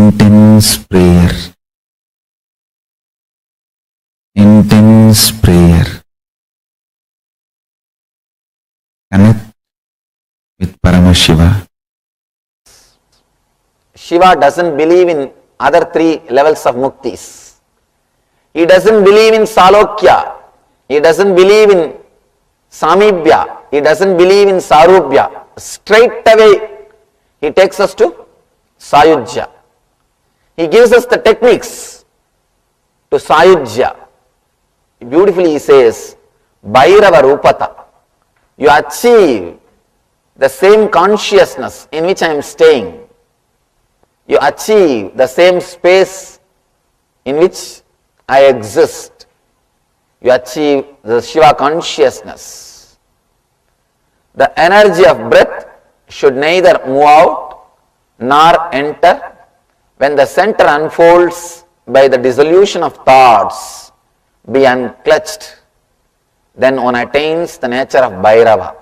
intense prayer. Intense prayer. Connect with Paramashiva. Shiva doesn't believe in other three levels of muktis. He doesn't believe in salokya. He doesn't believe in samibhya. He doesn't believe in sarubhya. Straight away, he takes us to sayujya. He gives us the techniques to sayujya. Beautifully he says, Bhairava Rupata. You achieve the same consciousness in which I am staying. You achieve the same space in which I exist. You achieve the Shiva consciousness. The energy of breath should neither move out nor enter. When the center unfolds by the dissolution of thoughts, be unclutched, then one attains the nature of Bhairava.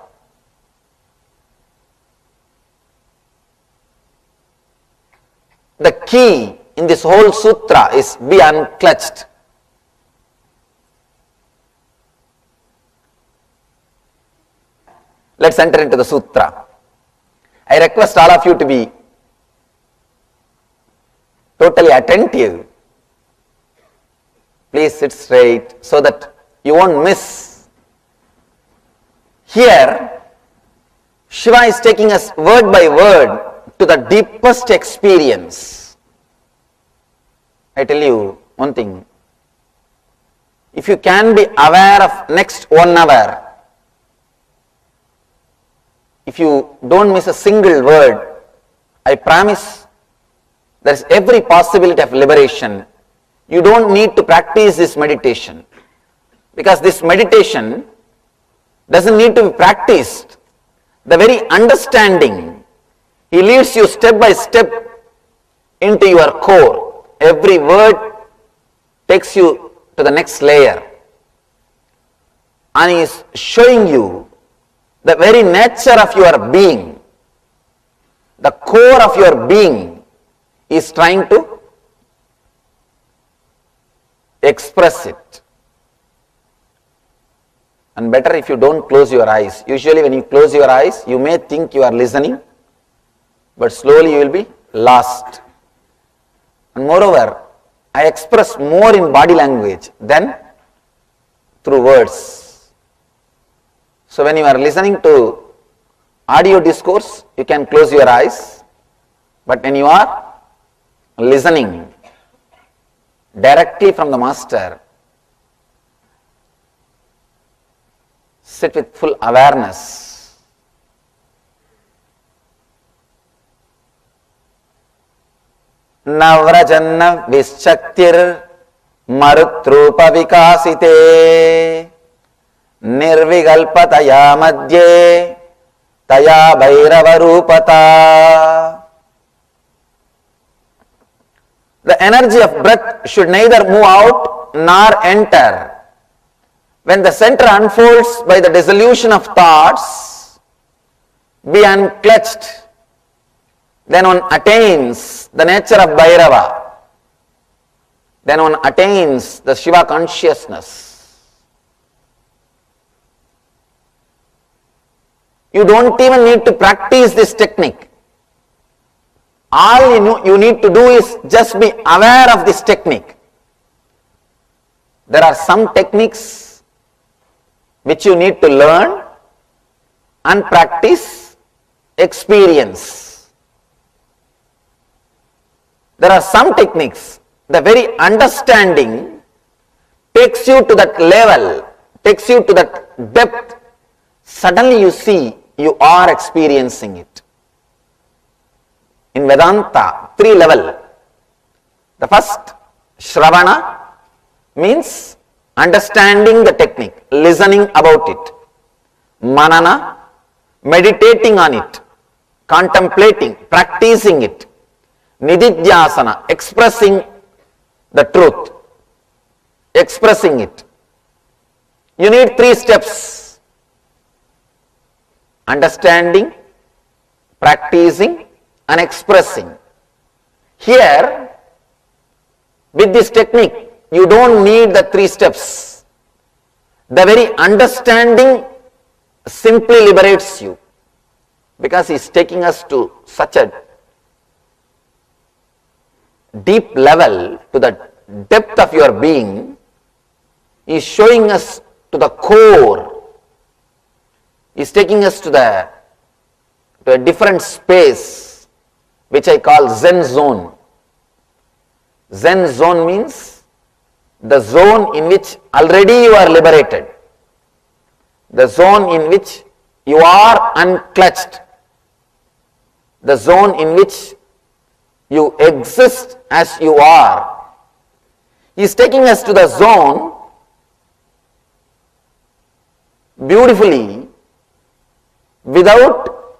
The key in this whole sutra is be unclutched. Let's enter into the sutra. I request all of you to be totally attentive. Please sit straight so that you won't miss. Here, Shiva is taking us word by word to the deepest experience. I tell you one thing. If you can be aware of next 1 hour, if you don't miss a single word, I promise there is every possibility of liberation. You don't need to practice this meditation, because this meditation doesn't need to be practiced. The very understanding, he leads you step by step into your core. Every word takes you to the next layer, and he is showing you the very nature of your being. The core of your being is trying to express it. And better if you don't close your eyes. Usually when you close your eyes, you may think you are listening, but slowly you will be lost. And moreover, I express more in body language than through words. So when you are listening to audio discourse, you can close your eyes, but when you are listening directly from the Master, sit with full awareness. Navrajanna Vishaktir Marutrupa Vikasite Nirvigalpataya Madhye Taya Bhairava Rupata. The energy of breath should neither move out nor enter. When the center unfolds by the dissolution of thoughts, be unclutched, then one attains the nature of Bhairava. Then one attains the Shiva consciousness. You don't even need to practice this technique. All you need to do is just be aware of this technique. There are some techniques which you need to learn and practice, experience. There are some techniques, the very understanding takes you to that level, takes you to that depth. Suddenly you see you are experiencing it. In Vedanta, 3 levels. The first, Shravana, means understanding the technique, listening about it. Manana, meditating on it, contemplating, practicing it. Nididhyasana, expressing the truth, expressing it. You need 3 steps: understanding, practicing, and expressing. Here, with this technique, you don't need the 3 steps. The very understanding simply liberates you, because he is taking us to such a deep level, to the depth of your being. He is showing us to the core. He is taking us to a different space, which I call Zen zone. Zen zone means the zone in which already you are liberated, the zone in which you are unclutched, the zone in which you exist as you are. He is taking us to the zone beautifully without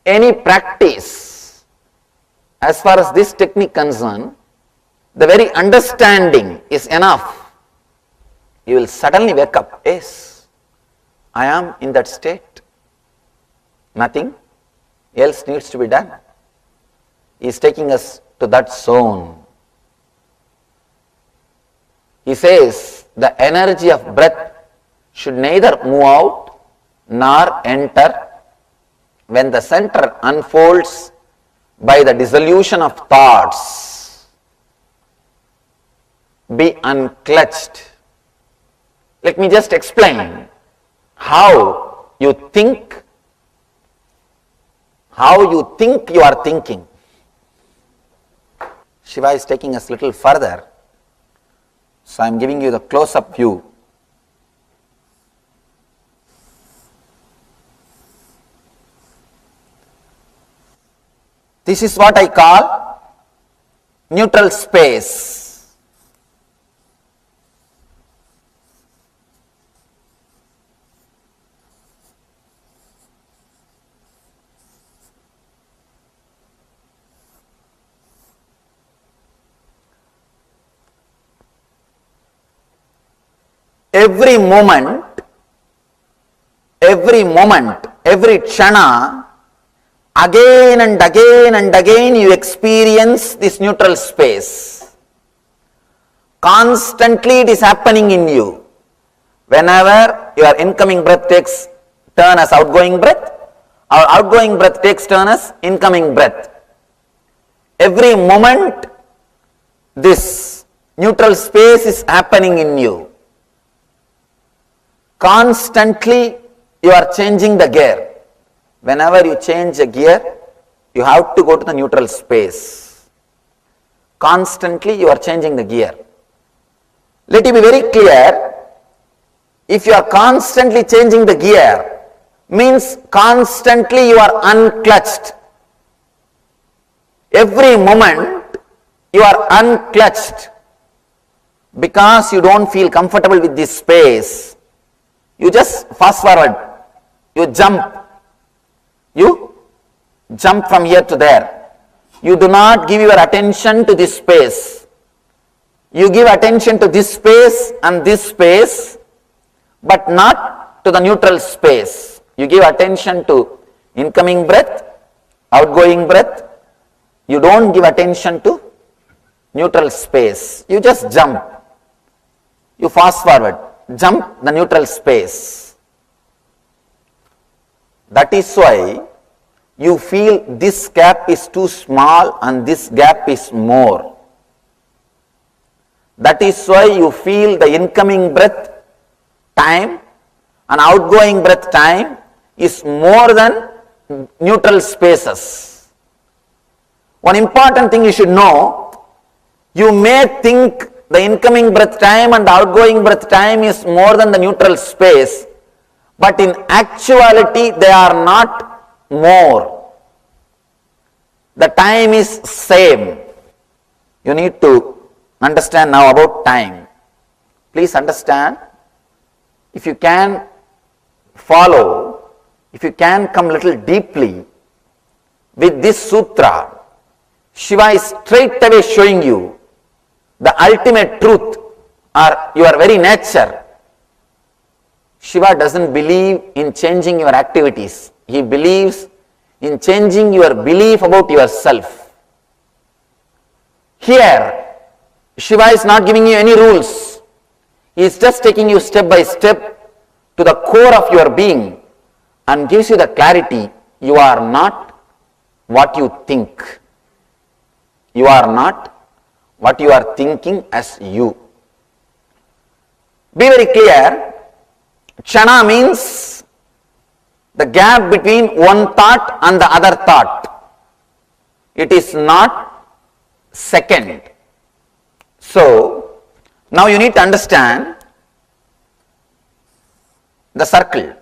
any practice. As far as this technique concerned, the very understanding is enough. You will suddenly wake up, yes, I am in that state. Nothing else needs to be done. He is taking us to that zone. He says the energy of breath should neither move out nor enter. When the center unfolds by the dissolution of thoughts, be unclutched. Let me just explain how you think you are thinking. Shiva is taking us a little further, so I am giving you the close-up view. This is what I call neutral space. Every moment, every kshana, again and again and again you experience this neutral space. Constantly it is happening in you. Whenever your incoming breath takes turn as outgoing breath, or outgoing breath takes turn as incoming breath, every moment this neutral space is happening in you. Constantly you are changing the gear. Whenever you change a gear, you have to go to the neutral space. Constantly you are changing the gear. Let it be very clear, if you are constantly changing the gear, means constantly you are unclutched. Every moment you are unclutched because you don't feel comfortable with this space. You just fast forward, you jump from here to there. You do not give your attention to this space. You give attention to this space and this space, but not to the neutral space. You give attention to incoming breath, outgoing breath. You don't give attention to neutral space. You just jump. You fast forward, jump the neutral space. That is why you feel this gap is too small and this gap is more. That is why you feel the incoming breath time and outgoing breath time is more than neutral spaces. One important thing you should know, you may think the incoming breath time and the outgoing breath time is more than the neutral space, but in actuality they are not more. The time is same. You need to understand now about time. Please understand, if you can follow, if you can come little deeply with this sutra, Shiva is straight away showing you the ultimate truth or your very nature. Shiva doesn't believe in changing your activities. He believes in changing your belief about yourself. Here, Shiva is not giving you any rules. He is just taking you step by step to the core of your being and gives you the clarity. You are not what you think. You are not what you are thinking as you. Be very clear. Kshana means the gap between one thought and the other thought. It is not second. So, now you need to understand the circle.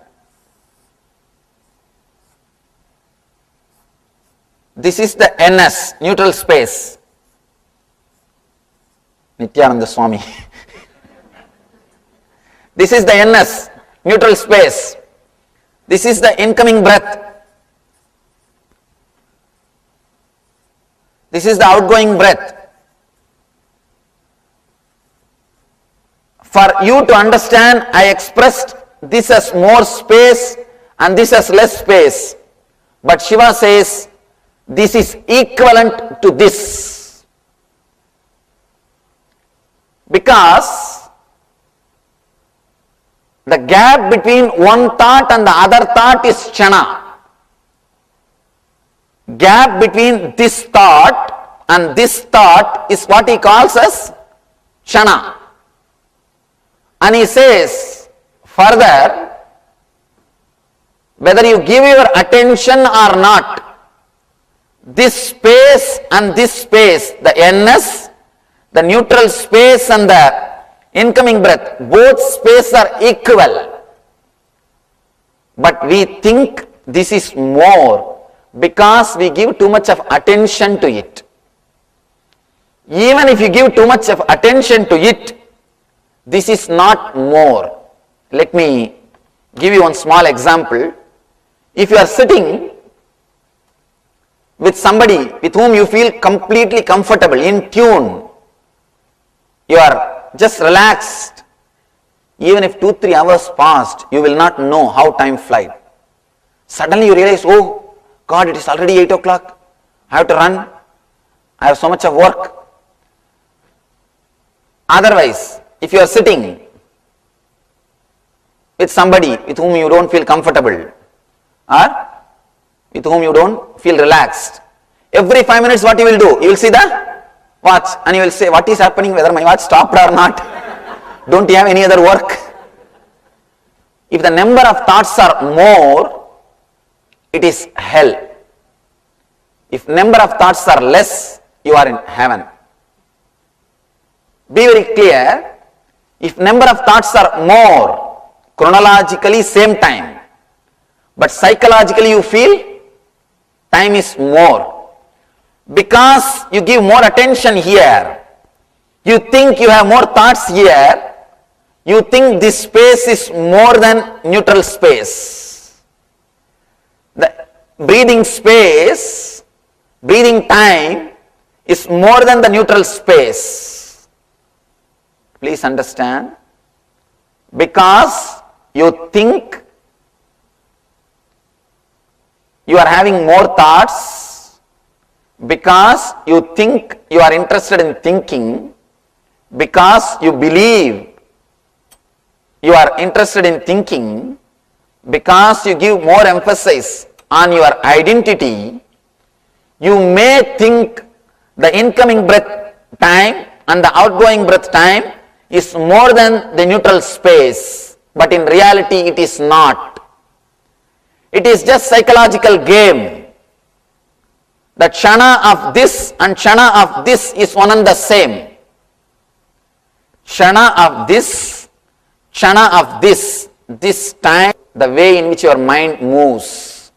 This is the NS, neutral space. Nityananda Swami. This is the NS, neutral space. This is the incoming breath. This is the outgoing breath. For you to understand, I expressed this as more space and this as less space. But Shiva says, this is equivalent to this. Because the gap between one thought and the other thought is kshana. Gap between this thought and this thought is what he calls as kshana. And he says further, whether you give your attention or not, this space and this space, the NS, the neutral space and the incoming breath, both spaces are equal. But we think this is more because we give too much of attention to it. Even if you give too much of attention to it, this is not more. Let me give you one small example. If you are sitting with somebody with whom you feel completely comfortable, in tune, you are just relaxed, even if 2-3 hours passed, you will not know how time flies. Suddenly you realize, oh God, it is already 8 o'clock, I have to run, I have so much of work. Otherwise, if you are sitting with somebody with whom you don't feel comfortable or with whom you don't feel relaxed, every 5 minutes what you will do? You will see the watch and you will say, what is happening, whether my watch stopped or not? Don't you have any other work? If the number of thoughts are more, it is hell. If number of thoughts are less, you are in heaven. Be very clear. If number of thoughts are more, chronologically same time, but psychologically you feel time is more. Because you give more attention here, you think you have more thoughts here, you think this space is more than neutral space. The breathing space, breathing time is more than the neutral space. Please understand. Because you think you are having more thoughts, because you think you are interested in thinking, because you believe you are interested in thinking, because you give more emphasis on your identity, you may think the incoming breath time and the outgoing breath time is more than the neutral space, but in reality it is not. It is just psychological game. The kshana of this and kshana of this is one and the same. Kshana of this, kshana of this time, the way in which your mind moves.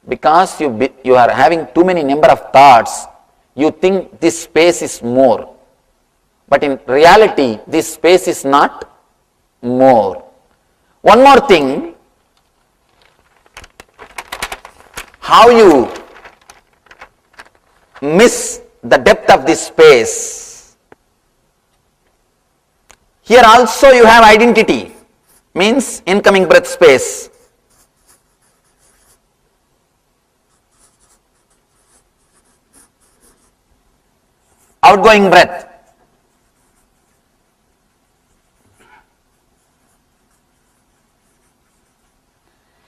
Because you are having too many number of thoughts, you think this space is more. But in reality, this space is not more. One more thing, how you miss the depth of this space. Here also you have identity, means incoming breath space. outgoing breath.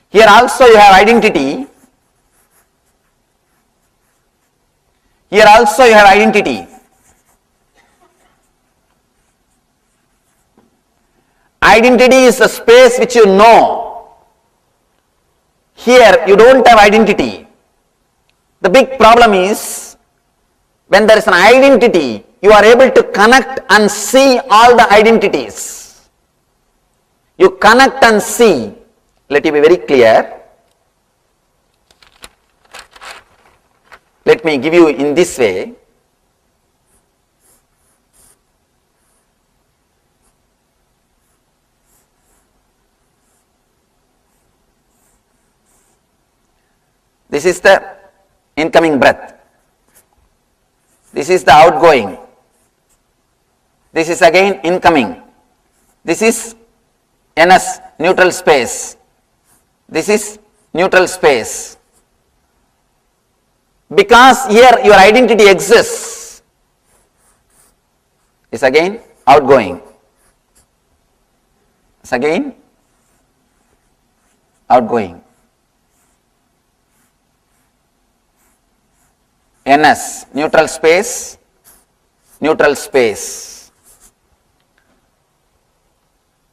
Here also you have identity. Here also you have identity. Identity is the space which you know. Here you don't have identity. The big problem is when there is an identity, you are able to connect and see all the identities. You connect and see. Let me be very clear. Let me give you in this way. This is the incoming breath. This is the outgoing. This is again incoming. This is NS, neutral space. This is neutral space. Because here your identity exists, is again outgoing. It's again outgoing. NS, neutral space, neutral space.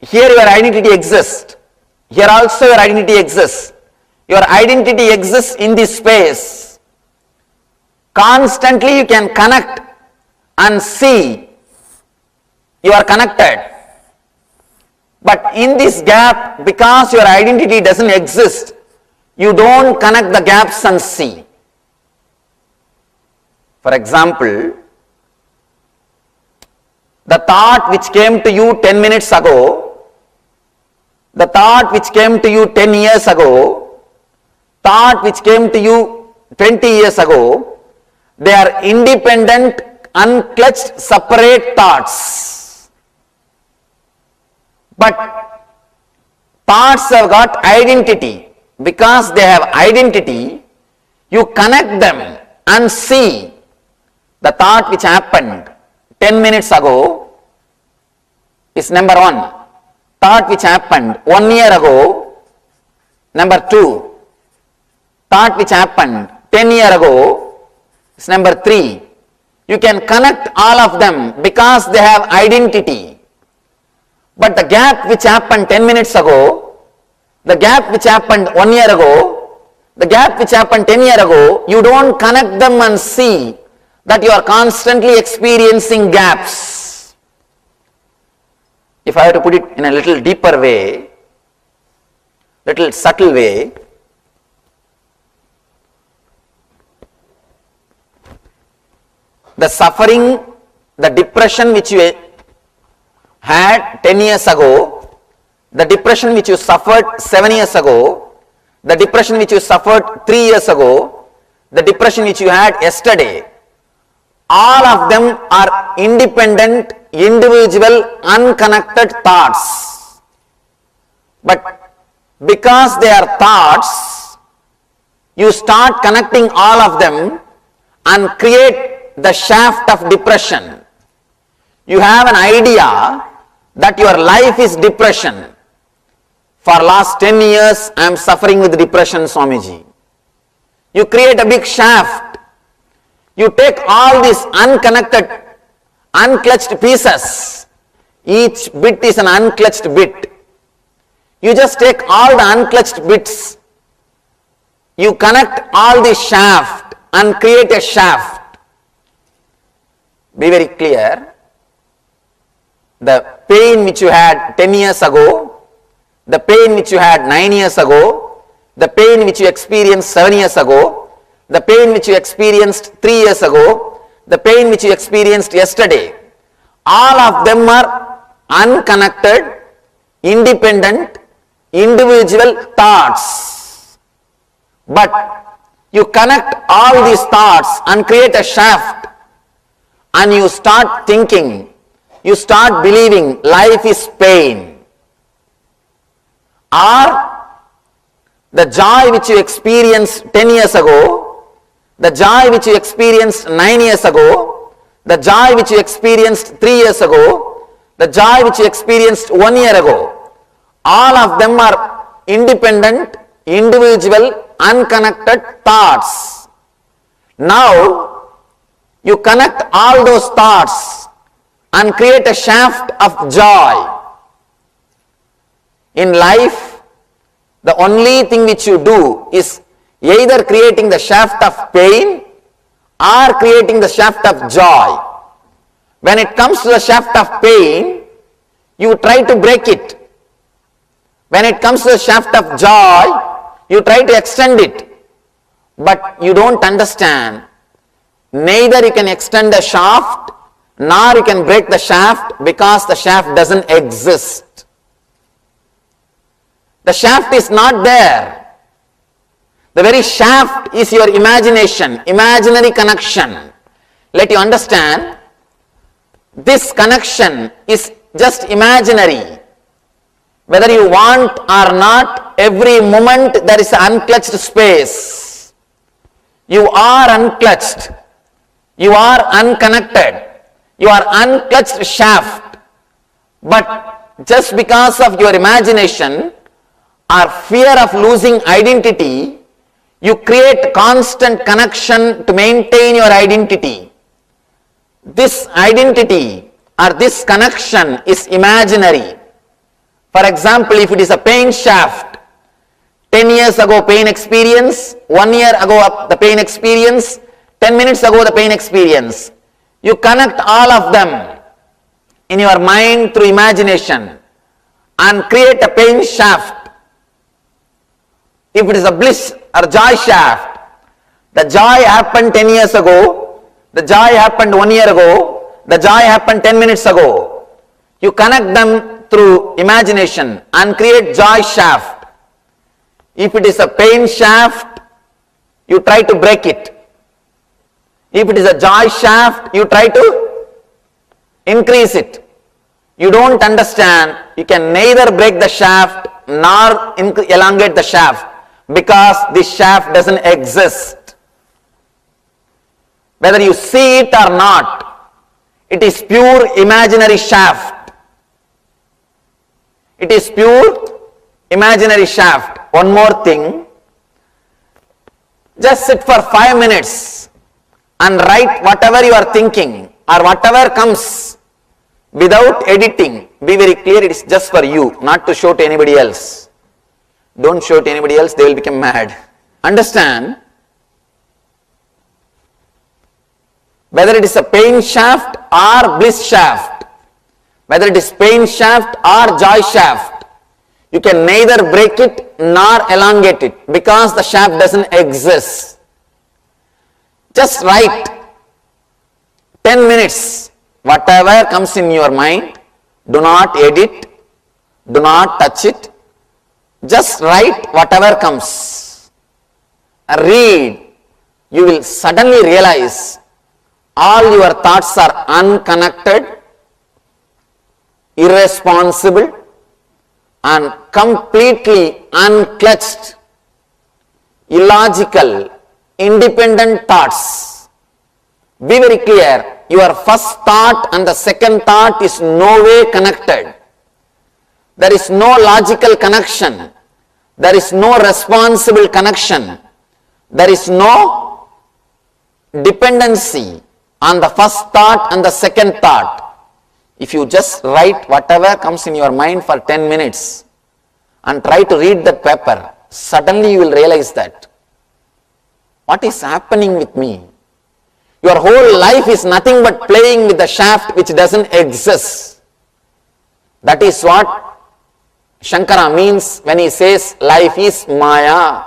Here your identity exists. Here also your identity exists. Your identity exists in this space. Constantly you can connect and see you are connected. But in this gap, because your identity doesn't exist, you don't connect the gaps and see. For example, the thought which came to you 10 minutes ago, the thought which came to you 10 years ago, thought which came to you 20 years ago, they are independent, unclutched, separate thoughts. But thoughts have got identity. Because they have identity, you connect them and see the thought which happened 10 minutes ago is number one. Thought which happened 1 year ago, number two. Thought which happened 10 years ago is number three. You can connect all of them because they have identity. But the gap which happened 10 minutes ago, the gap which happened 1 year ago, the gap which happened 10 years ago, you don't connect them and see that you are constantly experiencing gaps. If I have to put it in a little deeper way, little subtle way, the suffering, the depression which you had 10 years ago, the depression which you suffered 7 years ago, the depression which you suffered 3 years ago, the depression which you had yesterday, all of them are independent, individual, unconnected thoughts. But because they are thoughts, you start connecting all of them and create the shaft of depression. You have an idea that your life is depression. For last 10 years, I am suffering with depression, Swamiji. You create a big shaft. You take all these unconnected, unclutched pieces. Each bit is an unclutched bit. You just take all the unclutched bits. You connect all the shaft and create a shaft. Be very clear. The pain which you had 10 years ago, the pain which you had 9 years ago, the pain which you experienced 7 years ago, the pain which you experienced 3 years ago, the pain which you experienced yesterday, all of them are unconnected, independent, individual thoughts. But you connect all these thoughts and create a shaft, and you start thinking, you start believing life is pain. Or the joy which you experienced 10 years ago, the joy which you experienced 9 years ago, the the joy which you experienced 3 years ago, the joy which you experienced 1 year ago, all of them are independent, individual, unconnected thoughts. Now, you connect all those thoughts and create a shaft of joy. In life, the only thing which you do is either creating the shaft of pain or creating the shaft of joy. When it comes to the shaft of pain, you try to break it. When it comes to the shaft of joy, you try to extend it. But you don't understand. Neither you can extend the shaft, nor you can break the shaft, because the shaft doesn't exist. The shaft is not there. The very shaft is your imagination, imaginary connection. Let you understand, this connection is just imaginary. Whether you want or not, every moment there is an unclutched space. You are unclutched. You are unconnected. You are unclutched shaft. But just because of your imagination or fear of losing identity, you create constant connection to maintain your identity. This identity or this connection is imaginary. For example, if it is a pain shaft, 10 years ago pain experience, 1 year ago the pain experience, 10 minutes ago the pain experience. You connect all of them in your mind through imagination and create a pain shaft. If it is a bliss or joy shaft, the joy happened 10 years ago, the joy happened 1 year ago, the joy happened 10 minutes ago. You connect them through imagination and create joy shaft. If it is a pain shaft, you try to break it. If it is a joy shaft, you try to increase it. You don't understand, you can neither break the shaft nor elongate the shaft, because this shaft doesn't exist. Whether you see it or not, it is pure imaginary shaft. It is pure imaginary shaft. One more thing, just sit for 5 minutes and write whatever you are thinking or whatever comes without editing. Be very clear, it is just for you, not to show to anybody else. Don't show to anybody else, they will become mad. Understand? Whether it is a pain shaft or bliss shaft, whether it is pain shaft or joy shaft, you can neither break it nor elongate it, because the shaft doesn't exist. Just write 10 minutes, whatever comes in your mind, do not edit, do not touch it, just write whatever comes. Read, you will suddenly realize all your thoughts are unconnected, irresponsible, and completely unclutched, illogical, independent thoughts. Be very clear, your first thought and the second thought is no way connected. There is no logical connection. There is no responsible connection. There is no dependency on the first thought and the second thought. If you just write whatever comes in your mind for 10 minutes and try to read that paper, suddenly you will realize that what is happening with me? Your whole life is nothing but playing with the shaft which doesn't exist. That is what Shankara means when he says life is Maya.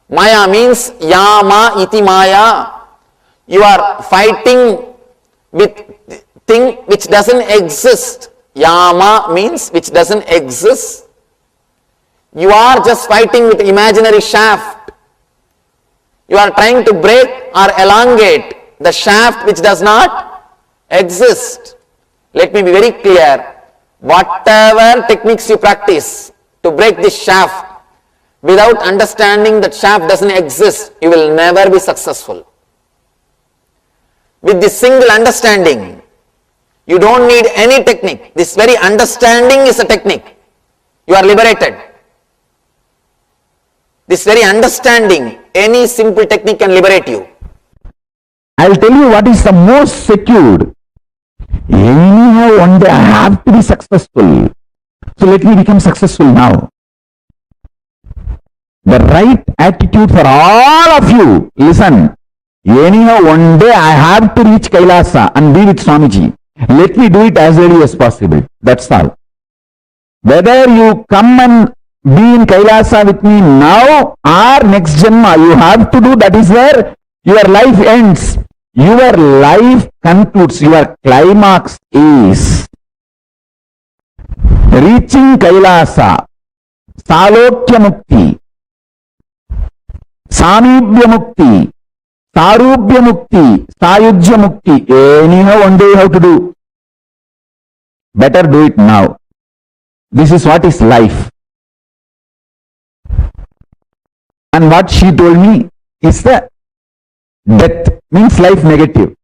Maya means Yama iti Maya. You are fighting with thing which doesn't exist. Yama means which doesn't exist. You are just fighting with imaginary shaft. You are trying to break or elongate the shaft which does not exist. Let me be very clear. Whatever techniques you practice to break this shaft, without understanding that shaft doesn't exist, you will never be successful. with this single understanding. You don't need any technique. This very understanding is a technique. You are liberated. This very understanding, any simple technique can liberate you. I'll tell you what is the most secured. Anyhow, one day I have to be successful. So let me become successful now. The right attitude for all of you. Listen. Anyhow, one day I have to reach Kailasa and be with Swamiji. Let me do it as early as possible. That's all. Whether you come and be in Kailasa with me now or next Janma, you have to do. That is where your life ends. Your life concludes. Your climax is reaching Kailasa, Salokya Mukti, Samibhya Mukti, Sarubhya Mukti, Sayujya Mukti. Anyhow, one day you have to do. Better do it now. This is what is life. And what she told me is the death means life negative.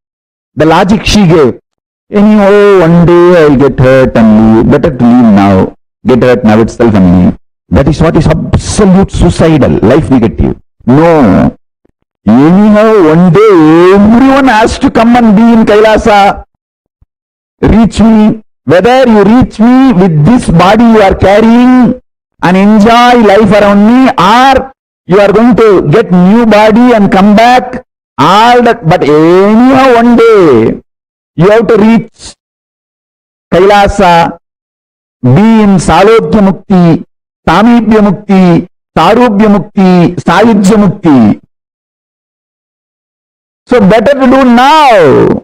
The logic she gave. Anyhow, one day I'll get hurt and leave. Better to leave now. Get hurt now itself and leave. That is what is absolute suicidal, life negative. No. Anyhow, one day everyone has to come and be in Kailasa. Reach me. Whether you reach me with this body you are carrying and enjoy life around me, or you are going to get new body and come back, all that. But anyhow, one day you have to reach Kailasa, be in Salokya Mukti, Samibhya Mukti, Sarubhya Mukti, Sayujya Mukti. So better to do now.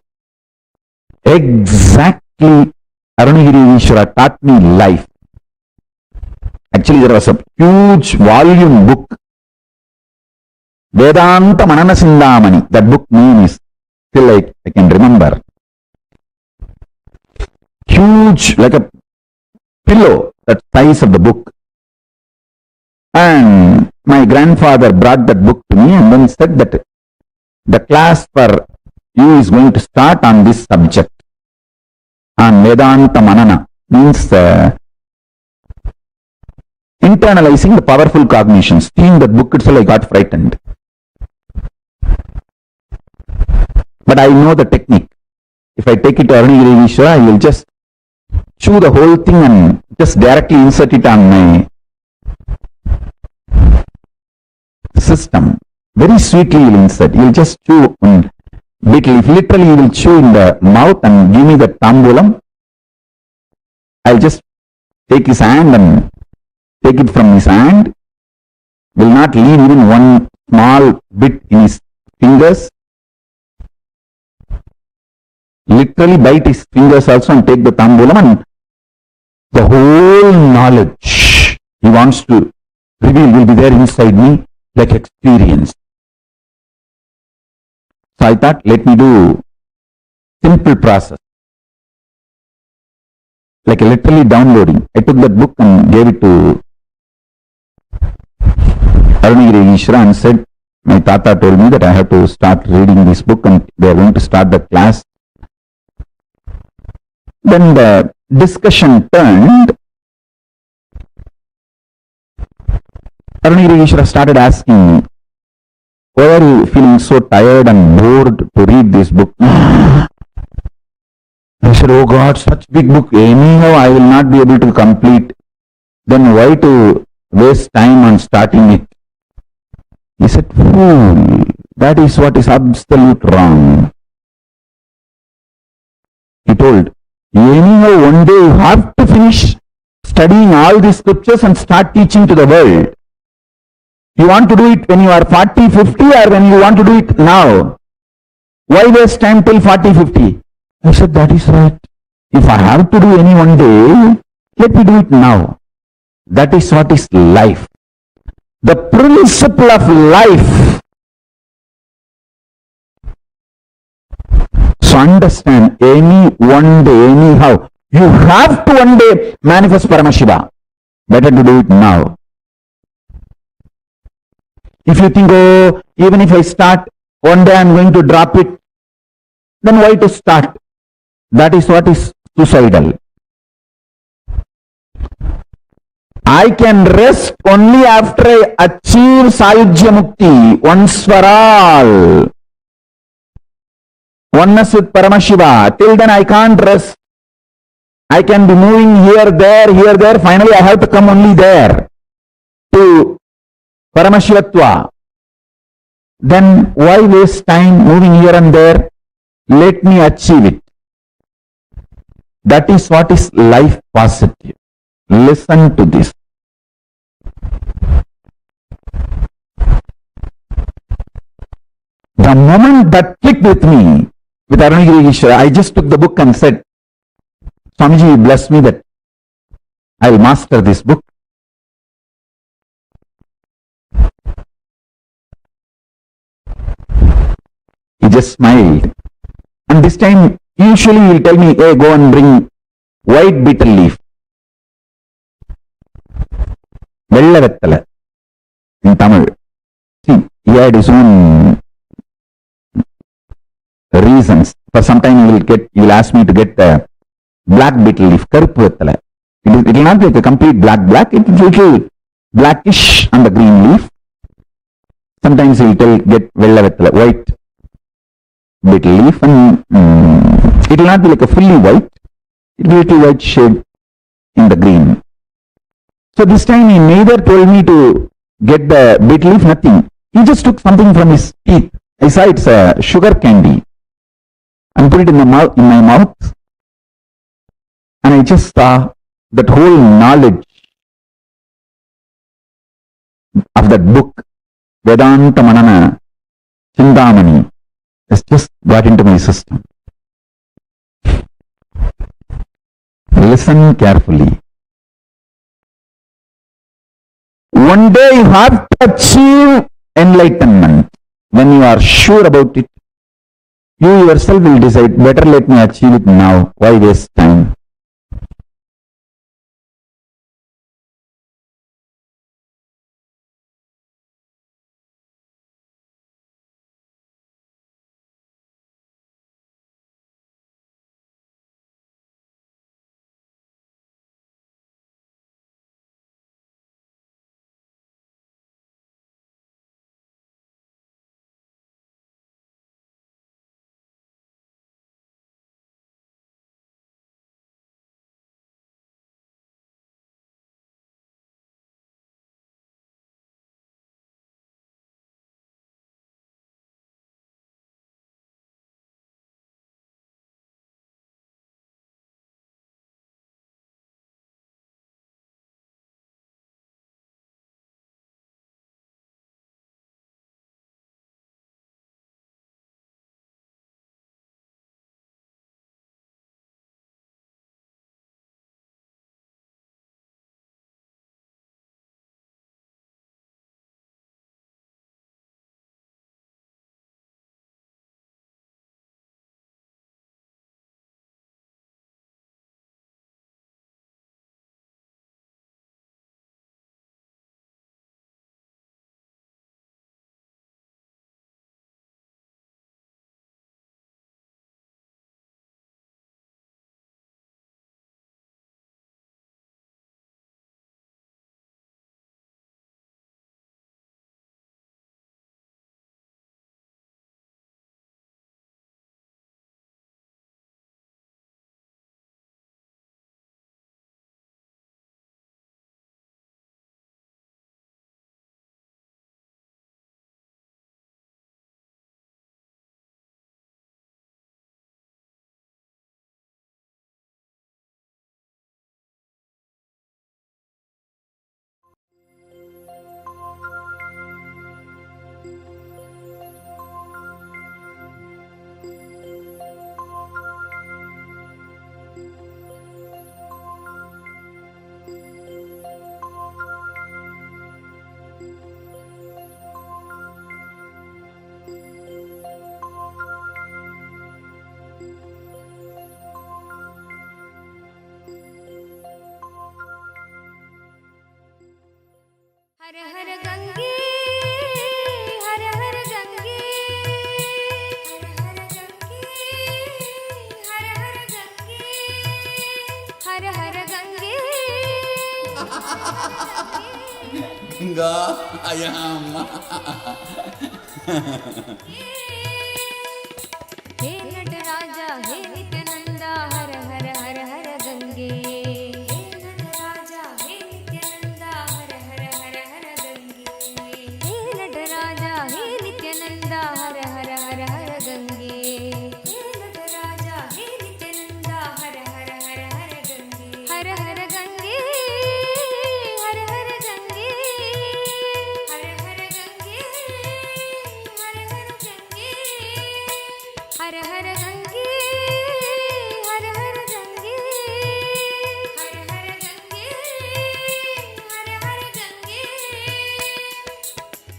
Exactly. Ardhanareshwara taught me life. Actually, there was a huge volume book, Vedanta Manana Sindhamani. That book name is still I can remember. Huge, like a pillow, that size of the book. And my grandfather brought that book to me and then said that the class for you is going to start on this subject. And Vedanta Manana means internalizing the powerful cognitions. Seeing that book itself, I got frightened. But I know the technique. If I take it to Ardhanareshwara, I will just chew the whole thing and just directly insert it on my system. Very sweetly you will insert. You will just chew and literally you will chew in the mouth and give me the tambulam. I'll just take his hand and take it from his hand. Will not leave even one small bit in his fingers. Literally bite his fingers also and take the tambulam, and the whole knowledge he wants to reveal will be there inside me like experience. So I thought, let me do simple process. Like literally downloading. I took that book and gave it to Ardhanareshwara and said, my tata told me that I have to start reading this book and they are going to start the class. Then the discussion turned. Ardhanareshwara started asking me, why are you feeling so tired and bored to read this book? I said, oh God, such big book. Anyhow, I will not be able to complete. Then why to waste time on starting it? He said, fool, that is what is absolute wrong. He told, anyhow, one day you have to finish studying all these scriptures and start teaching to the world. You want to do it when you are 40, 50 or when you want to do it now? Why waste time till 40, 50? I said, that is right. If I have to do any one day, let me do it now. That is what is life. The principle of life. So understand, any one day, anyhow, you have to one day manifest Paramashiva. Better to do it now. If you think, oh, even if I start, one day I'm going to drop it. then why to start? That is what is suicidal. I can rest only after I achieve Sayujya Mukti once for all. Oneness with Paramashiva. Till then I can't rest. I can be moving here, there. Finally I have to come only there to Paramashivatva. Then why waste time moving here and there? Let me achieve it. That is what is life positive. Listen to this. The moment that clicked with me, with Ardhanareshwara, I just took the book and said, Swamiji, bless me that I will master this book. He just smiled. And this time, usually he will tell me, hey, go and bring white betel leaf. Vella vettala in Tamil. See, he had his own reasons. For some time he will ask me to get the black betel leaf, karuppu vettala. It will not be like a complete black. It will be little blackish on the green leaf. Sometimes he will tell get vella vettala, white betel leaf, and it will not be like a fully white. It will be a little white shade in the green. So this time he neither told me to get the betel leaf, nothing. He just took something from his teeth. I saw it's a sugar candy and put it in my mouth. And I just saw that whole knowledge of that book, Vedanta Manana Chindamani, has just got into my system. Listen carefully. One day you have to achieve enlightenment. When you are sure about it, you yourself will decide, better let me achieve it now. Why waste time? Ganga आयाम. हे नटराजा हे नित्यानंदा हर हर हर हर गंगे. हे नटराजा हे नित्यानंदा हर हर हर हर गंगे. हे नटराजा हे नित्यानंदा हर हर हर हर गंगे. हे नटराजा हे नित्यानंदा हर हर हर हर गंगे. हर हर गंगे हर हर गंगे. हर हर गंगे हर हर गंगे. हर हर गंगे हर हर गंगे. हर हर गंगे हर हर गंगे.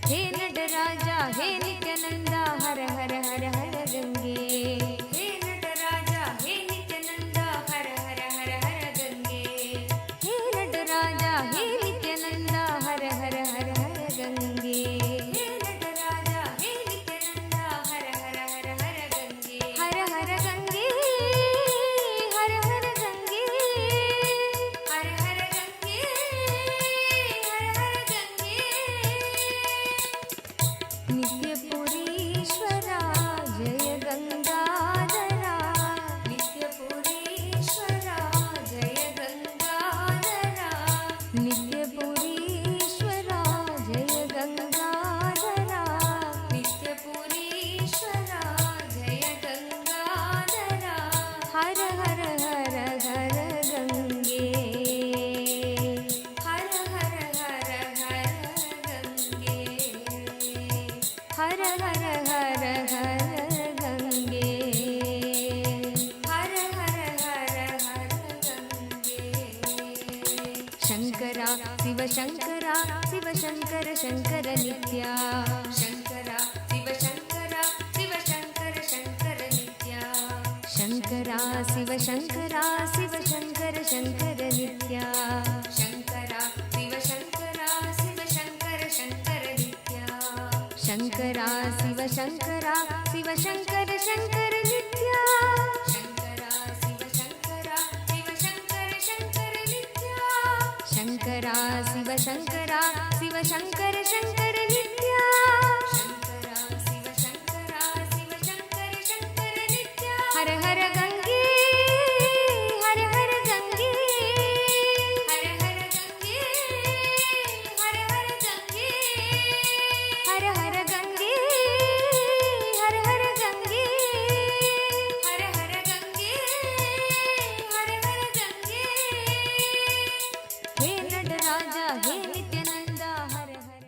हे नटराजा हे नित्यानंदा हर हर हर हर गंगे. हे नटराजा हे नित्यानंदा हर हर हर हर गंगे. हे नटराजा हे नित्यानंदा हर हर हर हर गंगे. हे नटराजा हे नित्यानंदा हर हर हर हर गंगे. हर हर गंगे हर हर गंगे. हर हर गंगे हर हर गंगे. नित्यपुरीश्वरा जय गंगाधरा. नित्यपुरीश्वरा जय गंगाधरा. नित्यपुरीश्वरा जय गंगाधरा. नित्यपुरीश्वरा जय गंगाधरा. हर हर हर हर गंगे. हर हर हर हर गंगे. हर हर हर हर गंगे. हर हर हर हर गंगे. शंकरा शिव शंकरा शिव शंकर शंकर नित्या. शंकरा शिव शंकरा शिव शंकर शंकर नित्या. शंकरा शिव शंकरा शिव शंकर शंकर नित्या. शंकरा शिव शंकरा शिव शंकर शंकर नित्या. शंकरा शिव शंकरा शिव शंकर शंकर नित्या. शंकरा शिव शंकरा शिव शंकर शंकर नित्या. शंकरा शिव शंकरा शिव शंकर शंकर नित्या. शंकरा शिव शंकरा शिव शंकर शंकर नित्या. हर हर गंगे हर हर गंगे. हर हर गंगे हर हर गंगे. हर हर गंगे हर हर गंगे. हर हर गंगे हर हर गंगे. हे नटराजा हे नित्यानंदा हर हर.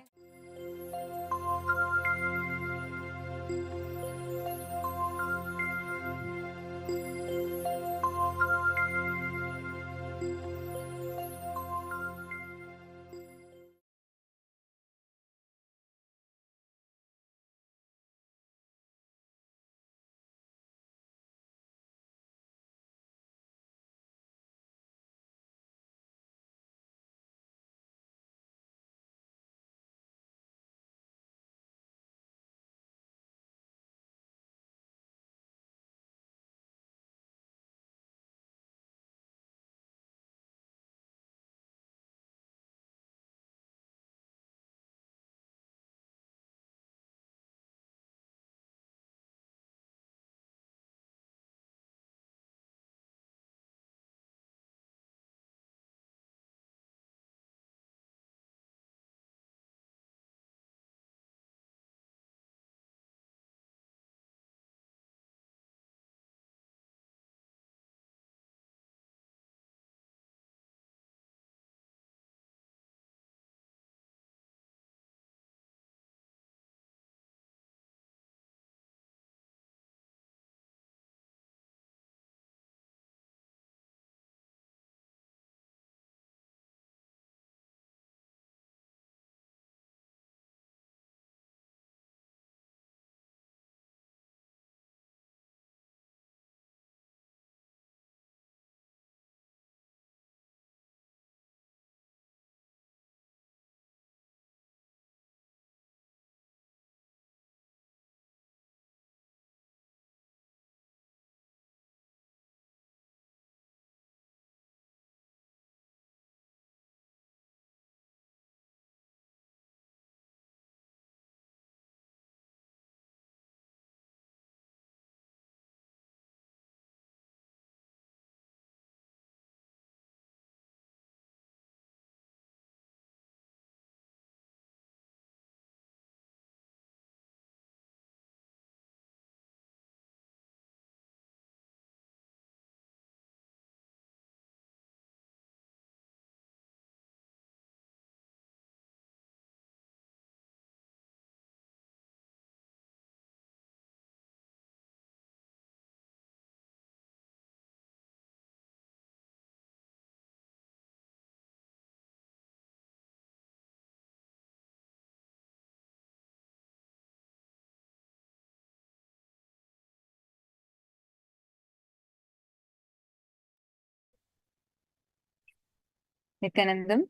Nityanandam,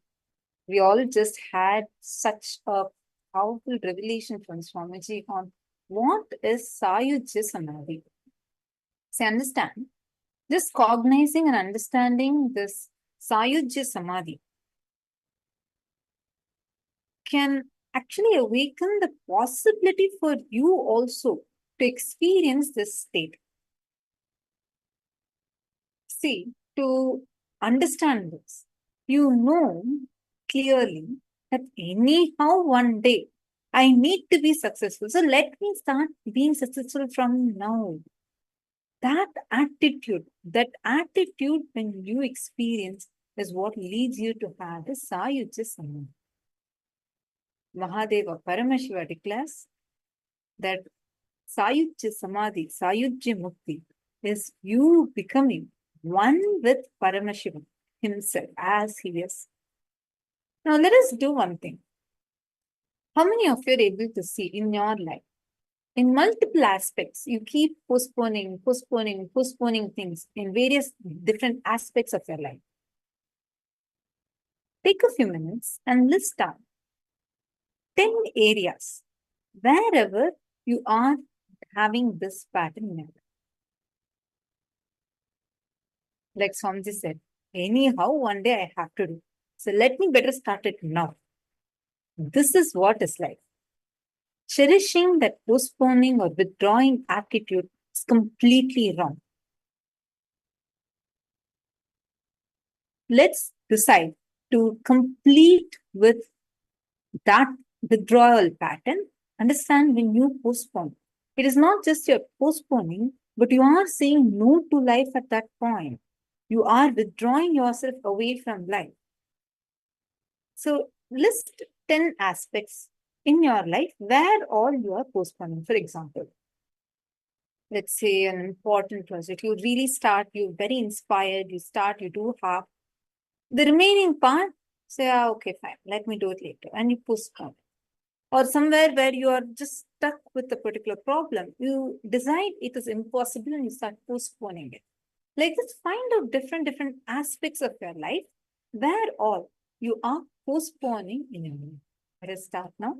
we all just had such a powerful revelation from Swamiji on what is Sayujya Samadhi. See, understand, just cognizing and understanding this Sayujya Samadhi can actually awaken the possibility for you also to experience this state. See, to understand this, you know clearly that anyhow one day I need to be successful. So let me start being successful from now. That attitude when you experience is what leads you to have the Sayujya Samadhi. Mahadeva Paramashiva declares that Sayujya Samadhi, Sayujya Mukti is you becoming one with Paramashiva himself as he is. Now let us do one thing. How many of you are able to see in your life? In multiple aspects, you keep postponing things in various different aspects of your life. Take a few minutes and list down 10 areas wherever you are having this pattern in your life. Like Swamiji said, anyhow, one day I have to do. So let me better start it now. This is what is life. Cherishing that postponing or withdrawing attitude is completely wrong. Let's decide to complete with that withdrawal pattern. Understand, when you postpone, it is not just you're postponing, but you are saying no to life at that point. You are withdrawing yourself away from life. So list 10 aspects in your life where all you are postponing. For example, let's say an important project, you really start, you're very inspired, you do half. The remaining part, say, okay, fine, let me do it later. And you postpone. Or somewhere where you are just stuck with a particular problem, you decide it is impossible and you start postponing it. Like this, find out different aspects of your life where all you are postponing in your life. Let us start now.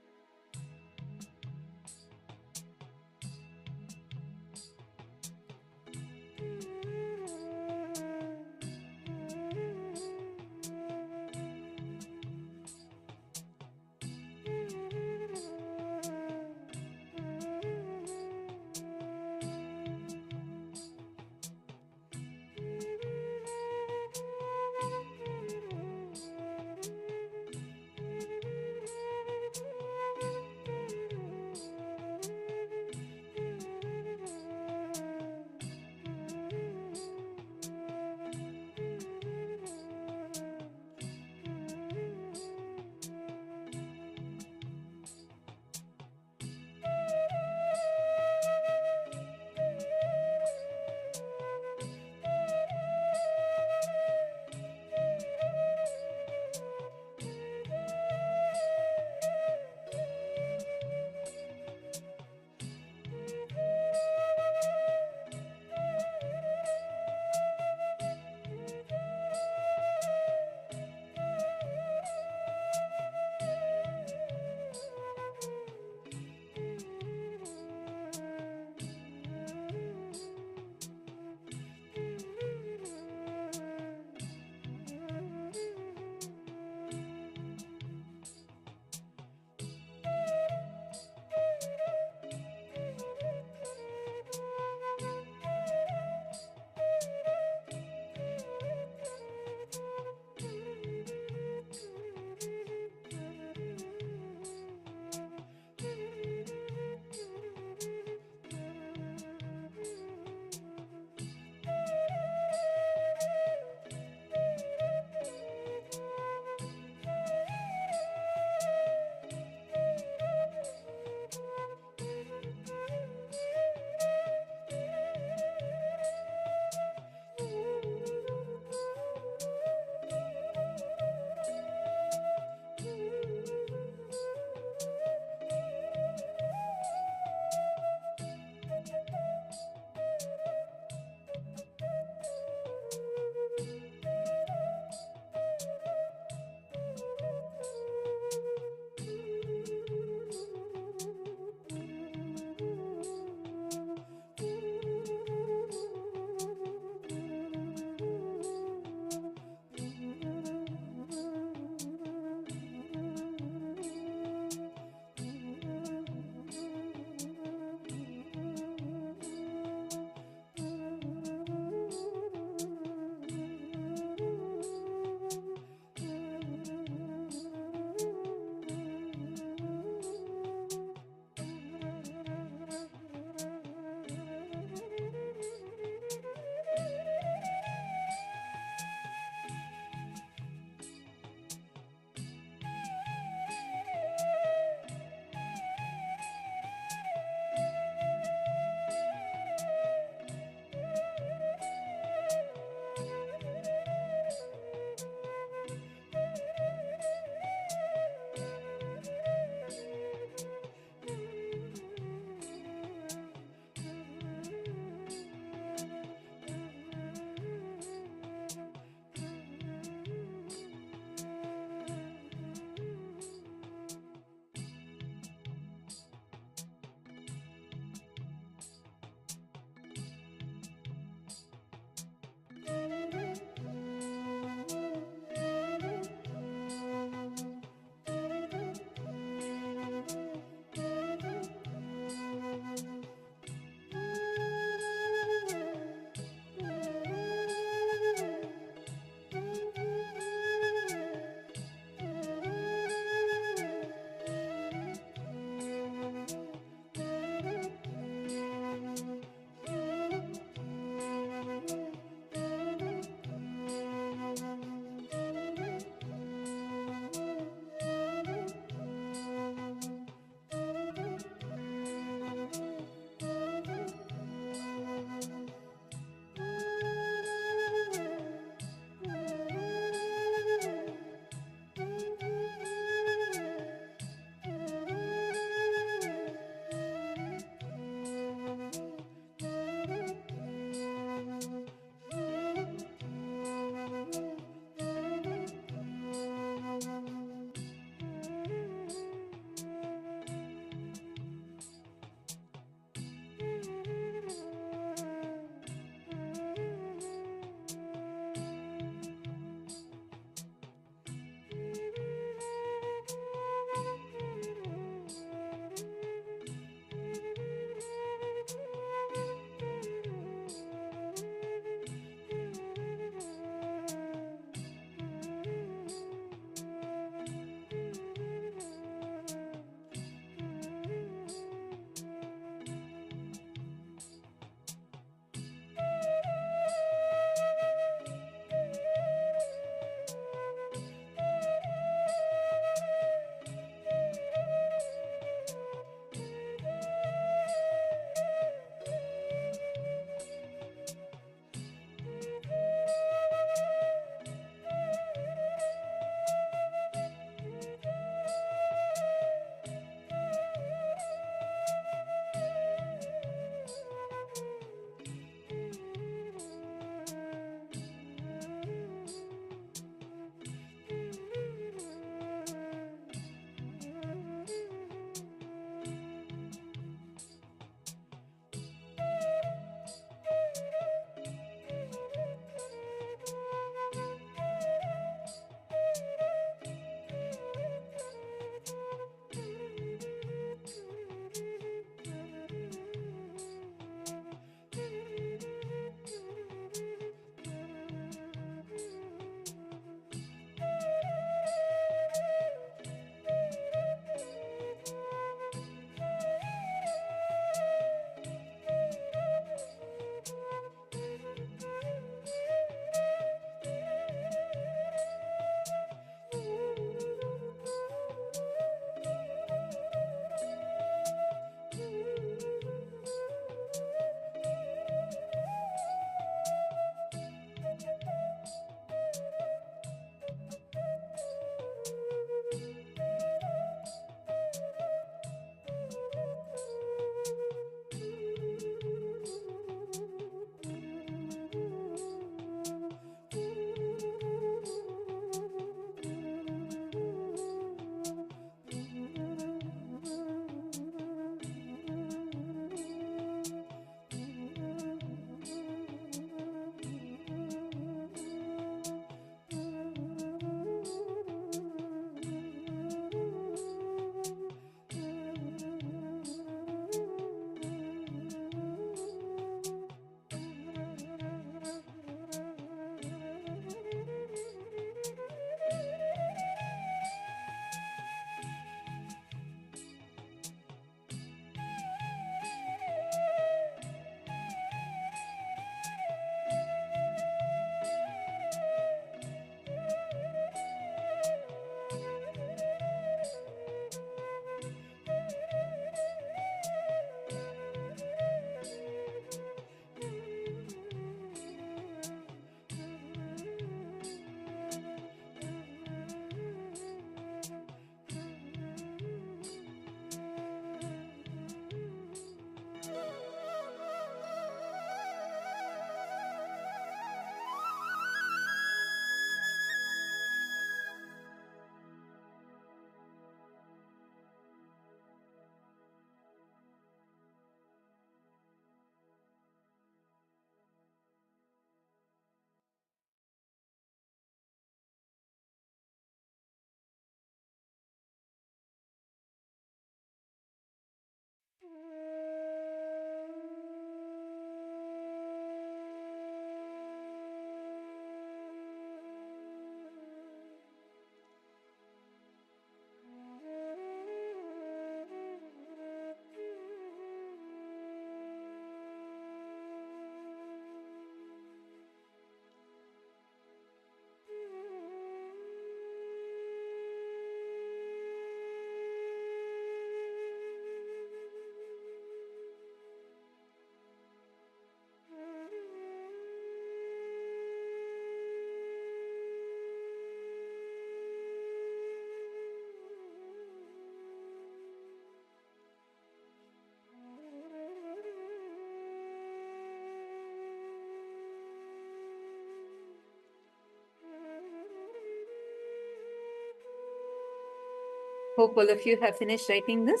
Hope all of you have finished writing this.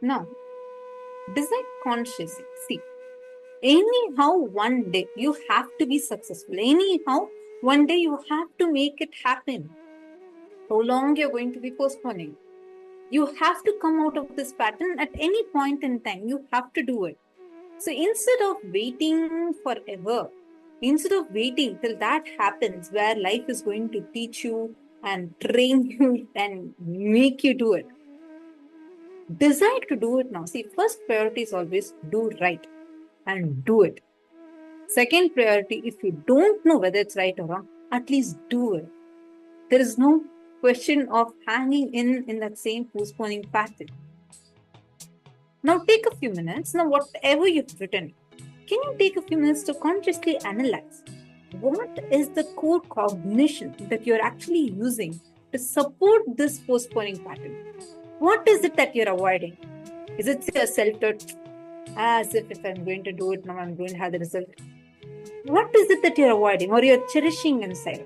Now, decide consciously. See, anyhow, one day you have to be successful. Anyhow, one day you have to make it happen. How long you're going to be postponing? You have to come out of this pattern at any point in time. You have to do it. So instead of waiting forever, instead of waiting till that happens where life is going to teach you and train you and make you do it, decide to do it now. See, first priority is always do right and do it. Second priority, if you don't know whether it's right or wrong, at least do it. There is no question of hanging in that same postponing pattern. Now take a few minutes. Now, whatever you've written, can you take a few minutes to consciously analyze what is the core cognition that you're actually using to support this postponing pattern? What is it that you're avoiding? Is it your self-doubt? As if I'm going to do it now, I'm going to have the result. What is it that you're avoiding or you're cherishing inside?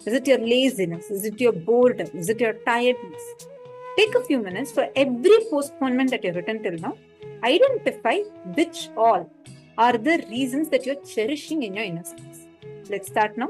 Is it your laziness? Is it your boredom? Is it your tiredness? Take a few minutes for every postponement that you've written till now. Identify which all are the reasons that you're cherishing in your inner space. Let's start now.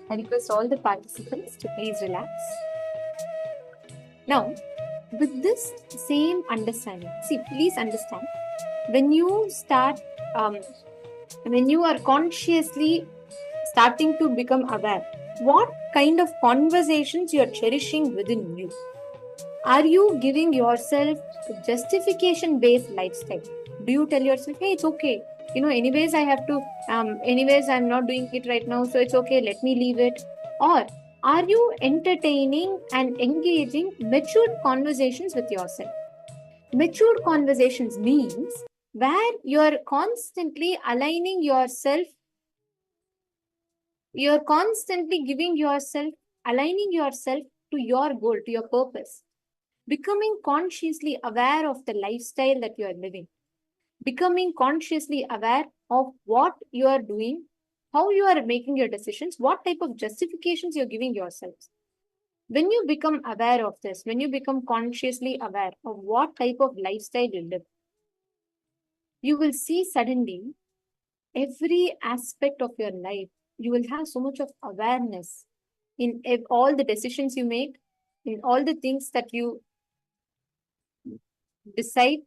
I request all the participants to please relax. Now, with this same understanding, see, please understand, when you start, when you are consciously starting to become aware, what kind of conversations you are cherishing within you? Are you giving yourself a justification-based lifestyle? Do you tell yourself, hey, it's okay. Anyways, I have to, anyways, I'm not doing it right now, so it's okay, let me leave it. Or are you entertaining and engaging matured conversations with yourself? Matured conversations means where you're constantly aligning yourself, you're constantly aligning yourself to your goal, to your purpose. Becoming consciously aware of the lifestyle that you are living, becoming consciously aware of what you are doing, how you are making your decisions, what type of justifications you're giving yourselves. When you become aware of this, when you become consciously aware of what type of lifestyle you live, you will see suddenly every aspect of your life, you will have so much of awareness in all the decisions you make, in all the things that you decide.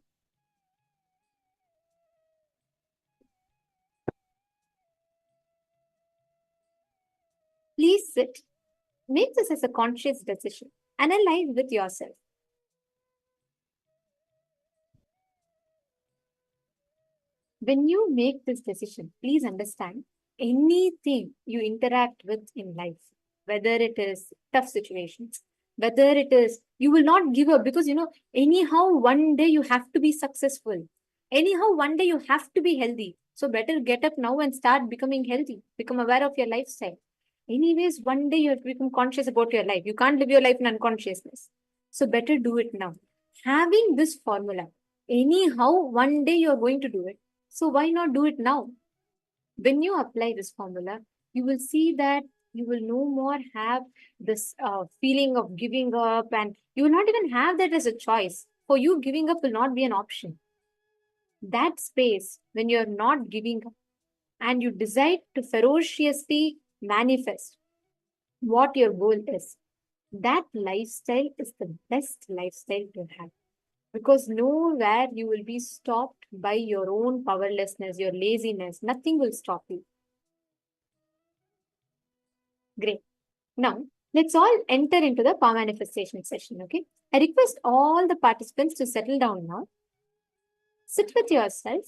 Please sit. Make this as a conscious decision. Analyze with yourself. When you make this decision, please understand anything you interact with in life, whether it is tough situations, whether it is, you will not give up because, anyhow, one day you have to be successful. Anyhow, one day you have to be healthy. So better get up now and start becoming healthy. Become aware of your lifestyle. Anyways, one day you have to become conscious about your life. You can't live your life in unconsciousness. So better do it now. Having this formula, anyhow, one day you're going to do it. So why not do it now? When you apply this formula, you will see that you will no more have this feeling of giving up, and you will not even have that as a choice. For you, giving up will not be an option. That space, when you're not giving up and you decide to ferociously manifest what your goal is, that lifestyle is the best lifestyle to have. Because nowhere you will be stopped by your own powerlessness, your laziness. Nothing will stop you. Great. Now, let's all enter into the power manifestation session, okay? I request all the participants to settle down now. Sit with yourself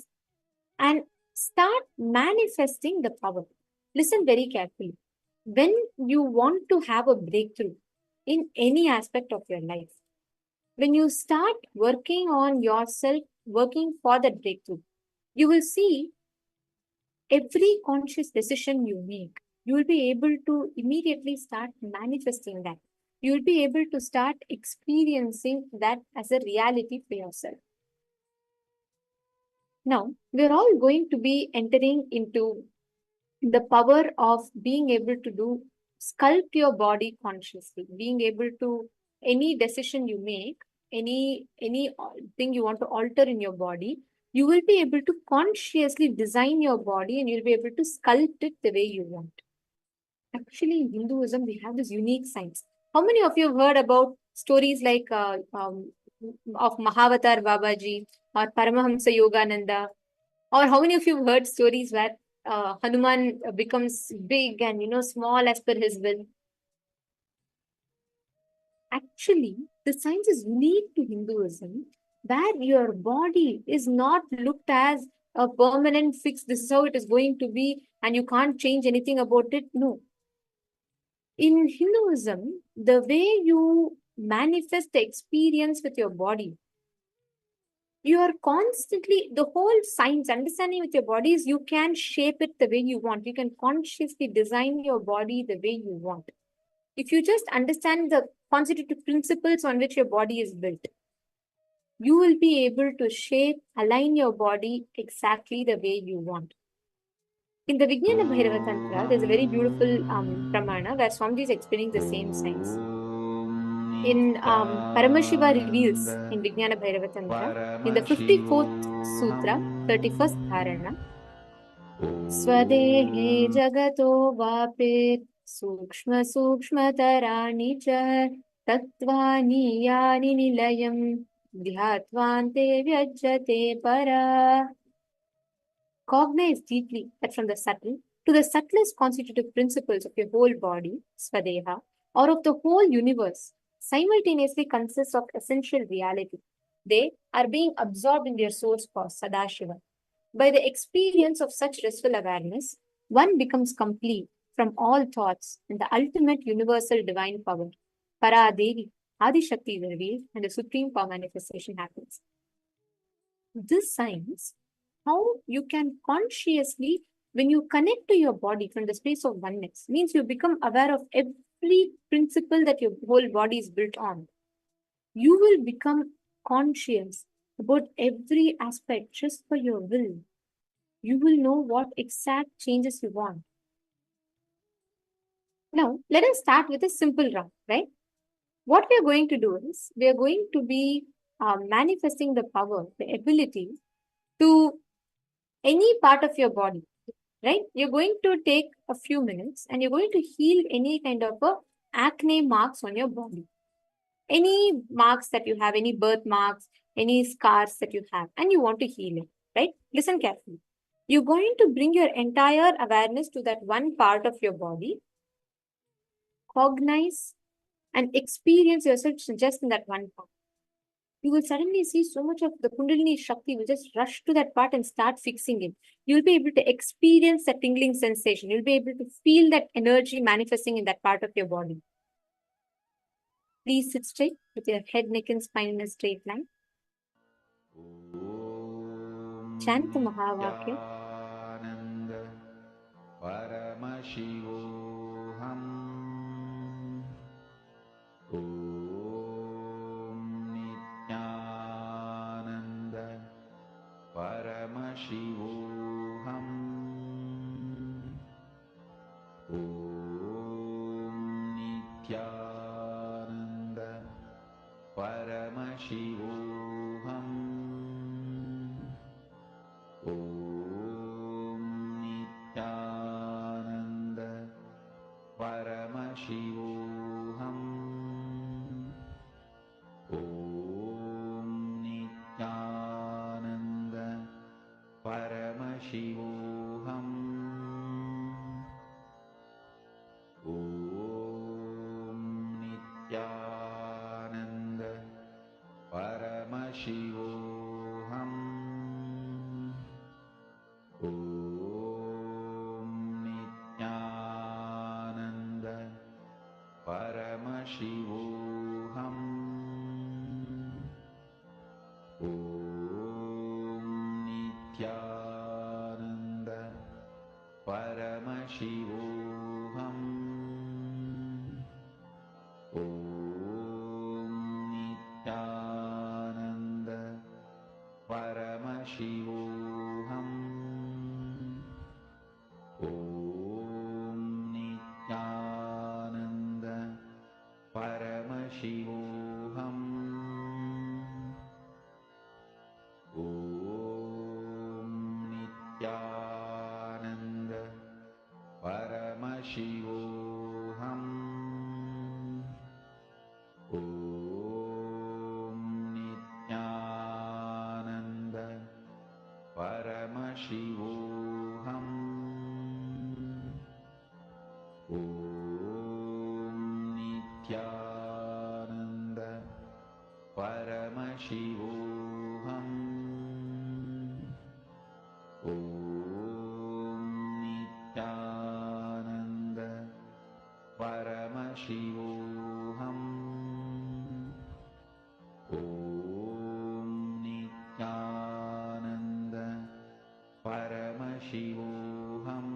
and start manifesting the power. Listen very carefully. When you want to have a breakthrough in any aspect of your life, when you start working on yourself, working for that breakthrough, you will see every conscious decision you make, you will be able to immediately start manifesting that. You will be able to start experiencing that as a reality for yourself. Now, we're all going to be entering into the power of being able to sculpt your body consciously, being able to, any decision you make, any thing you want to alter in your body, you will be able to consciously design your body and you'll be able to sculpt it the way you want. Actually, in Hinduism, we have this unique science. How many of you have heard about stories like of Mahavatar Babaji or Paramahamsa Yogananda? Or how many of you have heard stories where Hanuman becomes big and, small as per his will? Actually, the science is unique to Hinduism, where your body is not looked as a permanent fix. This is how it is going to be, and you can't change anything about it. No. In Hinduism, the way you manifest the experience with your body, you are constantly, the whole science, understanding with your body is you can shape it the way you want. You can consciously design your body the way you want. If you just understand the constitutive principles on which your body is built, you will be able to shape, align your body exactly the way you want. In the Vijnana Bhairava Tantra, there's a very beautiful pramana where Swamiji is explaining the same science. In Paramashiva reveals in Vijnana Bhairava Tantra, in the 54th Sutra, 31st Dharana, Swadehe Jagato Vapet सूक्ष्मतराणि च तत्त्वानि यानि निलयम् ध्यात्वान्ते व्यज्यते परा. Cognize deeply that from the subtle to the subtlest constitutive principles of your whole body, Swadeha, or of the whole universe, simultaneously consists of essential reality. They are being absorbed in their source cause, Sadashiva. By the experience of such restful awareness, one becomes complete from all thoughts in the ultimate universal divine power. Paradevi, Adi Shakti is revealed and the supreme power manifestation happens. This science, how you can consciously, when you connect to your body from the space of oneness, means you become aware of every principle that your whole body is built on. You will become conscious about every aspect just for your will. You will know what exact changes you want. Now, let us start with a simple round, right? What we are going to do is, we are going to be manifesting the power, the ability to any part of your body, right? You're going to take a few minutes and you're going to heal any kind of acne marks on your body. Any marks that you have, any birth marks, any scars that you have, and you want to heal it, right? Listen carefully. You're going to bring your entire awareness to that one part of your body, cognize and experience yourself just in that one part. You will suddenly see so much of the Kundalini Shakti will just rush to that part and start fixing it. You'll be able to experience that tingling sensation. You'll be able to feel that energy manifesting in that part of your body. Please sit straight with your head, neck, and spine in a straight line. Chant the mahavakya. Paramashivoham Nityananda Paramashivoham Nityananda Paramashivoham Nityananda Paramashivoham Nityananda Paramashivoham Nityananda Paramashivoham Nityananda Paramashivoham Nityananda Paramashivoham Nityananda Paramashivoham Nityananda Paramashivoham Nityananda Paramashivoham Nityananda Paramashivoham Nityananda Paramashivoham Nityananda Paramashivoham Nityananda Paramashivoham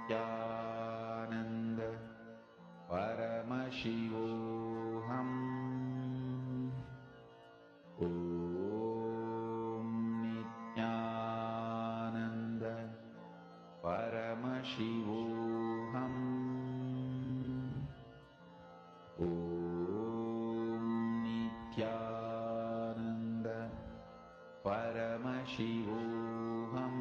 Nityananda Paramashivoham Nityananda Paramashivoham Nityananda Paramashivoham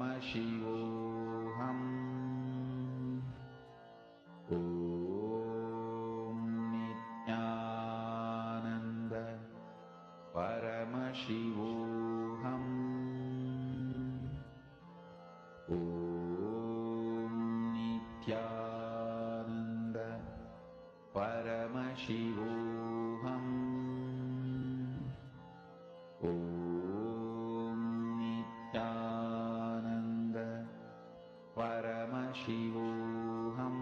Paramashivoham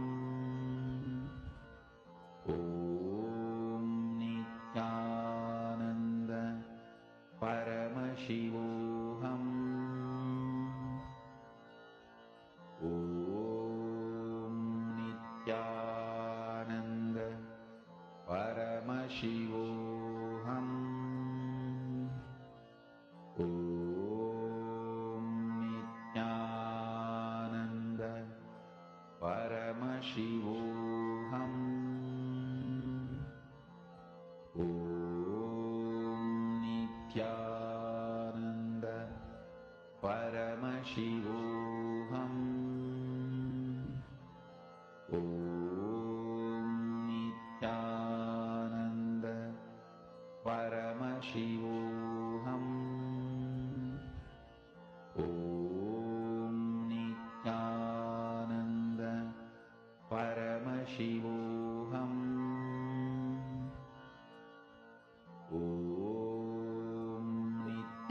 Om Nityananda Paramashivoham Om Nityananda Paramashivoham Om Nityananda Paramashivoham Om Nityananda Paramashivoham Om Nityananda Paramashivoham Om Nityananda Paramashivoham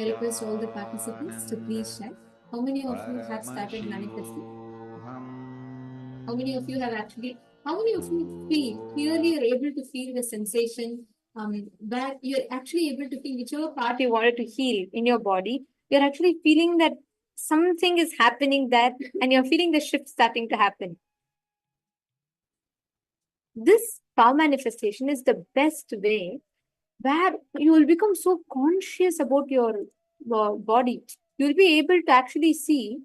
I request all the participants to please share. How many of you have started manifesting? How many of you have how many of you clearly are able to feel the sensation where you're actually able to feel whichever part you wanted to heal in your body, you're actually feeling that something is happening there and you're feeling the shift starting to happen. This power manifestation is the best way where you will become so conscious about your body. You'll be able to actually see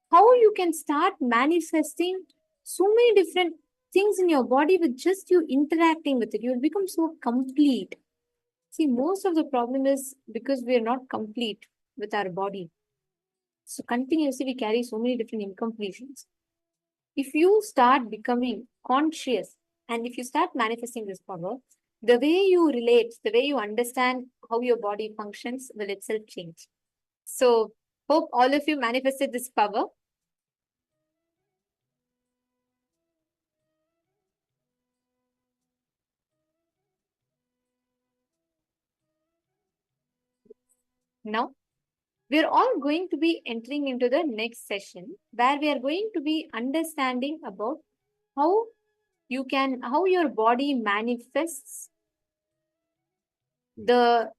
how you can start manifesting so many different things in your body with just you interacting with it. You'll become so complete. See, most of the problem is because we are not complete with our body. So continuously we carry so many different incompletions. If you start becoming conscious and if you start manifesting this power, the way you relate, the way you understand how your body functions will itself change. So, hope all of you manifested this power. Now, we are all going to be entering into the next session where we are going to be understanding about how your body manifests the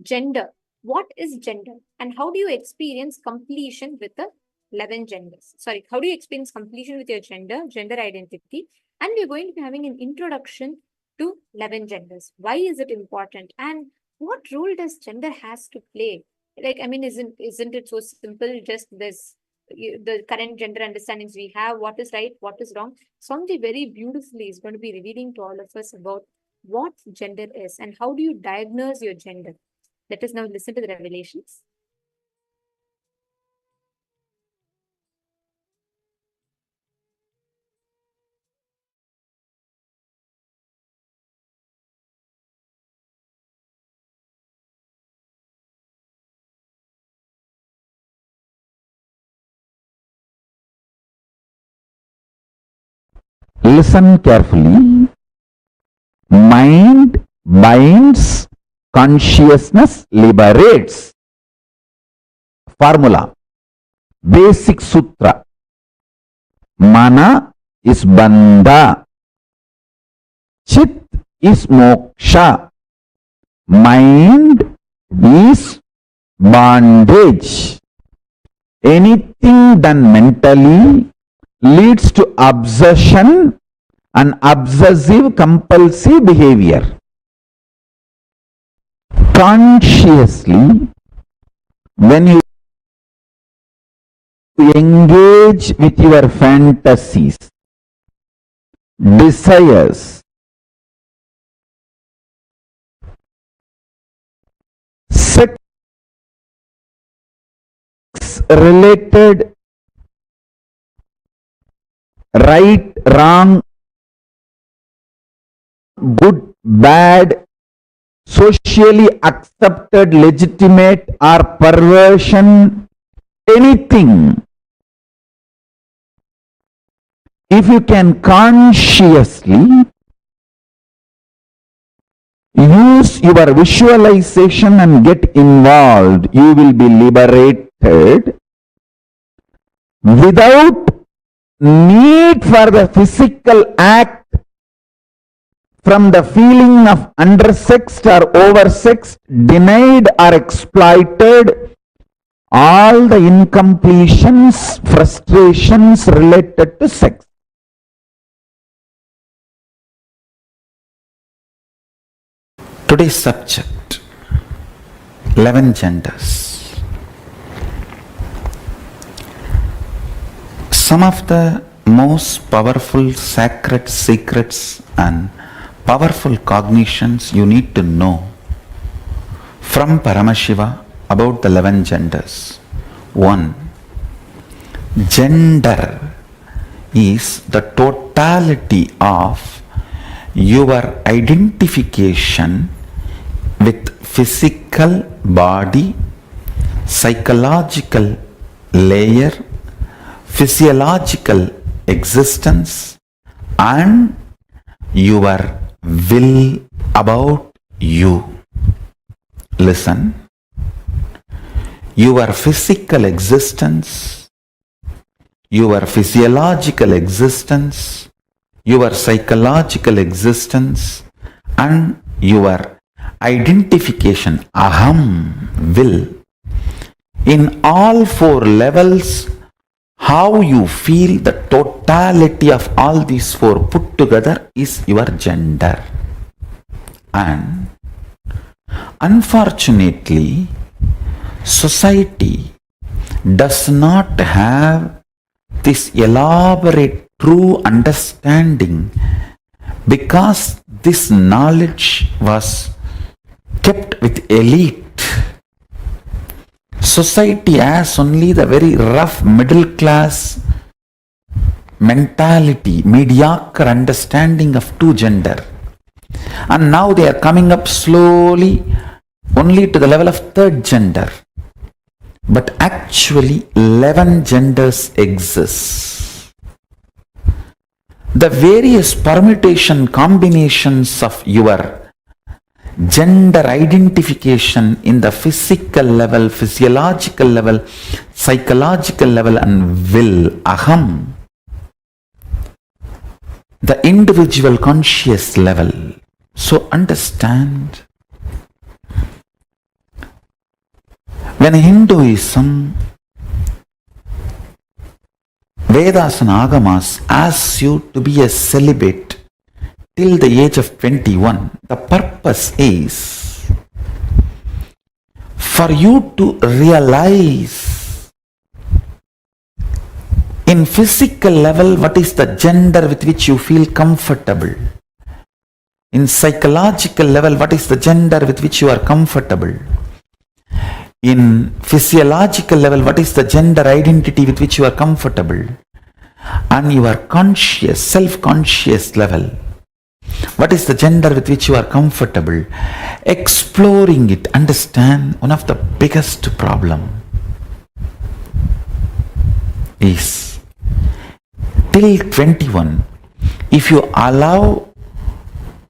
gender. What is gender and how do you experience completion with the 11 genders? Sorry, how do you experience completion with your gender identity? And we're going to be having an introduction to 11 genders. Why is it important? And what role does gender has to play? Like, I mean, isn't it so simple? Just this, the current gender understandings we have, what is right, what is wrong. Swamiji very beautifully is going to be revealing to all of us about what gender is and how do you diagnose your gender. Let us now listen to the revelations. Listen carefully. Mind binds, consciousness liberates. Formula. Basic sutra. Mana is bandha. Chit is moksha. Mind is bondage. Anything done mentally leads to obsession and obsessive compulsive behavior. Consciously, when you engage with your fantasies, desires, sex related right, wrong, good, bad, socially accepted, legitimate or perversion, anything. If you can consciously use your visualization and get involved, you will be liberated without need for the physical act from the feeling of undersexed or oversexed, denied or exploited, all the incompletions, frustrations related to sex. Today's subject, 11 genders. Some of the most powerful sacred secrets and powerful cognitions you need to know from Paramashiva about the 11 genders. 1. Gender is the totality of your identification with physical body, psychological layer, physiological existence, and your will about you. Listen. Your physical existence, your physiological existence, your psychological existence, and your identification, aham, will. In all 4 levels, how you feel the totality of all these 4 put together is your gender. And unfortunately, society does not have this elaborate true understanding because this knowledge was kept with elite. Society has only the very rough middle class mentality, mediocre understanding of 2 gender. And now they are coming up slowly only to the level of 3rd gender. But actually 11 genders exist. The various permutation combinations of your gender identification in the physical level, physiological level, psychological level, and will, aham, the individual conscious level. So understand, when Hinduism, Vedas and Agamas asks you to be a celibate till the age of 21, the purpose is for you to realize in physical level what is the gender with which you feel comfortable. In psychological level, what is the gender with which you are comfortable. In physiological level, what is the gender identity with which you are comfortable. And your conscious, self-conscious level, what is the gender with which you are comfortable. Exploring it, understand, one of the biggest problem is till 21, if you allow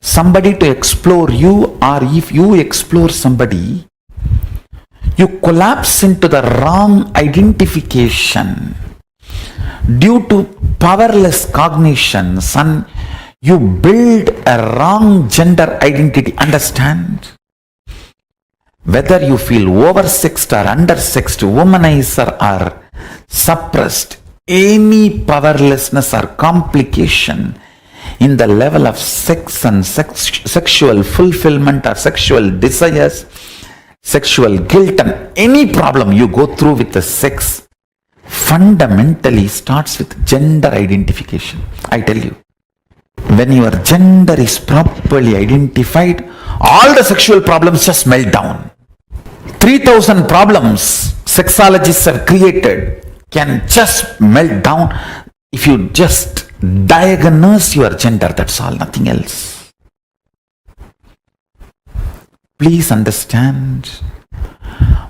somebody to explore you, or if you explore somebody, you collapse into the wrong identification due to powerless cognitions, and you build a wrong gender identity. Understand? Whether you feel oversexed or undersexed, womanizer or suppressed, any powerlessness or complication in the level of sex and sexual fulfillment or sexual desires, sexual guilt, and any problem you go through with the sex fundamentally starts with gender identification. I tell you, when your gender is properly identified, all the sexual problems just melt down. 3,000 problems sexologists have created can just melt down if you just diagnose your gender. That's all, nothing else. Please understand,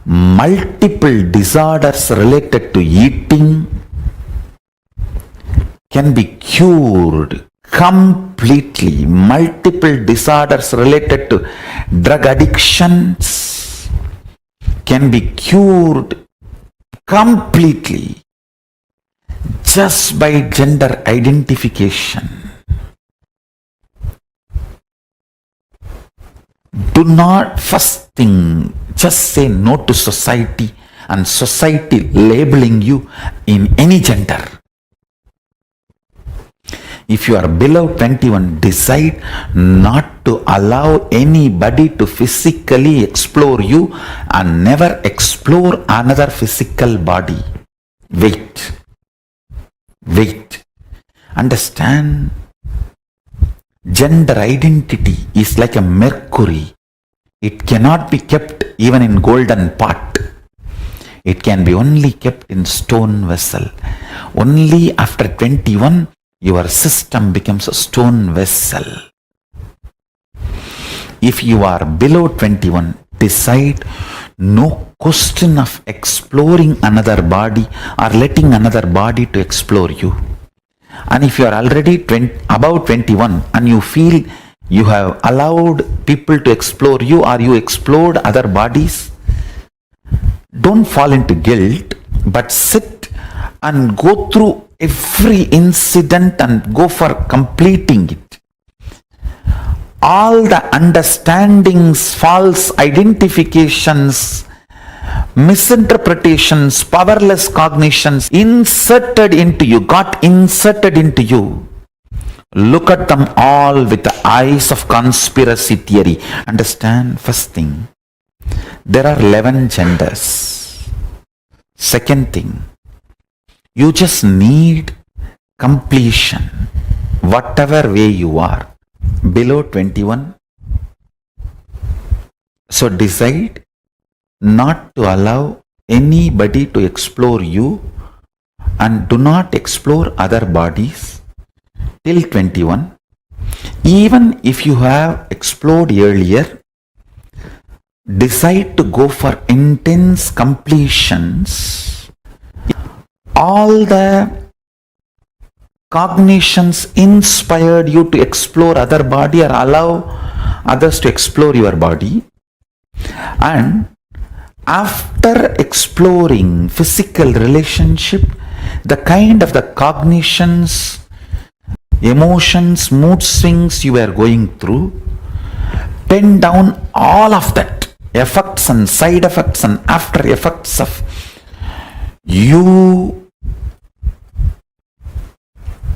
multiple disorders related to eating can be cured completely. Multiple disorders related to drug addictions can be cured completely just by gender identification. Do not, first thing, just say no to society and society labeling you in any gender. If you are below 21, decide not to allow anybody to physically explore you and never explore another physical body. Wait. Understand, gender identity is like a mercury. It cannot be kept even in golden pot. It can be only kept in stone vessel. Only after 21, your system becomes a stone vessel. If you are below 21, decide no question of exploring another body or letting another body to explore you. And if you are already above 21 and you feel you have allowed people to explore you or you explored other bodies, don't fall into guilt, but sit and go through every incident and go for completing it. All the understandings, false identifications, misinterpretations, powerless cognitions got inserted into you. Look at them all with the eyes of conspiracy theory. Understand, first thing, there are 11 genders. Second thing, you just need completion, whatever way you are, below 21. So decide not to allow anybody to explore you and do not explore other bodies till 21. Even if you have explored earlier, decide to go for intense completions. All the cognitions inspired you to explore other body or allow others to explore your body. And after exploring physical relationship, the kind of the cognitions, emotions, mood swings you were going through, pen down all of that, effects and side effects and after effects of you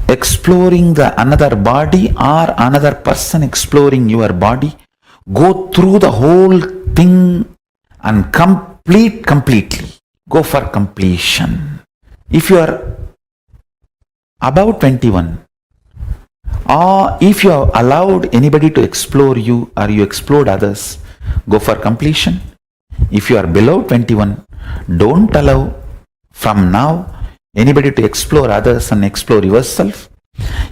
exploring the another body or another person exploring your body. Go through the whole thing and completely. Go for completion. If you are above 21, or if you have allowed anybody to explore you or you explored others, go for completion. If you are below 21, don't allow from now anybody to explore others and explore yourself.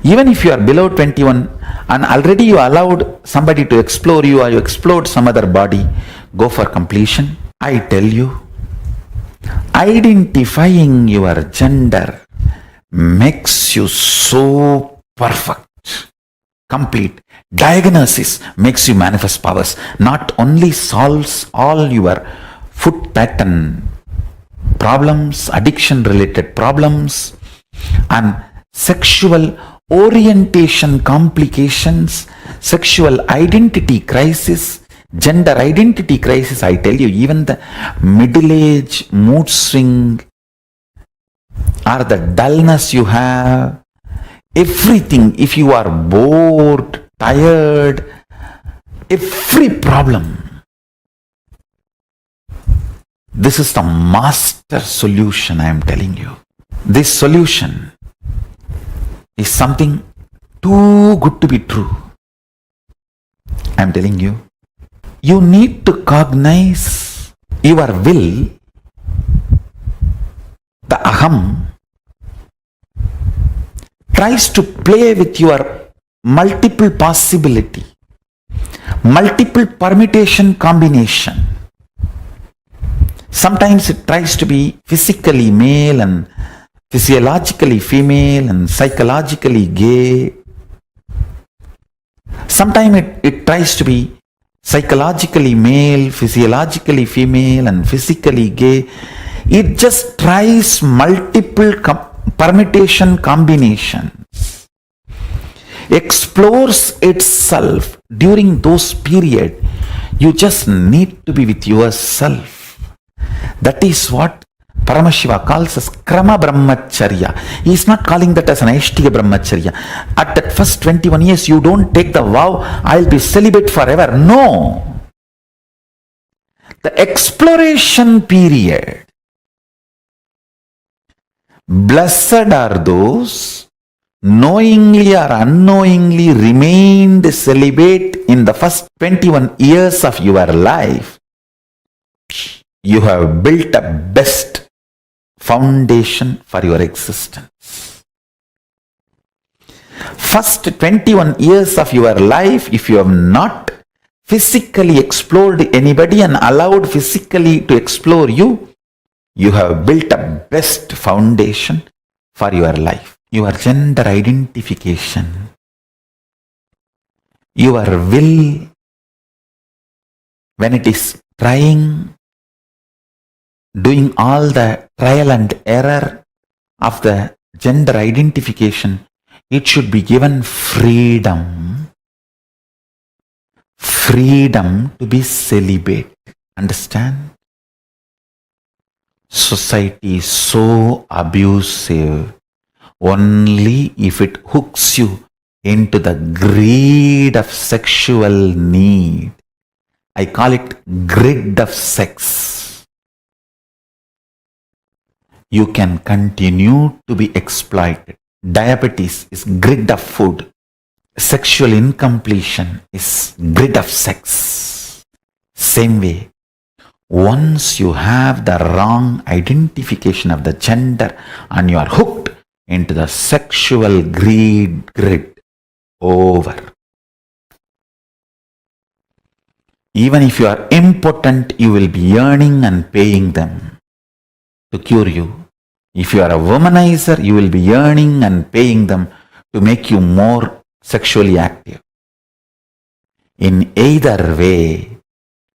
Even if you are below 21 and already you allowed somebody to explore you or you explored some other body, go for completion. I tell you, identifying your gender makes you so perfect, complete. Diagnosis makes you manifest powers. Not only solves all your foot pattern problems, addiction related problems, and sexual orientation complications, sexual identity crisis, gender identity crisis. I tell you, even the middle age mood swing or the dullness you have, everything, if you are bored, tired, every problem. This is the master solution I am telling you. This solution is something too good to be true. I am telling you. You need to cognize your will, the aham, tries to play with your multiple possibility, multiple permutation combination. Sometimes it tries to be physically male and physiologically female and psychologically gay. Sometimes it tries to be psychologically male, physiologically female and physically gay. It just tries multiple permutation combinations explores itself during those periods, you just need to be with yourself. That is what Paramashiva calls as Krama Brahmacharya. He is not calling that as an Aishtiya Brahmacharya. At that first 21 years, you don't take the vow, I'll be celibate forever. No. The exploration period. Blessed are those knowingly or unknowingly remained celibate in the first 21 years of your life. You have built a best foundation for your existence. First 21 years of your life, if you have not physically explored anybody and allowed physically to explore you, you have built a best foundation for your life. Your gender identification, your will, when it is trying, doing all the trial and error of the gender identification, it should be given freedom. Freedom to be celibate. Understand? Society is so abusive only if it hooks you into the greed of sexual need. I call it grid of sex. You can continue to be exploited. Diabetes is grid of food. Sexual incompletion is grid of sex. Same way, once you have the wrong identification of the gender and you are hooked into the sexual greed grid, over. Even if you are impotent, you will be yearning and paying them to cure you. If you are a womanizer, you will be yearning and paying them to make you more sexually active. In either way,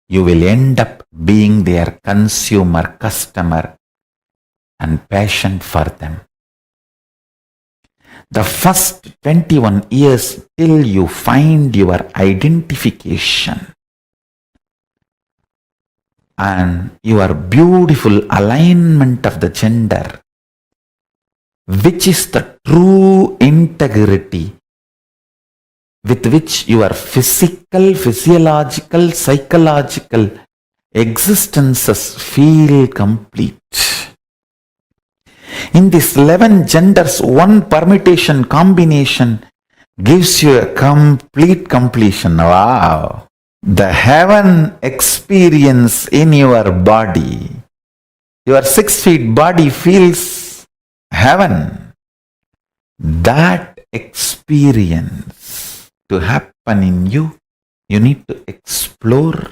you will end up being their consumer, customer, and patient for them. The first 21 years till you find your identification and your beautiful alignment of the gender, which is the true integrity with which your physical, physiological, psychological existences feel complete. In these 11 genders, one permutation combination gives you a complete completion. Wow! The heaven experience in your body. Your 6 feet body feels heaven. That experience to happen in you, you need to explore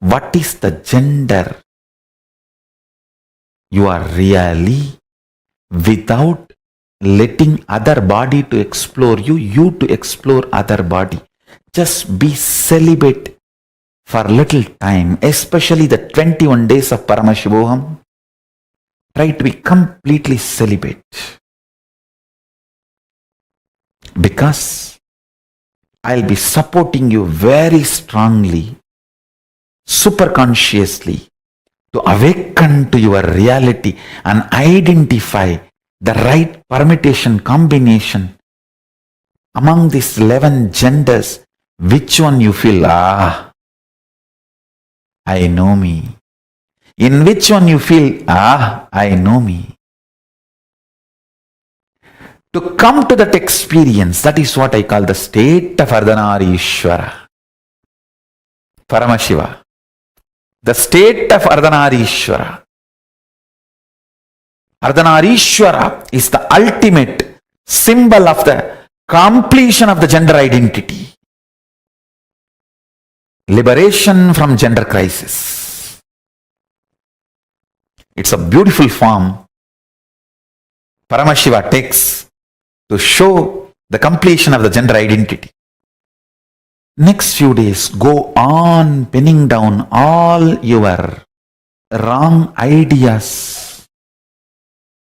what is the gender you are really, without letting other body to explore you, you to explore other body. Just be celibate for little time, especially the 21 days of Paramashivoham. Try to be completely celibate. Because I'll be supporting you very strongly, super consciously, to awaken to your reality and identify the right permutation combination among these 11 genders. Which one you feel, I know me. In which one you feel, I know me. To come to that experience, that is what I call the state of Ardhanareshwara. Paramashiva. The state of Ardhanareshwara. Ardhanareshwara is the ultimate symbol of the completion of the gender identity. Liberation from gender crisis. It's a beautiful form Paramashiva takes to show the completion of the gender identity. Next few days, go on pinning down all your wrong ideas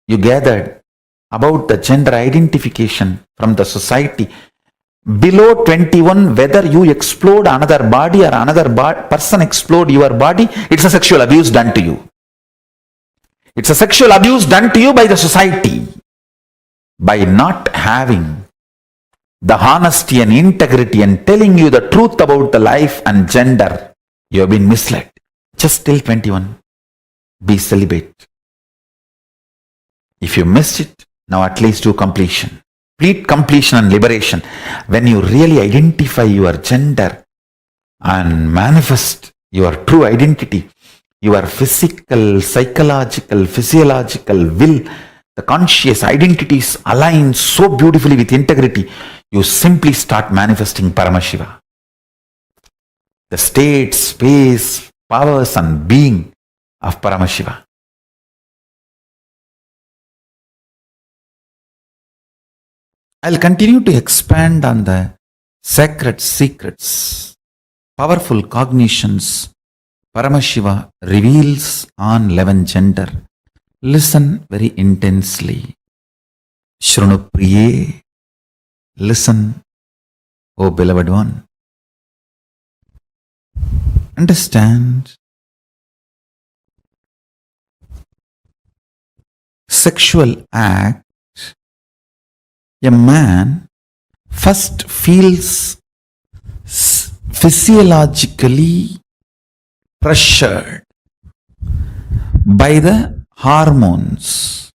you gathered about the gender identification from the society. Below 21, whether you explode another body or another person explode your body, it's a sexual abuse done to you. It's a sexual abuse done to you by the society. By not having the honesty and integrity and telling you the truth about the life and gender, you have been misled. Just till 21, be celibate. If you missed it, now at least do completion. Complete completion and liberation. When you really identify your gender and manifest your true identity, your physical, psychological, physiological will, the conscious identities align so beautifully with integrity, you simply start manifesting Paramashiva. The state, space, powers and being of Paramashiva. I'll continue to expand on the sacred secrets, powerful cognitions Paramashiva reveals on 11 gender. Listen very intensely. Shrunu Priye. Listen, O beloved one. Understand. Sexual act. A man first feels physiologically pressured by the hormones.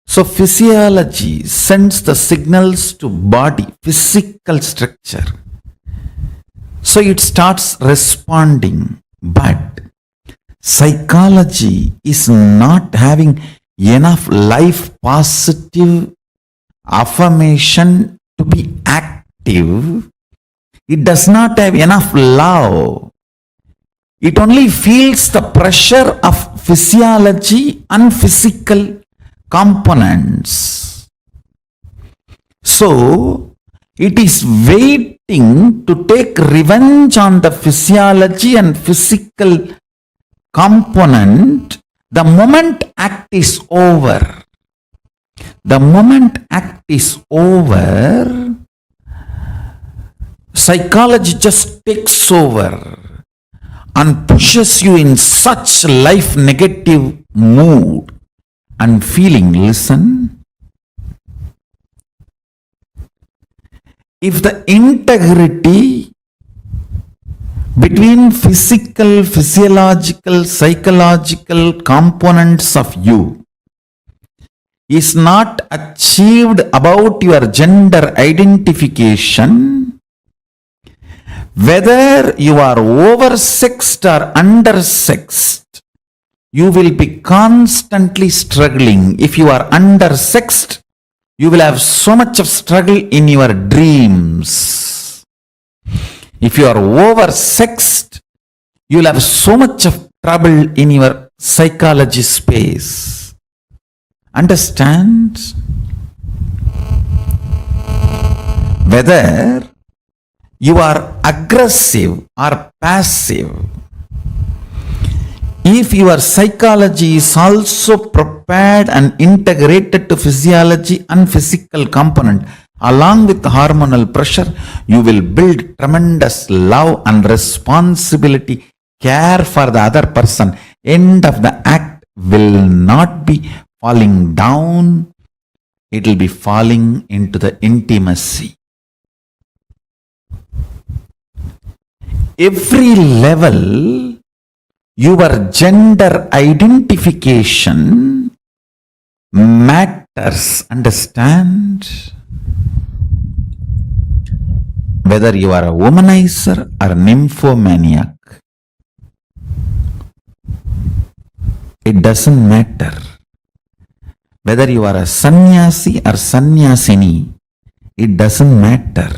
So physiology sends the signals to body, physical structure. So it starts responding. But psychology is not having enough life positive affirmation to be active. It does not have enough love. It only feels the pressure of physiology and physical components. So it is waiting to take revenge on the physiology and physical component the moment act is over. The moment act is over, psychology just takes over and pushes you in such life negative mood and feeling. Listen, if the integrity between physical, physiological, psychological components of you is not achieved about your gender identification, whether you are oversexed or undersexed, you will be constantly struggling. If you are undersexed, you will have so much of struggle in your dreams. If you are oversexed, you will have so much of trouble in your psychology space. Understand? Whether you are aggressive or passive, if your psychology is also prepared and integrated to physiology and physical component along with the hormonal pressure, you will build tremendous love and responsibility, care for the other person. End of the act will not be falling down, it will be falling into the intimacy. Every level, your gender identification matters. Understand? Whether you are a womanizer or nymphomaniac, it doesn't matter. Whether you are a sannyasi or sannyasini, it doesn't matter.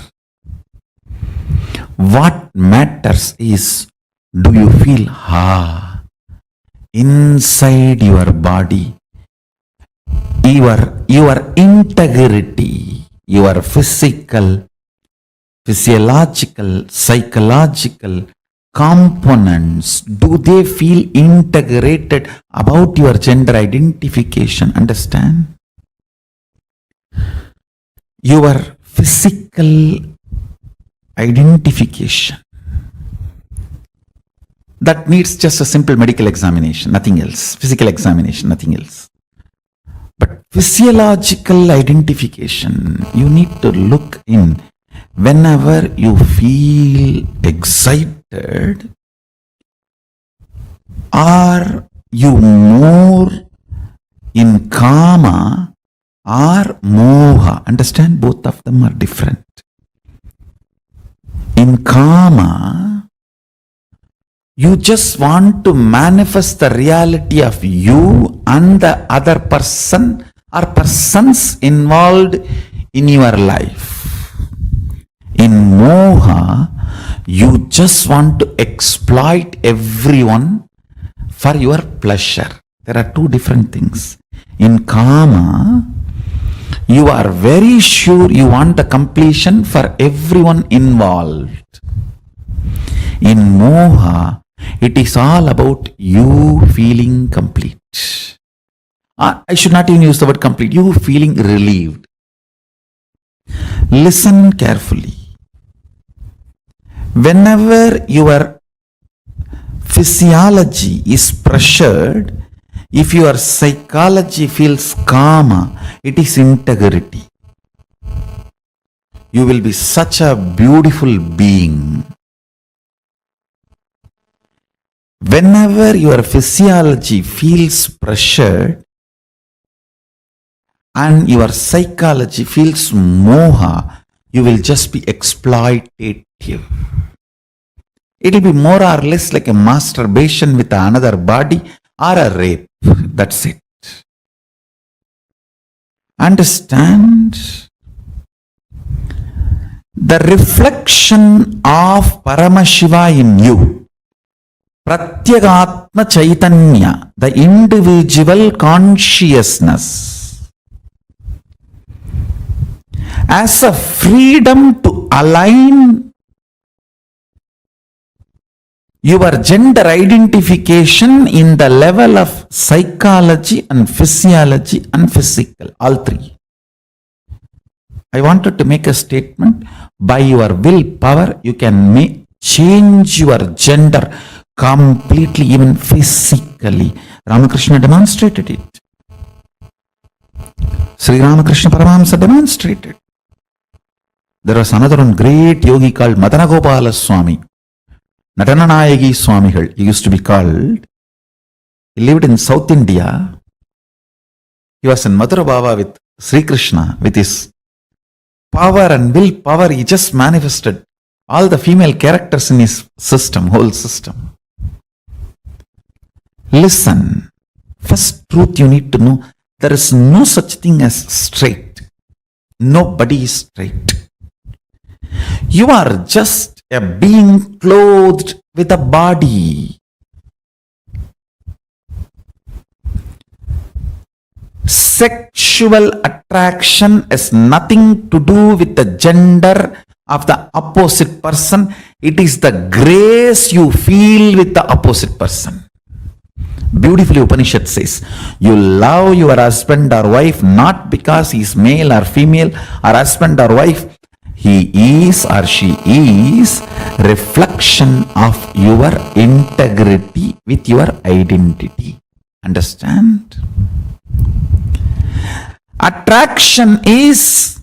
What matters is, do you feel inside your body, your integrity, your physical, physiological, psychological, components, do they feel integrated about your gender identification? Understand? Your physical identification. That needs just a simple medical examination, nothing else. Physical examination, nothing else. But physiological identification, you need to look in. Whenever you feel excited, are you more in kama or moha? Understand, both of them are different. In kama, you just want to manifest the reality of you and the other person or persons involved in your life. In moha, you just want to exploit everyone for your pleasure. There are two different things. In kama, you are very sure you want the completion for everyone involved. In moha, it is all about you feeling complete. I should not even use the word complete. You feeling relieved. Listen carefully. Whenever your physiology is pressured, if your psychology feels kama, it is integrity. You will be such a beautiful being. Whenever your physiology feels pressured and your psychology feels moha, you will just be exploitative. It will be more or less like a masturbation with another body or a rape. That's it. Understand? The reflection of Paramashiva in you, Pratyagatma Chaitanya, the individual consciousness, as a freedom to align your gender identification in the level of psychology and physiology and physical, all three. I wanted to make a statement. By your willpower, you can change your gender completely, even physically. Ramakrishna demonstrated it. Sri Ramakrishna Paramahamsa demonstrated. There was another one great yogi called Madanagopala Swami. Nadananayagi Swamigal, he used to be called. He lived in South India. He was in Mathura Bhava with Sri Krishna, with his power and willpower. He just manifested all the female characters in his system, whole system. Listen, first truth you need to know, there is no such thing as straight. Nobody is straight. You are just a being clothed with a body. Sexual attraction has nothing to do with the gender of the opposite person. It is the grace you feel with the opposite person. Beautifully Upanishad says, you love your husband or wife not because he is male or female, or husband or wife. He is or she is reflection of your integrity with your identity. Understand? Attraction is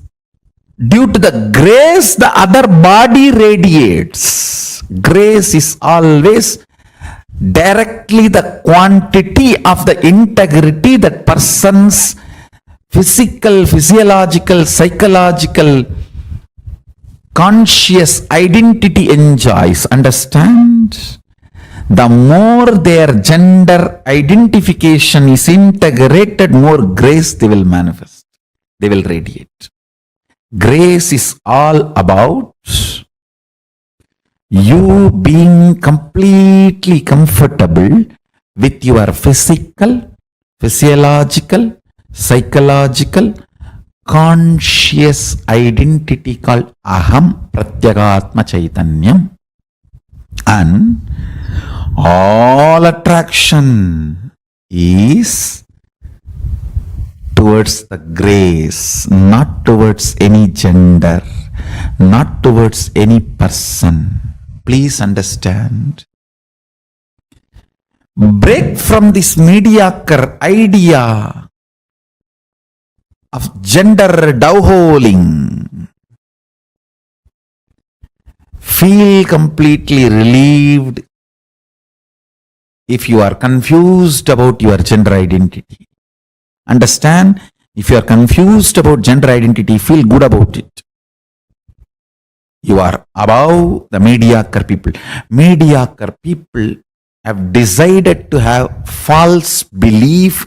due to the grace the other body radiates. Grace is always directly the quantity of the integrity that person's physical, physiological, psychological, conscious identity enjoys. Understand? The more their gender identification is integrated, more grace they will manifest. They will radiate. Grace is all about you being completely comfortable with your physical, physiological, psychological, conscious identity called Aham Pratyagatma Chaitanyam. And all attraction is towards the grace, not towards any gender, not towards any person. Please understand. Break from this mediocre idea of gender doveholing. Feel completely relieved if you are confused about your gender identity. Understand, if you are confused about gender identity, feel good about it. You are above the mediocre people. Mediocre people have decided to have false belief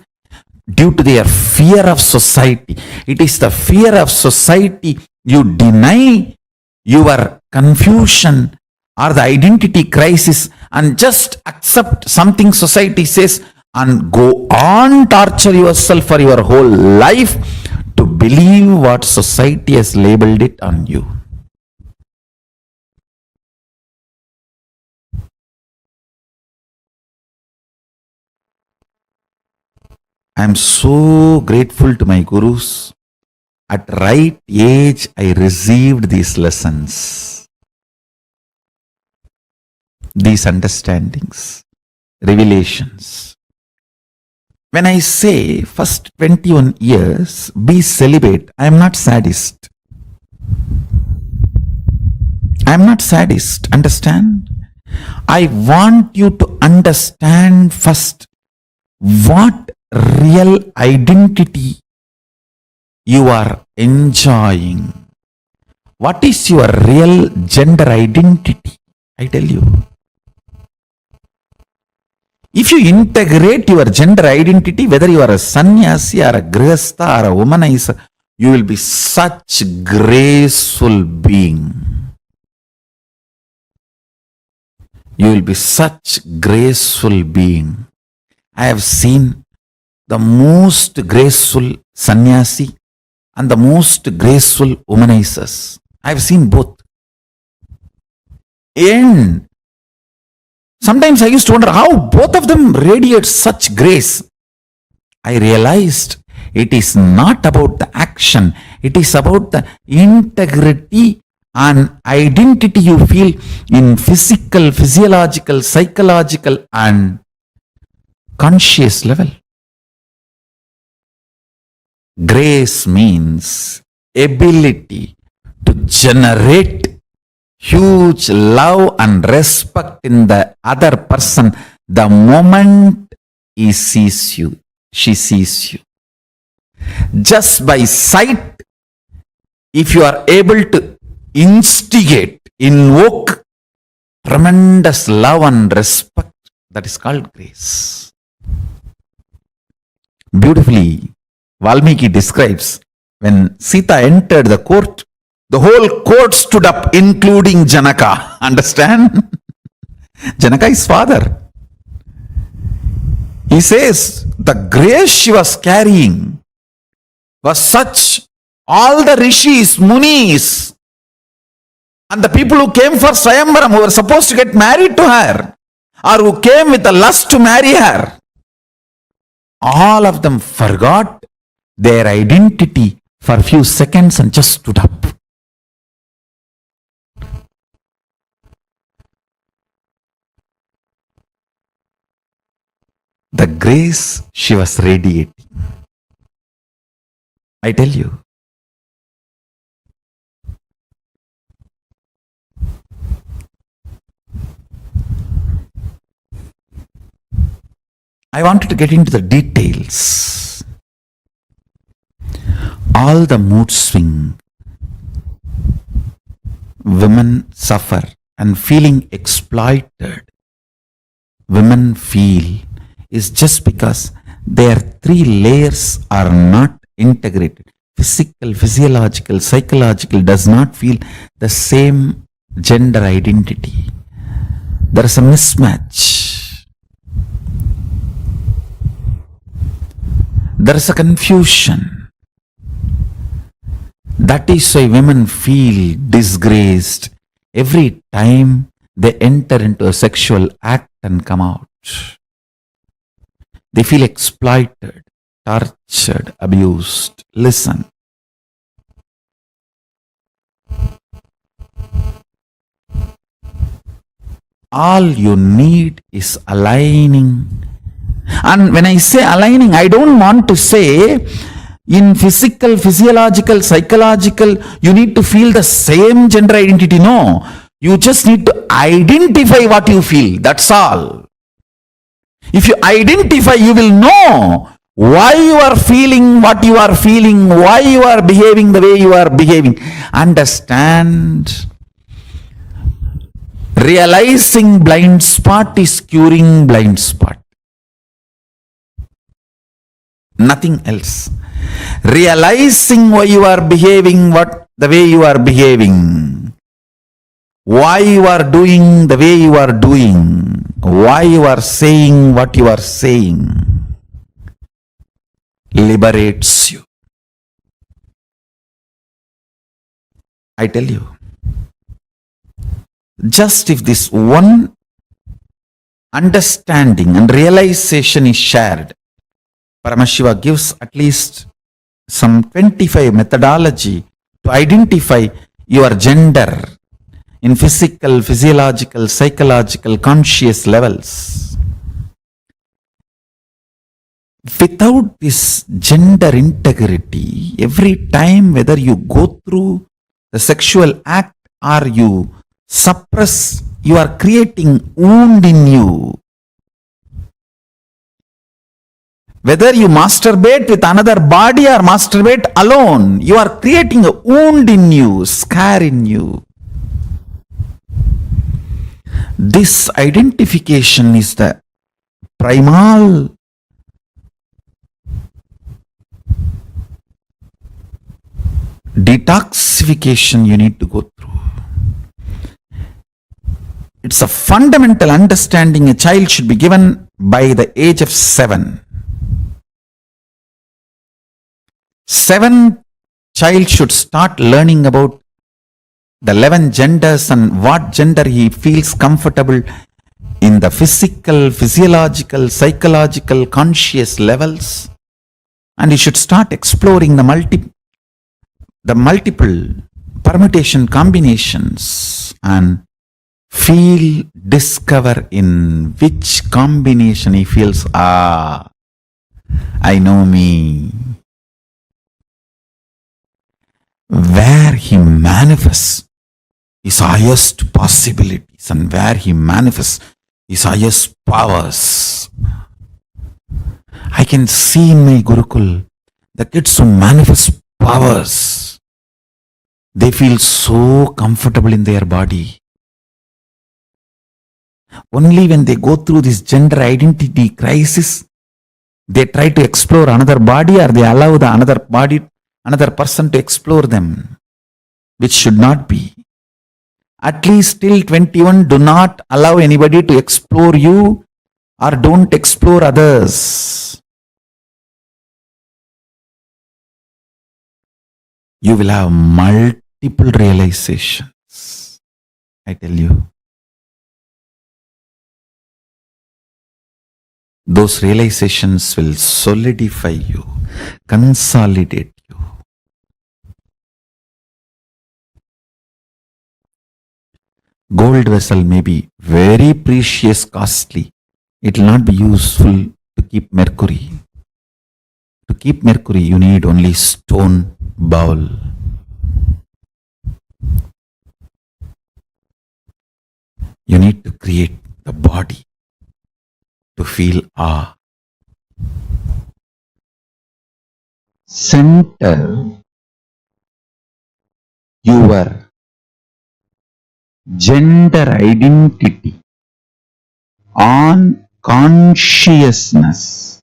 due to their fear of society. It is the fear of society. You deny your confusion or the identity crisis and just accept something society says and go on torture yourself for your whole life to believe what society has labeled it on you. I am so grateful to my gurus. At right age, I received these lessons, these understandings, revelations. When I say first 21 years, be celibate, I am not sadist. I am not sadist, understand? I want you to understand first what real identity you are enjoying. What is your real gender identity? I tell you. If you integrate your gender identity, whether you are a sannyasi or a grihastha or a womanizer, you will be such graceful being. You will be such graceful being. I have seen the most graceful sannyasi and the most graceful womanizers. I have seen both. And sometimes I used to wonder how both of them radiate such grace. I realized it is not about the action. It is about the integrity and identity you feel in physical, physiological, psychological and conscious level. Grace means ability to generate huge love and respect in the other person the moment he sees you, she sees you. Just by sight, if you are able to instigate, invoke tremendous love and respect, that is called grace. Beautifully, Valmiki describes when Sita entered the court, the whole court stood up, including Janaka. Understand? Janaka is father. He says the grace she was carrying was such, all the rishis, munis, and the people who came for Swayamvaram, who were supposed to get married to her, or who came with a lust to marry her, all of them forgot their identity for a few seconds and just stood up. The grace she was radiating. I tell you. I wanted to get into the details. All the mood swing women suffer and feeling exploited women feel is just because their three layers are not integrated. Physical, physiological, psychological does not feel the same gender identity. There is a mismatch. There is a confusion. That is why women feel disgraced every time they enter into a sexual act and come out. They feel exploited, tortured, abused. Listen. All you need is aligning. And when I say aligning, I don't want to say in physical, physiological, psychological, you need to feel the same gender identity. No. You just need to identify what you feel. That's all. If you identify, you will know why you are feeling what you are feeling, why you are behaving the way you are behaving. Understand? Realizing blind spot is curing blind spot. Nothing else. Realizing why you are behaving the way you are behaving, why you are doing the way you are doing, why you are saying what you are saying, liberates you. I tell you, just if this one understanding and realization is shared, Paramashiva gives at least some 25 methodology to identify your gender in physical, physiological, psychological, conscious levels. Without this gender integrity, every time whether you go through the sexual act or you suppress, you are creating wound in you. Whether you masturbate with another body or masturbate alone, you are creating a wound in you, scar in you. This identification is the primal detoxification you need to go through. It's a fundamental understanding a child should be given by the age of 7. 7, child should start learning about the 11 genders and what gender he feels comfortable in the physical, physiological, psychological, conscious levels. And he should start exploring the multiple permutation combinations and discover in which combination he feels, I know me. Where he manifests his highest possibilities and where he manifests his highest powers. I can see in my Gurukul, the kids who manifest powers, they feel so comfortable in their body. Only when they go through this gender identity crisis, they try to explore another body or they allow the another person to explore them, which should not be. At least till 21, do not allow anybody to explore you or don't explore others. You will have multiple realizations, I tell you. Those realizations will solidify you, consolidate you. Gold vessel may be very precious, costly. It will not be useful to keep mercury. To keep mercury, you need only stone bowl. You need to create the body to feel awe. Center your gender identity on consciousness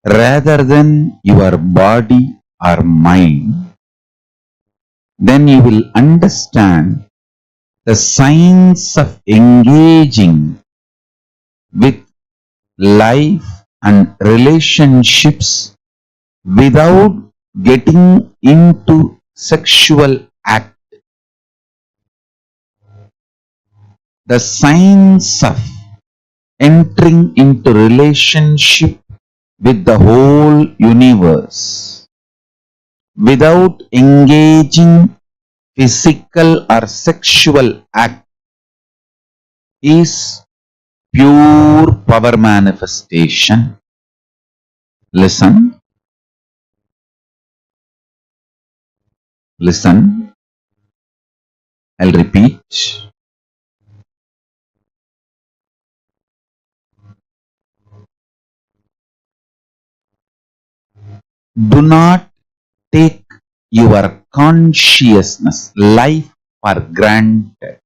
rather than your body or mind, then you will understand the science of engaging with life and relationships without getting into sexual act. the signs of entering into relationship with the whole universe without engaging physical or sexual act is pure power manifestation. Listen. Listen. I'll repeat. Do not take your consciousness, life for granted.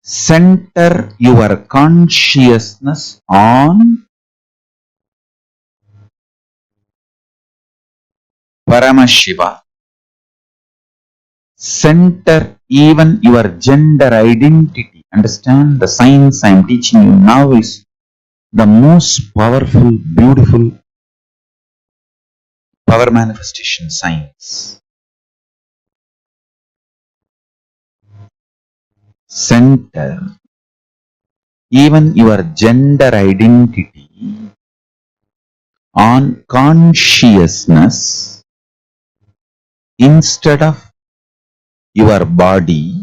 Center your consciousness on Paramashiva. Center even your gender identity. Understand, the science I am teaching you now is the most powerful, beautiful power manifestation science. Center even your gender identity on consciousness instead of your body.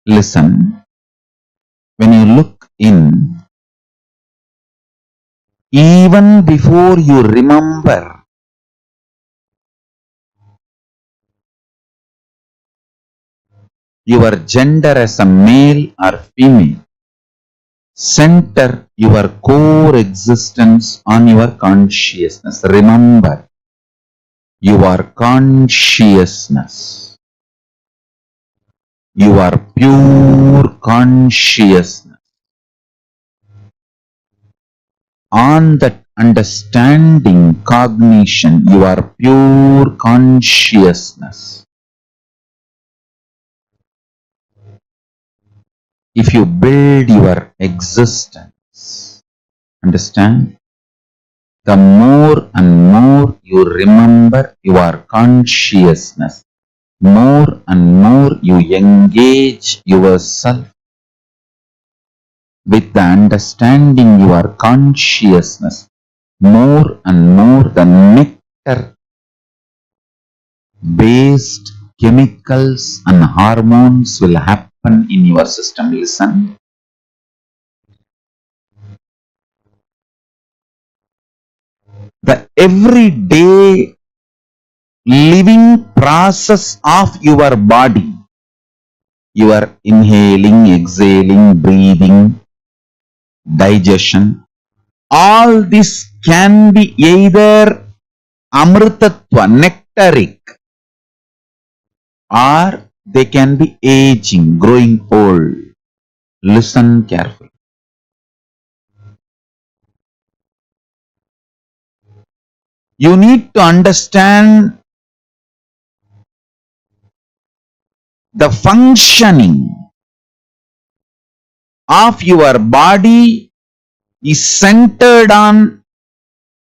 Listen, when you look in, even before you remember your gender as a male or female, center your core existence on your consciousness. Remember your consciousness, your pure consciousness. On that understanding, cognition, your pure consciousness. If you build your existence, understand, the more and more you remember your consciousness, more and more you engage yourself with the understanding your consciousness, more and more the nectar based chemicals and hormones will happen in your system. Listen. The everyday living process of your body, your inhaling, exhaling, breathing, digestion, all this can be either amritatva, nectaric, or they can be aging, growing old. Listen carefully. You need to understand the functioning of your body is centered on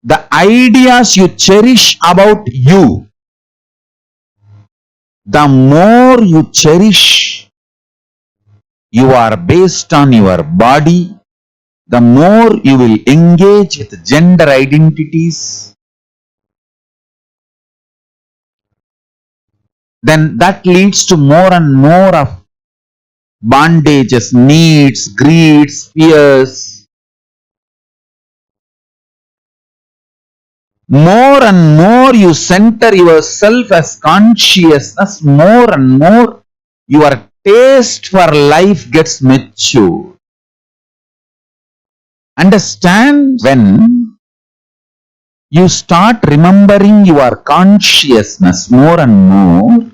the ideas you cherish about you. The more you cherish you are based on your body, the more you will engage with gender identities. Then that leads to more and more of bondages, needs, greeds, fears. More and more you center yourself as consciousness, more and more your taste for life gets mature. Understand, when you start remembering your consciousness more and more,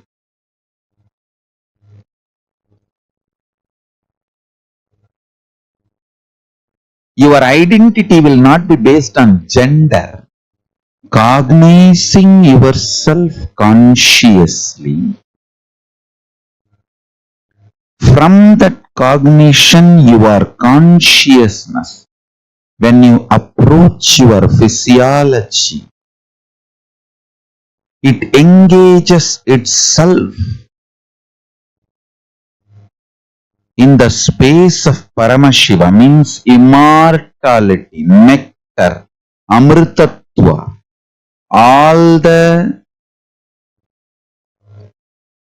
your identity will not be based on gender. Cognizing yourself consciously, from that cognition, your consciousness, when you approach your physiology, It engages itself in the space of Paramashiva, means immortality, nectar, amritatva, all the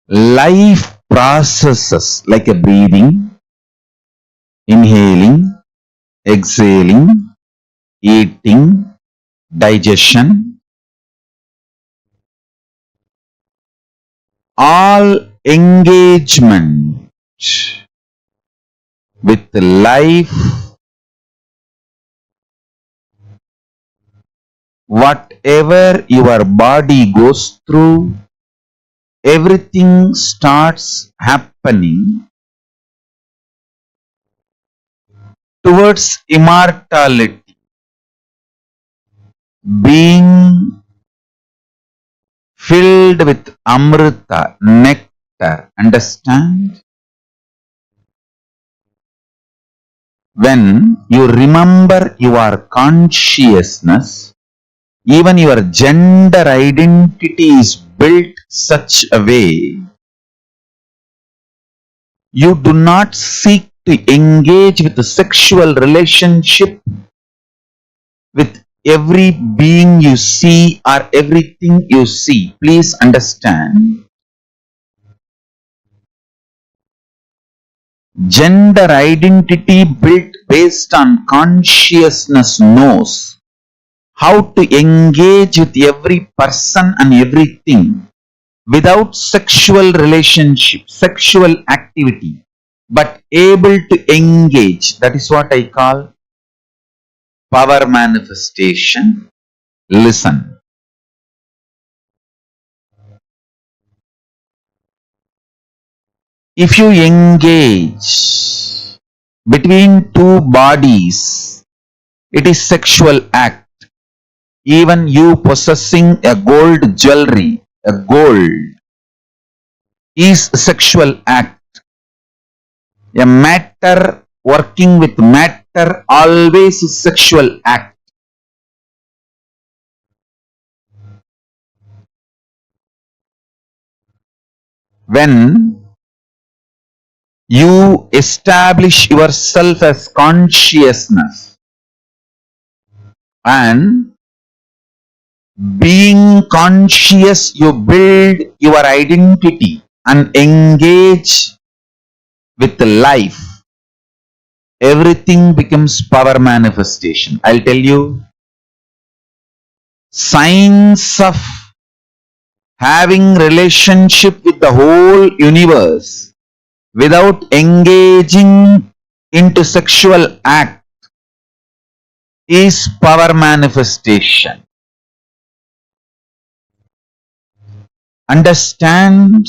life processes like a breathing, inhaling, exhaling, eating, digestion, all engagement with life, whatever your body goes through, everything starts happening towards immortality, being filled with amrita, nectar. Understand? When you remember your consciousness, even your gender identity is built such a way you do not seek to engage with a sexual relationship with every being you see or everything you see. Please understand. Gender identity built based on consciousness knows how to engage with every person and everything without sexual relationship, sexual activity, but able to engage. That is what I call power manifestation. Listen. If you engage between two bodies, it is sexual act. Even you possessing a gold jewelry, a gold, is sexual act. A matter working with matter always is sexual act. When you establish yourself as consciousness and being conscious, you build your identity and engage with life. Everything becomes power manifestation. I'll tell you, signs of having relationship with the whole universe without engaging into sexual act is power manifestation. Understand?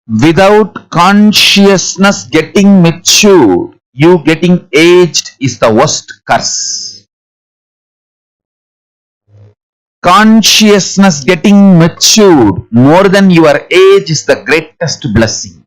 Without consciousness getting matured, you getting aged is the worst curse. Consciousness getting matured more than your age is the greatest blessing.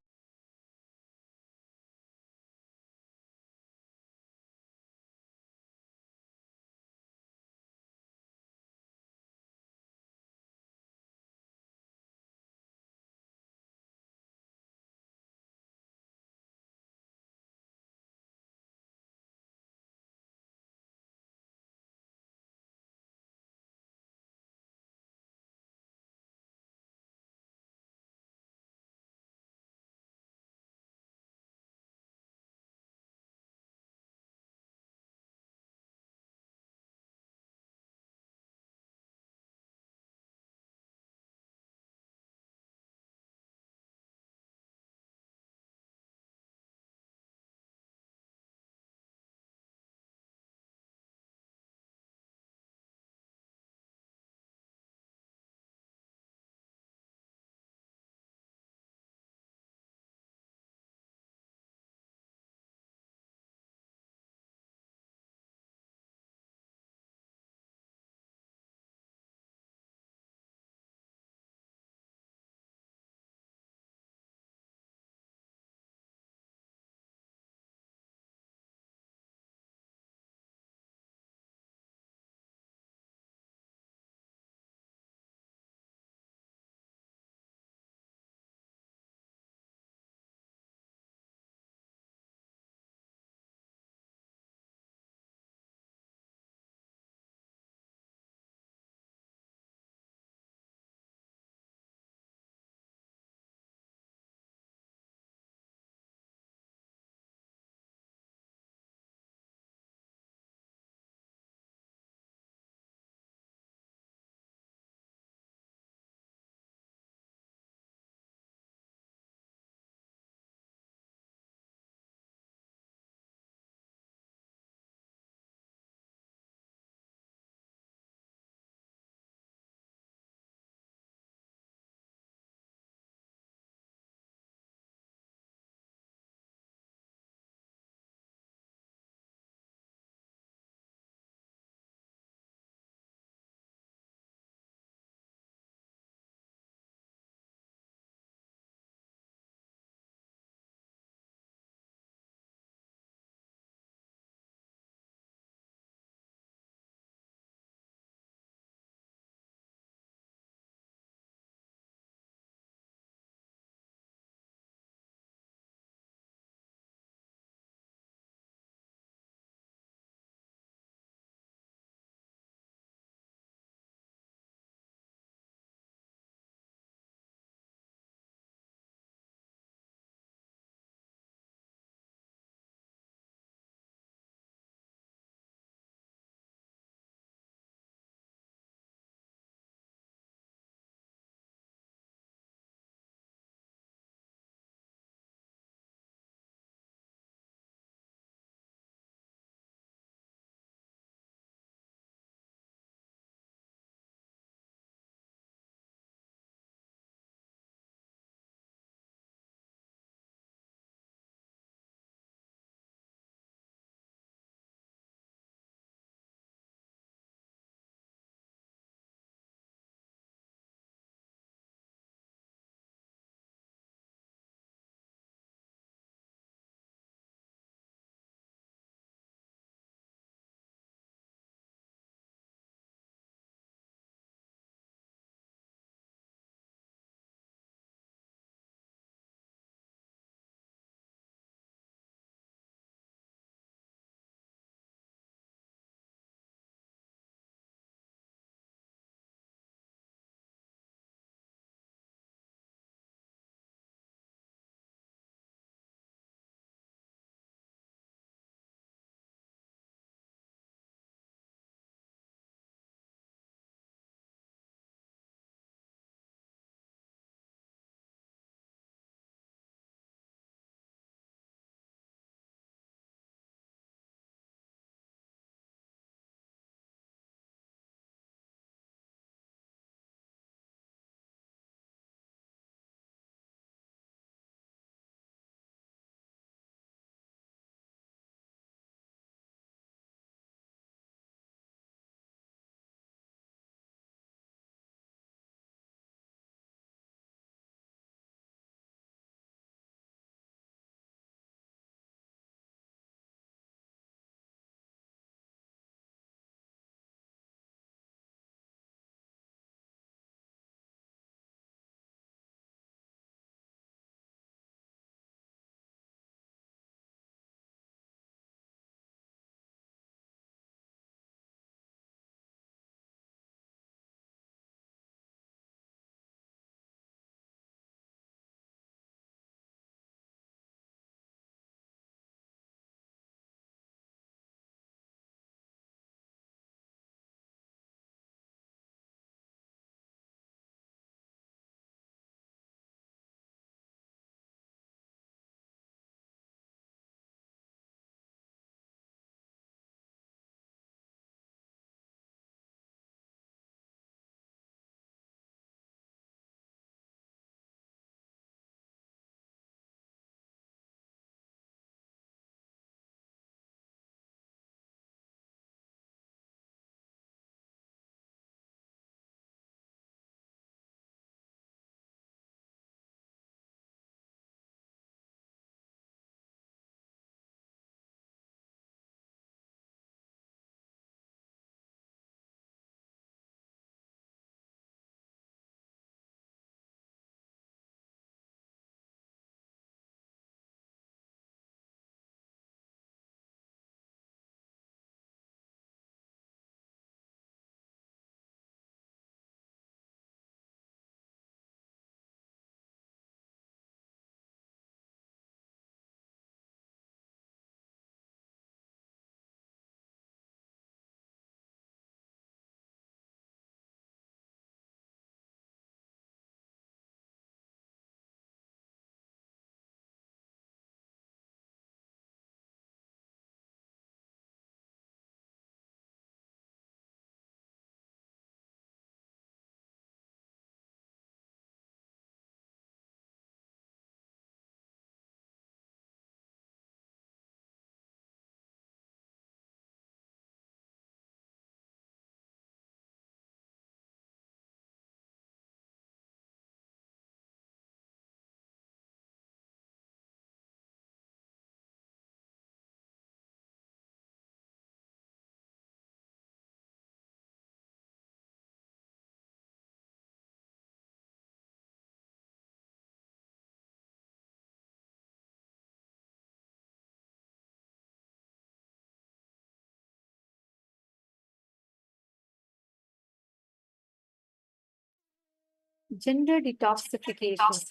gender detoxification.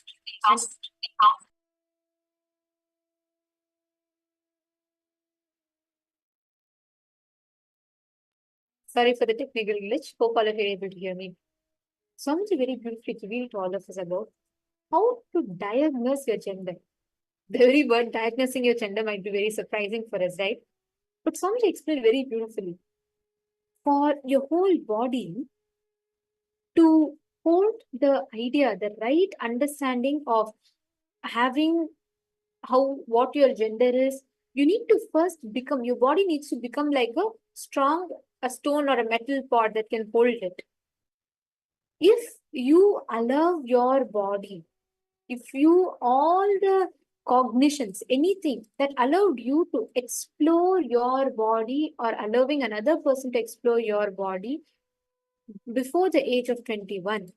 And sorry for the technical glitch. Hope all of you are able to hear me. Swamiji very beautifully revealed to all of us about how to diagnose your gender. The very word diagnosing your gender might be very surprising for us, right? But Swamiji explained very beautifully. For your whole body to hold the idea, the right understanding of having what your gender is, you need to first become, your body needs to become like a stone or a metal pot that can hold it. If you allow your body, if you all the cognitions, anything that allowed you to explore your body or allowing another person to explore your body before the age of 21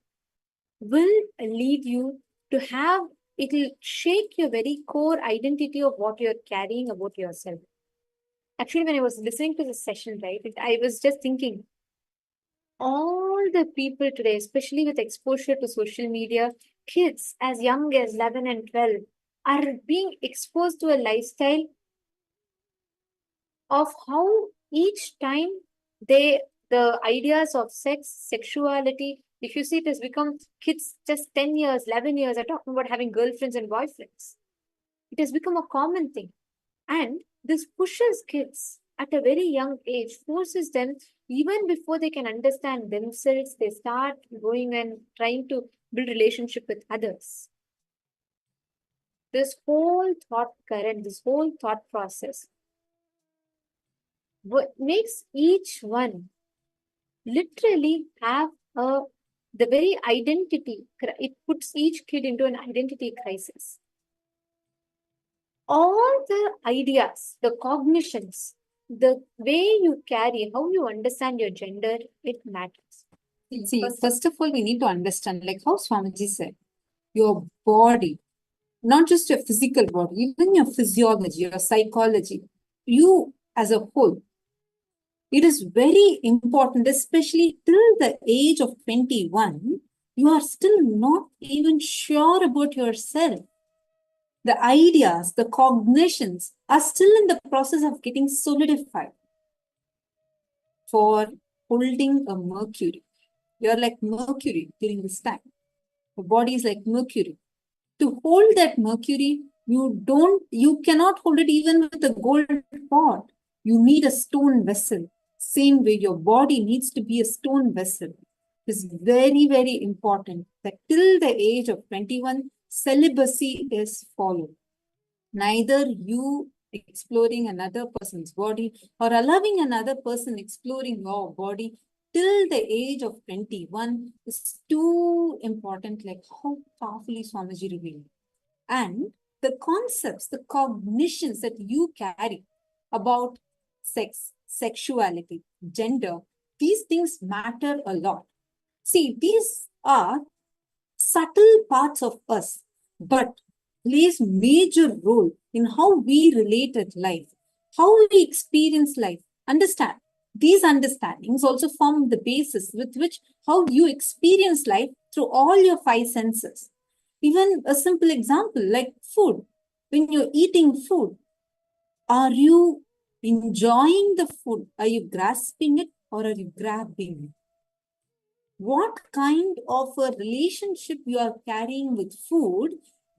will lead you to have, it will shake your very core identity of what you're carrying about yourself. Actually, when I was listening to this session, right, I was just thinking, all the people today, especially with exposure to social media, kids as young as 11 and 12 are being exposed to a lifestyle of how each time the ideas of sex, sexuality, if you see, it has become kids just 10 years, 11 years are talking about having girlfriends and boyfriends. It has become a common thing. And this pushes kids at a very young age, forces them, even before they can understand themselves, they start going and trying to build relationship with others. This whole thought current, this whole thought process, what makes each one literally have the very identity, it puts each kid into an identity crisis. All the ideas, the cognitions, the way you carry, how you understand your gender, it matters. See, first of all, we need to understand, like how Swamiji said, your body, not just your physical body, even your physiology, your psychology, you as a whole. It is very important, especially till the age of 21, you are still not even sure about yourself. The ideas, the cognitions are still in the process of getting solidified. For holding a Mercury, you're like Mercury during this time. The body is like Mercury. To hold that Mercury, you cannot hold it even with a gold pot. You need a stone vessel. Same way, your body needs to be a stone vessel. It's very, very important that till the age of 21, celibacy is followed. Neither you exploring another person's body or allowing another person exploring your body till the age of 21 is too important, like how powerfully Swamiji revealed. And the concepts, the cognitions that you carry about sex, sexuality, gender, these things matter a lot. See, these are subtle parts of us, but plays major role in how we relate at life, how we experience life. Understand, these understandings also form the basis with which how you experience life through all your five senses. Even a simple example like food. When you're eating food, are you enjoying the food? Are you grasping it or are you grabbing it? What kind of a relationship you are carrying with food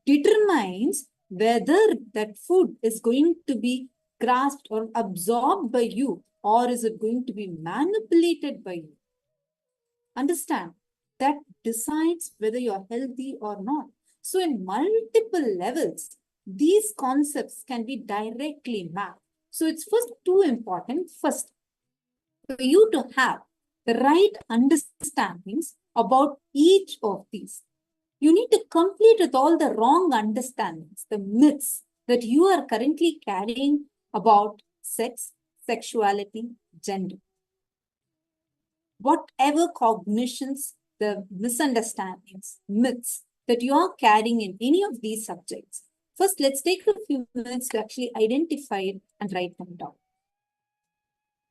determines whether that food is going to be grasped or absorbed by you, or is it going to be manipulated by you. Understand, that decides whether you're healthy or not. So in multiple levels, these concepts can be directly mapped. So it's first too important, first, for you to have the right understandings about each of these. You need to complete with all the wrong understandings, the myths that you are currently carrying about sex, sexuality, gender. Whatever cognitions, the misunderstandings, myths that you are carrying in any of these subjects, first let's take a few minutes to actually identify it and write them down.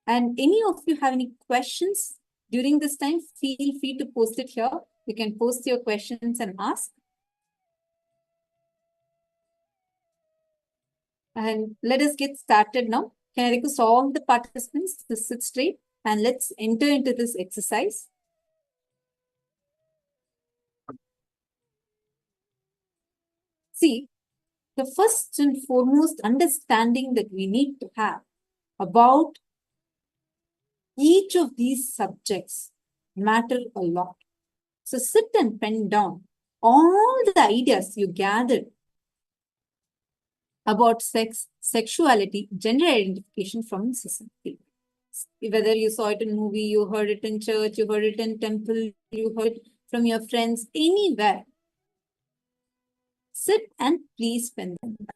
And any of you have any questions during this time, feel free to post it here. You can post your questions and ask. And let us get started now. Can I request all the participants to sit straight and let's enter into this exercise. See, the first and foremost understanding that we need to have about each of these subjects matter a lot. So sit and pen down all the ideas you gathered about sex, sexuality, gender identification from society. Whether you saw it in movie, you heard it in church, you heard it in temple, you heard it from your friends, anywhere. Sit and please pen them down.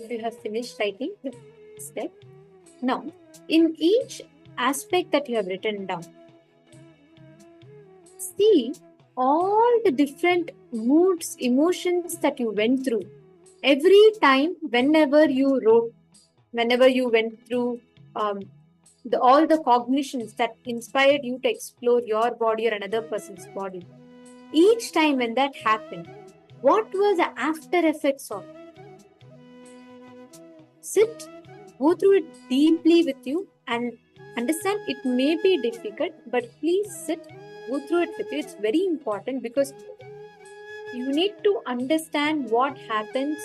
if you have finished writing the step. Now, in each aspect that you have written down, see all the different moods, emotions that you went through. Every time, whenever you wrote, whenever you went through all the cognitions that inspired you to explore your body or another person's body, each time when that happened, what were the after effects of? Sit, go through it deeply with you and understand it may be difficult, but please sit, go through it with you. It's very important because you need to understand what happens,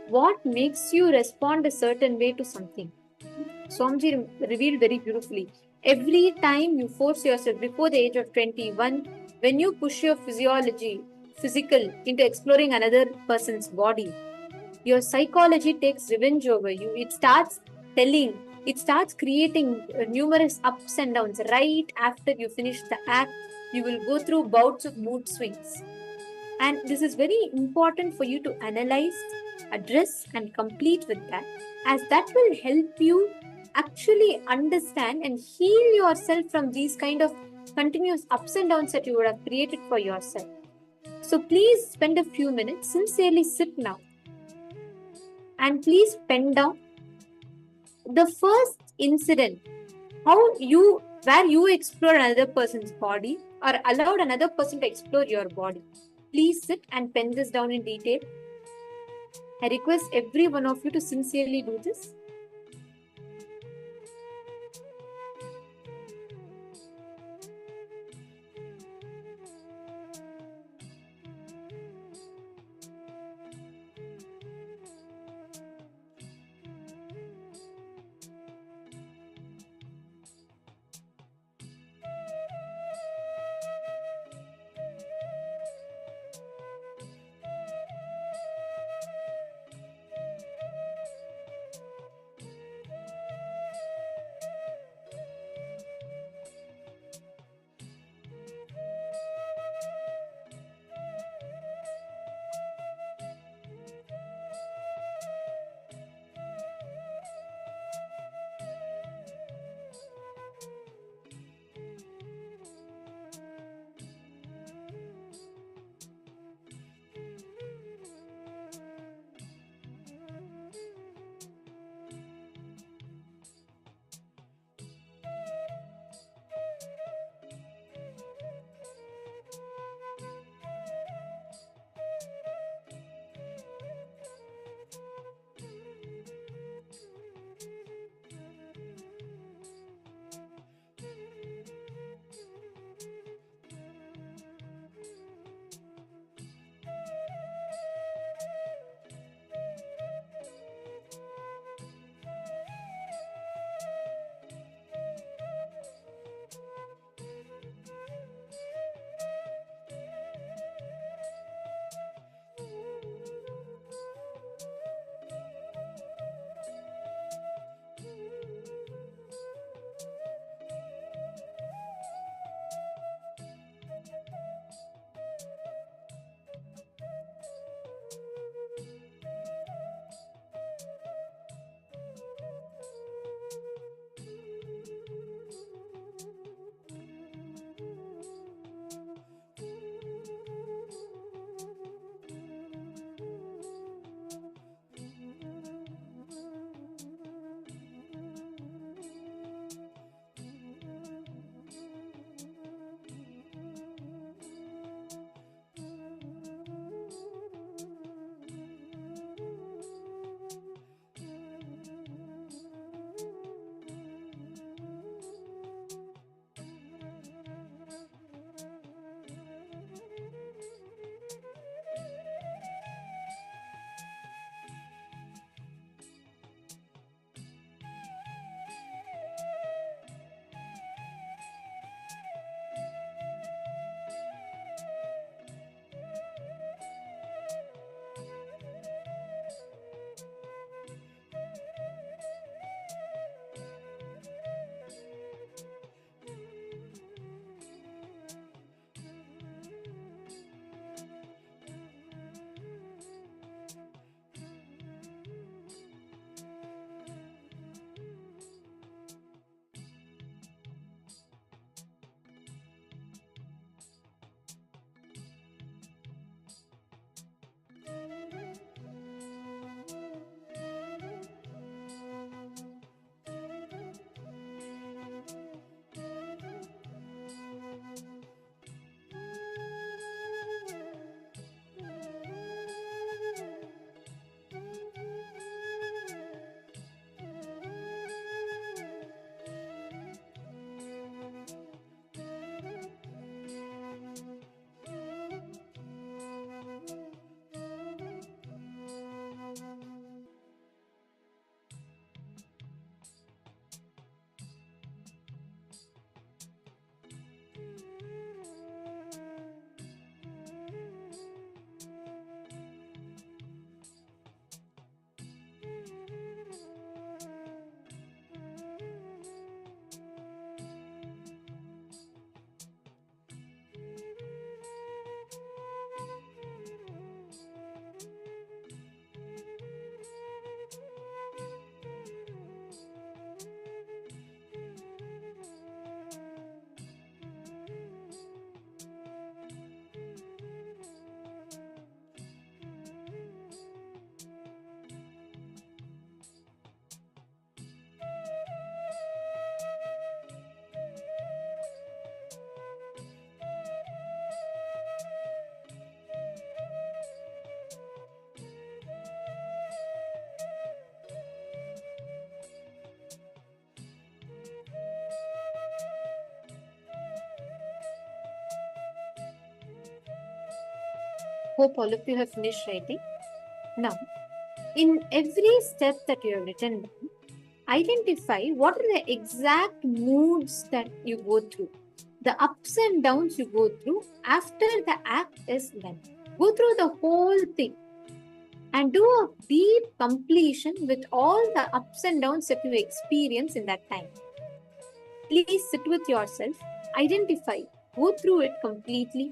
what makes you respond a certain way to something. Swamiji revealed very beautifully. Every time you force yourself before the age of 21, when you push your physical, into exploring another person's body, your psychology takes revenge over you. It starts creating numerous ups and downs. Right after you finish the act, you will go through bouts of mood swings. And this is very important for you to analyze, address, and complete with that, as that will help you actually understand and heal yourself from these kind of continuous ups and downs that you would have created for yourself. So please spend a few minutes, sincerely sit now, and please pen down the first incident, where you explored another person's body or allowed another person to explore your body. Please sit and pen this down in detail. I request every one of you to sincerely do this. Hope all of you have finished writing. Now, in every step that you have written down, identify what are the exact moods that you go through, the ups and downs you go through after the act is done. Go through the whole thing and do a deep completion with all the ups and downs that you experience in that time. Please sit with yourself, identify, go through it completely.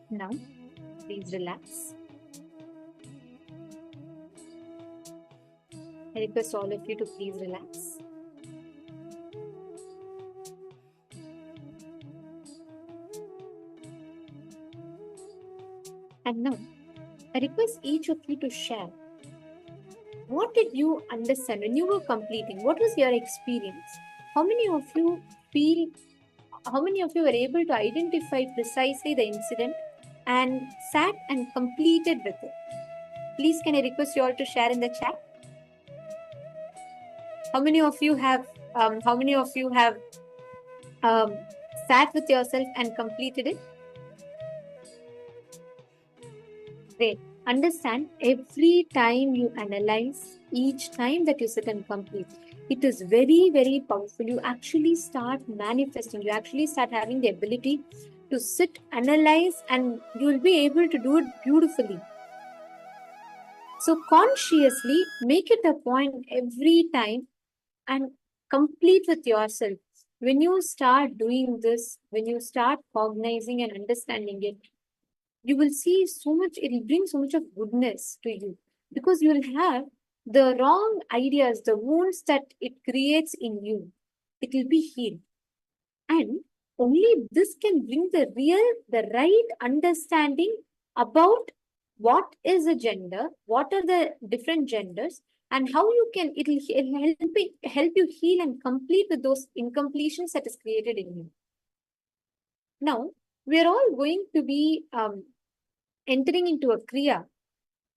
Now, please relax. I request all of you to please relax. And now, I request each of you to share. What did you understand when you were completing? What was your experience? How many of you were able to identify precisely the incident and sat and completed with it? Please, can I request you all to share in the chat? How many of you have sat with yourself and completed it? Great. Understand, every time you analyze, each time that you sit and complete, it is very, very powerful. You actually start manifesting. You actually start having the ability to sit, analyze, and you will be able to do it beautifully. So consciously make it a point every time and complete with yourself. When you start doing this, when you start cognizing and understanding it, you will see so much, it will bring so much of goodness to you, because you will have the wrong ideas, the wounds that it creates in you, it will be healed. And only this can bring the right understanding about what is a gender, what are the different genders, and how you can, it'll help you heal and complete with those incompletions that is created in you. Now, we are all going to be entering into a Kriya,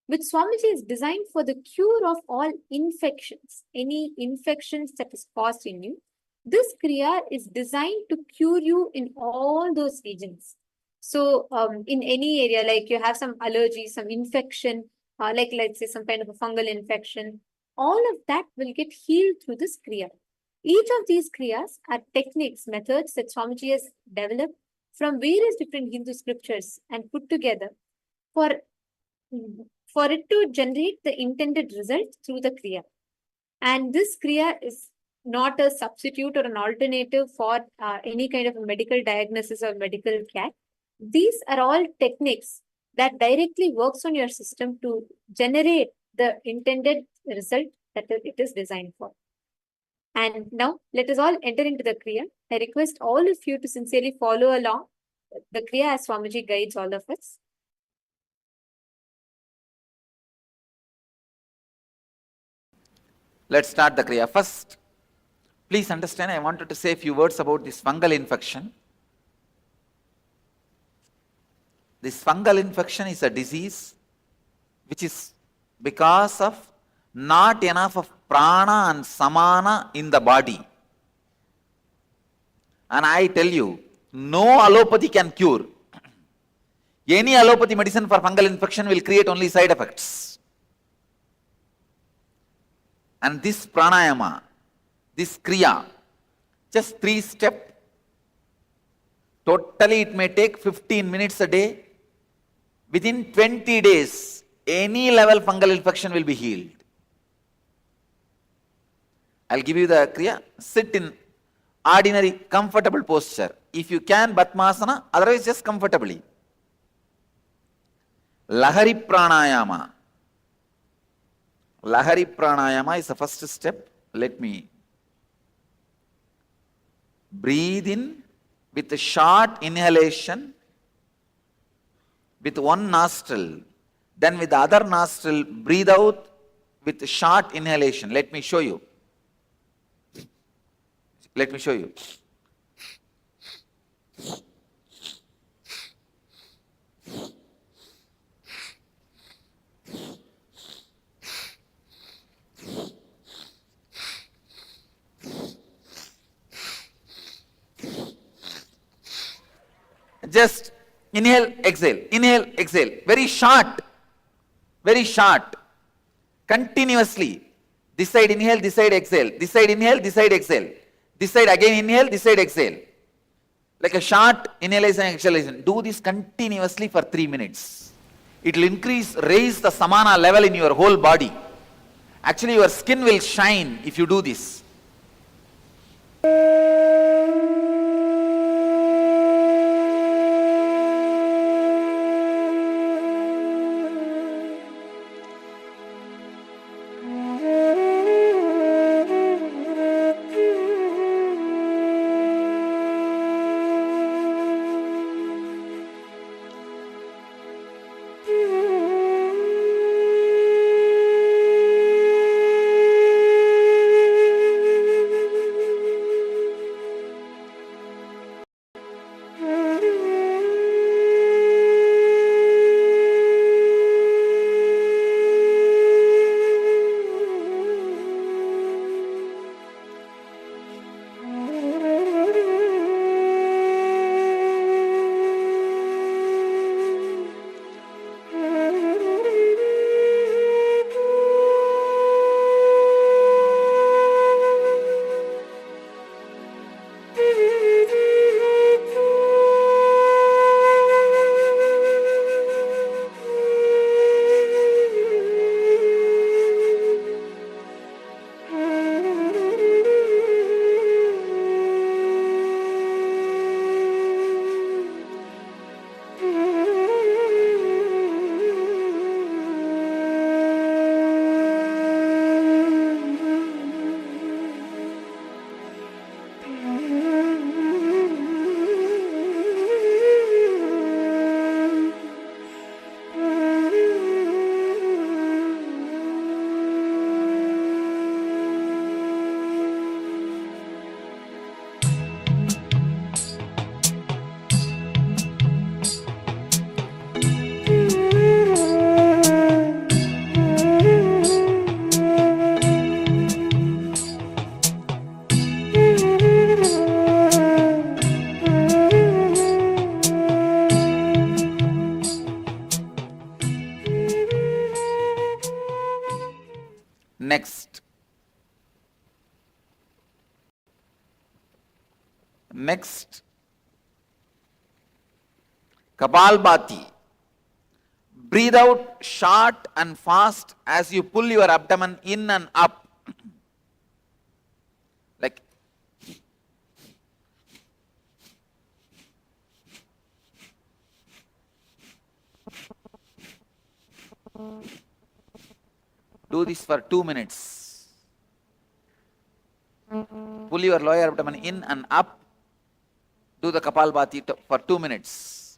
which Swamiji is designed for the cure of all infections, any infections that is caused in you. This Kriya is designed to cure you in all those regions. So in any area, like you have some allergy, some infection, like let's say some kind of a fungal infection, all of that will get healed through this Kriya. Each of these Kriyas are techniques, methods that Swamiji has developed from various different Hindu scriptures and put together for it to generate the intended result through the Kriya. And this Kriya is not a substitute or an alternative for any kind of a medical diagnosis or medical care. These are all techniques that directly works on your system to generate the intended result that it is designed for. And now let us all enter into the Kriya. I request all of you to sincerely follow along the Kriya as Swamiji guides all of us. Let's start the Kriya. First, please understand, I wanted to say a few words about this fungal infection. This fungal infection is a disease which is because of not enough of prana and samana in the body. And I tell you, no allopathy can cure. Any allopathy medicine for fungal infection will create only side effects. And this pranayama, this kriya, just 3 steps, totally it may take 15 minutes a day. Within 20 days, any level fungal infection will be healed. I'll give you the kriya. Sit in ordinary, comfortable posture. If you can, Batmasana, otherwise just comfortably. Lahari pranayama. Lahari pranayama is the first step. Let me breathe in with a short inhalation with one nostril. Then with the other nostril, breathe out with a short inhalation. Let me show you. Let me show you. Just inhale, exhale, inhale, exhale. Very short, continuously. This side inhale, this side exhale. This side inhale, this side exhale. This side again inhale, this side exhale. Like a short inhalation and exhalation. Do this continuously for 3 minutes. It will raise the samana level in your whole body. Actually, your skin will shine if you do this. Next. Next. Kapalbhati. Breathe out short and fast as you pull your abdomen in and up. Like do this for 2 minutes. Pull your lower abdomen in and up. Do the Kapalbhati for 2 minutes.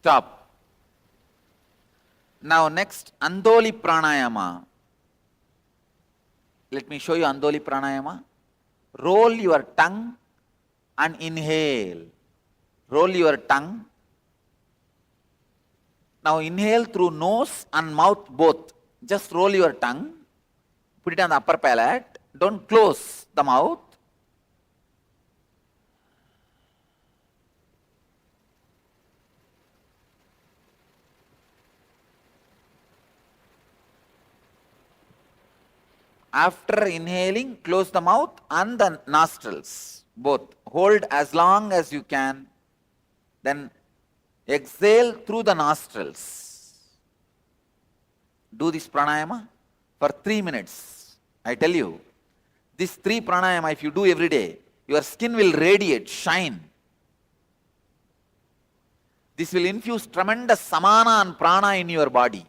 Stop. Now next, Andoli Pranayama. Let me show you Andoli Pranayama. Roll your tongue and inhale. Roll your tongue. Now inhale through nose and mouth both. Just roll your tongue. Put it on the upper palate. Don't close the mouth. After inhaling, close the mouth and the nostrils, both. Hold as long as you can. Then exhale through the nostrils. Do this pranayama for 3 minutes. I tell you, this 3 pranayama, if you do every day, your skin will radiate, shine. This will infuse tremendous samana and prana in your body.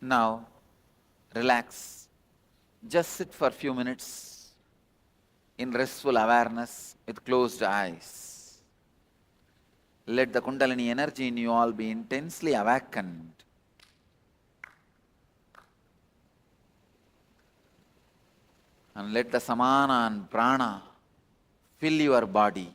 Now, relax. Just sit for a few minutes in restful awareness with closed eyes. Let the Kundalini energy in you all be intensely awakened. And let the Samana and Prana fill your body.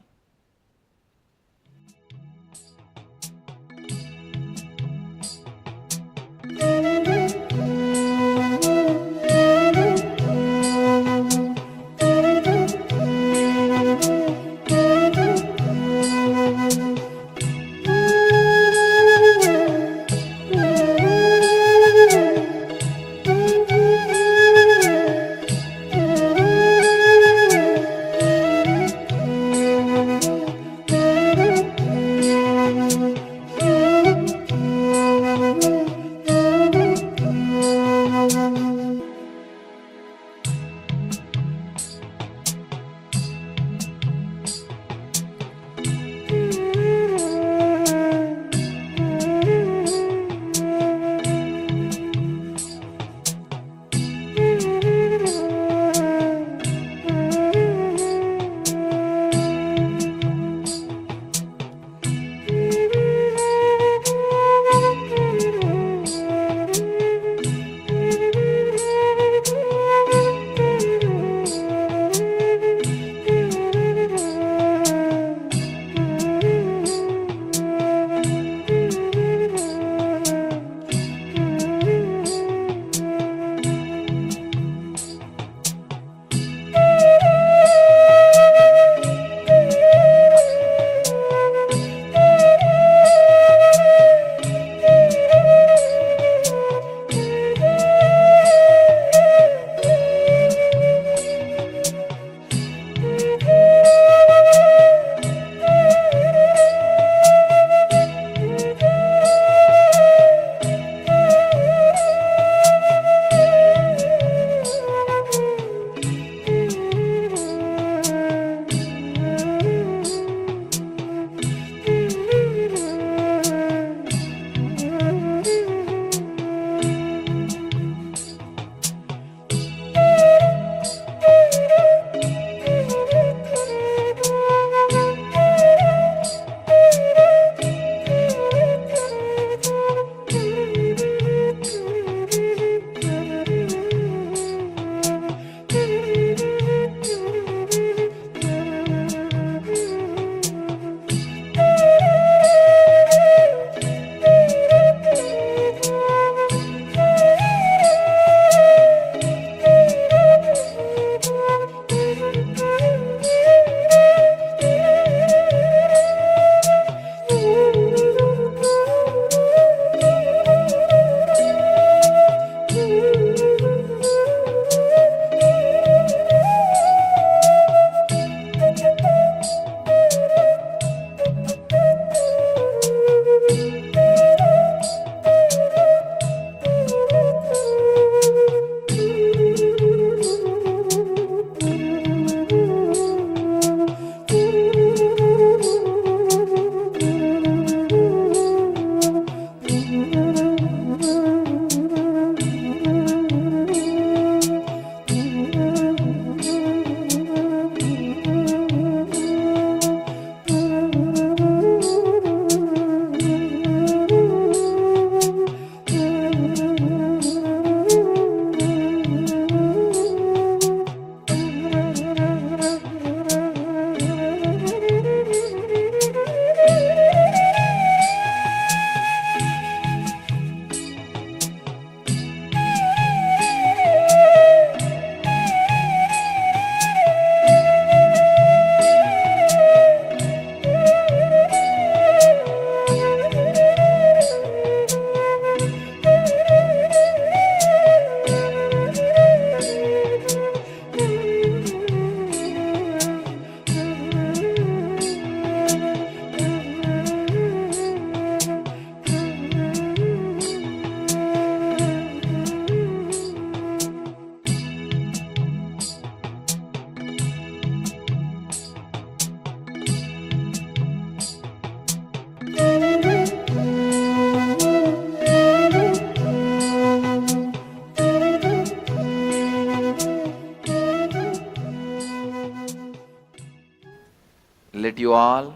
you all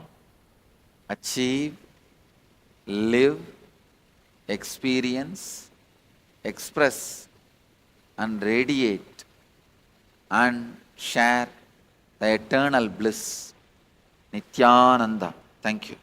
achieve, live, experience, express and radiate and share the eternal bliss. Nityananda. Thank you.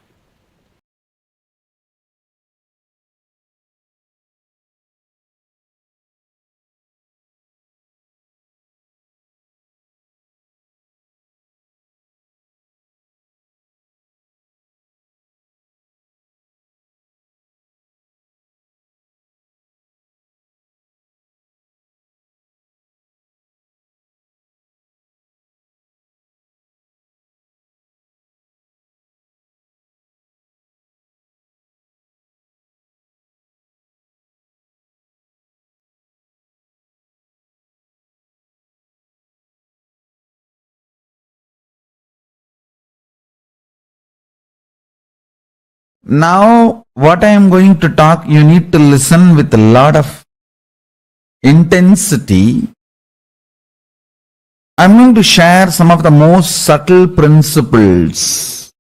Now, what I am going to talk, you need to listen with a lot of intensity. I'm going to share some of the most subtle principles.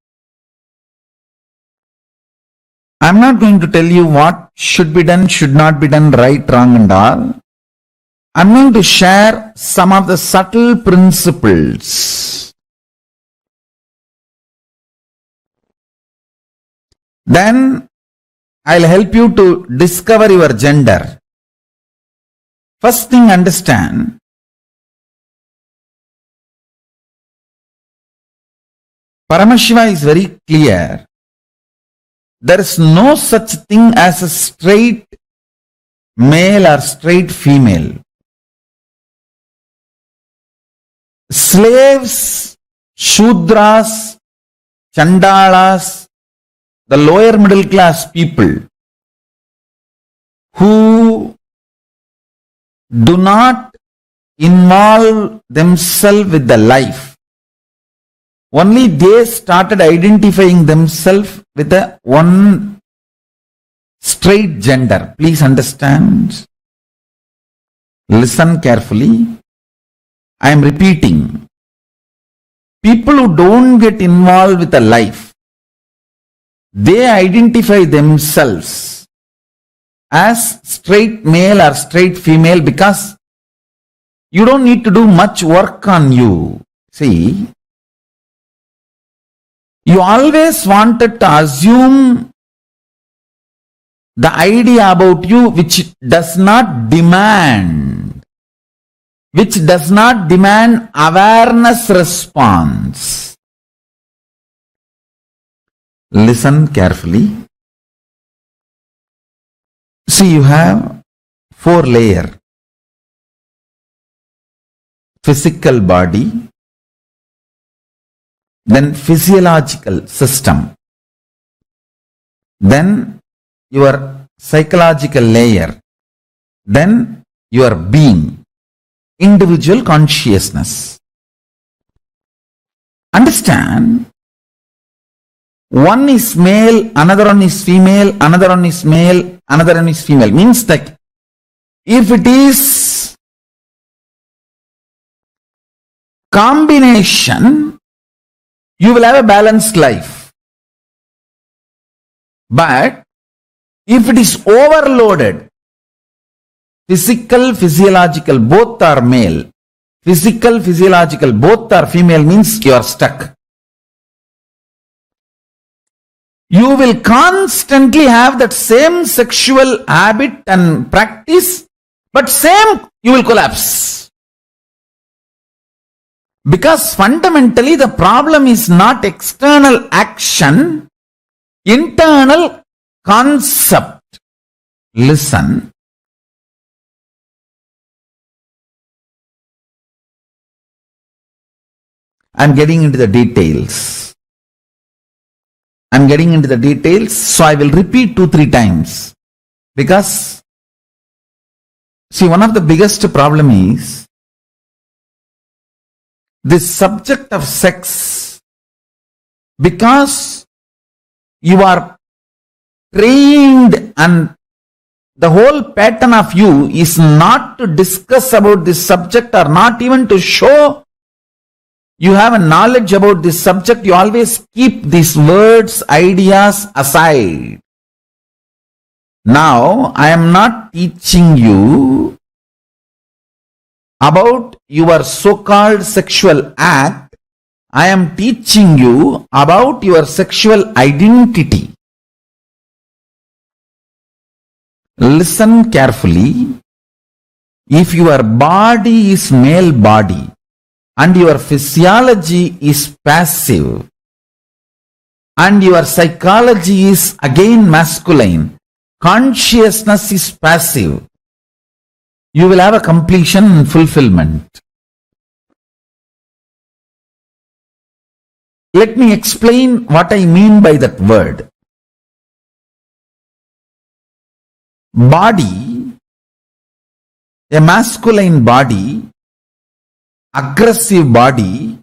I'm not going to tell you what should be done, should not be done, right, wrong and all. I'm going to share some of the subtle principles. Then I'll help you to discover your gender. First thing, understand, Paramashiva is very clear. There is no such thing as a straight male or straight female. Slaves, Shudras, Chandalas, the lower middle class people who do not involve themselves with the life, only they started identifying themselves with a one straight gender. Please understand. Listen carefully. I am repeating. People who don't get involved with the life, they identify themselves as straight male or straight female because you don't need to do much work on you. See, you always wanted to assume the idea about you which does not demand awareness response. Listen carefully. See, you have 4 layers. Physical body, then physiological system, then your psychological layer, then your being, individual consciousness. Understand, one is male, another one is female, another one is male, another one is female. Means that if it is combination, you will have a balanced life. But if it is overloaded, physical, physiological, both are male. Physical, physiological, both are female means you are stuck. You will constantly have that same sexual habit and practice, but same, you will collapse. Because fundamentally the problem is not external action, internal concept. Listen. I'm getting into the details. So I will repeat 2-3 times. Because, see, one of the biggest problem is this subject of sex, because you are trained and the whole pattern of you is not to discuss about this subject or not even to show you have a knowledge about this subject, you always keep these words, ideas aside. Now, I am not teaching you about your so-called sexual act. I am teaching you about your sexual identity. Listen carefully. If your body is male body and your physiology is passive and your psychology is again masculine, consciousness is passive, you will have a completion and fulfillment. Let me explain what I mean by that word. Body, a masculine body, aggressive body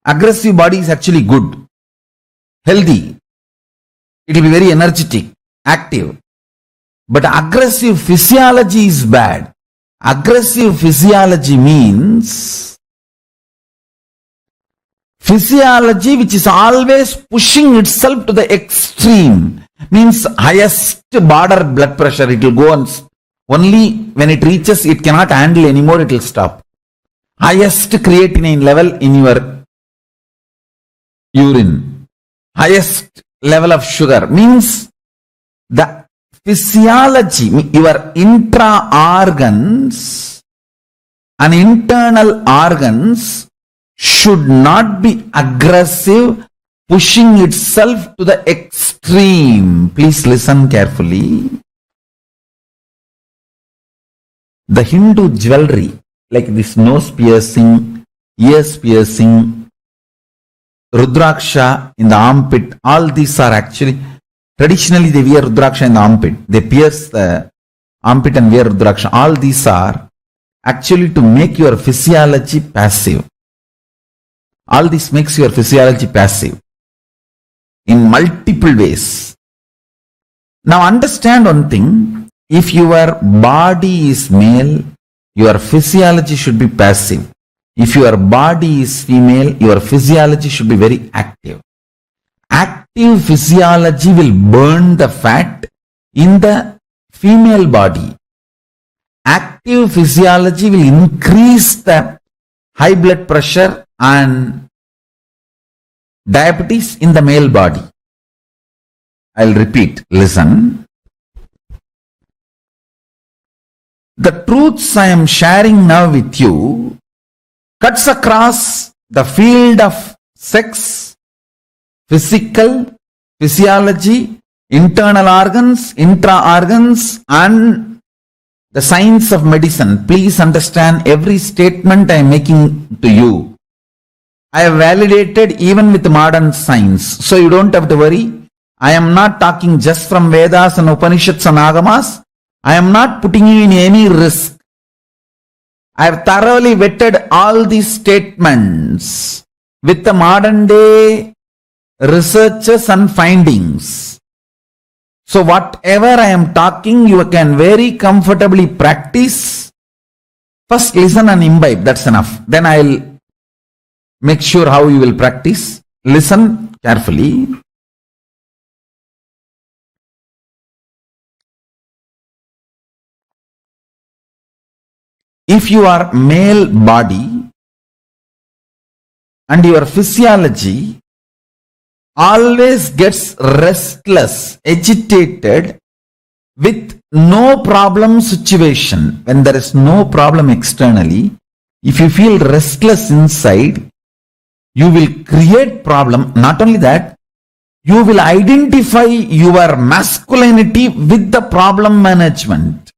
is actually good, healthy. It will be very energetic, active. But aggressive physiology is bad. Aggressive physiology means physiology which is always pushing itself to the extreme, means highest border blood pressure. It will go on. Only when it reaches, it cannot handle anymore, it will stop. Highest creatinine level in your urine. Highest level of sugar means the physiology, your intra-organs and internal organs should not be aggressive, pushing itself to the extreme. Please listen carefully. The Hindu jewelry, like this nose piercing, ears piercing, Rudraksha in the armpit, all these are actually, traditionally they wear Rudraksha in the armpit. They pierce the armpit and wear Rudraksha. All these are actually to make your physiology passive. All this makes your physiology passive in multiple ways. Now understand one thing. If your body is male, your physiology should be passive. If your body is female, your physiology should be very active. Active physiology will burn the fat in the female body. Active physiology will increase the high blood pressure and diabetes in the male body. I'll repeat, listen. The truths I am sharing now with you cuts across the field of sex, physical, physiology, internal organs, intra-organs, and the science of medicine. Please understand every statement I am making to you. I have validated even with modern science. So you don't have to worry. I am not talking just from Vedas and Upanishads and Agamas. I am not putting you in any risk. I have thoroughly vetted all these statements with the modern day researches and findings. So whatever I am talking, you can very comfortably practice. First listen and imbibe, that's enough. Then I'll make sure how you will practice. Listen carefully. If you are male body and your physiology always gets restless, agitated with no problem situation, when there is no problem externally, if you feel restless inside, you will create problem. Not only that, you will identify your masculinity with the problem management.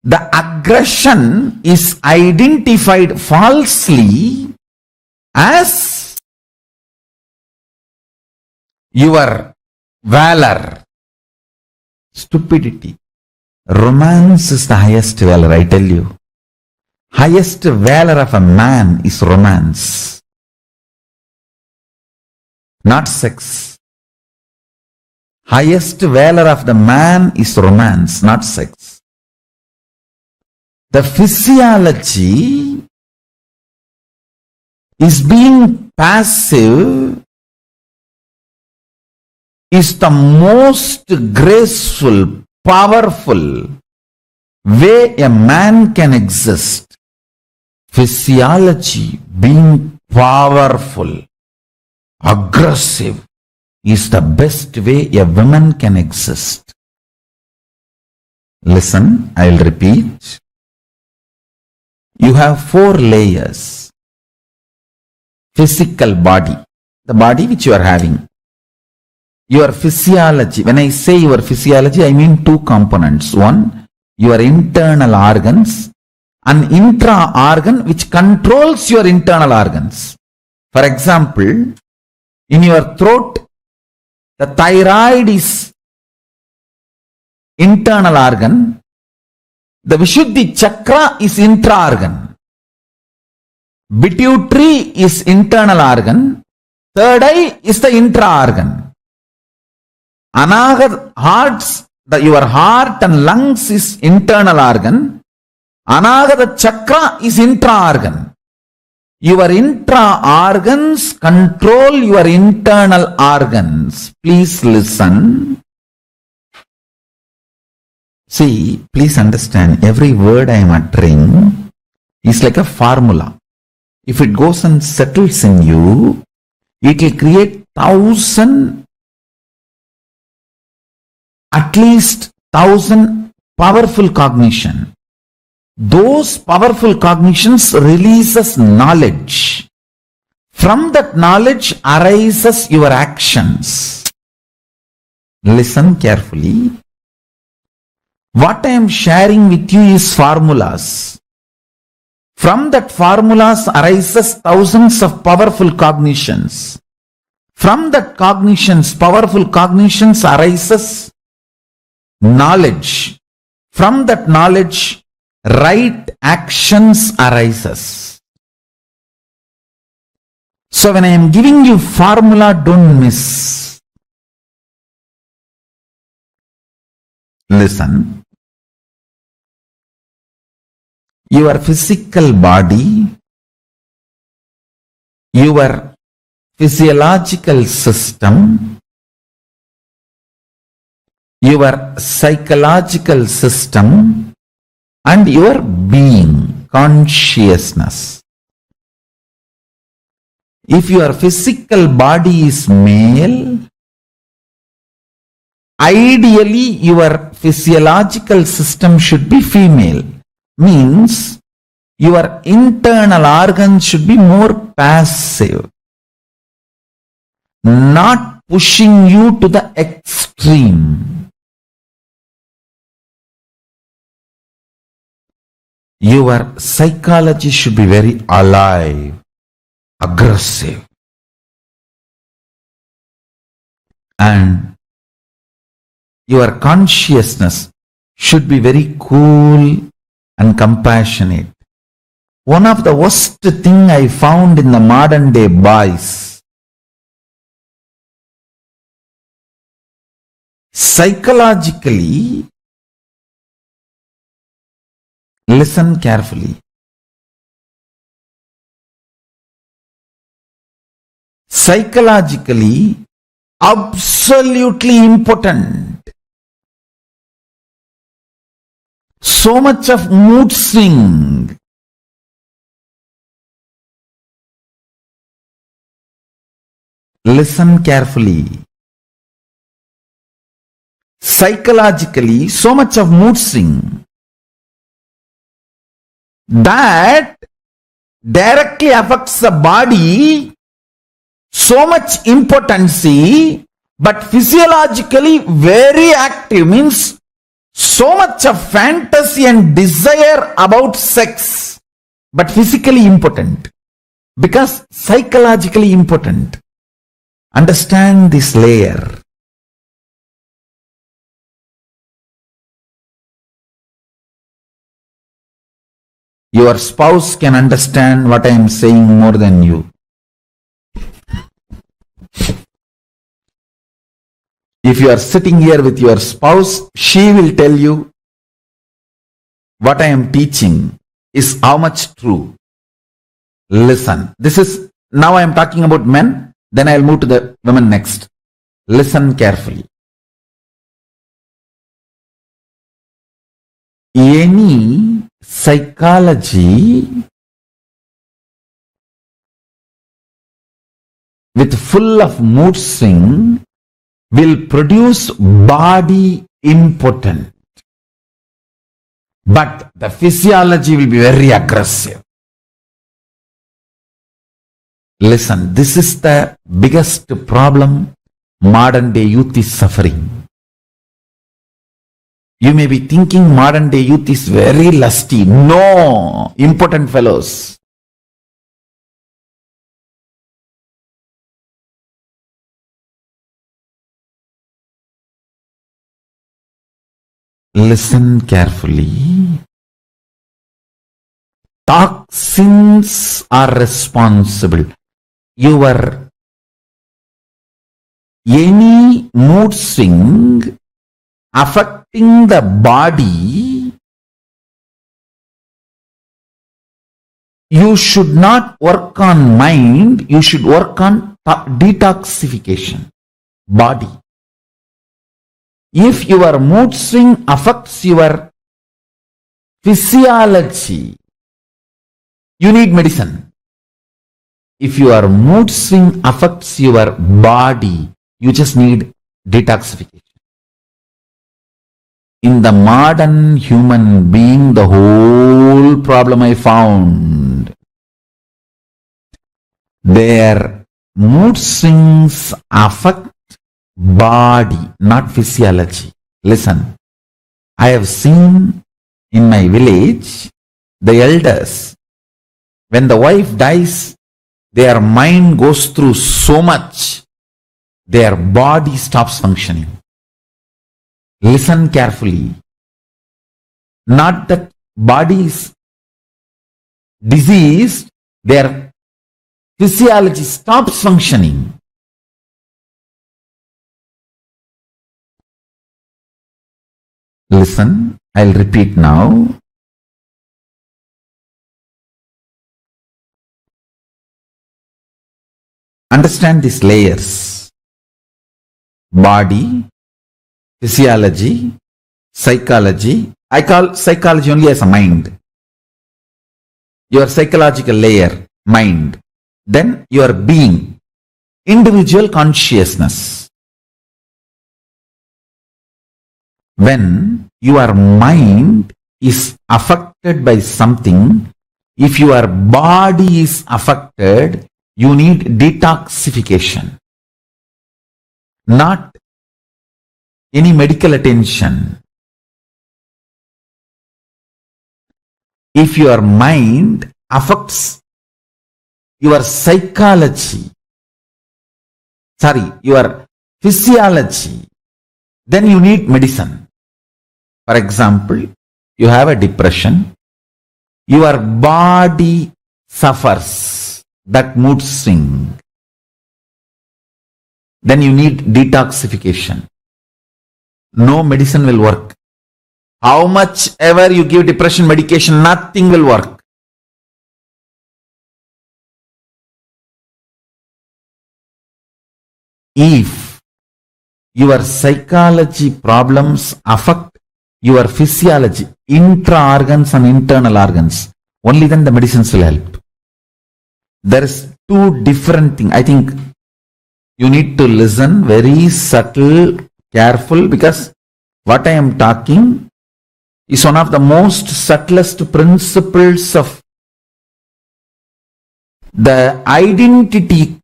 The aggression is identified falsely as your valor. Stupidity. Romance is the highest valor, I tell you. Highest valor of a man is romance, not sex. Highest valor of the man is romance, not sex. The physiology is being passive is the most graceful, powerful way a man can exist. Physiology being powerful, aggressive is the best way a woman can exist. Listen, I'll repeat. You have 4 layers. Physical body, the body which you are having. Your physiology, when I say your physiology, I mean 2 components. One, your internal organs, an intra-organ which controls your internal organs. For example, in your throat, the thyroid is internal organ, the Vishuddhi chakra is intra-organ, pituitary is internal organ, third eye is the intra-organ. Hearts, your heart and lungs is internal organ, Anagata chakra is intra-organ. Your intra-organs control your internal organs. Please listen. See, please understand, every word I am uttering is like a formula. If it goes and settles in you, it will create 1,000, at least 1,000 powerful cognition. Those powerful cognitions releases knowledge. From that knowledge arises your actions. Listen carefully. What I am sharing with you is formulas. From that formulas arises thousands of powerful cognitions. From that cognitions, powerful cognitions arises knowledge. From that knowledge, right actions arises. So when I am giving you formula, don't miss. Listen. Your physical body, your physiological system, your psychological system, and your being, consciousness. If your physical body is male, ideally your physiological system should be female. Means your internal organs should be more passive, not pushing you to the extreme. Your psychology should be very alive, aggressive, and your consciousness should be very cool and compassionate. One of the worst thing I found in the modern day boys, psychologically, listen carefully. Psychologically, absolutely impotent. So much of mood swing. Listen carefully. Psychologically, so much of mood swing that directly affects the body, so much impotency, but physiologically very active, means so much of fantasy and desire about sex, but physically impotent, because psychologically impotent. Understand this layer. Your spouse can understand what I am saying more than you. If you are sitting here with your spouse, she will tell you what I am teaching is how much true. Listen. This is, now I am talking about men, then I will move to the women next. Listen carefully. Any psychology with full of mood swing will produce body impotent. But the physiology will be very aggressive. Listen, this is the biggest problem modern day youth is suffering. You may be thinking modern day youth is very lusty. No, impotent fellows. Listen carefully. Toxins are responsible. Any mood swing affecting the body, you should not work on mind, you should work on detoxification, body. If your mood swing affects your physiology, you need medicine. If your mood swing affects your body, you just need detoxification. In the modern human being, the whole problem I found, their mood swings affect body, not physiology. Listen, I have seen in my village, the elders, when the wife dies, their mind goes through so much, their body stops functioning. Listen carefully. Not that body is diseased, their physiology stops functioning. Listen, I'll repeat now. Understand these layers. Body, physiology, psychology. I call psychology only as a mind. Your psychological layer, mind. Then your being, individual consciousness. When your mind is affected by something, if your body is affected, you need detoxification. Not any medical attention. If your mind affects your psychology, your physiology, then you need medicine. For example, you have a depression, your body suffers that mood swing. Then you need detoxification. No medicine will work. How much ever you give depression medication, nothing will work. If your psychology problems affect your physiology, intra-organs and internal organs, only then the medicines will help. There is two different things. I think you need to listen very subtle, careful, because what I am talking is one of the most subtlest principles of the identity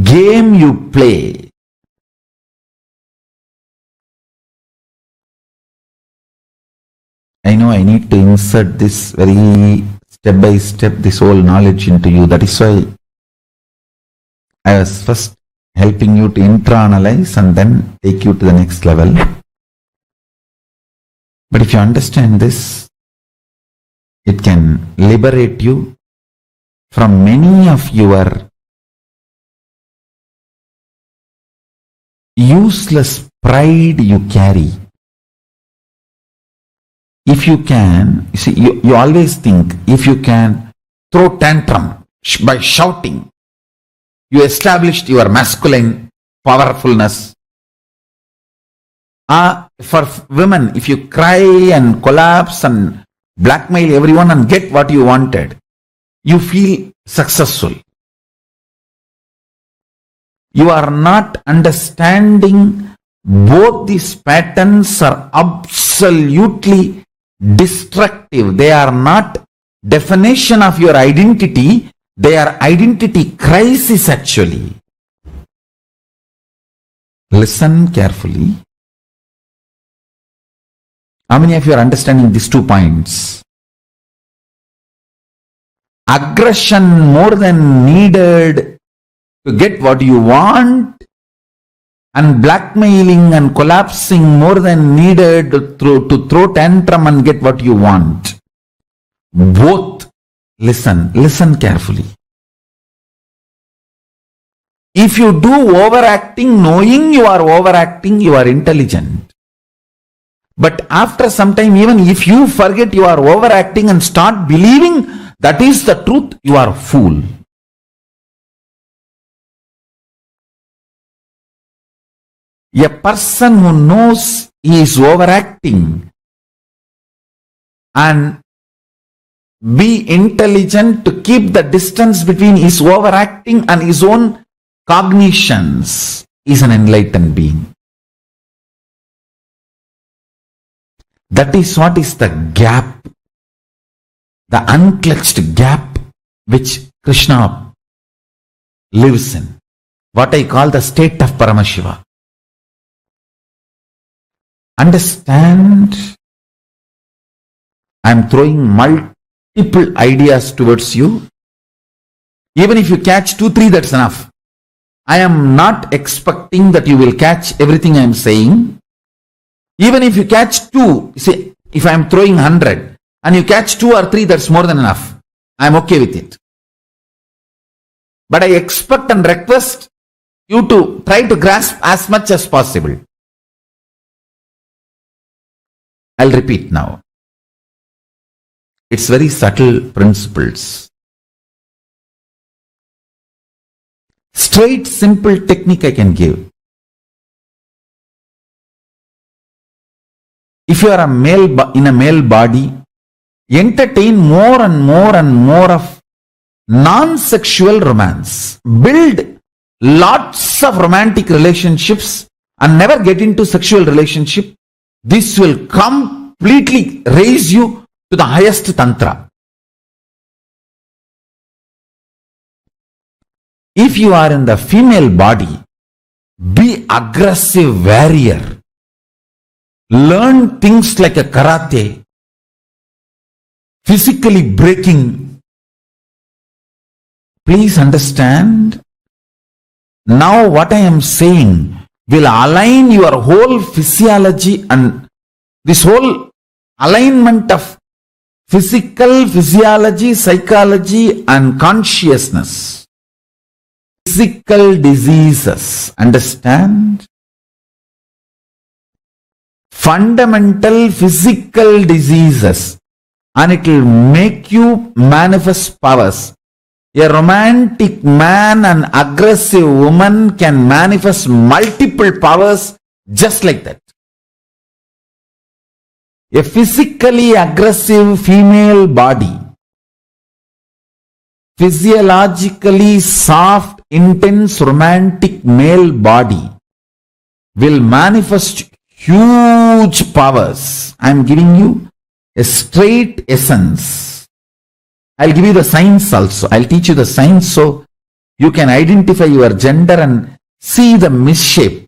game you play. I know I need to insert this very step by step, this whole knowledge into you. That is why I was first helping you to intra-analyze and then take you to the next level. But if you understand this, it can liberate you from many of your useless pride you carry. If you can, you see, you always think, if you can throw tantrum by shouting. You established your masculine powerfulness. For women, if you cry and collapse and blackmail everyone and get what you wanted, you feel successful. You are not understanding both these patterns are absolutely destructive. They are not definition of your identity. They are identity crisis actually. Listen carefully. How many of you are understanding these 2 points? Aggression more than needed to get what you want, and blackmailing and collapsing more than needed to throw tantrum and get what you want. Both. Listen carefully. If you do overacting, knowing you are overacting, you are intelligent. But after some time, even if you forget you are overacting and start believing that is the truth, you are a fool. A person who knows he is overacting and be intelligent to keep the distance between his overacting and his own cognitions is an enlightened being. That is what is the gap, the unclutched gap which Krishna lives in. What I call the state of Paramashiva. Understand, I am throwing multiple ideas towards you. Even if you catch 2, 3, that's enough. I am not expecting that you will catch everything I am saying. Even if you catch 2, see, if I am throwing 100 and you catch 2 or 3, that's more than enough. I am okay with it. But I expect and request you to try to grasp as much as possible. I'll repeat now. It's very subtle principles. Straight, simple technique I can give. If you are a male in a male body, entertain more and more and more of non-sexual romance. Build lots of romantic relationships and never get into sexual relationship. This will completely raise you to the highest Tantra. If you are in the female body, be aggressive warrior. Learn things like a karate, physically breaking. Please understand, now what I am saying will align your whole physiology and this whole alignment of physical, physiology, psychology and consciousness. Physical diseases, understand? Fundamental physical diseases, and it will make you manifest powers. A romantic man and aggressive woman can manifest multiple powers just like that. A physically aggressive female body, physiologically soft, intense, romantic male body will manifest huge powers. I am giving you a straight essence. I'll give you the science also. I'll teach you the science so you can identify your gender and see the misshape.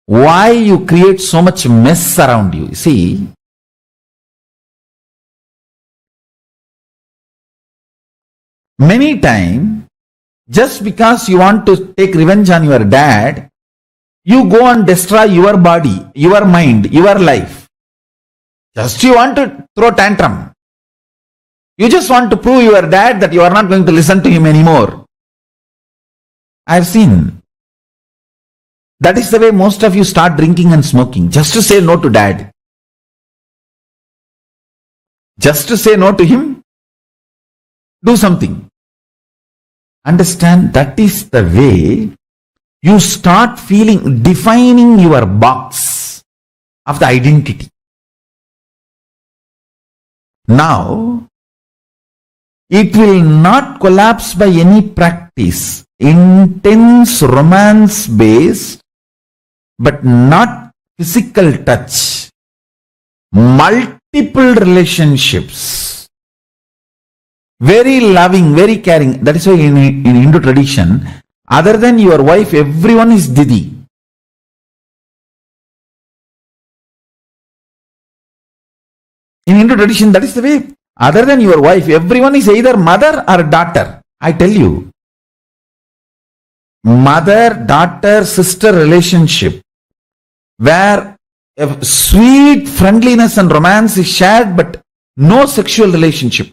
Why you create so much mess around you. See, many times, just because you want to take revenge on your dad, you go and destroy your body, your mind, your life. Just you want to throw tantrum. You just want to prove your dad that you are not going to listen to him anymore. I have seen. That is the way most of you start drinking and smoking, just to say no to dad. Just to say no to him. do something. Understand, that is the way you start feeling, defining your box of the identity. Now, it will not collapse by any practice. Intense romance based, but not physical touch. Multiple relationships. Very loving, very caring. That is why in Hindu tradition, other than your wife, everyone is Didi. In Hindu tradition, that is the way. Other than your wife, everyone is either mother or daughter. I tell you. Mother, daughter, sister relationship, where a sweet friendliness and romance is shared, but no sexual relationship.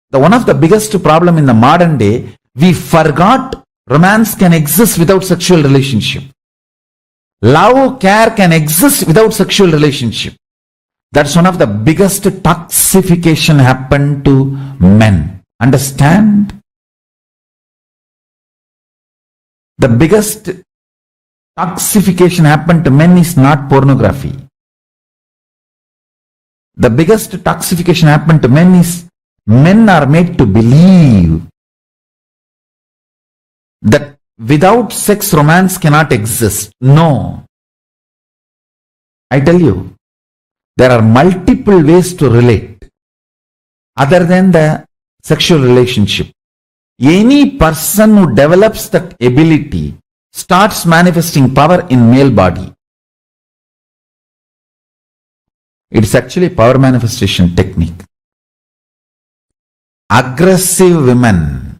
One of the biggest problem in the modern day, we forgot romance can exist without sexual relationship. Love, care can exist without sexual relationship. That's one of the biggest toxification happened to men. Understand? The biggest toxification happened to men is not pornography. The biggest toxification happened to men is men are made to believe that without sex romance cannot exist. No. I tell you, there are multiple ways to relate other than the sexual relationship. Any person who develops that ability starts manifesting power in male body. It's actually power manifestation technique. Aggressive women,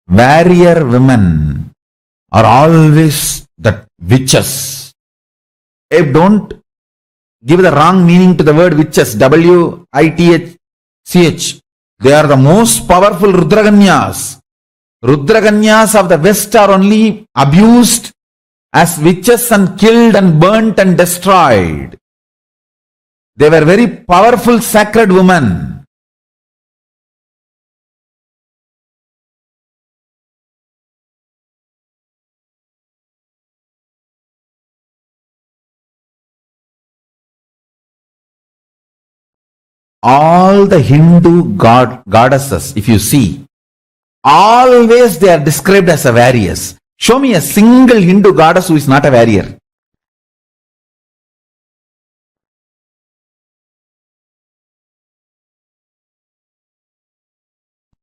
warrior women are always the witches. If don't give the wrong meaning to the word witches, W-I-T-H-C-H. They are the most powerful Rudraganyas. Rudraganyas of the West are only abused as witches and killed and burnt and destroyed. They were very powerful sacred women. All the Hindu goddesses, if you see, always they are described as a warriors. Show me a single Hindu goddess who is not a warrior.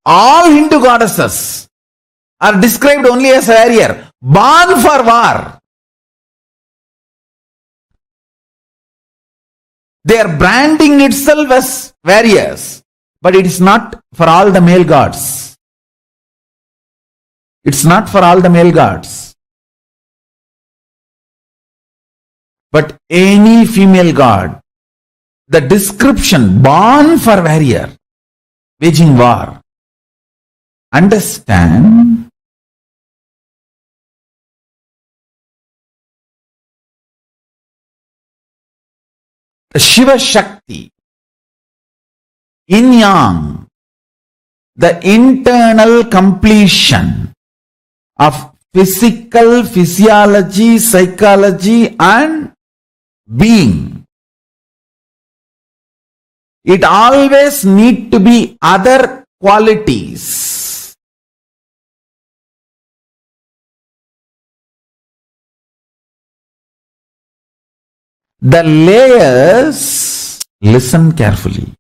All Hindu goddesses are described only as a warrior, born for war. They are branding itself as warriors, but it is not for all the male gods. It's not for all the male gods. But any female god, the description, born for warrior, waging war. Understand? The Shiva Shakti, yin yang, the internal completion of physical, physiology, psychology and being. It always need to be other qualities. The layers, listen carefully.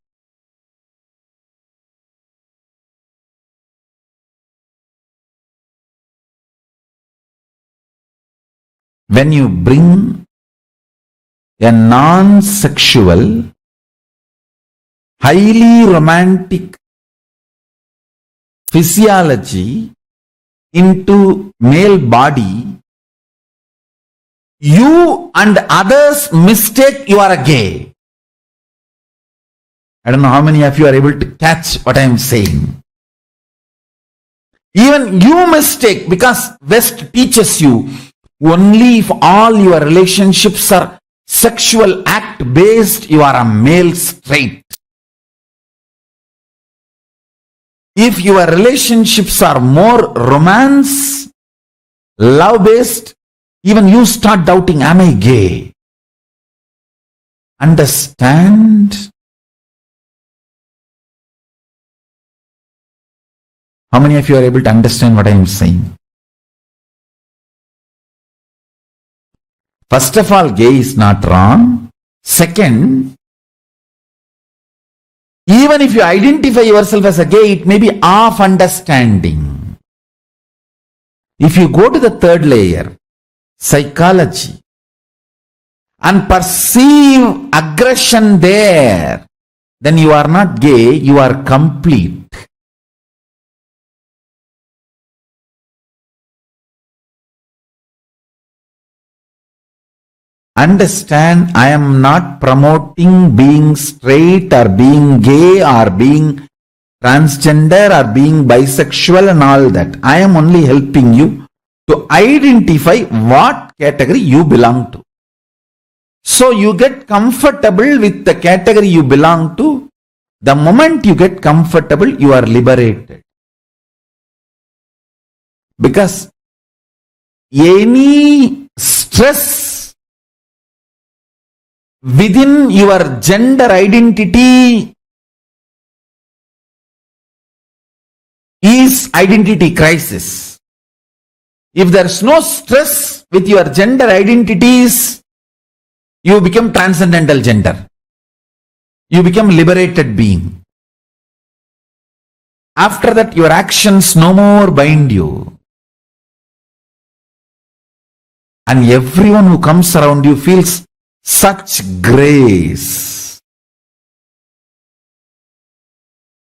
When you bring a non-sexual, highly romantic physiology into male body, you and others mistake you are a gay. I don't know how many of you are able to catch what I am saying. Even you mistake, because West teaches you only if all your relationships are sexual act based, you are a male straight. If your relationships are more romance, love based, even you start doubting, am I gay? Understand. How many of you are able to understand what I am saying? First of all, gay is not wrong. Second, even if you identify yourself as a gay, it may be of understanding. If you go to the third layer, psychology, and perceive aggression there, then you are not gay, you are complete. Understand, I am not promoting being straight or being gay or being transgender or being bisexual and all that. I am only helping you to identify what category you belong to. So you get comfortable with the category you belong to. The moment you get comfortable, you are liberated. Because any stress within your gender identity is identity crisis. If there's no stress with your gender identities, you become transcendental gender. You become liberated being. After that, your actions no more bind you. And everyone who comes around you feels such grace.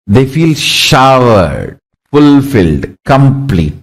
They feel showered, fulfilled, complete.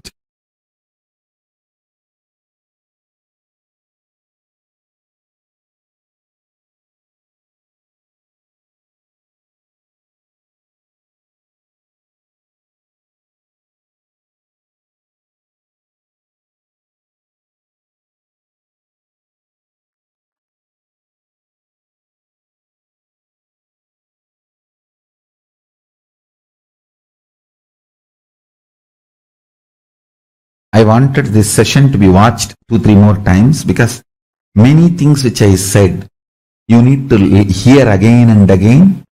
I wanted this session to be watched 2-3 more times because many things which I said, you need to hear again and again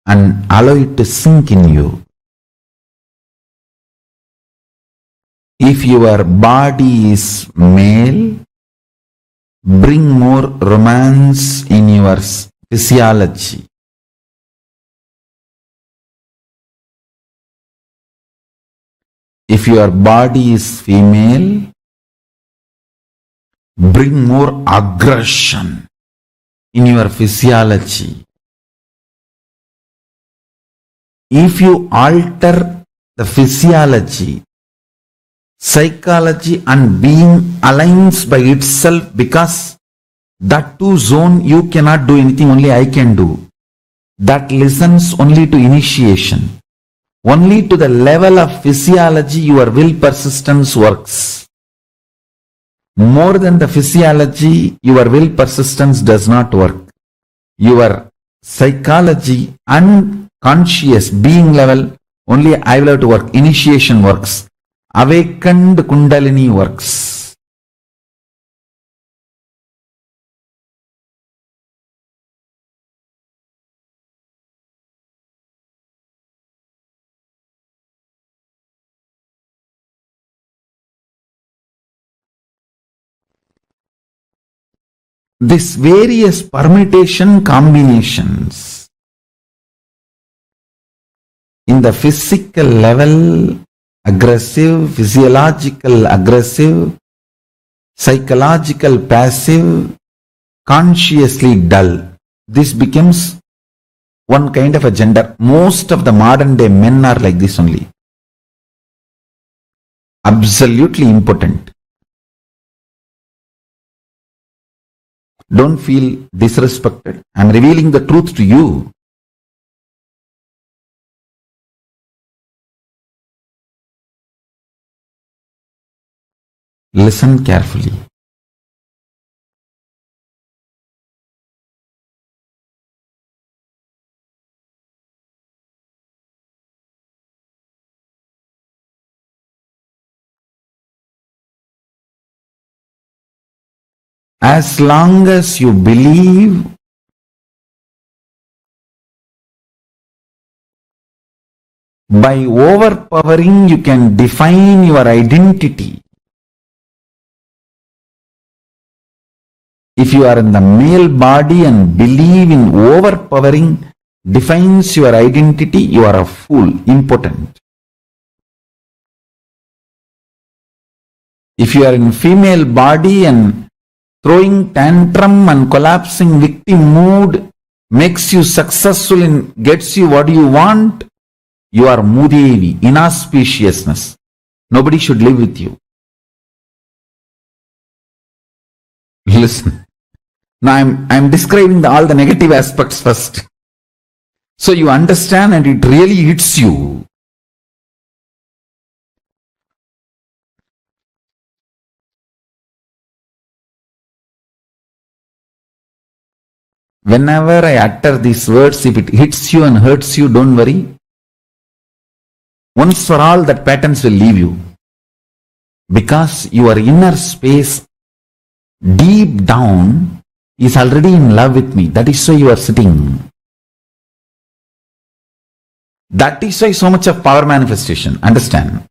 and allow it to sink in you. If your body is male, bring more romance in your physiology. If your body is female, bring more aggression in your physiology. If you alter the physiology, psychology and being aligns by itself, because that too zone you cannot do anything, only I can do. That listens only to initiation. Only to the level of physiology your will persistence works. More than the physiology, your will persistence does not work. Your psychology and conscious being level, only I will have to work. Initiation works. Awakened Kundalini works. This various permutation combinations in the physical level, aggressive, physiological aggressive, psychological passive, consciously dull. This becomes one kind of a gender. Most of the modern day men are like this only. Absolutely impotent. Don't feel disrespected. I'm revealing the truth to you. Listen carefully. As long as you believe by overpowering, you can define your identity. If you are in the male body and believe in overpowering defines your identity, you are a fool, impotent. If you are in female body and throwing tantrum and collapsing victim mood makes you successful and gets you what you want, you are Mudevi, inauspiciousness. Nobody should live with you. Listen. Now I'm describing all the negative aspects first. So you understand and it really hits you. Whenever I utter these words, if it hits you and hurts you, don't worry. Once for all, that patterns will leave you. Because your inner space, deep down, is already in love with me. That is why you are sitting. That is why so much of power manifestation. Understand?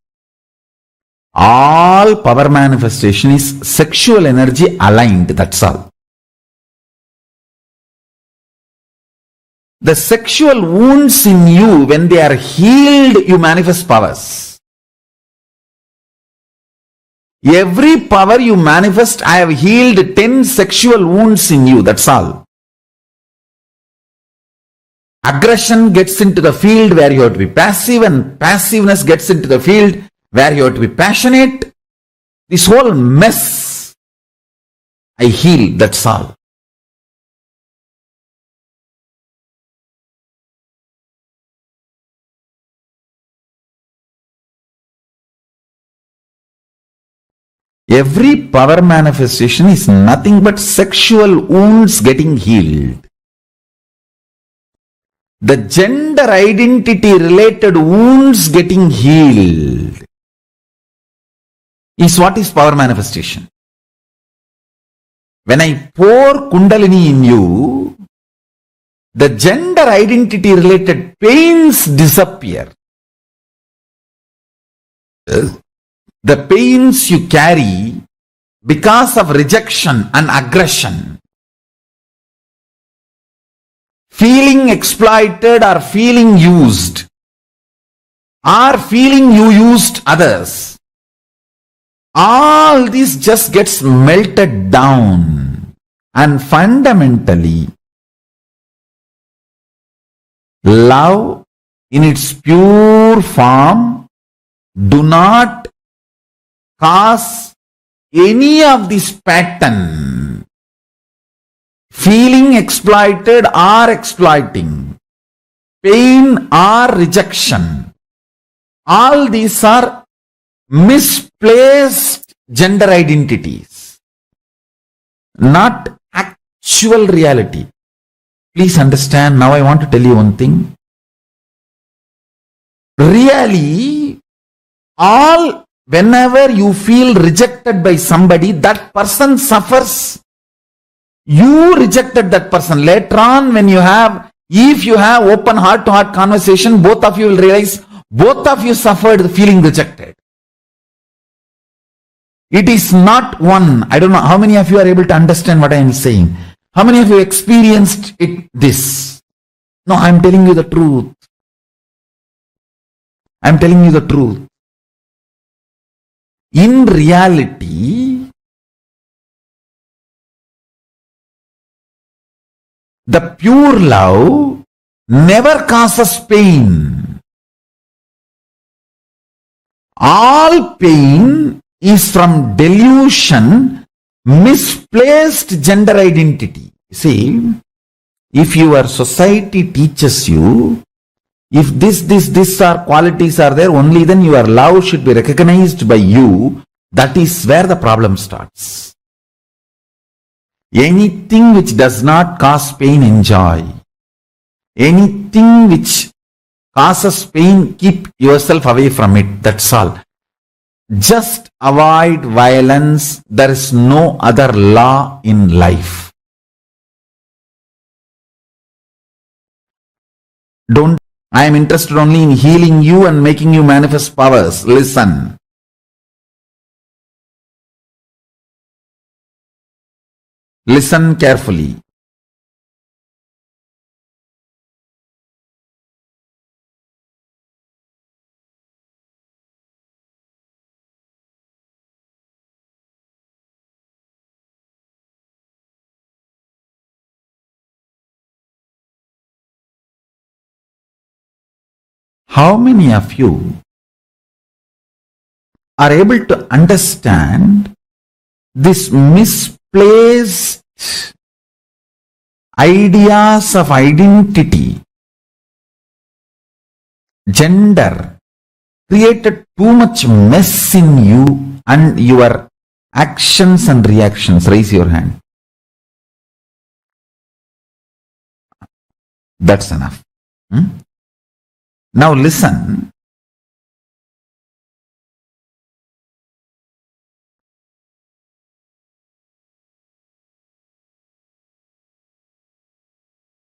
All power manifestation is sexual energy aligned. That's all. The sexual wounds in you, when they are healed, you manifest powers. Every power you manifest, I have healed 10 sexual wounds in you. That's all. Aggression gets into the field where you have to be passive, and passiveness gets into the field where you have to be passionate. This whole mess, I heal. That's all. Every power manifestation is nothing but sexual wounds getting healed. The gender identity related wounds getting healed is what is power manifestation. When I pour Kundalini in you, the gender identity related pains disappear. The pains you carry because of rejection and aggression, feeling exploited or feeling used, or feeling you used others, all this just gets melted down, and fundamentally love in its pure form do not cause any of this pattern. Feeling exploited or exploiting, pain or rejection, all these are misplaced gender identities, not actual reality. Please understand, now I want to tell you one thing. Really, whenever you feel rejected by somebody, that person suffers. You rejected that person. Later on, if you have open heart-to-heart conversation, both of you will realize both of you suffered feeling rejected. It is not one. I don't know how many of you are able to understand what I am saying. How many of you experienced this? No, I am telling you the truth. I am telling you the truth. In reality, the pure love never causes pain. All pain is from delusion, misplaced gender identity. See, if your society teaches you, if this are qualities are there, only then your love should be recognized by you, that is where the problem starts. Anything which does not cause pain, enjoy. Anything which causes pain, keep yourself away from it. That's all. Just avoid violence. There is no other law in life. Don't, I am interested only in healing you and making you manifest powers. Listen. Listen carefully. How many of you are able to understand this misplaced ideas of identity, gender, created too much mess in you and your actions and reactions? Raise your hand. That's enough. Now listen.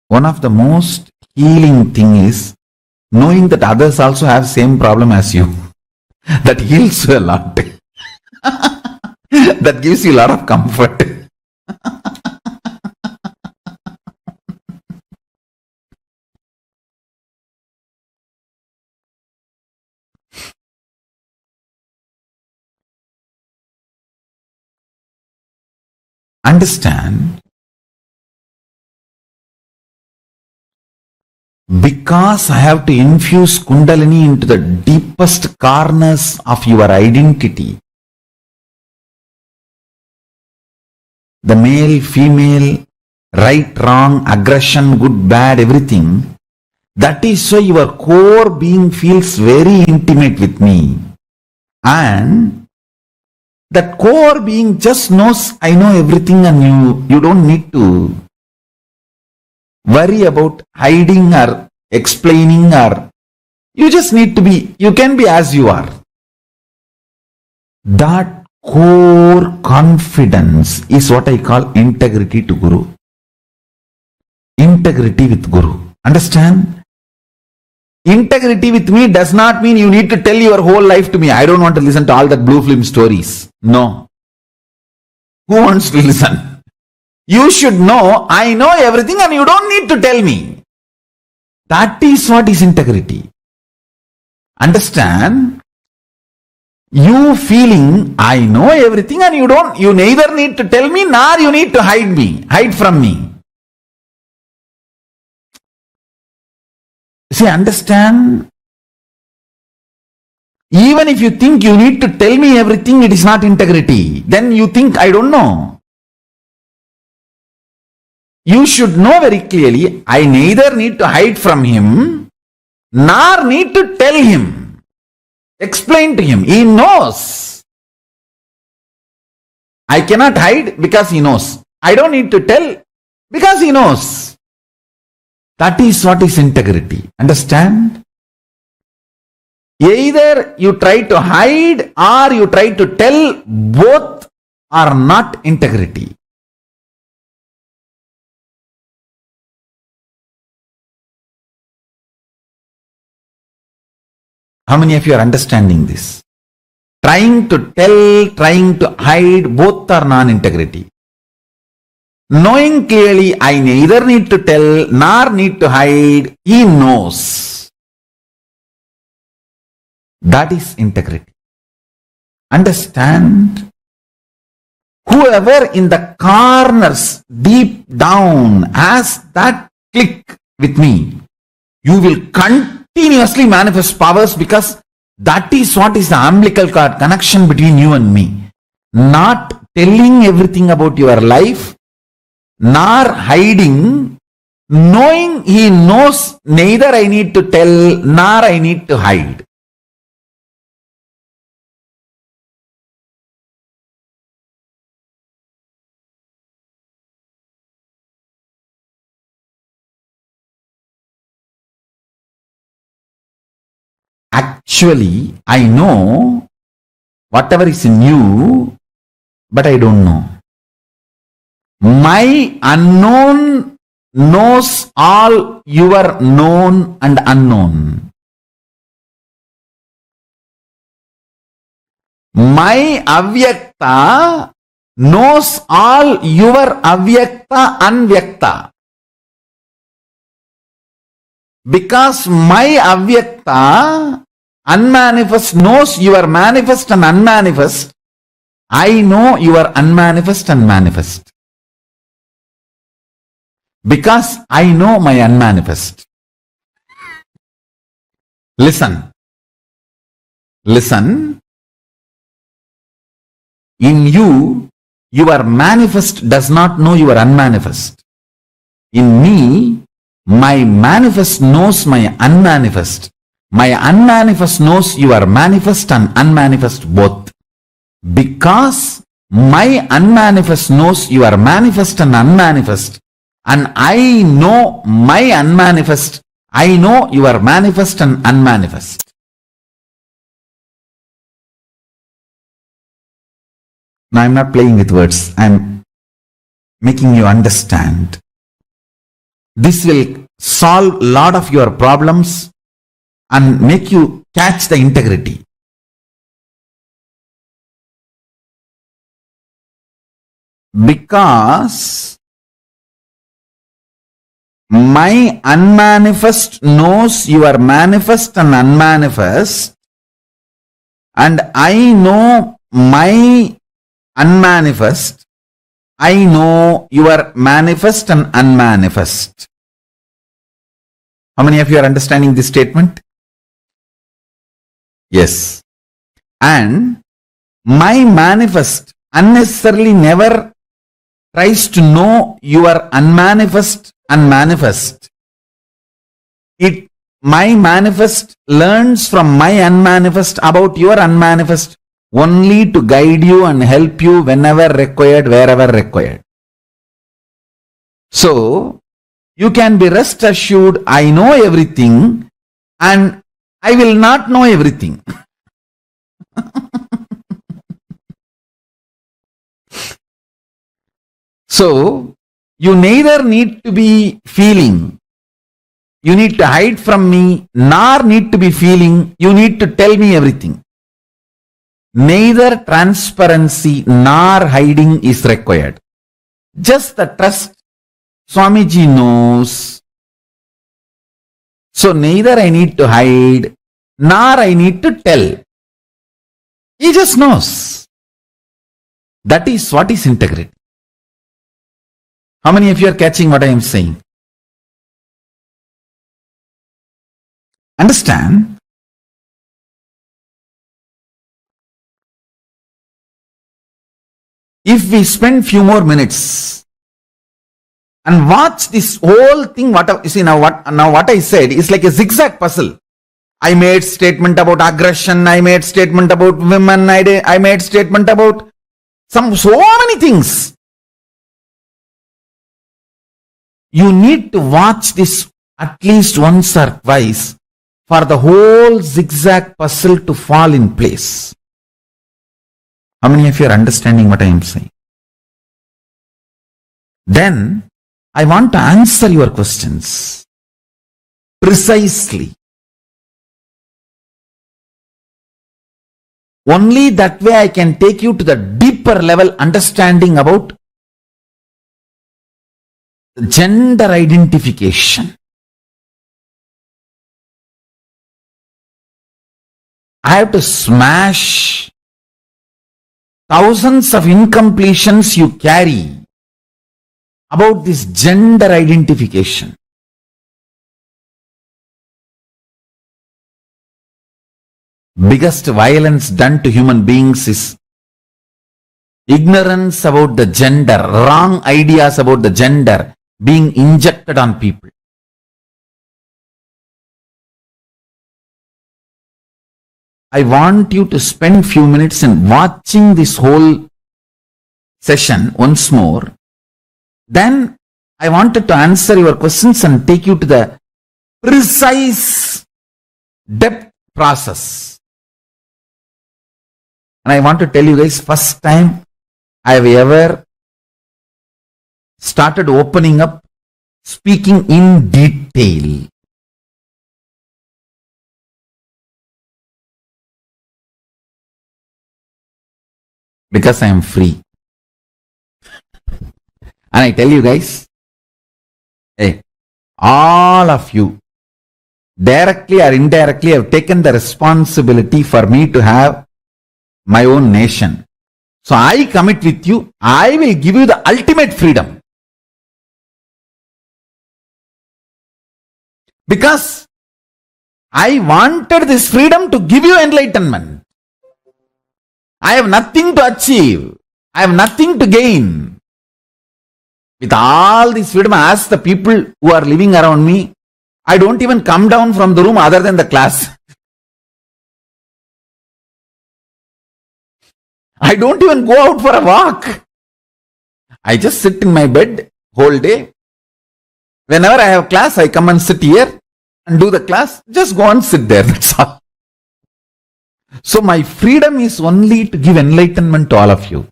One of the most healing thing is knowing that others also have same problem as you. That heals you a lot. That gives you a lot of comfort. Understand, because I have to infuse Kundalini into the deepest corners of your identity, the male, female, right, wrong, aggression, good, bad, everything. That is why your core being feels very intimate with me. And that core being just knows, I know everything, and you don't need to worry about hiding or explaining, or you just need to be, you can be as you are. That core confidence is what I call integrity to Guru. Integrity with Guru. Understand? Integrity with me does not mean you need to tell your whole life to me. I don't want to listen to all that blue film stories. No. Who wants to listen? You should know, I know everything and you don't need to tell me. That is what is integrity. Understand? You feeling, I know everything and you neither need to tell me nor you need to hide from me. See, understand? Even if you think you need to tell me everything, it is not integrity. Then you think, I don't know. You should know very clearly, I neither need to hide from him, nor need to tell him. Explain to him. He knows. I cannot hide because he knows. I don't need to tell because he knows. That is what is integrity. Understand? Either you try to hide or you try to tell, both are not integrity. How many of you are understanding this? Trying to tell, trying to hide, both are non-integrity. Knowing clearly, I neither need to tell nor need to hide, he knows. That is integrity. Understand? Whoever in the corners deep down has that click with me, you will continuously manifest powers, because that is what is the umbilical cord connection between you and me. Not telling everything about your life, nor hiding, knowing he knows, neither I need to tell nor I need to hide. Actually, I know whatever is in you, but I don't know. My unknown knows all your known and unknown. My avyakta knows all your avyakta anvyakta. Because my avyakta unmanifest knows your manifest and unmanifest, I know your unmanifest and manifest. Because I know my unmanifest. Listen. Listen. In you, your manifest does not know your unmanifest. In me, my manifest knows my unmanifest. My unmanifest knows your manifest and unmanifest both. Because my unmanifest knows your manifest and unmanifest, and I know my unmanifest, I know your manifest and unmanifest. Now I'm not playing with words, I'm making you understand. This will solve a lot of your problems and make you catch the integrity. Because my unmanifest knows your manifest and unmanifest, and I know my unmanifest, I know your manifest and unmanifest. How many of you are understanding this statement? Yes. And my manifest unnecessarily never tries to know your unmanifest and manifest. My manifest learns from my unmanifest about your unmanifest only to guide you and help you whenever required, wherever required. So, you can be rest assured, I know everything and I will not know everything. So, you neither need to be feeling, you need to hide from me, nor need to be feeling, you need to tell me everything. Neither transparency nor hiding is required. Just the trust. Swamiji knows. So neither I need to hide, nor I need to tell. He just knows. That is what is integrity. How many of you are catching what I am saying? Understand? If we spend few more minutes and watch this whole thing, what I said is like a zigzag puzzle. I made statement about aggression, I made statement about women, I made statement about so many things. You need to watch this at least once or twice for the whole zigzag puzzle to fall in place. How many of you are understanding what I am saying? Then, I want to answer your questions precisely. Only that way I can take you to the deeper level understanding about gender identification. I have to smash thousands of incompletions you carry about this gender identification. Biggest violence done to human beings is ignorance about the gender, wrong ideas about the gender being injected on people. I want you to spend few minutes in watching this whole session once more. Then I wanted to answer your questions and take you to the precise depth process. And I want to tell you guys, first time I have ever started opening up, speaking in detail. Because I am free. And I tell you guys, hey, all of you, directly or indirectly, have taken the responsibility for me to have my own nation. So I commit with you, I will give you the ultimate freedom. Because I wanted this freedom to give you enlightenment. I have nothing to achieve. I have nothing to gain. With all this freedom, ask the people who are living around me, I don't even come down from the room other than the class. I don't even go out for a walk. I just sit in my bed whole day. Whenever I have class, I come and sit here and do the class. Just go and sit there. That's all. So my freedom is only to give enlightenment to all of you.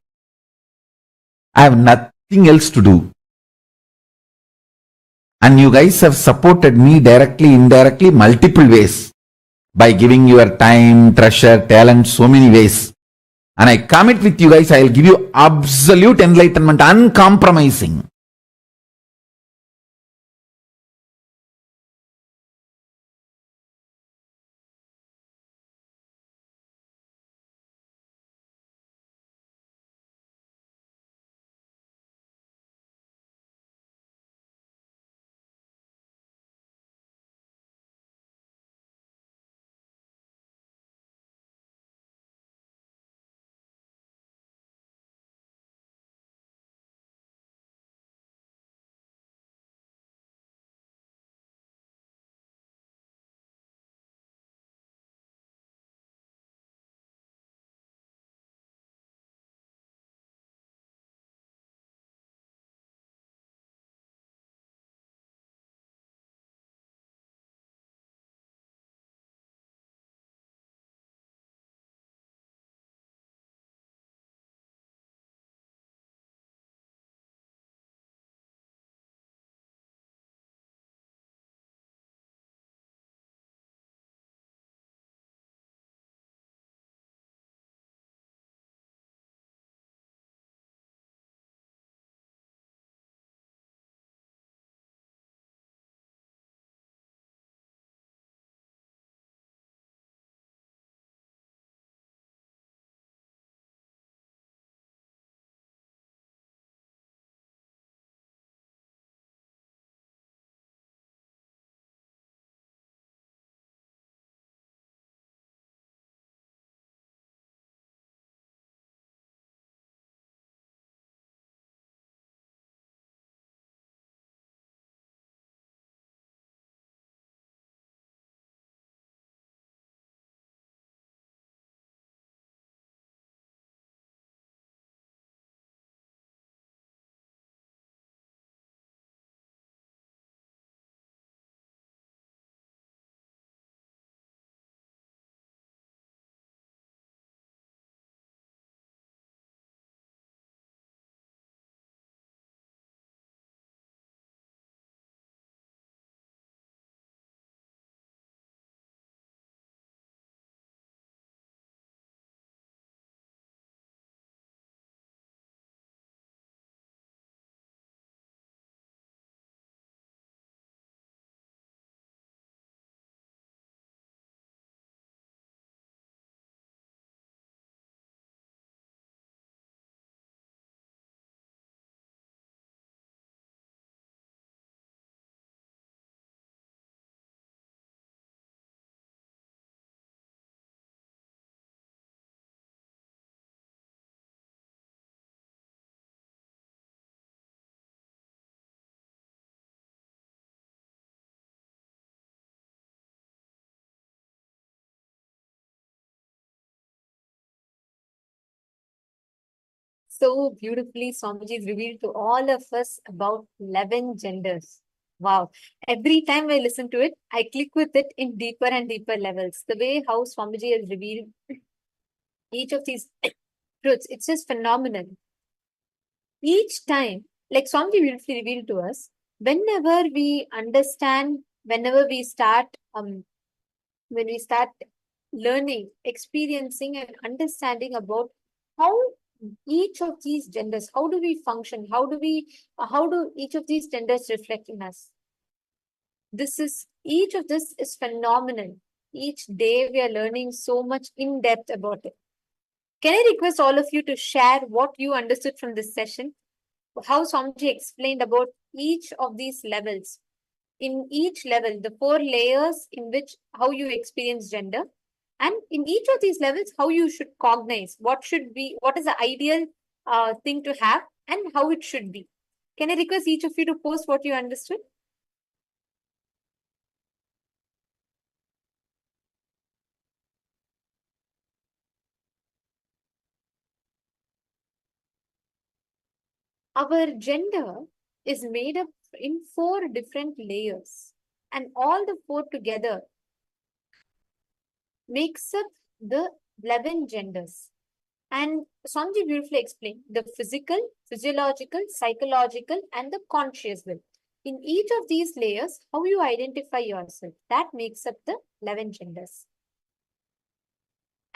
I have nothing else to do. And you guys have supported me directly, indirectly, multiple ways. By giving your time, treasure, talent, so many ways. And I commit with you guys, I will give you absolute enlightenment, uncompromising. So beautifully, Swamiji has revealed to all of us about 11 genders. Wow. Every time I listen to it, I click with it in deeper and deeper levels. The way how Swamiji has revealed each of these truths, it's just phenomenal. Each time, like Swami beautifully revealed to us, whenever we understand, whenever we start, when we start learning, experiencing, and understanding about how each of these genders, how do we function, how do each of these genders reflect in us? Each of this is phenomenal. Each day we are learning so much in depth about it. Can I request all of you to share what you understood from this session? How Swamiji explained about each of these levels. In each level, the 4 layers in which how you experience gender, and in each of these levels, how you should cognize what is the ideal thing to have and how it should be. Can I request each of you to post what you understood? Our gender is made up in 4 different layers, and all the 4 together makes up the 11 genders. And Swamiji beautifully explained the physical, physiological, psychological, and the conscious will. In each of these layers, how you identify yourself, that makes up the 11 genders.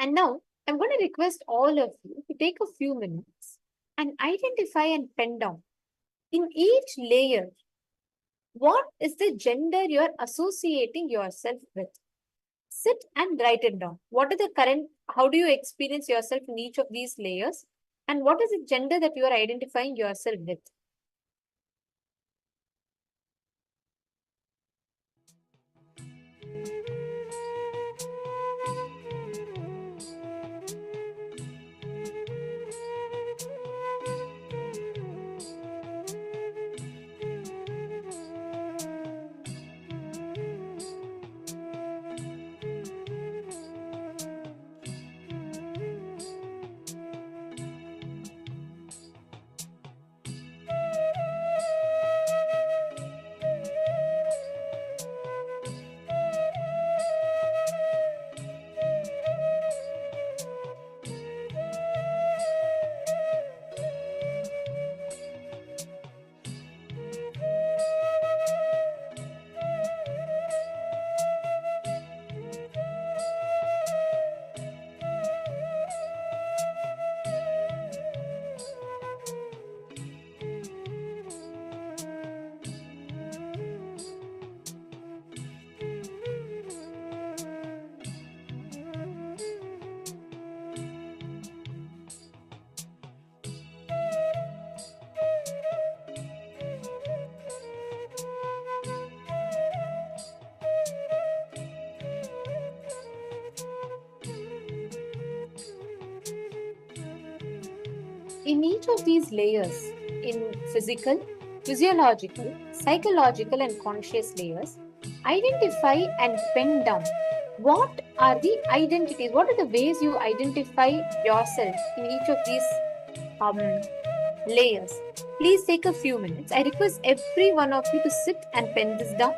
And now, I'm going to request all of you to take a few minutes and identify and pen down in each layer, what is the gender you're associating yourself with? Sit and write it down. What are the current, how do you experience yourself in each of these layers? And what is the gender that you are identifying yourself with? In each of these layers, in physical, physiological, psychological, and conscious layers, identify and pen down what are the identities, what are the ways you identify yourself in each of these layers. Please take a few minutes. I request every one of you to sit and pen this down.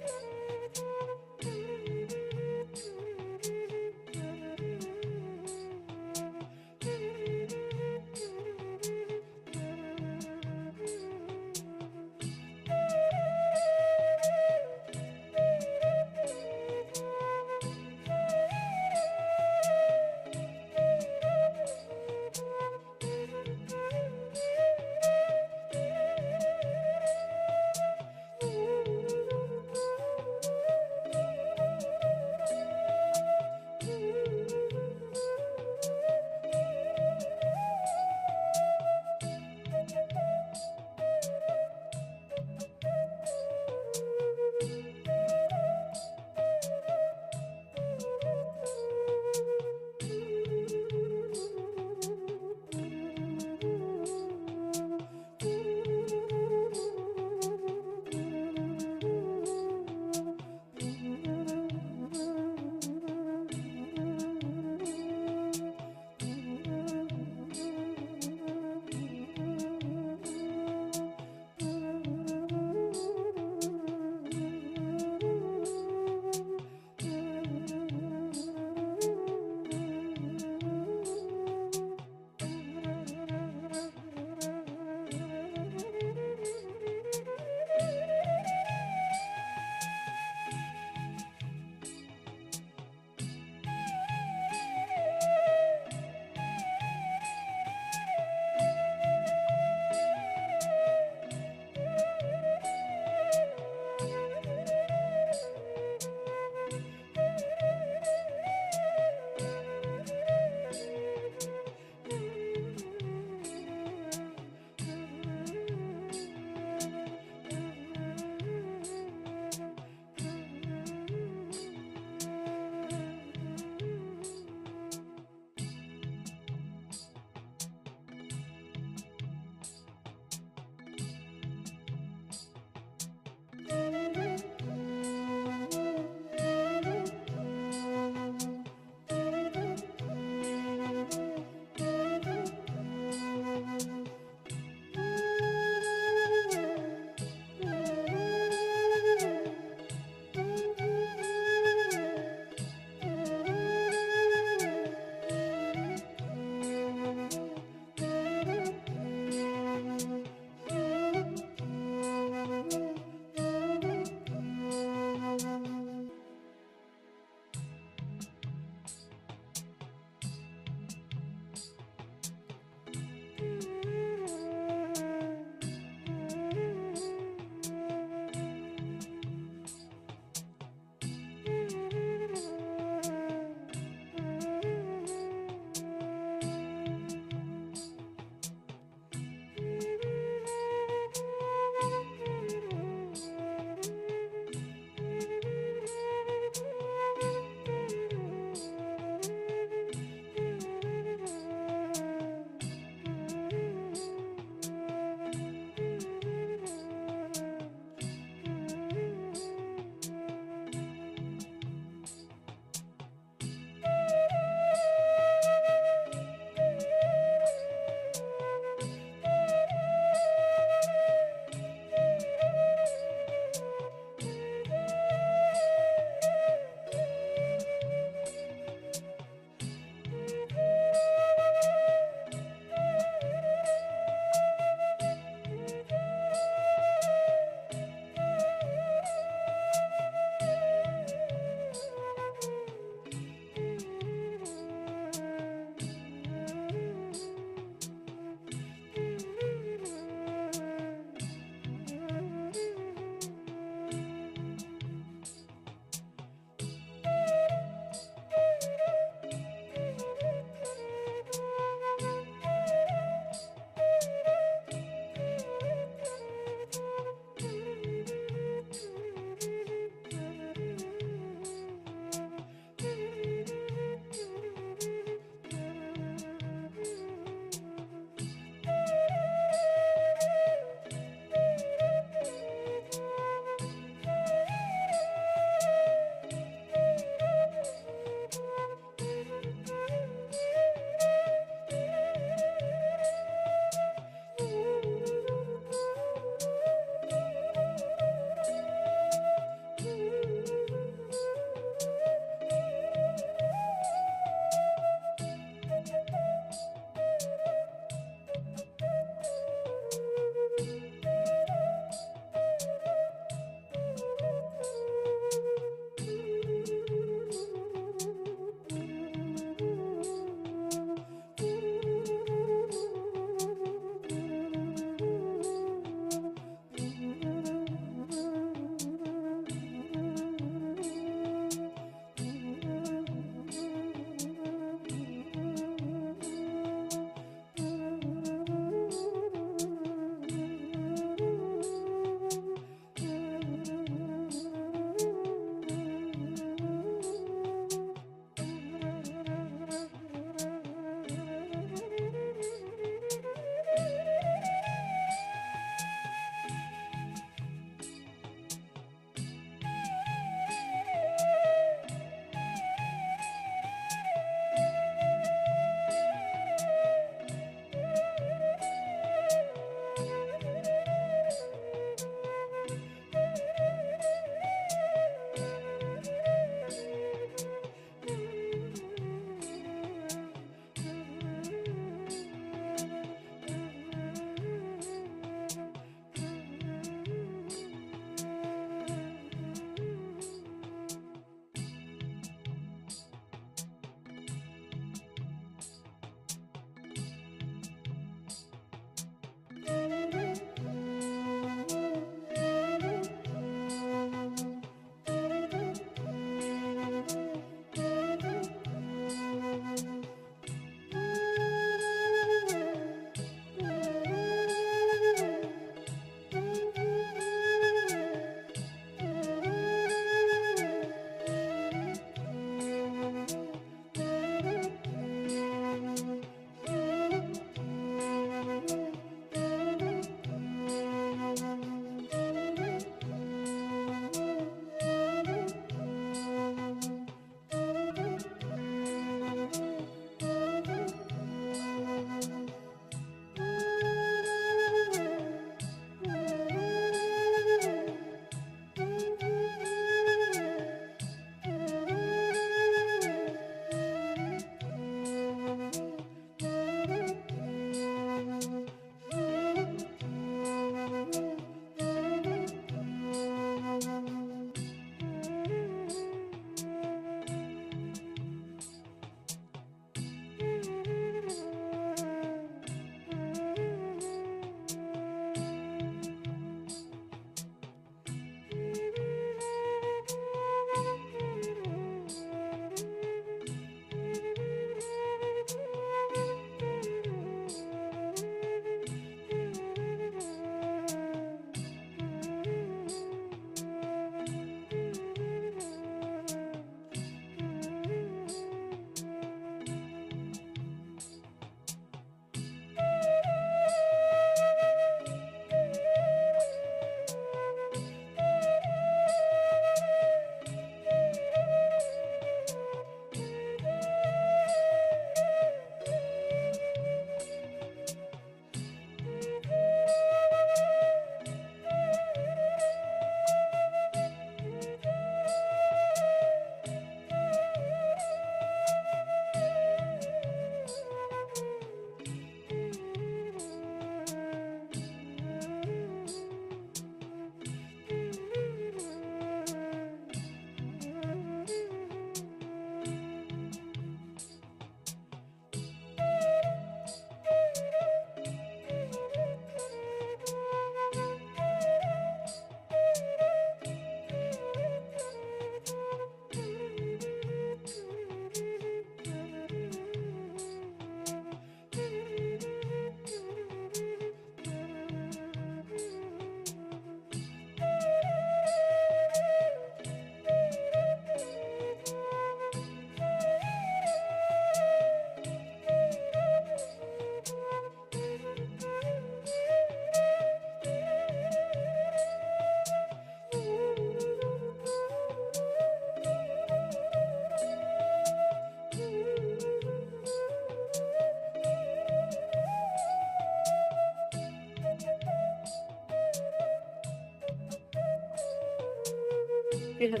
you have,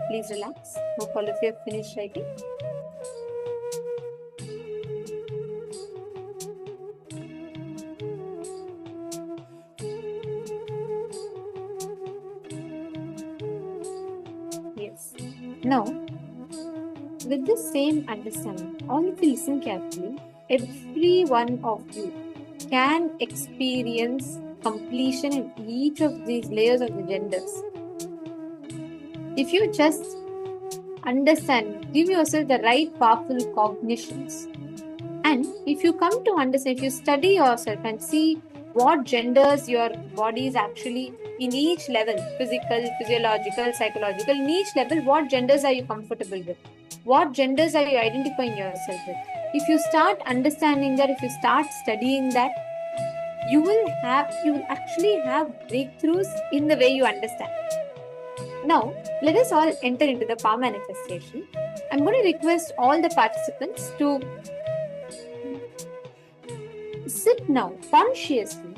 please relax. Hope all of you have finished writing. Yes. Now, with the same understanding, all of you listen carefully. Every one of you can experience completion in each of these layers of the genders. If you just understand, give yourself the right powerful cognitions. And if you come to understand, if you study yourself and see what genders your body is actually in each level, physical, physiological, psychological, in each level, what genders are you comfortable with? What genders are you identifying yourself with? If you start understanding that, if you start studying that, you will actually have breakthroughs in the way you understand. Now, let us all enter into the power manifestation. I'm going to request all the participants to sit now consciously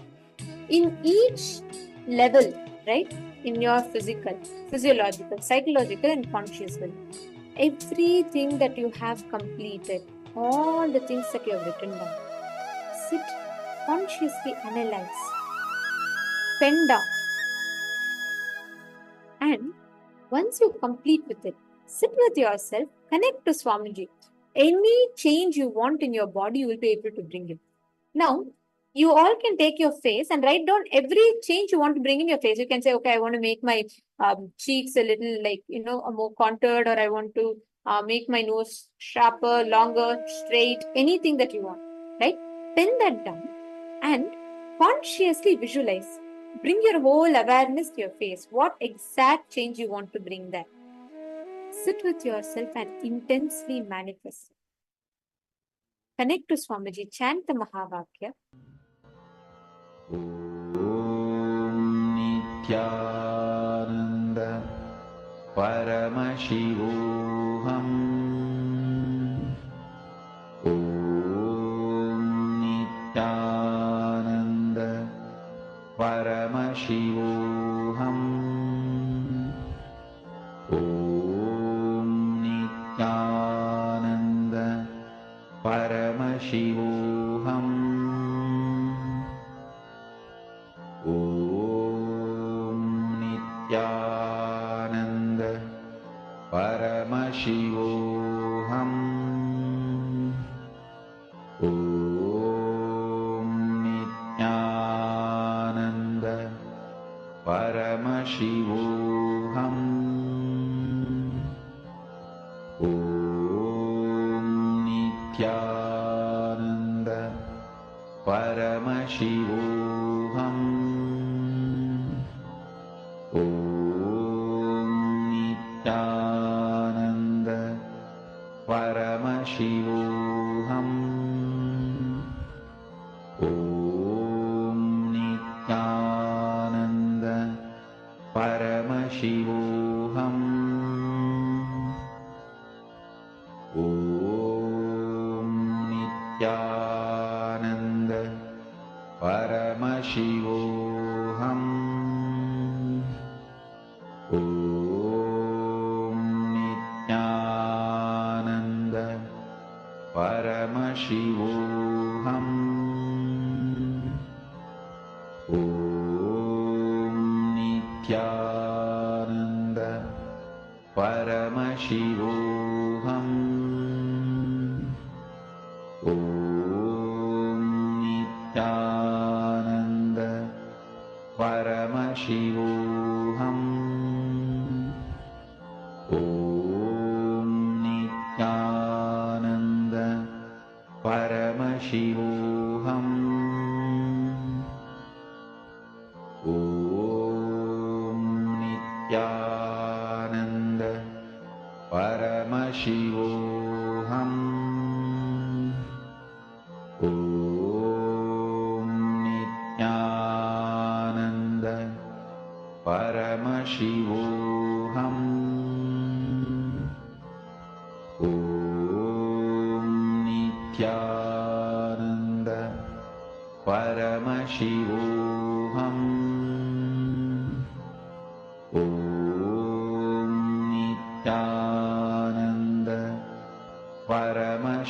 in each level, right? In your physical, physiological, psychological, and conscious level. Everything that you have completed, all the things that you have written down, sit consciously, analyze, pen down, and once you complete with it, sit with yourself, connect to Swamiji. Any change you want in your body, you will be able to bring it. Now, you all can take your face and write down every change you want to bring in your face. You can say, okay, I want to make my cheeks a little more contoured, or I want to make my nose sharper, longer, straight, anything that you want, right? Pen that down and consciously visualize. Bring your whole awareness to your face. What exact change you want to bring there. Sit with yourself and intensely manifest. Connect to Swamiji. Chant the mahavakya. Om Nityananda Paramashivoham. Om Nityananda Paramashivoham. Om Nityananda Paramashivoham. Om Nityananda Paramashivoham. Om Nityananda Paramashivoham. Om Nityananda Paramashivoham. Om Nityananda Paramashivoham. Om Nityananda Paramashivoham. Om Nityananda Paramashivoham. Om Nityananda Paramashivoham. Om Nityananda Paramashivoham. Om Nityananda Paramashivoham. Om Nityananda Paramashivoham. Om Nityananda Paramashivoham. Om Nityananda Paramashivoham. Om Nityananda Paramashivoham. Om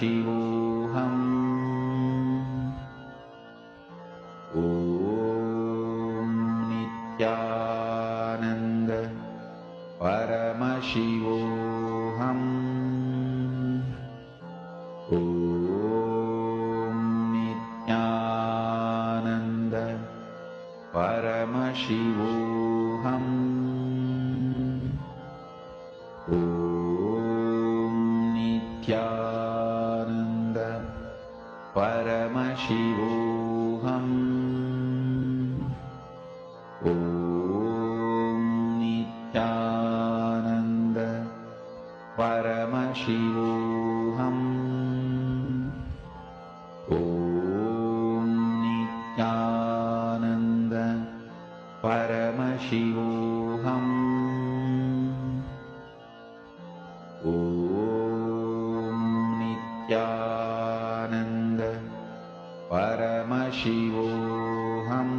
Paramashivoham. Om Nityananda Paramashivoham. Om Nityananda Paramashivoham. Om Nityananda Paramashivoham. Om Nityananda Paramashivoham. Om Nityananda Paramashivoham. Om Nityananda Paramashivoham.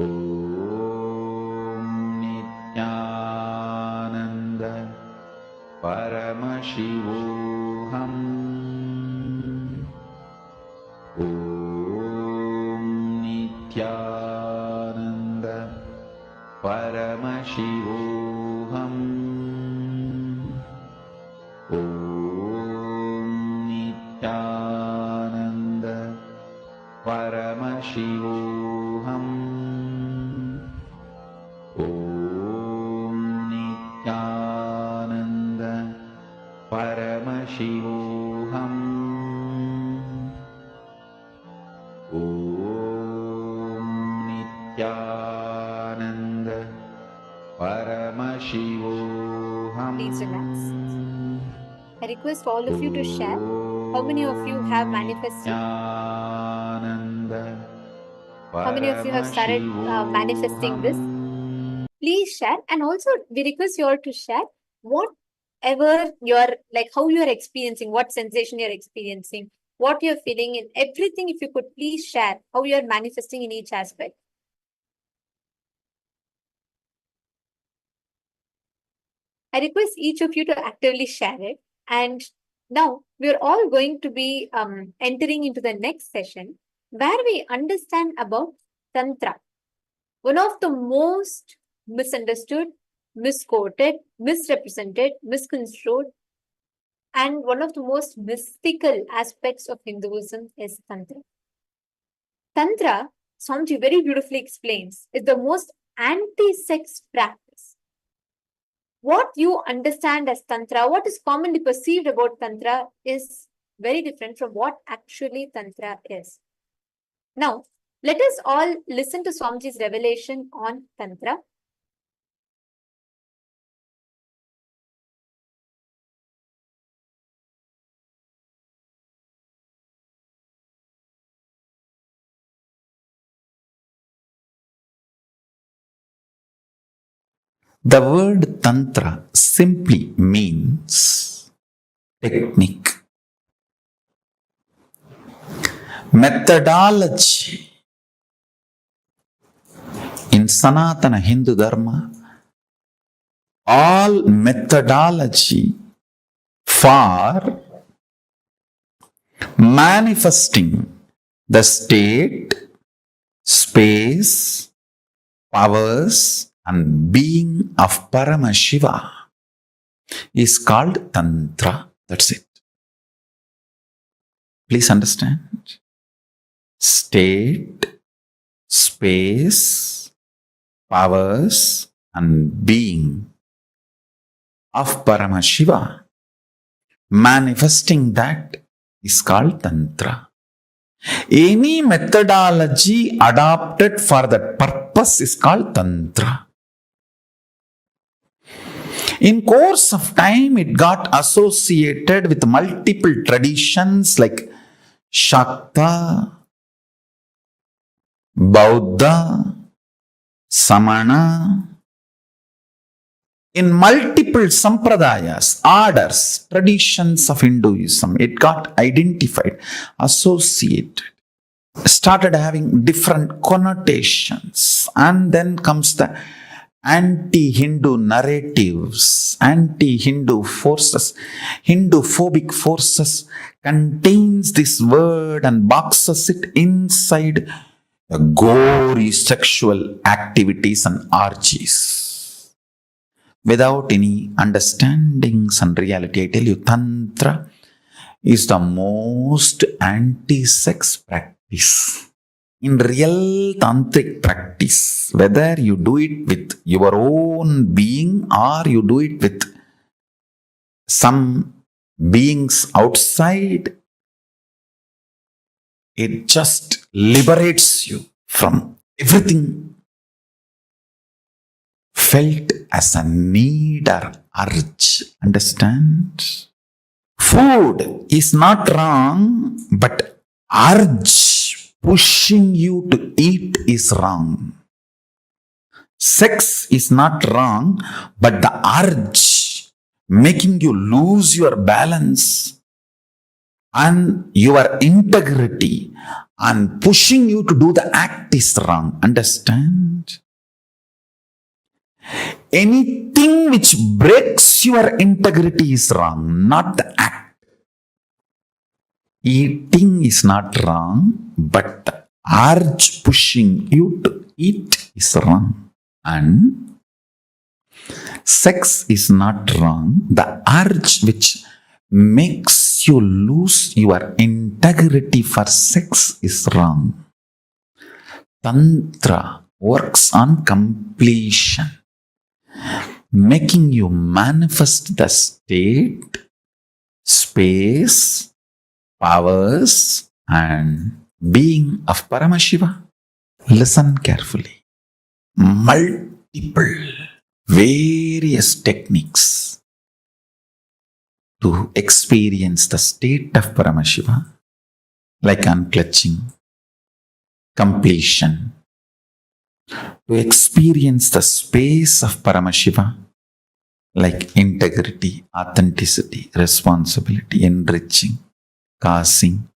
Om Nityananda Paramashivoham. Om Nityananda Paramashivoham. Om Nityananda Paramashivoham. Om Nityananda Paramashivoham. Om Nityananda Paramashivoham. Please relax. I request all of you to share how many of you have manifested. How many of you have started manifesting this? Please share, and also we request you all to share whatever you're like, how you're experiencing, what sensation you're experiencing, what you're feeling, and everything. If you could please share how you're manifesting in each aspect. I request each of you to actively share it. And now we're all going to be entering into the next session where we understand about Tantra, one of the most misunderstood, misquoted, misrepresented, misconstrued, and one of the most mystical aspects of Hinduism is Tantra. Tantra, Swamiji very beautifully explains, is the most anti-sex practice. What you understand as Tantra, what is commonly perceived about Tantra, is very different from what actually Tantra is. Now, let us all listen to Swamiji's revelation on Tantra. The word Tantra simply means technique, methodology. In Sanatana Hindu Dharma, all methodology for manifesting the state, space, powers, and being of Paramashiva is called Tantra. That's it. Please understand. State, space, powers, and being of Paramashiva, manifesting that is called Tantra. Any methodology adopted for that purpose is called Tantra. In course of time, it got associated with multiple traditions like Shakta, Bauddha, Samana. In multiple sampradayas, orders, traditions of Hinduism, it got identified, associated, started having different connotations. And then comes the anti-Hindu narratives, anti-Hindu forces, Hindu-phobic forces contains this word and boxes it inside the gory sexual activities and orgies. Without any understandings and reality, I tell you, Tantra is the most anti-sex practice. In real tantric practice, whether you do it with your own being or you do it with some beings outside, it just liberates you from everything felt as a need or urge. Understand? Food is not wrong, but urge pushing you to eat is wrong. Sex is not wrong, but the urge making you lose your balance and your integrity and pushing you to do the act is wrong. Understand? Anything which breaks your integrity is wrong, not the act. Eating is not wrong, but the urge pushing you to eat is wrong. And sex is not wrong. The urge which makes you lose your integrity for sex is wrong. Tantra works on completion, making you manifest the state, space, powers and being of Paramashiva. Listen carefully. Multiple, various techniques to experience the state of Paramashiva, like unclutching, completion, to experience the space of Paramashiva, like integrity, authenticity, responsibility, enriching, causing,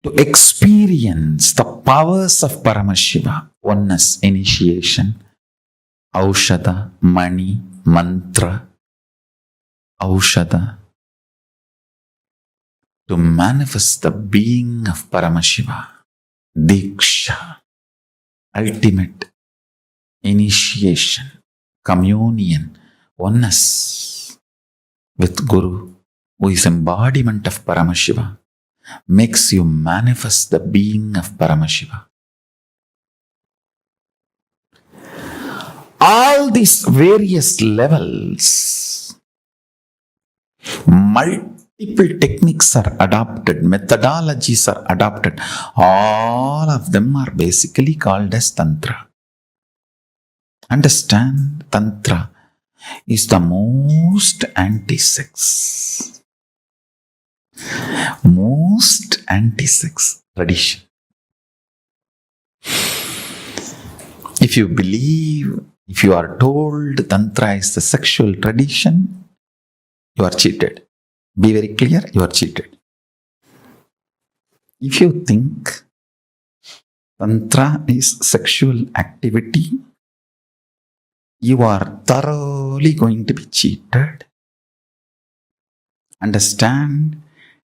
to experience the powers of Paramashiva, oneness, initiation, aushada, mani, mantra, aushada, to manifest the being of Paramashiva, diksha, ultimate initiation, communion, oneness with Guru, who is embodiment of Paramashiva, makes you manifest the being of Paramashiva. All these various levels, multiple techniques are adopted, methodologies are adopted. All of them are basically called as Tantra. Understand, Tantra is the most anti-sex, most anti-sex tradition. If you believe, if you are told Tantra is the sexual tradition, you are cheated. Be very clear, you are cheated. If you think Tantra is sexual activity, you are thoroughly going to be cheated. Understand,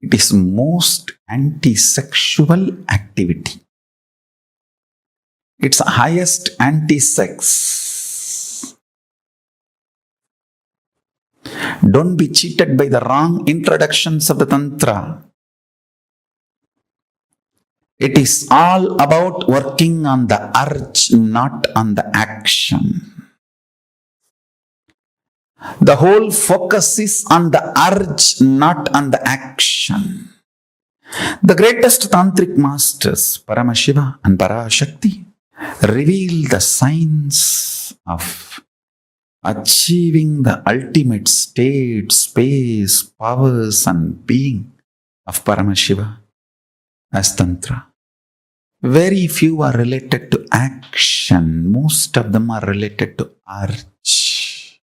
it is most anti-sexual activity. It's highest anti-sex. Don't be cheated by the wrong introductions of the Tantra. It is all about working on the urge, not on the action. The whole focus is on the urge, not on the action. The greatest tantric masters, Paramashiva and Parashakti, reveal the science of achieving the ultimate state, space, powers and being of Paramashiva as Tantra. Very few are related to action. Most of them are related to urge.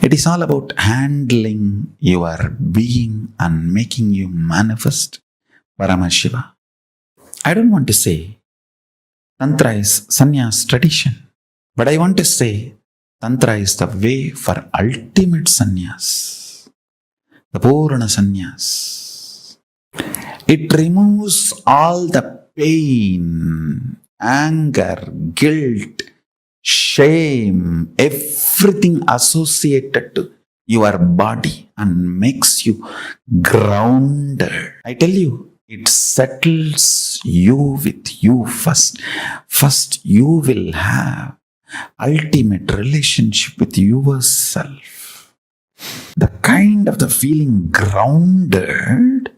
It is all about handling your being and making you manifest Paramashiva. I don't want to say Tantra is sannyas tradition. But I want to say, Tantra is the way for ultimate sannyas, the Purana sannyas. It removes all the pain, anger, guilt, shame, everything associated to your body and makes you grounded. I tell you, it settles you with you first. First, you will have ultimate relationship with yourself. The kind of the feeling grounded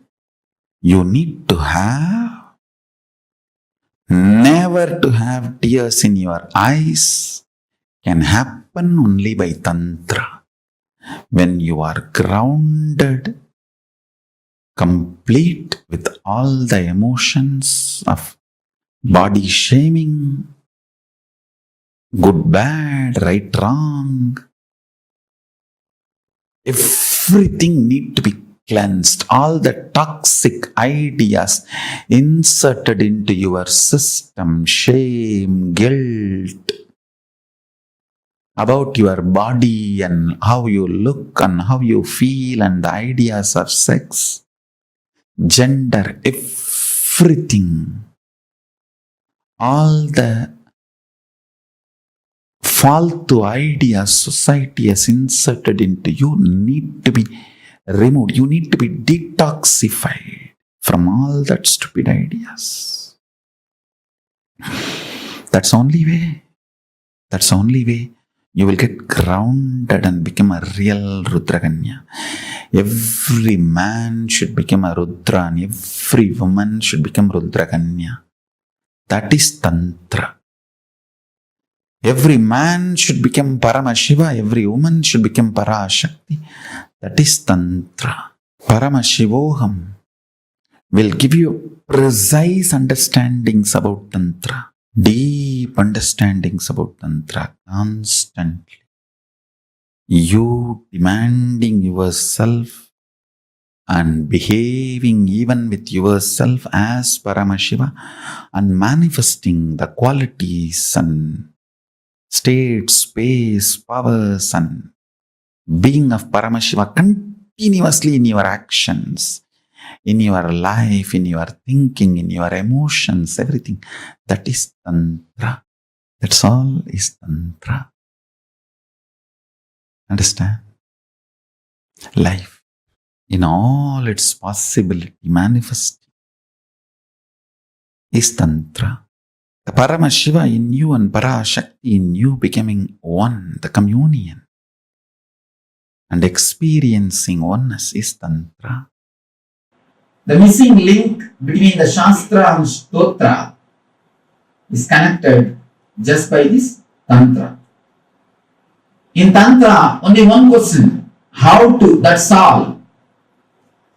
you need to have. Never to have tears in your eyes can happen only by Tantra. When you are grounded, complete with all the emotions of body shaming, good, bad, right, wrong, everything need to be cleansed. All the toxic ideas inserted into your system, shame, guilt, about your body and how you look and how you feel and the ideas of sex, gender, everything, all the faltu ideas society has inserted into you need to be removed. You need to be detoxified from all that stupid ideas. That's the only way. That's the only way you will get grounded and become a real Rudraganya. Every man should become a Rudra and every woman should become Rudraganya. That is Tantra. Every man should become Paramashiva, every woman should become Parashakti. That is Tantra. Paramashivoham will give you precise understandings about Tantra, deep understandings about Tantra constantly. You demanding yourself and behaving even with yourself as Paramashiva and manifesting the qualities and state, space, powers and being of Paramashiva continuously in your actions, in your life, in your thinking, in your emotions, everything. That is Tantra. That's all is Tantra. Understand? Life in all its possibility manifesting is Tantra. The Paramashiva in you and Parashakti in you becoming one, the communion and experiencing oneness is Tantra. The missing link between the Shastra and Stotra is connected just by this Tantra. In Tantra, only one question, how to, that's all.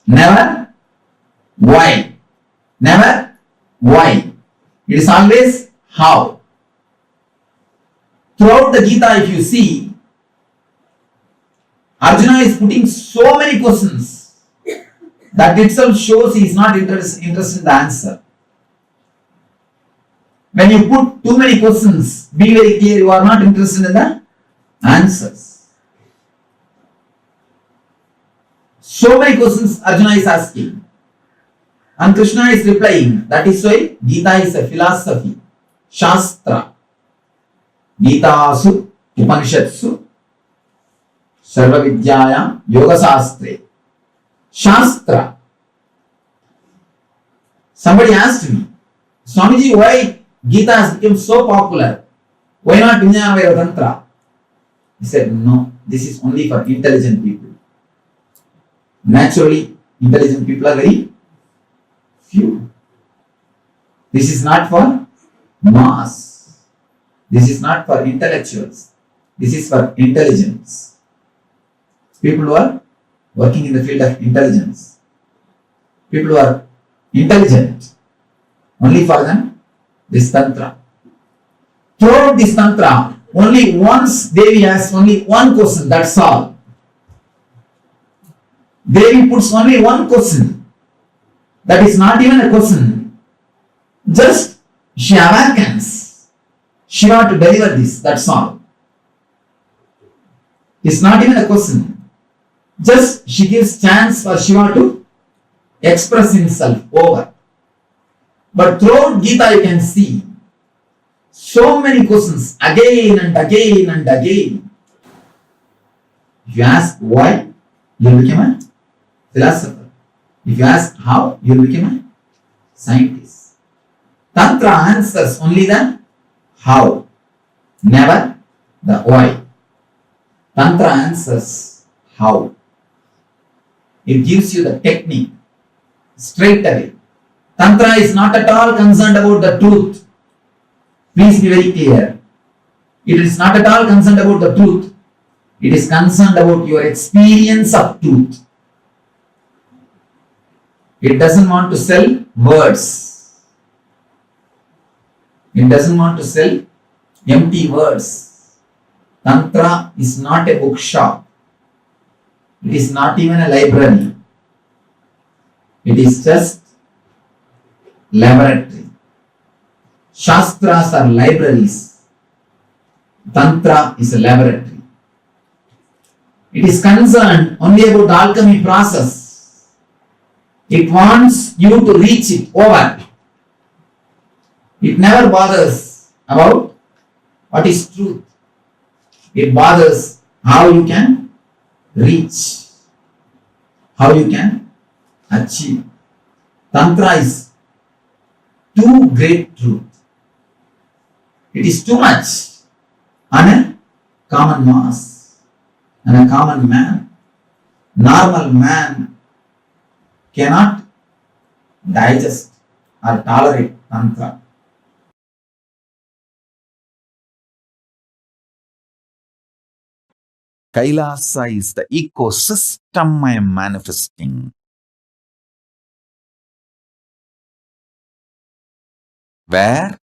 Never why. Never why. It is always how. Throughout the Gita, if you see, Arjuna is putting so many questions. That itself shows he is not interested in the answer. When you put too many questions, be very clear, you are not interested in the answers. So many questions Arjuna is asking. And Krishna is replying. That is why Gita is a philosophy. Shastra. Gita-su, Upanishatsu, Sarva Vidyaya, Yoga Sastre. Shastra. Somebody asked me, Swamiji, why Gita has become so popular? Why not Vijnana Tantra? He said, no, this is only for intelligent people. Naturally, intelligent people are very few. This is not for mass. This is not for intellectuals. This is for intelligence. People who are working in the field of intelligence. People who are intelligent. Only for them, this Tantra. Throughout this Tantra, only once Devi asks only one question, that's all. Devi puts only one question. That is not even a question. Just She awakens Shiva to deliver this, that's all. It's not even a question. Just she gives chance for Shiva to express himself over. But throughout Gita you can see so many questions again and again and again. If you ask why, you will become a philosopher. If you ask how, you will become a scientist. Tantra answers only the how, never the why. Tantra answers how. It gives you the technique straight away. Tantra is not at all concerned about the truth. Please be very clear. It is not at all concerned about the truth. It is concerned about your experience of truth. It doesn't want to sell words. It doesn't want to sell empty words. Tantra is not a bookshop. It is not even a library. It is just laboratory. Shastras are libraries. Tantra is a laboratory. It is concerned only about alchemy process. It wants you to reach it over. It never bothers about what is truth. It bothers how you can reach, how you can achieve. Tantra is too great truth. It is too much on a common mass, on a common man. Normal man cannot digest or tolerate Tantra. Kailasa is the ecosystem I am manifesting, where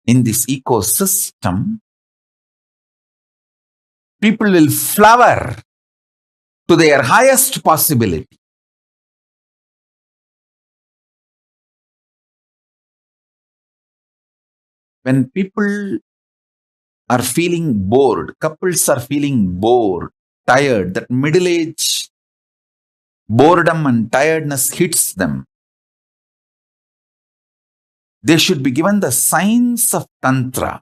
in this ecosystem, people will flower to their highest possibility. When people are feeling bored, couples are feeling bored, tired, that middle age boredom and tiredness hits them, they should be given the signs of Tantra.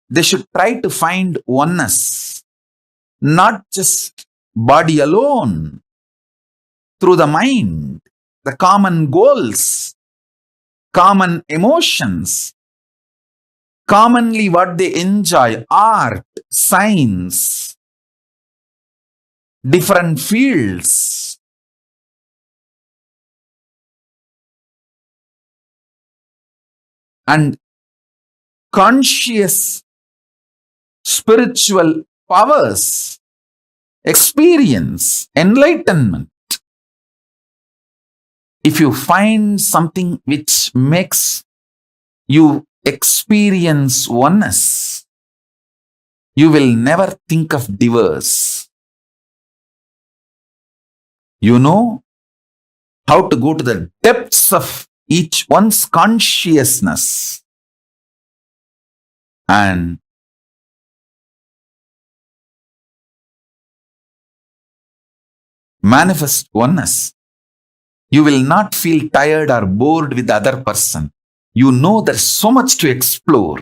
They should try to find oneness, not just body alone, through the mind, the common goals, common emotions, commonly what they enjoy, art, science, different fields. And conscious spiritual powers, experience, enlightenment. If you find something which makes you experience oneness, you will never think of divorce. You know how to go to the depths of each one's consciousness and manifest oneness. You will not feel tired or bored with the other person. You know there's so much to explore.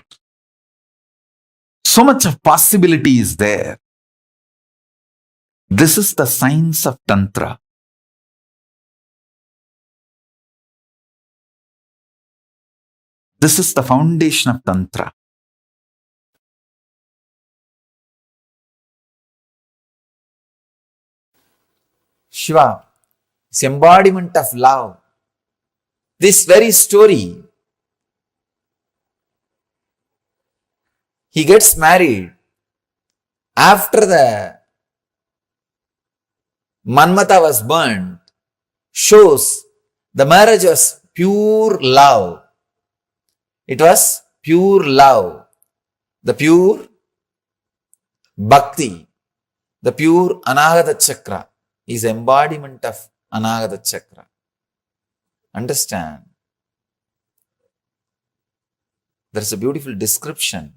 So much of possibility is there. This is the science of Tantra. This is the foundation of Tantra. Shiva is embodiment of love. This very story, he gets married after the Manmata was burned, shows the marriage was pure love. It was pure love, the pure bhakti, the pure Anahata Chakra is embodiment of Anahata Chakra. understand, there's a beautiful description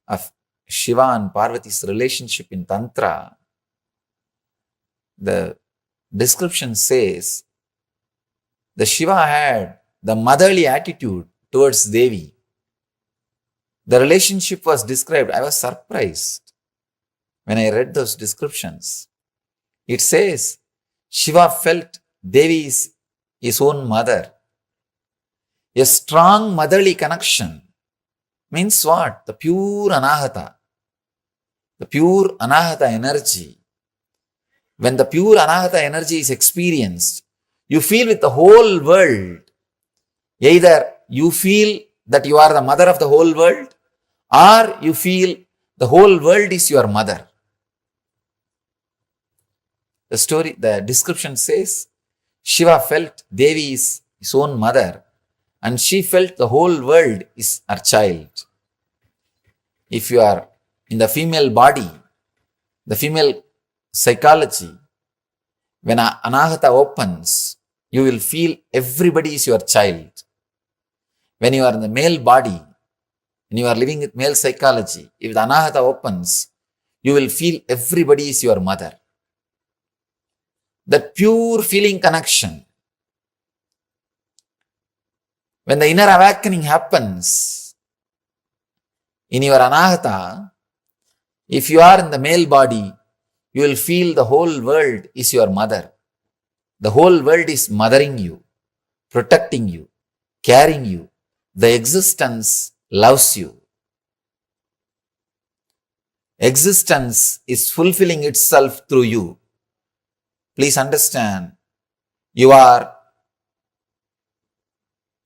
of Shiva and Parvati's relationship in Tantra. The description says the Shiva had the motherly attitude towards Devi. The relationship was described. I was surprised when I read those descriptions. It says Shiva felt Devi is his own mother. A strong motherly connection means what? The pure anahata. The pure anahata energy. When the pure anahata energy is experienced, you feel with the whole world. Either you feel that you are the mother of the whole world, or you feel the whole world is your mother. The description says, Shiva felt Devi is his own mother, and she felt the whole world is her child. If you are in the female body, the female psychology, when anahata opens, you will feel everybody is your child. When you are in the male body, when you are living with male psychology, if the anahata opens, you will feel everybody is your mother. That pure feeling connection. When the inner awakening happens in your anahata, if you are in the male body, you will feel the whole world is your mother. The whole world is mothering you, protecting you, carrying you. The existence loves you. Existence is fulfilling itself through you. Please understand, you are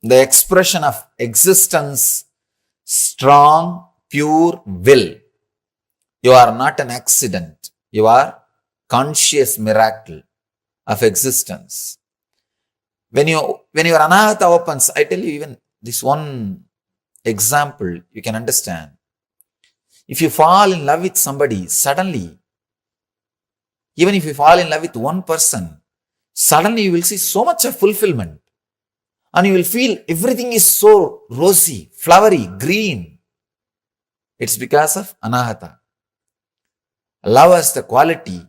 the expression of existence, strong, pure will. You are not an accident. You are conscious miracle of existence. When your anahata opens, I tell you even this one example, you can understand. If you fall in love with somebody, suddenly, even if you fall in love with one person, suddenly you will see so much of fulfillment. And you will feel everything is so rosy, flowery, green. It's because of anahata. Love has the quality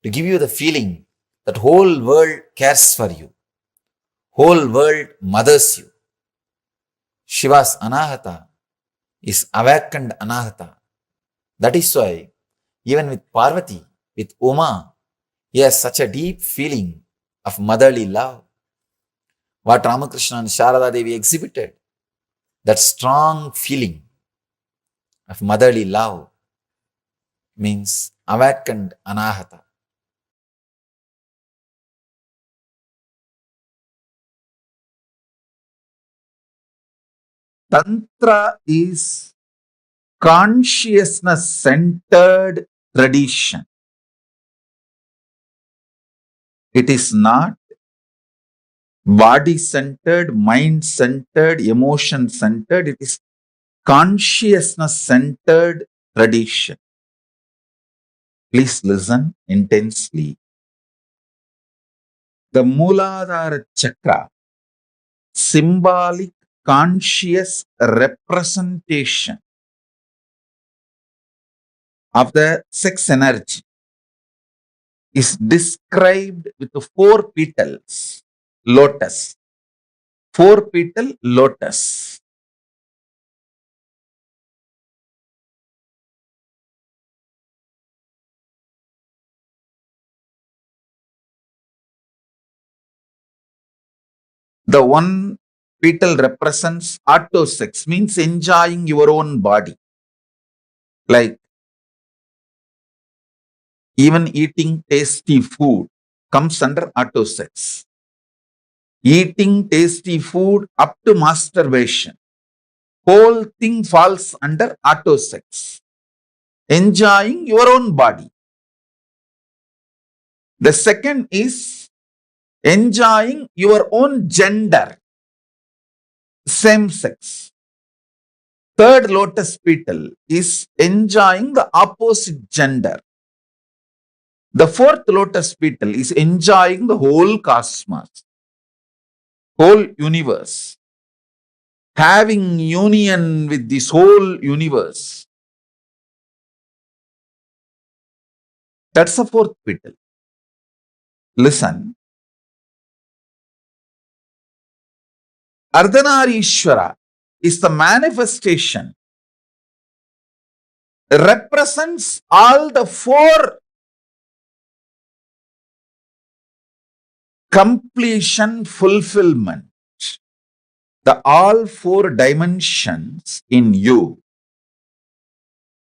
to give you the feeling that whole world cares for you. Whole world mothers you. Shiva's anahata is awakened anahata. That is why even with Parvati, with Uma, he has such a deep feeling of motherly love. What Ramakrishna and Sharada Devi exhibited, that strong feeling of motherly love means awakened anahata. Tantra is consciousness-centered tradition. It is not body-centered, mind-centered, emotion-centered. It is consciousness-centered tradition. Please listen intensely. The Mooladhara Chakra, symbolic conscious representation of the sex energy, is described with 4 petals, lotus. 4-petal lotus. The one petal represents autosex, means enjoying your own body. Like even eating tasty food comes under autosex. Eating tasty food up to masturbation, whole thing falls under autosex. Enjoying your own body. The second is enjoying your own gender, same sex. Third lotus petal is enjoying the opposite gender. The fourth lotus petal is enjoying the whole cosmos. whole universe, having union with this whole universe. That's the fourth petal. Listen. Ardhanareshwara is the manifestation, represents all the four completion, fulfillment, the all four dimensions in you.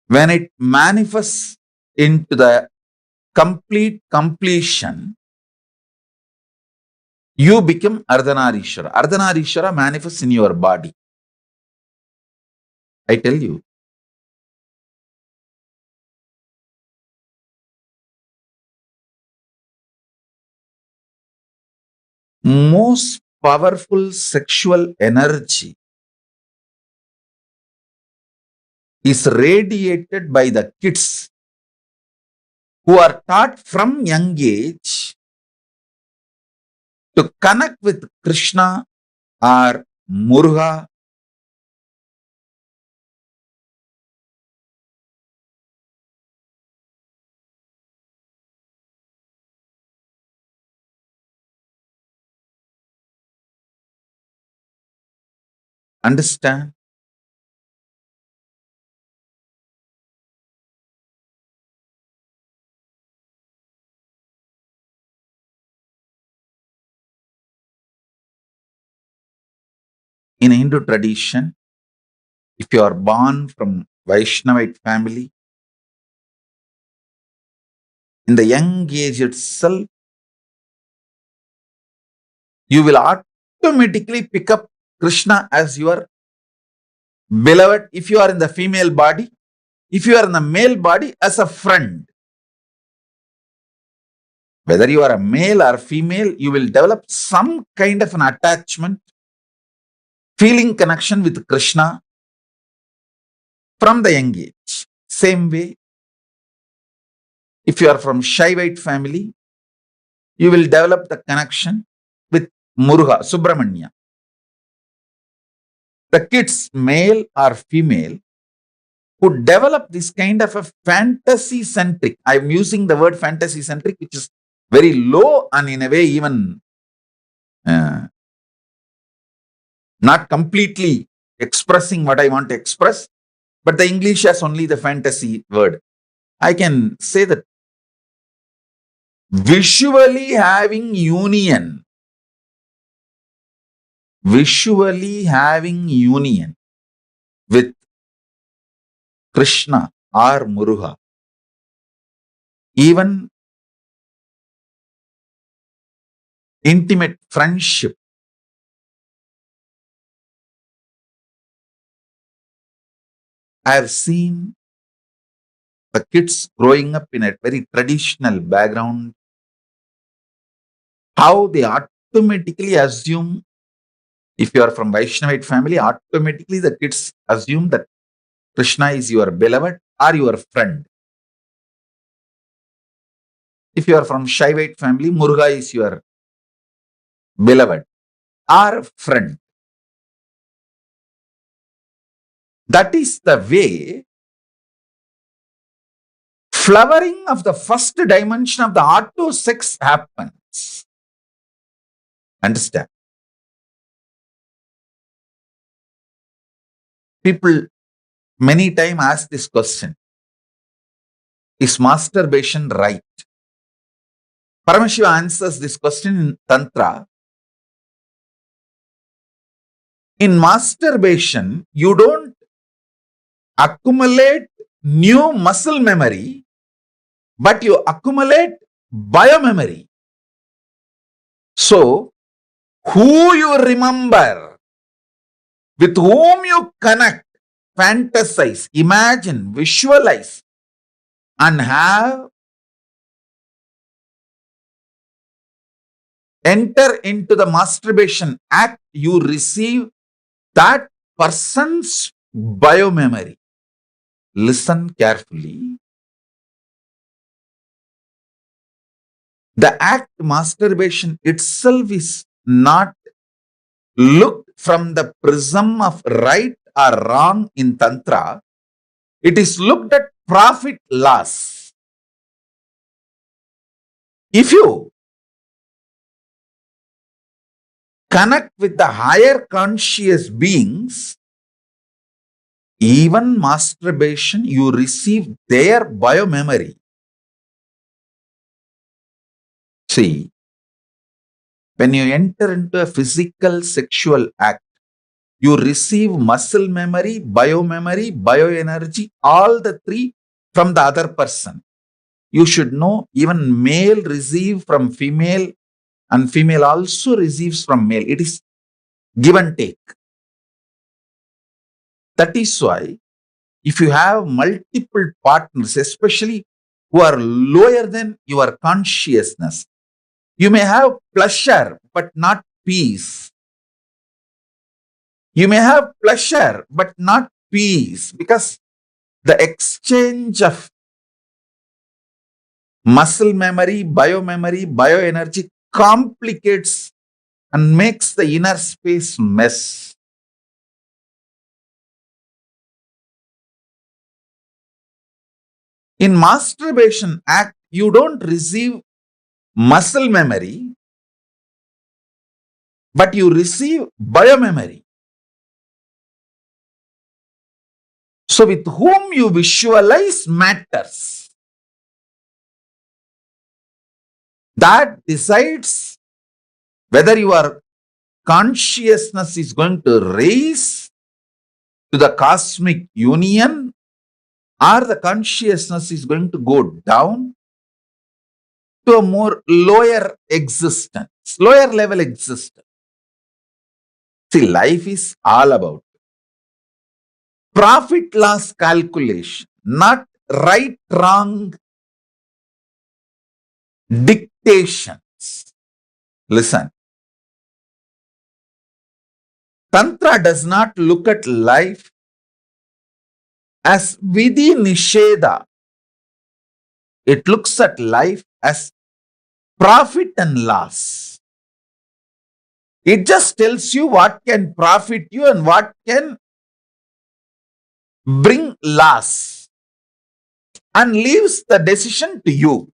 When it manifests into the complete completion, you become Ardhanareshwara. Ardhanareshwara manifests in your body. I tell you. Most powerful sexual energy is radiated by the kids who are taught from young age to connect with Krishna or Muruga. Understand? In Hindu tradition, if you are born from Vaishnavite family, in the young age itself, you will automatically pick up Krishna as your beloved if you are in the female body, if you are in the male body as a friend. Whether you are a male or female, you will develop some kind of an attachment, feeling connection with Krishna from the young age. Same way, if you are from Shaivite family, you will develop the connection with Muruga, Subramanya. The kids, male or female, who develop this kind of a fantasy centric, I'm using the word fantasy centric, which is very low and in a way even not completely expressing what I want to express, but the English has only the fantasy word. I can say that visually having union with Krishna or Muruga, even intimate friendship, I have seen the kids growing up in a very traditional background, how they automatically assume, if you are from Vaishnavite family, automatically the kids assume that Krishna is your beloved or your friend. If you are from Shaivite family, Muruga is your beloved or friend. That is the way flowering of the first dimension of the auto sex happens. Understand? People many times ask this question: is masturbation right? Paramashiva answers this question in Tantra. In masturbation, you don't accumulate new muscle memory, but you accumulate biomemory. So, who you remember, with whom you connect, fantasize, imagine, visualize, and have enter into the masturbation act, you receive that person's biomemory. Listen carefully. The act masturbation itself is not looked from the prism of right or wrong in Tantra, it is looked at profit loss. If you connect with the higher conscious beings, even masturbation, you receive their biomemory. See, when you enter into a physical sexual act, you receive muscle memory, bioenergy, all the three from the other person. You should know even male receive from female and female also receives from male. It is give and take. That is why if you have multiple partners, especially who are lower than your consciousness, you may have pleasure but not peace. You may have pleasure but not peace because the exchange of muscle memory, bioenergy complicates and makes the inner space mess. In masturbation act, you don't receive muscle memory, but you receive biomemory. So with whom you visualize matters. That decides whether your consciousness is going to raise to the cosmic union or the consciousness is going to go down to a more lower existence, lower level existence. See, life is all about profit loss calculation, not right wrong dictations. Listen, Tantra does not look at life as vidhi nisheda. It looks at life as profit and loss. It just tells you what can profit you and what can bring loss and leaves the decision to you.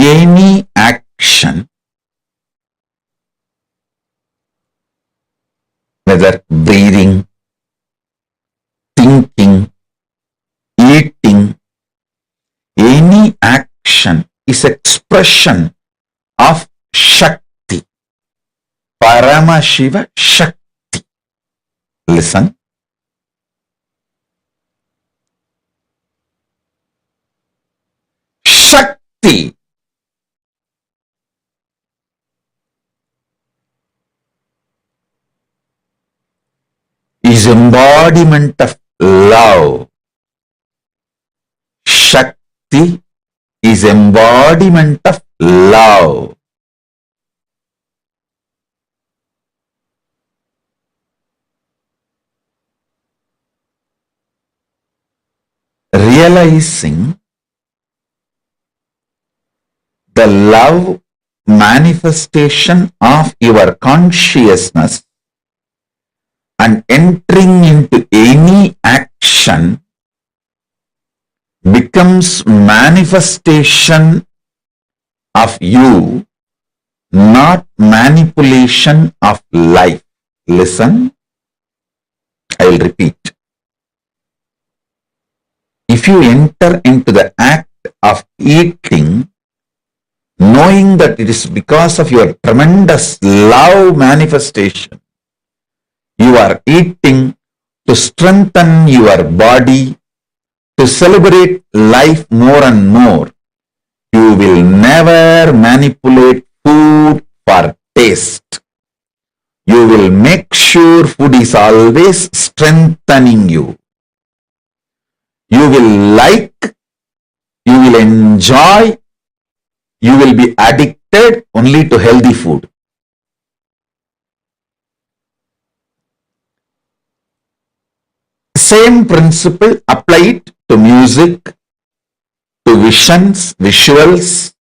any action, whether breathing, thinking, eating, any action is expression of Shakti. Paramashiva Shakti. Listen. Shakti is embodiment of love. Shakti is embodiment of love. Realizing the love manifestation of your consciousness and entering into any action becomes manifestation of you, not manipulation of life. Listen, I will repeat. If you enter into the act of eating, knowing that it is because of your tremendous love manifestation, you are eating to strengthen your body, to celebrate life more and more. You will never manipulate food for taste. You will make sure food is always strengthening you. You will like, you will enjoy, you will be addicted only to healthy food. Same principle, apply it to music, to visions, visuals,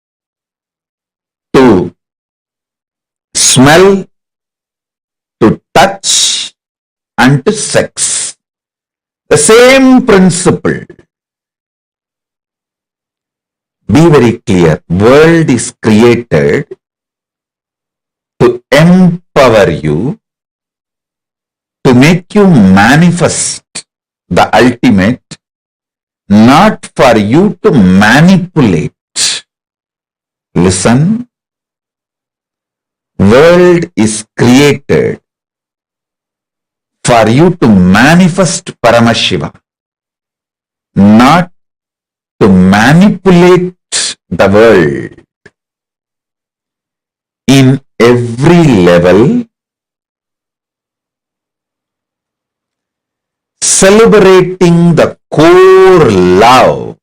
to smell, to touch, and to sex. The same principle. Be very clear. World is created to empower you, to make you manifest the ultimate, not for you to manipulate. Listen. World is created for you to manifest Paramashiva, not to manipulate the world. In every level, celebrating the core love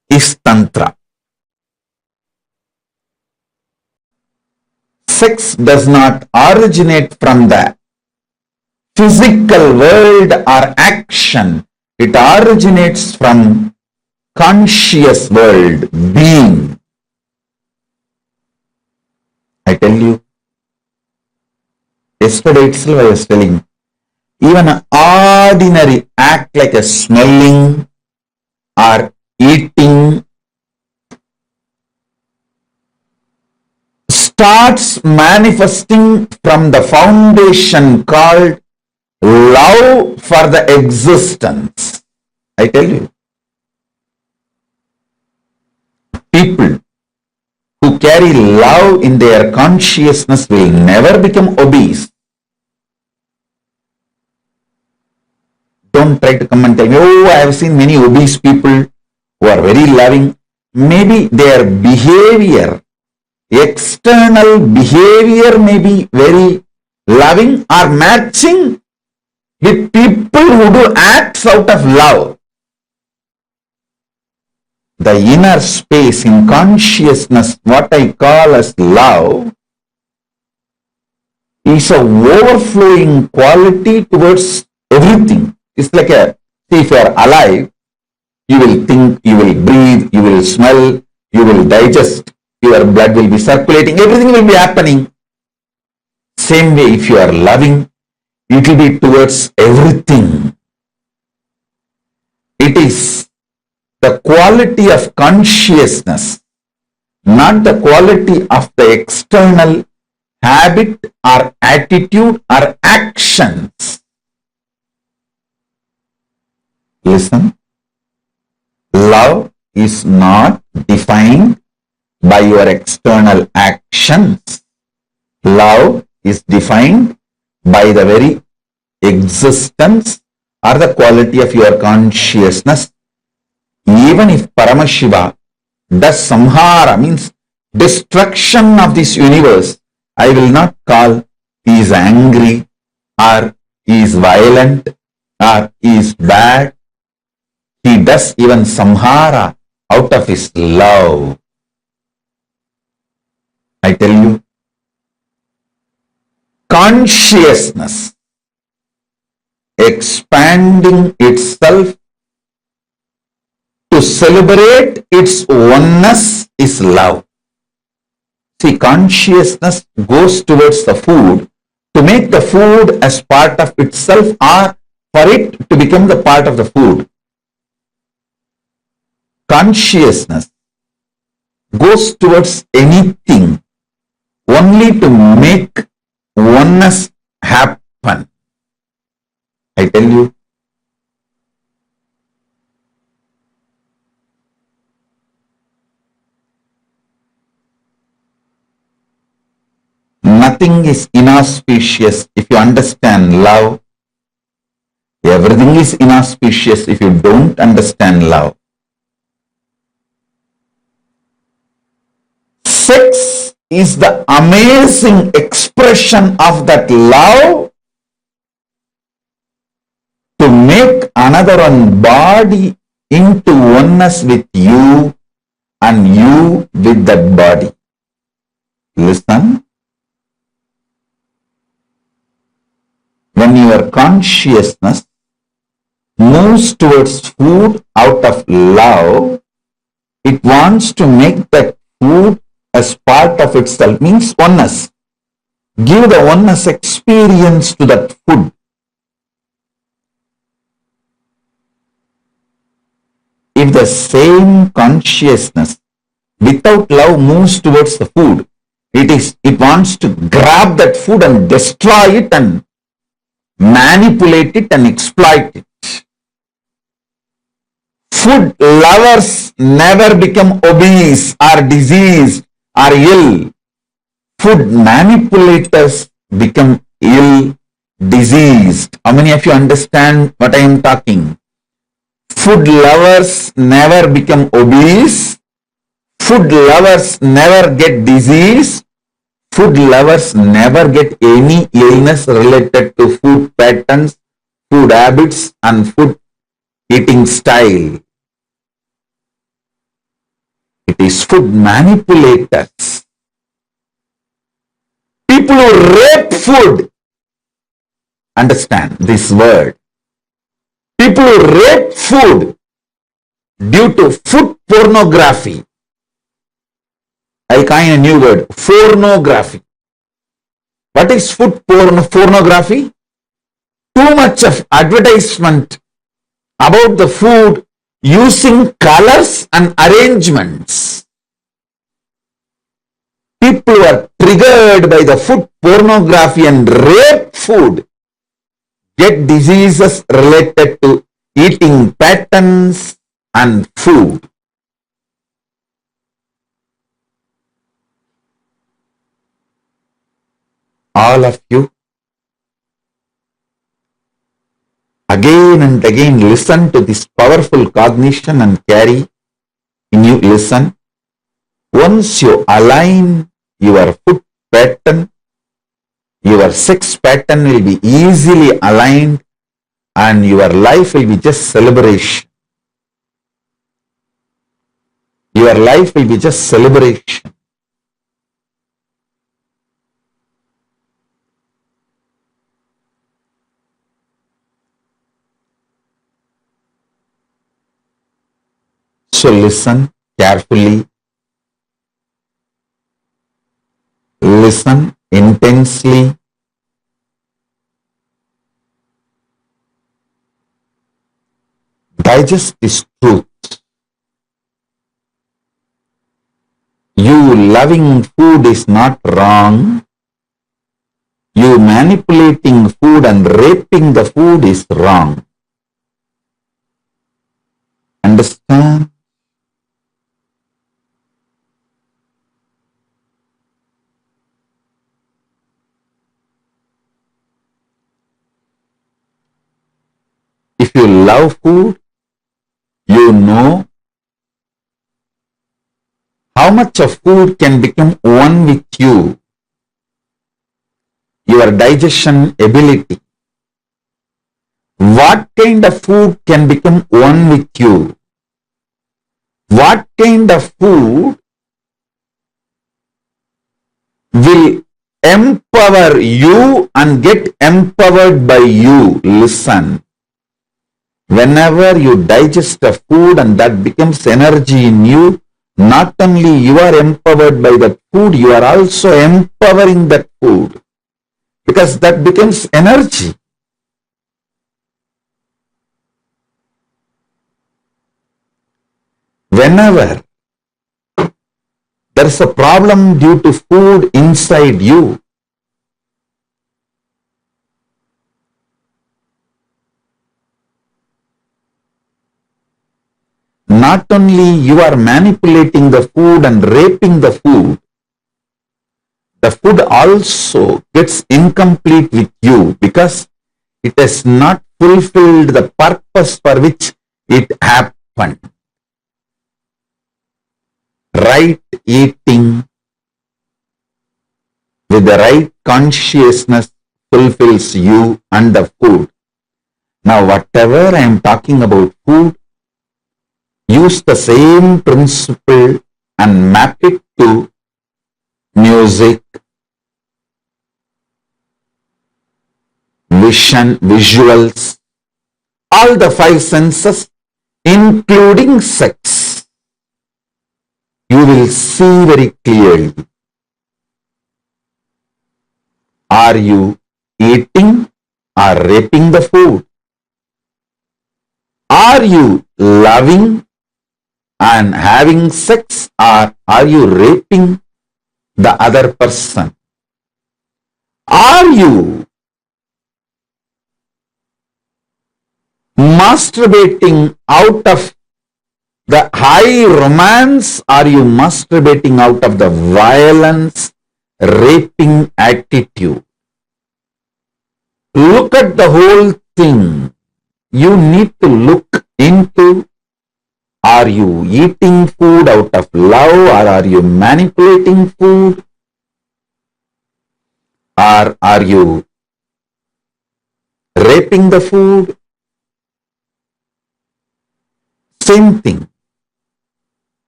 is Tantra. Sex does not originate from the physical world or action. It originates from conscious world, being. I tell you, yesterday itself I was telling, even an ordinary act like a smelling or eating starts manifesting from the foundation called love for the existence. I tell you, people who carry love in their consciousness will never become obese. Don't try to come and tell me, oh, I have seen many obese people who are very loving. Maybe their behavior, external behavior may be very loving or matching with people who do acts out of love. The inner space in consciousness, what I call as love, is a overflowing quality towards everything. It's like see, if you are alive, you will think, you will breathe, you will smell, you will digest, your blood will be circulating, everything will be happening. Same way, if you are loving, it will be towards everything. It is the quality of consciousness, not the quality of the external habit or attitude or actions. Listen, love is not defined by your external actions. Love is defined by the very existence or the quality of your consciousness. Even if Paramashiva does samhara, means destruction of this universe, I will not call he is angry or he is violent or he is bad. He does even samhara out of his love. I tell you, consciousness expanding itself to celebrate its oneness is love. See, consciousness goes towards the food to make the food as part of itself or for it to become the part of the food. Consciousness goes towards anything only to make oneness happen. I tell you, nothing is inauspicious if you understand love. Everything is inauspicious if you don't understand love. Sex is the amazing expression of that love to make another one body into oneness with you and you with that body. Listen. When your consciousness moves towards food out of love, it wants to make that food as part of itself, means oneness. Give the oneness experience to that food. If the same consciousness without love moves towards the food, it wants to grab that food and destroy it and manipulate it and exploit it. Food lovers never become obese or diseased or ill. Food manipulators become ill, diseased. How many of you understand what I am talking? Food lovers never become obese. Food lovers never get disease. Food lovers never get any illness related to food patterns, food habits, and food eating style. It is food manipulators. People who rape food, understand this word. People who rape food due to food pornography. I'll coin a new word, pornography. What is food pornography? Too much of advertisement about the food using colors and arrangements. People who are triggered by the food pornography and rape food get diseases related to eating patterns and food. All of you, again and again listen to this powerful cognition and carry in you. Listen. Once you align your food pattern, your sex pattern will be easily aligned and your life will be just celebration. Your life will be just celebration. So listen carefully, listen intensely, digest this truth. You loving food is not wrong. You manipulating food and raping the food is wrong. Understand? If you love food, you know how much of food can become one with you, your digestion ability. What kind of food can become one with you? What kind of food will empower you and get empowered by you? Listen. Whenever you digest a food and that becomes energy in you, not only you are empowered by that food, you are also empowering that food because that becomes energy. Whenever there is a problem due to food inside you, not only you are manipulating the food and raping the food also gets incomplete with you because it has not fulfilled the purpose for which it happened. Right eating with the right consciousness fulfills you and the food. Now, whatever I am talking about food, use the same principle and map it to music, vision, visuals, all the five senses, including sex. You will see very clearly. Are you eating or raping the food? Are you loving and having sex, or are you raping the other person? Are you masturbating out of the high romance? Are you masturbating out of the violence, raping attitude? Look at the whole thing. You need to look into, are you eating food out of love, or are you manipulating food? Or are you raping the food? Same thing.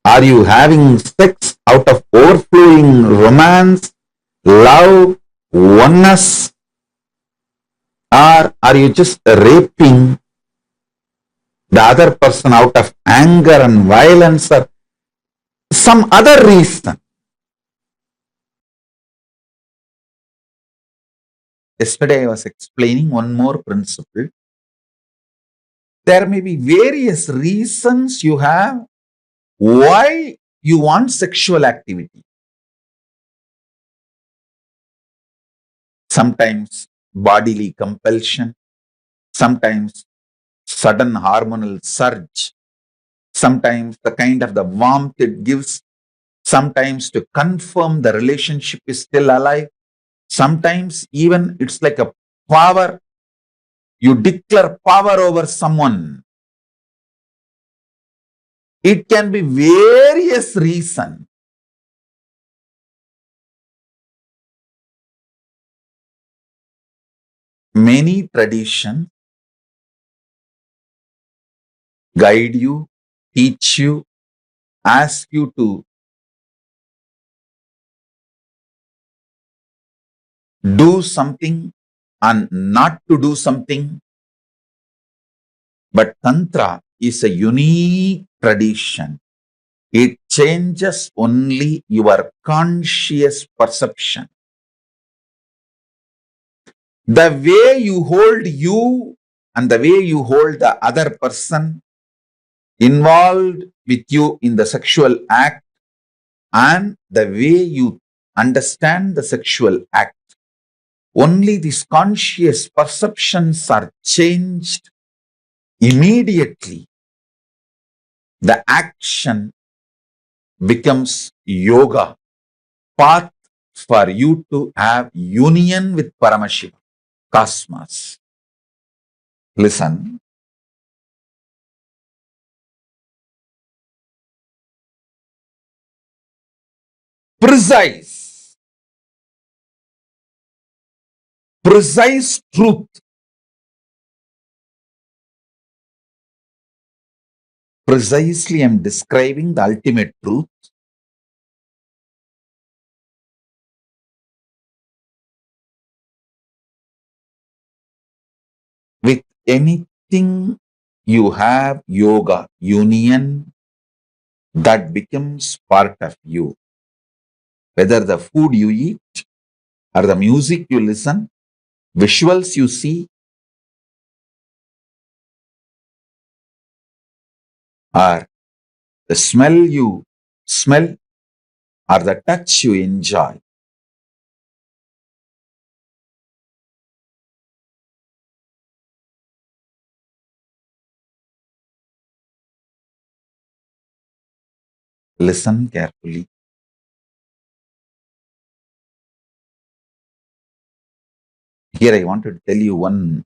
Are you having sex out of overflowing romance, love, oneness? Or are you just raping the other person out of anger and violence or some other reason? Yesterday I was explaining one more principle. There may be various reasons you have why you want sexual activity. Sometimes bodily compulsion, sometimes sudden hormonal surge, sometimes the kind of the warmth it gives, sometimes to confirm the relationship is still alive, sometimes even it's like a power. You declare power over someone. It can be various reasons. Many traditions guide you, teach you, ask you to do something and not to do something. But Tantra is a unique tradition. It changes only your conscious perception. The way you hold you and the way you hold the other person involved with you in the sexual act and the way you understand the sexual act. Only these conscious perceptions are changed immediately. The action becomes yoga, path for you to have union with Paramashiva, cosmos. Listen. Precise truth. Precisely, I am describing the ultimate truth. With anything you have yoga, union, that becomes part of you. Whether the food you eat, or the music you listen, visuals you see, or the smell you smell, or the touch you enjoy. Listen carefully. Here I want to tell you one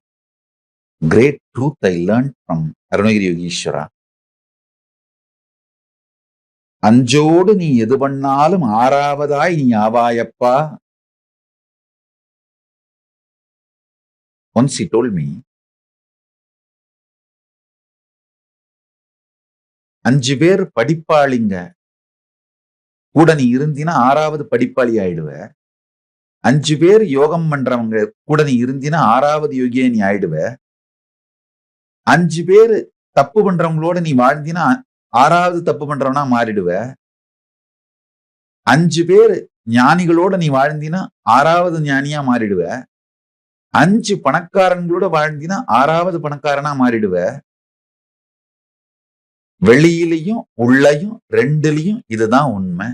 great truth I learned from Ardhanareshwara Yogeshwara. அஞ்சோடு நீ எது பண்ணாலும் ஆறாவதாய் நீ ஆவாயப்பா. Once he told me, 5 பேர் படிப்பாளிங்க கூட நீ இருந்தினா 6வது படிப்பாளி ஆயிடுவ. 5 பேர் யோகம் பண்றவங்க கூட நீ இருந்தினா 6வது யோகியா நீ ஆயிடுவ. 5 பேர் தப்பு பண்றவங்களோட நீ வாழ்ந்தினா 6வது தப்பு பண்றவனா மாறிடுவ. 5 பேர் ஞானிகளோட நீ வாழ்ந்தினா 6வது ஞானியா மாறிடுவ. 5 பணக்காரங்களோட வாழ்ந்தினா 6வது பணக்காரனா மாறிடுவ. வெளியிலையும் உள்ளையும் ரெண்டுலையும் இதுதான் உண்மை.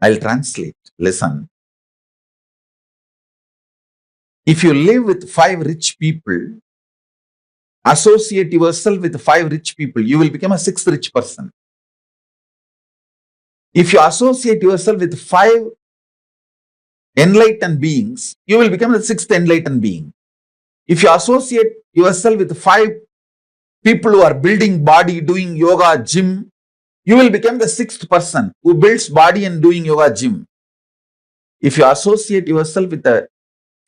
I'll translate. Listen. If you live with 5 rich people, associate yourself with 5 rich people, you will become a 6th rich person. If you associate yourself with 5 enlightened beings, you will become the 6th enlightened being. If you associate yourself with 5 people who are building body, doing yoga, gym, you will become the 6th person who builds body and doing yoga, gym. If you associate yourself with the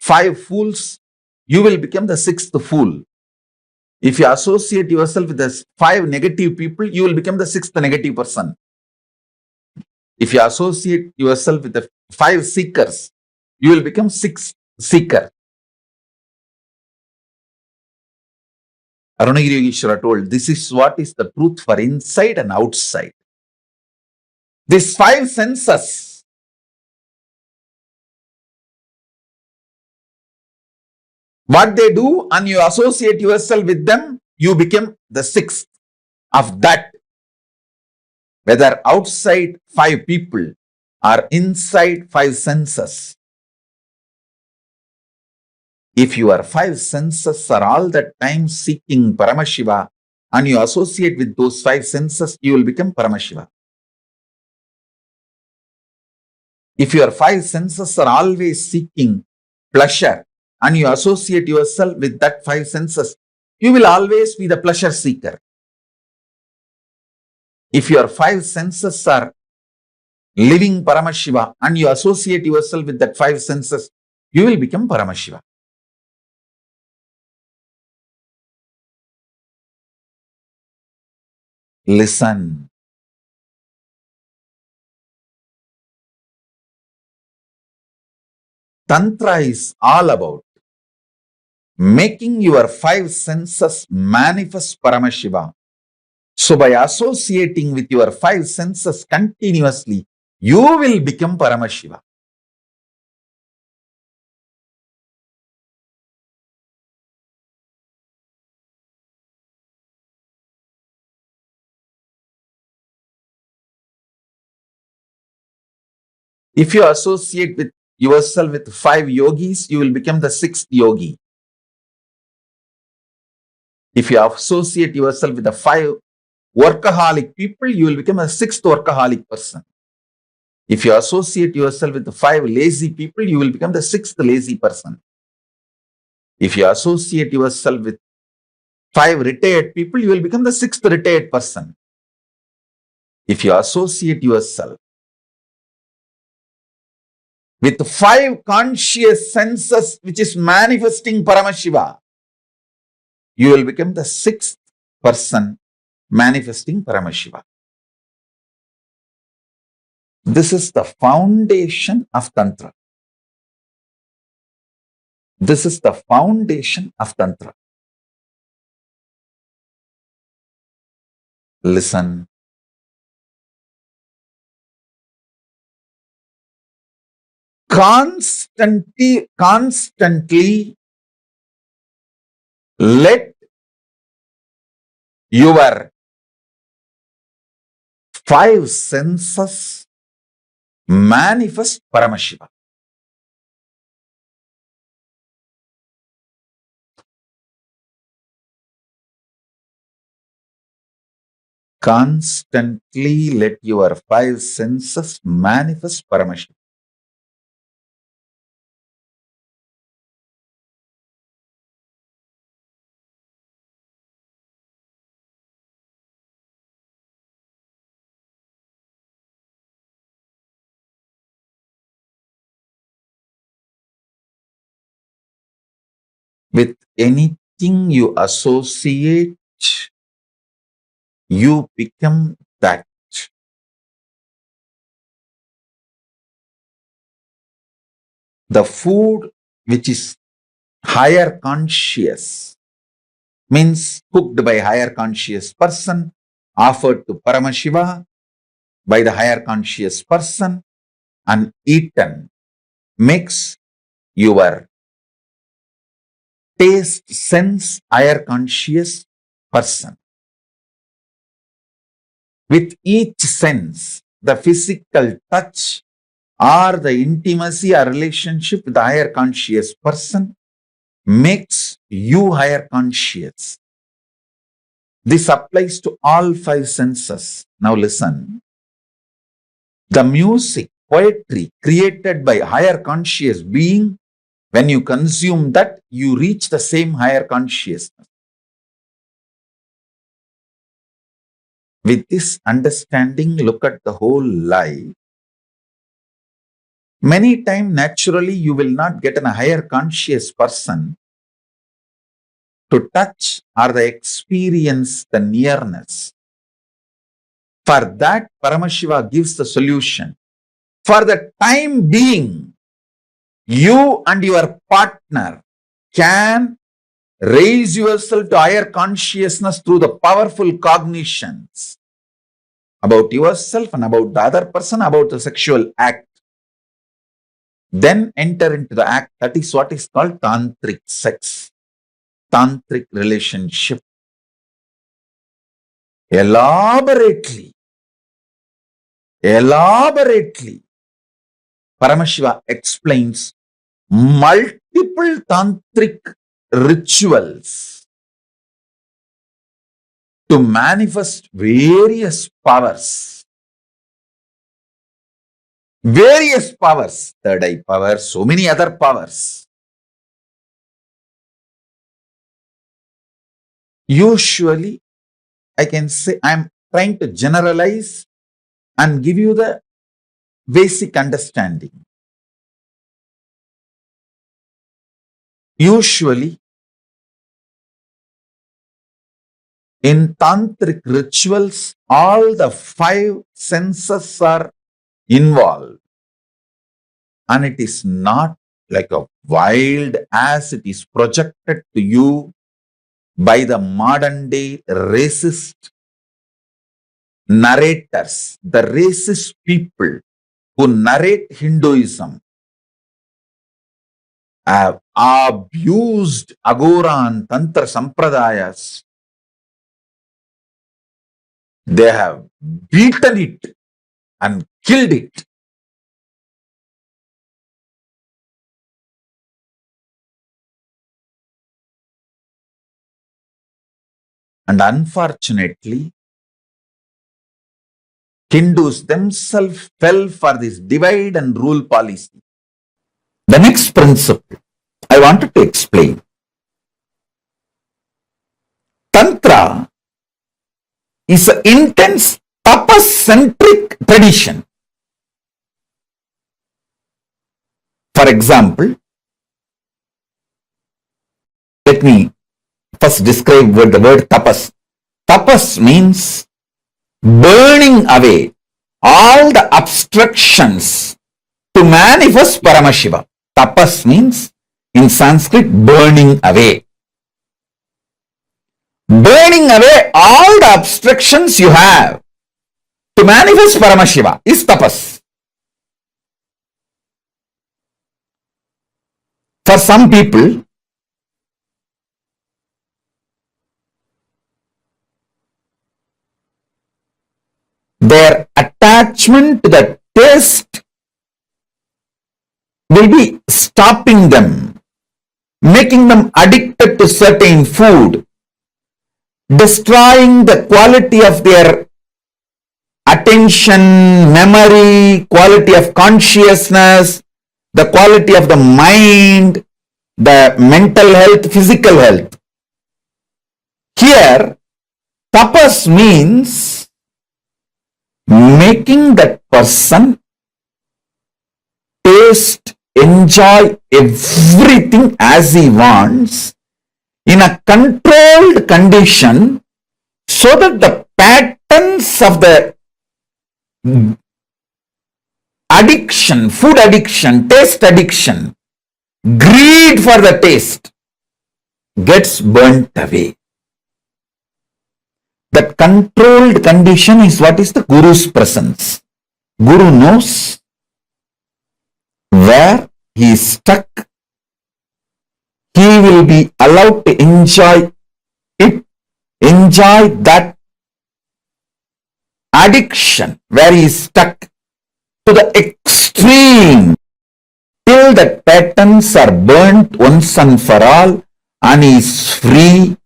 5 fools, you will become the 6th fool. If you associate yourself with the 5 negative people, you will become the 6th negative person. If you associate yourself with the 5 seekers, you will become 6th seeker. Ardhanareshwara Yogeshwara told, this is what is the truth for inside and outside. These 5 senses, what they do and you associate yourself with them, you become the 6th of that. Whether outside 5 people or inside 5 senses. If your 5 senses are all the time seeking Paramashiva and you associate with those 5 senses, you will become Paramashiva. If your 5 senses are always seeking pleasure and you associate yourself with that 5 senses, you will always be the pleasure seeker. If your 5 senses are living Paramashiva and you associate yourself with that 5 senses, you will become Paramashiva. Listen. Tantra is all about making your 5 senses manifest Paramashiva. So by associating with your 5 senses continuously, you will become Paramashiva. If you associate with yourself with 5 yogis, you will become the 6th yogi. If you associate yourself with the 5 workaholic people, you will become a 6th workaholic person. If you associate yourself with the 5 lazy people, you will become the 6th lazy person. If you associate yourself with 5 retired people, you will become the 6th retired person. If you associate yourself with 5 conscious senses which is manifesting Paramashiva, you will become the 6th person manifesting Paramashiva. This is the foundation of Tantra. This is the foundation of Tantra. Listen. Constantly let your 5 senses manifest Paramashiva. Constantly let your 5 senses manifest Paramashiva. With anything you associate, you become that. The food which is higher conscious means cooked by higher conscious person, offered to Paramashiva by the higher conscious person and eaten makes your taste sense higher conscious person. With each sense, the physical touch or the intimacy or relationship with the higher conscious person makes you higher conscious. This applies to all 5 senses. Now listen. The music, poetry created by higher conscious being, when you consume that, you reach the same higher consciousness. With this understanding, look at the whole life. Many times, naturally, you will not get a higher conscious person to touch or the experience the nearness. For that, Paramashiva gives the solution. For the time being, you and your partner can raise yourself to higher consciousness through the powerful cognitions about yourself and about the other person, about the sexual act. Then enter into the act. That is what is called tantric sex, tantric relationship. Elaborately, Paramashiva explains multiple tantric rituals to manifest various powers. Various powers, third eye power, so many other powers. Usually, I can say I'm trying to generalize and give you the basic understanding. Usually, in tantric rituals, all the 5 senses are involved. And it is not like a wild as it is projected to you by the modern day racist narrators, the racist people who narrate Hinduism have abused Agora and Tantra Sampradayas. They have beaten it and killed it. And unfortunately, Hindus themselves fell for this divide and rule policy. The next principle I wanted to explain. Tantra is an intense tapas-centric tradition. For example, let me first describe the word tapas. Tapas means burning away all the obstructions to manifest Paramashiva. Tapas means in Sanskrit burning away. Burning away all the obstructions you have to manifest Paramashiva is tapas. For some people, their attachment to the taste will be stopping them, making them addicted to certain food, destroying the quality of their attention, memory, quality of consciousness, the quality of the mind, the mental health, physical health. Here, tapas means making that person taste, enjoy everything as he wants in a controlled condition so that the patterns of the addiction, food addiction, taste addiction, greed for the taste gets burnt away. That controlled condition is what is the Guru's presence. Guru knows where he is stuck. He will be allowed to enjoy it, enjoy that addiction where he is stuck to the extreme till that patterns are burnt once and for all and he is free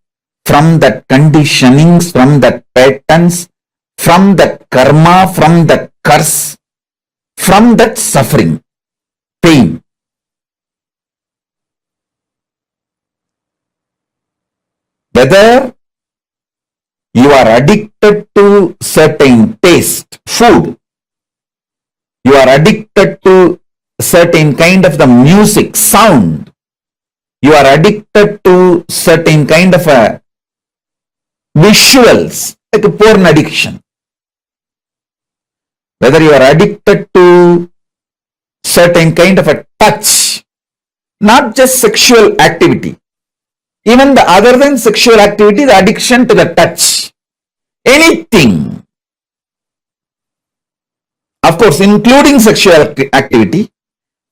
from that conditionings, from that patterns, from that karma, from that curse, from that suffering, pain. Whether you are addicted to certain taste, food, you are addicted to certain kind of the music, sound, you are addicted to certain kind of a visuals, like a porn addiction. Whether you are addicted to certain kind of a touch, not just sexual activity, even the other than sexual activity, the addiction to the touch, anything, of course, including sexual activity,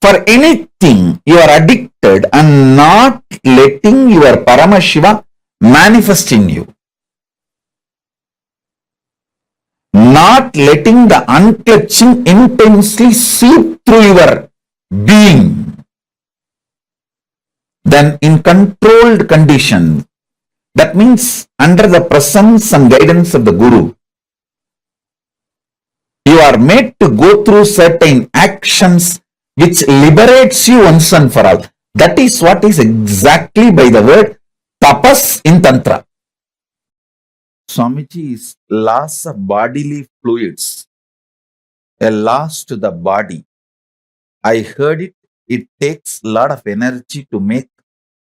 for anything you are addicted and not letting your Paramashiva manifest in you. Not letting the unclutching intensely seep through your being. Then in controlled condition, that means under the presence and guidance of the Guru, you are made to go through certain actions which liberates you once and for all. That is what is exactly by the word tapas in Tantra. Swamiji's loss of bodily fluids, a loss to the body. I heard it. It takes a lot of energy to make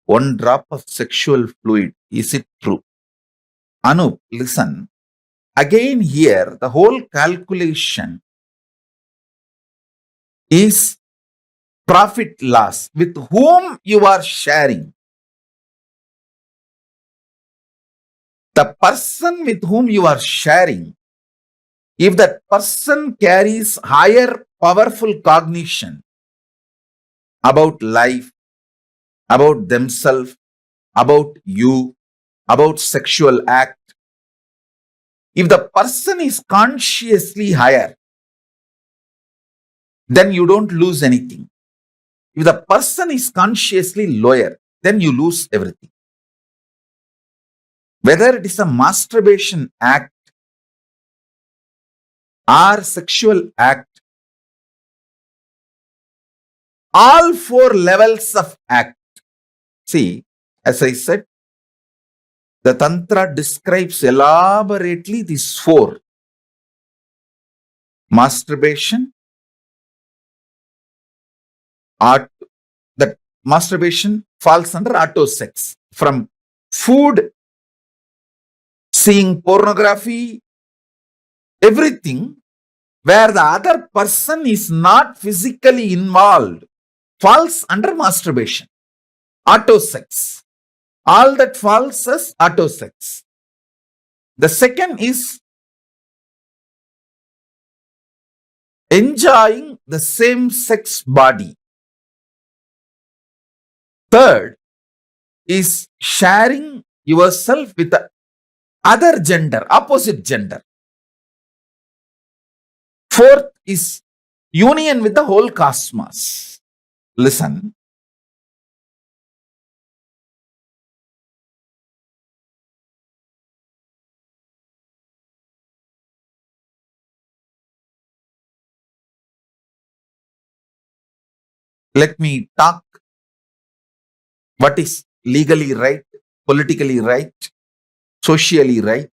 one drop of sexual fluid. Is it true? Anup, listen. Again here, the whole calculation is profit loss. With whom you are sharing. The person with whom you are sharing, if that person carries higher powerful cognition about life, about themselves, about you, about sexual act, if the person is consciously higher, then you don't lose anything. If the person is consciously lower, then you lose everything. whether it is a masturbation act or sexual act, all four levels of act. See, as I said, the Tantra describes elaborately these four: masturbation, art, that masturbation falls under auto sex, from food, seeing pornography, everything where the other person is not physically involved falls under masturbation, auto sex. All that falls as auto sex. The second is enjoying the same sex body. Third is sharing yourself with the other gender, opposite gender. Fourth is union with the whole cosmos. Listen. Let me talk what is legally right, politically right, socially right.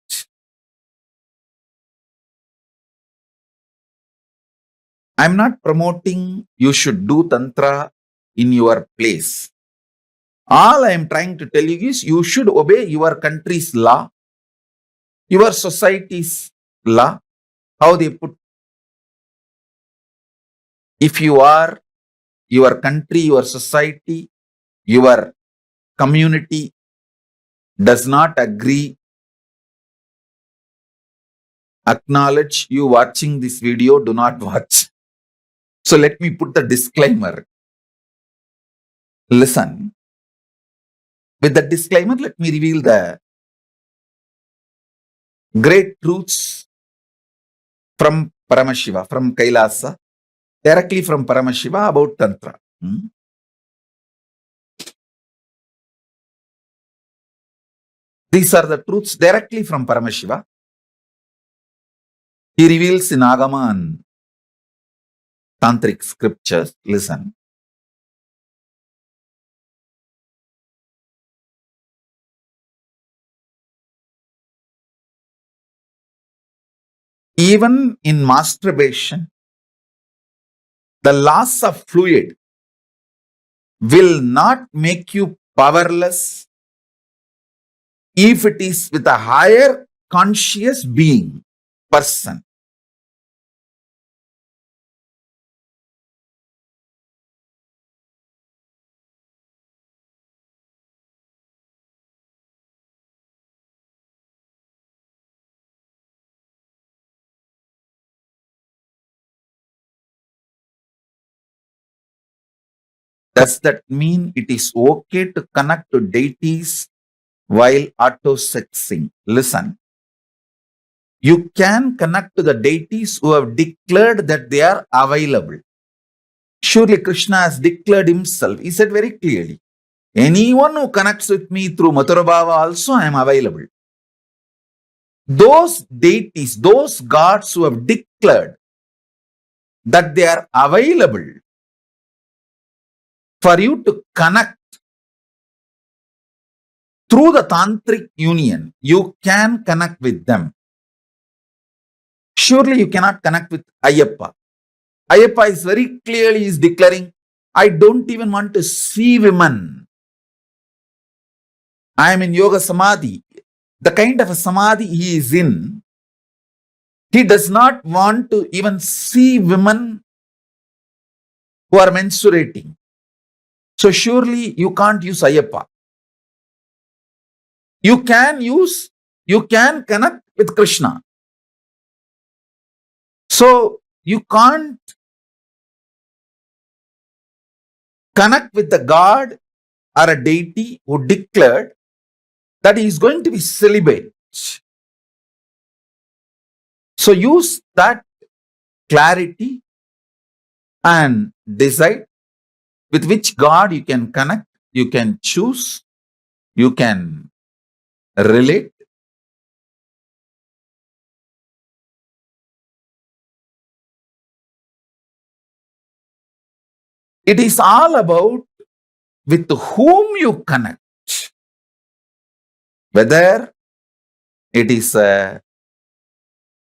I'm not promoting you should do Tantra in your place. All I am trying to tell you is you should obey your country's law, your society's law, how they put. If you are, your country, your society, your community does not agree, acknowledge, you watching this video, do not watch. So let me put the disclaimer. Listen. With the disclaimer, let me reveal the great truths from Paramashiva, from Kailasa, directly from Paramashiva about Tantra. These are the truths directly from Paramashiva. He reveals in Agama and Tantric scriptures. Listen. Even in masturbation, the loss of fluid will not make you powerless if it is with a higher conscious being, person. Does that mean it is okay to connect to deities while auto-sexing? Listen. You can connect to the deities who have declared that they are available. Surely Krishna has declared himself. He said very clearly, anyone who connects with me through Mathurabhava also, I am available. Those deities, those gods who have declared that they are available for you to connect through the tantric union, you can connect with them. Surely you cannot connect with Ayyappa. Ayyappa is very clearly is declaring, I don't even want to see women. I am in yoga samadhi. The kind of a samadhi he is in, he does not want to even see women who are menstruating. So surely you can't use Ayyappa. You can connect with Krishna. So you can't connect with the God or a deity who declared that he is going to be celibate. So use that clarity and decide with which God you can connect, you can choose, you can relate, It is all about with whom you connect. Whether it is a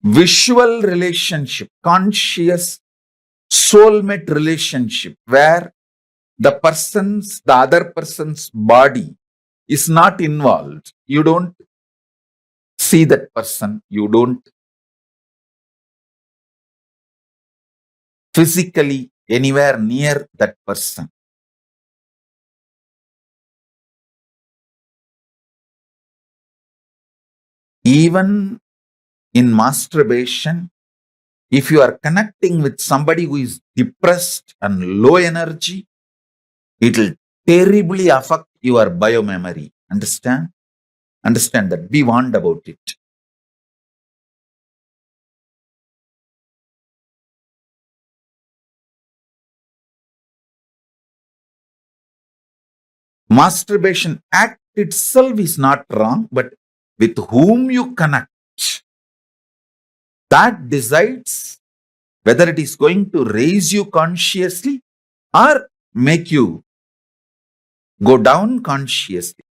visual relationship, conscious soulmate relationship, where the other person's body is not involved. You don't see that person. You don't physically anywhere near that person. Even in masturbation, if you are connecting with somebody who is depressed and low energy, it will terribly affect your biomemory. Understand? Understand that. Be warned about it. Masturbation act itself is not wrong, but with whom you connect, that decides whether it is going to raise you consciously or make you go down consciously.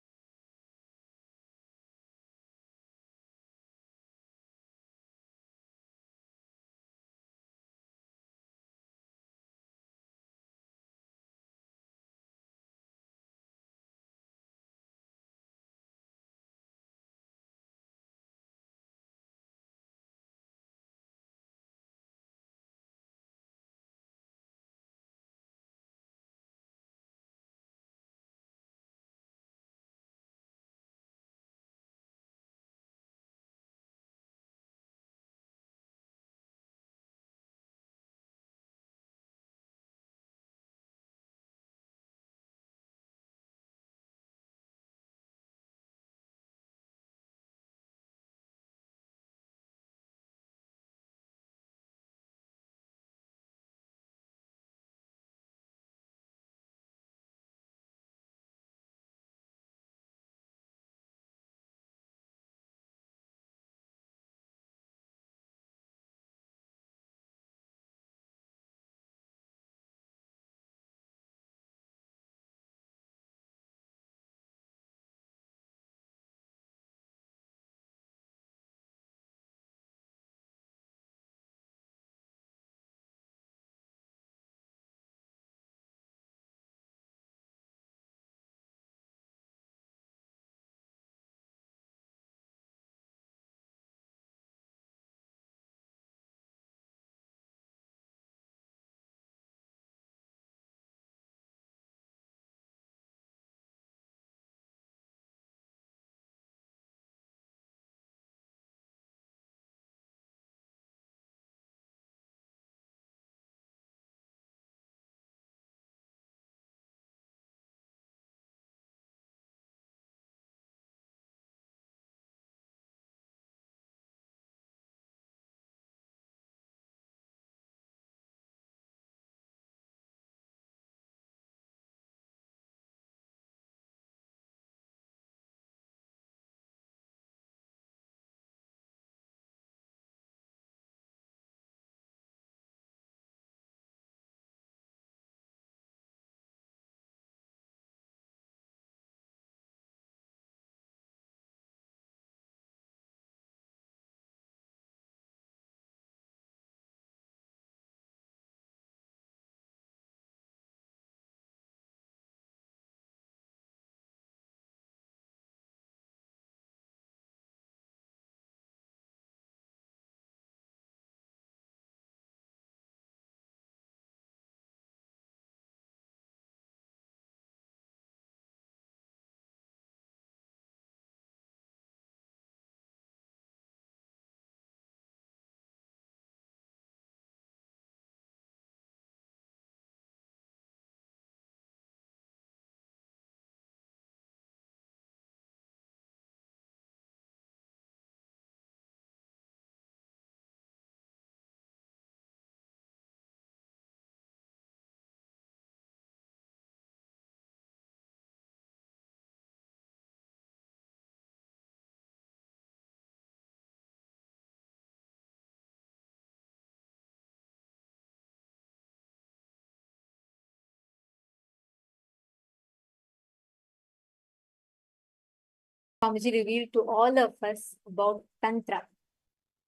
Swamiji revealed to all of us about Tantra.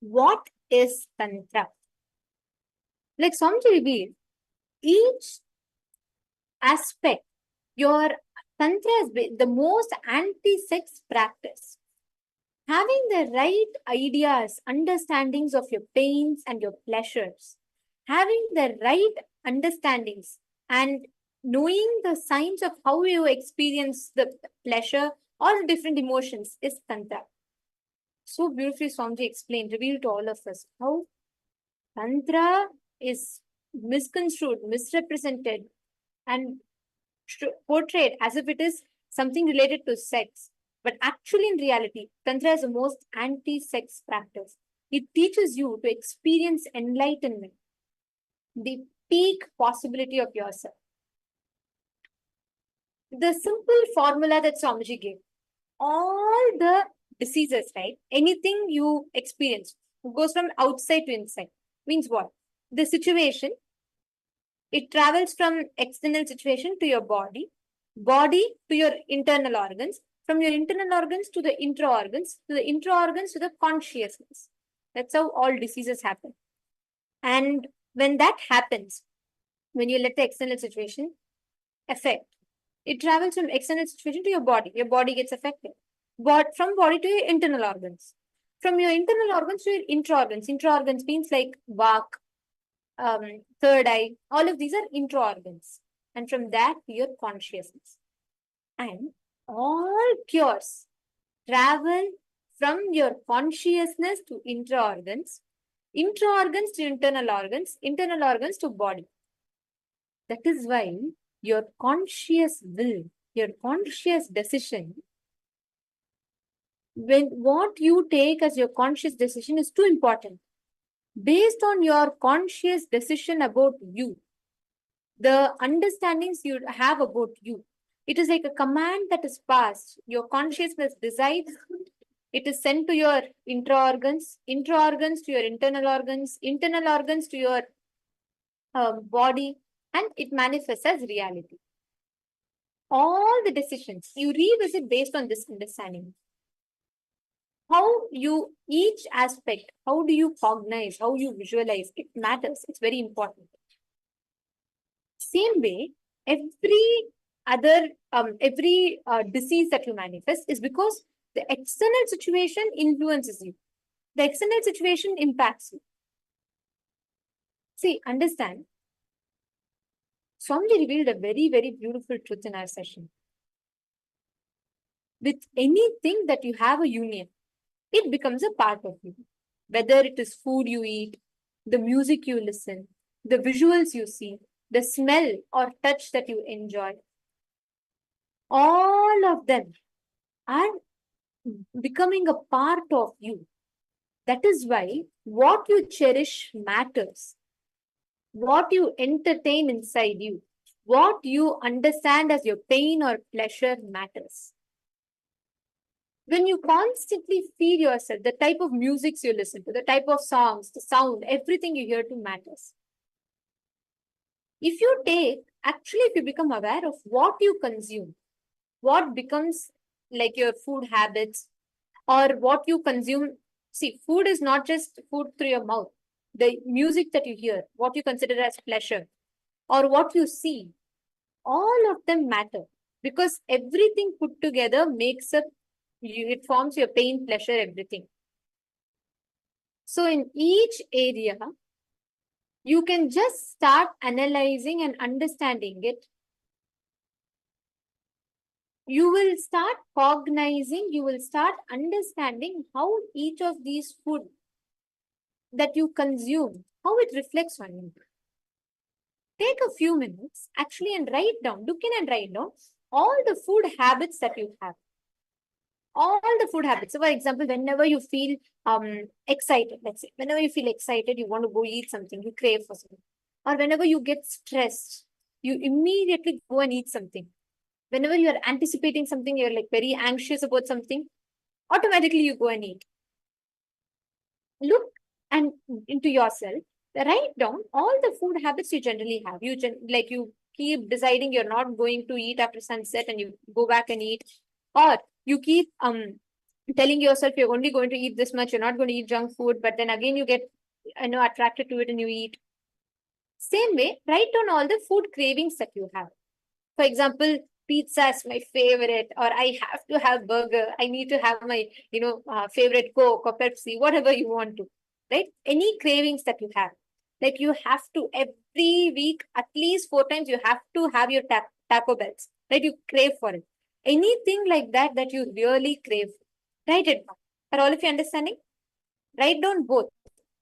What is Tantra? Like Swamiji revealed, each aspect, your Tantra is the most anti-sex practice. Having the right ideas, understandings of your pains and your pleasures, having the right understandings and knowing the signs of how you experience the pleasure or the different emotions is Tantra. So beautifully Swamiji explained, revealed to all of us how Tantra is misconstrued, misrepresented, and portrayed as if it is something related to sex. But actually, in reality, Tantra is the most anti-sex practice. It teaches you to experience enlightenment, the peak possibility of yourself. The simple formula that Swamiji gave, all the diseases, right? Anything you experience goes from outside to inside. Means what? The situation, it travels from external situation to your body, body to your internal organs, from your internal organs to the intra organs, to the intra organs to the consciousness. That's how all diseases happen. And when that happens, when you let the external situation affect, it travels from external situation to your body gets affected. But from body to your internal organs, from your internal organs to your intra organs means like vak, third eye, all of these are intra organs. And from that to your consciousness. And all cures travel from your consciousness to intra organs to internal organs to body. That is why your conscious will, your conscious decision, when what you take as your conscious decision is too important. Based on your conscious decision about you, the understandings you have about you, it is like a command that is passed. Your consciousness decides, it is sent to your intra organs to your internal organs to your body, and it manifests as reality. All the decisions you revisit based on this understanding. How you, each aspect, how do you cognize, how you visualize, it matters. It's very important. Same way, every other, disease that you manifest is because the external situation influences you. The external situation impacts you. See, understand. Swamiji revealed a very, very beautiful truth in our session. With anything that you have a union, it becomes a part of you. Whether it is food you eat, the music you listen, the visuals you see, the smell or touch that you enjoy, all of them are becoming a part of you. That is why what you cherish matters. What you entertain inside you, what you understand as your pain or pleasure matters. When you constantly feed yourself, the type of music you listen to, the type of songs, the sound, everything you hear to matters. If you become aware of what you consume, what becomes like your food habits or what you consume. See, food is not just food through your mouth. The music that you hear, what you consider as pleasure, or what you see, all of them matter because everything put together makes up, it forms your pain, pleasure, everything. So in each area, you can just start analyzing and understanding it. You will start cognizing, you will start understanding how each of these food that you consume, how it reflects on you. Take a few minutes actually and write down, look in and write down all the food habits that you have. All the food habits. So for example, whenever you feel excited, let's say, whenever you feel excited, you want to go eat something, you crave for something. Or whenever you get stressed, you immediately go and eat something. Whenever you are anticipating something, you're like very anxious about something, automatically you go and eat. Look and into yourself, write down all the food habits you generally have. You keep deciding you're not going to eat after sunset and you go back and eat, or you keep telling yourself you're only going to eat this much, you're not going to eat junk food, but then again you get attracted to it and you eat. Same way, write down all the food cravings that you have. For example, pizza is my favorite, or I have to have burger, I need to have my favorite Coke or Pepsi, whatever you want to, right? Any cravings that you have, like you have to every week at least 4 times you have to have your taco bells, right? You crave for it. Anything like that that you really crave, write it down. Are all of you understanding? Write down both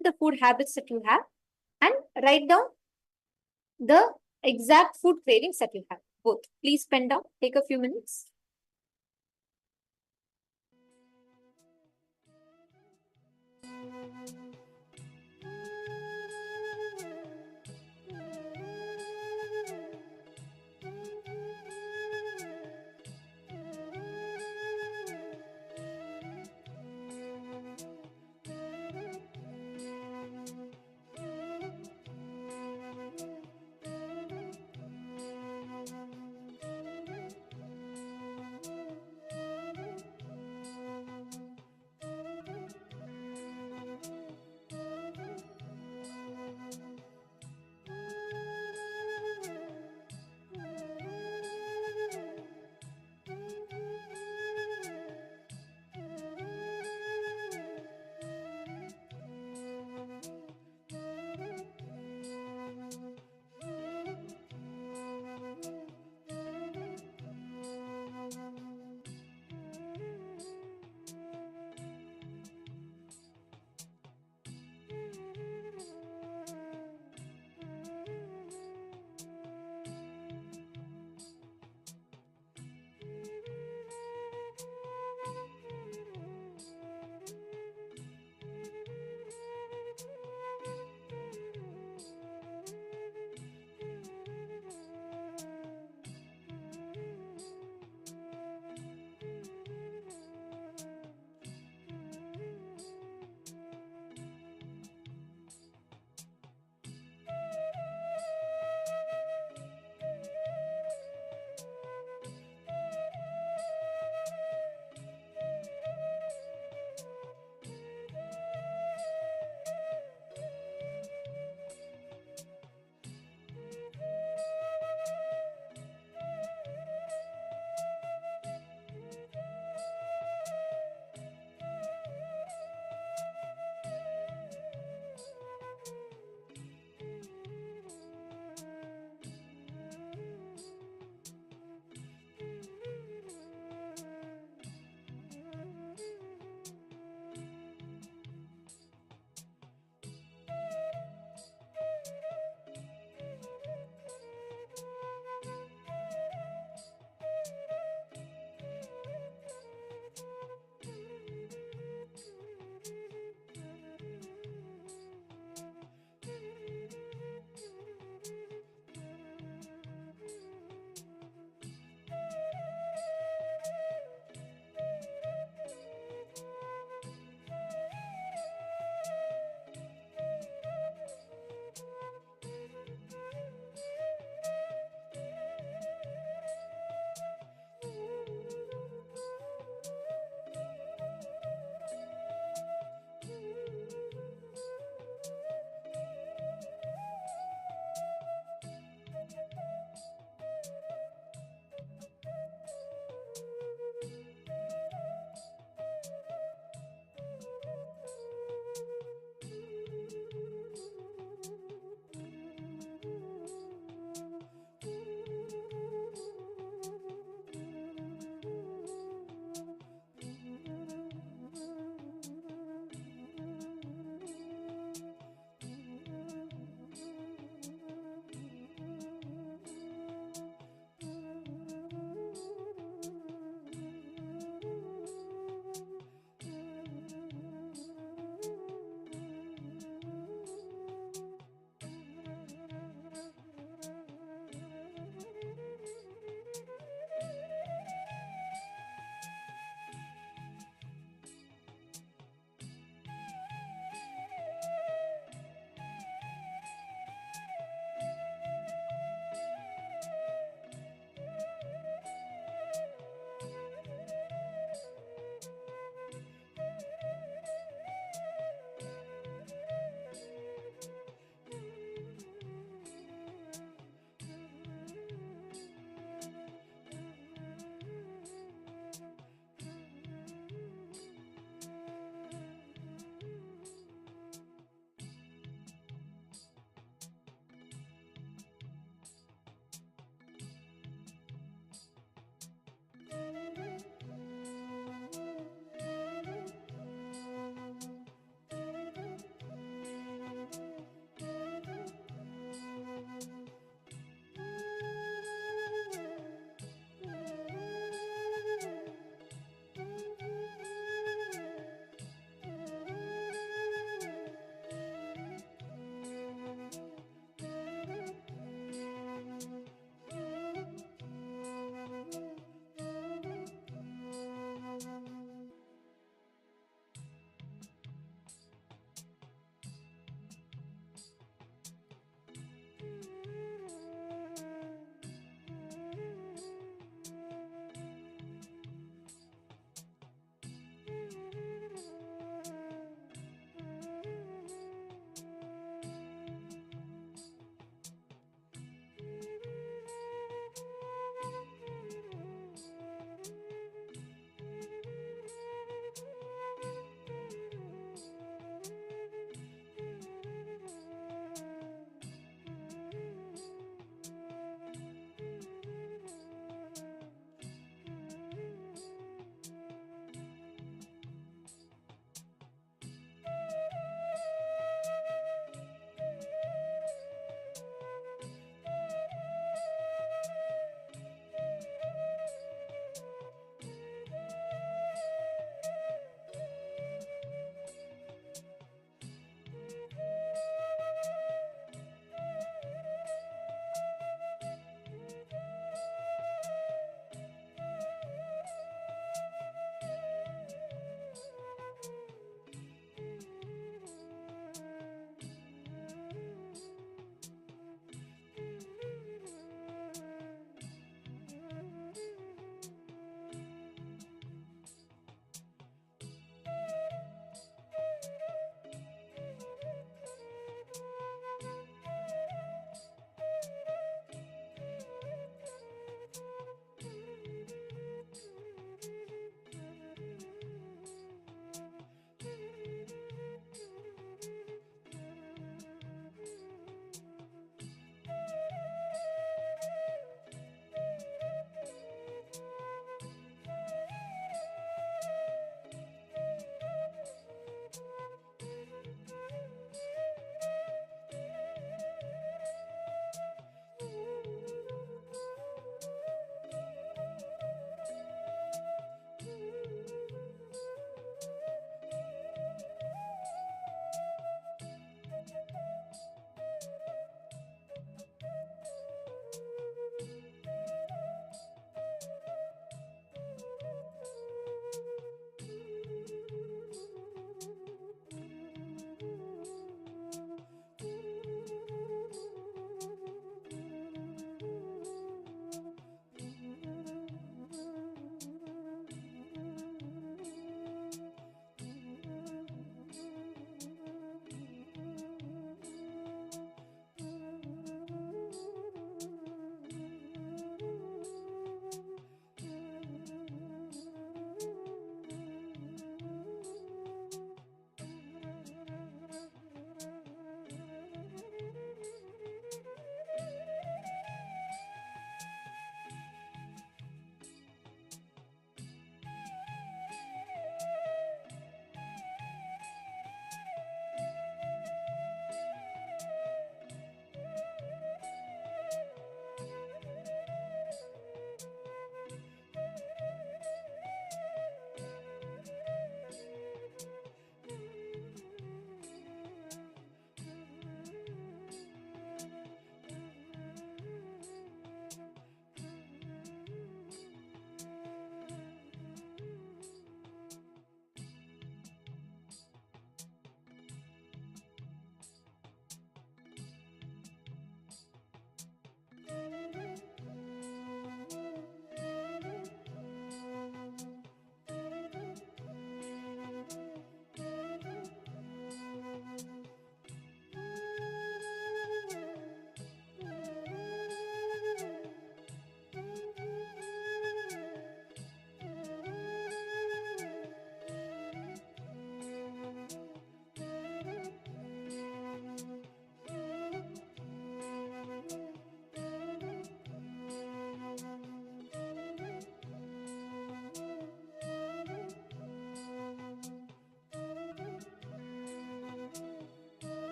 the food habits that you have and write down the exact food cravings that you have. Both. Please pen down. Take a few minutes.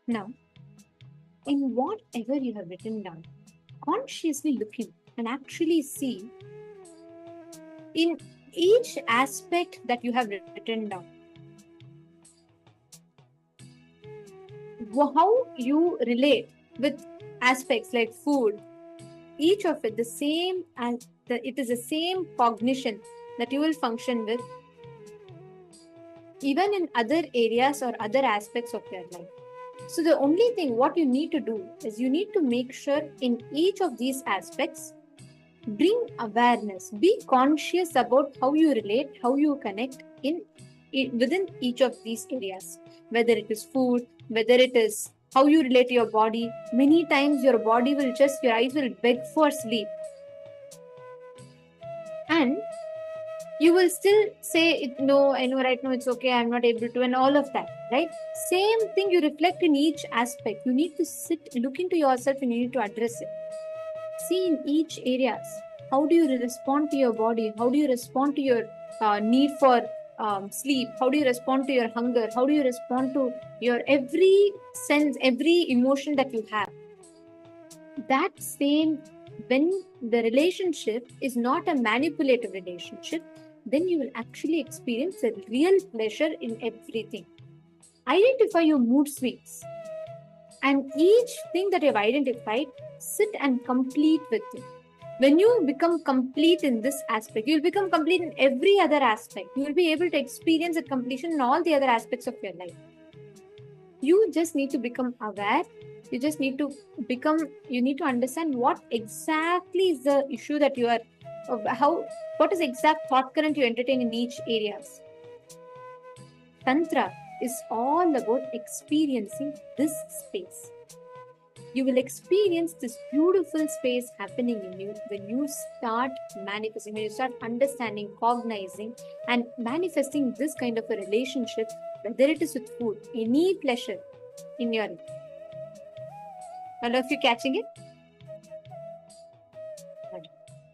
Now, in whatever you have written down, consciously look in and actually see in each aspect that you have written down, how you relate with aspects like food, each of it the same, and it is the same cognition that you will function with even in other areas or other aspects of your life. So the only thing what you need to do is you need to make sure in each of these aspects, bring awareness, be conscious about how you relate, how you connect within each of these areas, whether it is food, whether it is how you relate to your body. Many times your body will just, your eyes will beg for sleep, and you will still say, no, I know right now it's okay, I'm not able to, and all of that, right? Same thing you reflect in each aspect. You need to sit, look into yourself, and you need to address it. See in each areas, how do you respond to your body? How do you respond to your need for sleep? How do you respond to your hunger? How do you respond to your every sense, every emotion that you have? That same, when the relationship is not a manipulative relationship, then you will actually experience a real pleasure in everything. Identify your mood swings, and each thing that you have identified, sit and complete with it. When you become complete in this aspect, you will become complete in every other aspect. You will be able to experience a completion in all the other aspects of your life. You just need to become aware. You just need to you need to understand what exactly is the issue that you are, what is the exact thought current you entertain in each areas. Tantra is all about experiencing this space. You will experience this beautiful space happening in you when you start manifesting, when you start understanding, cognizing, and manifesting this kind of a relationship, whether it is with food, any pleasure in your life. All of you catching it?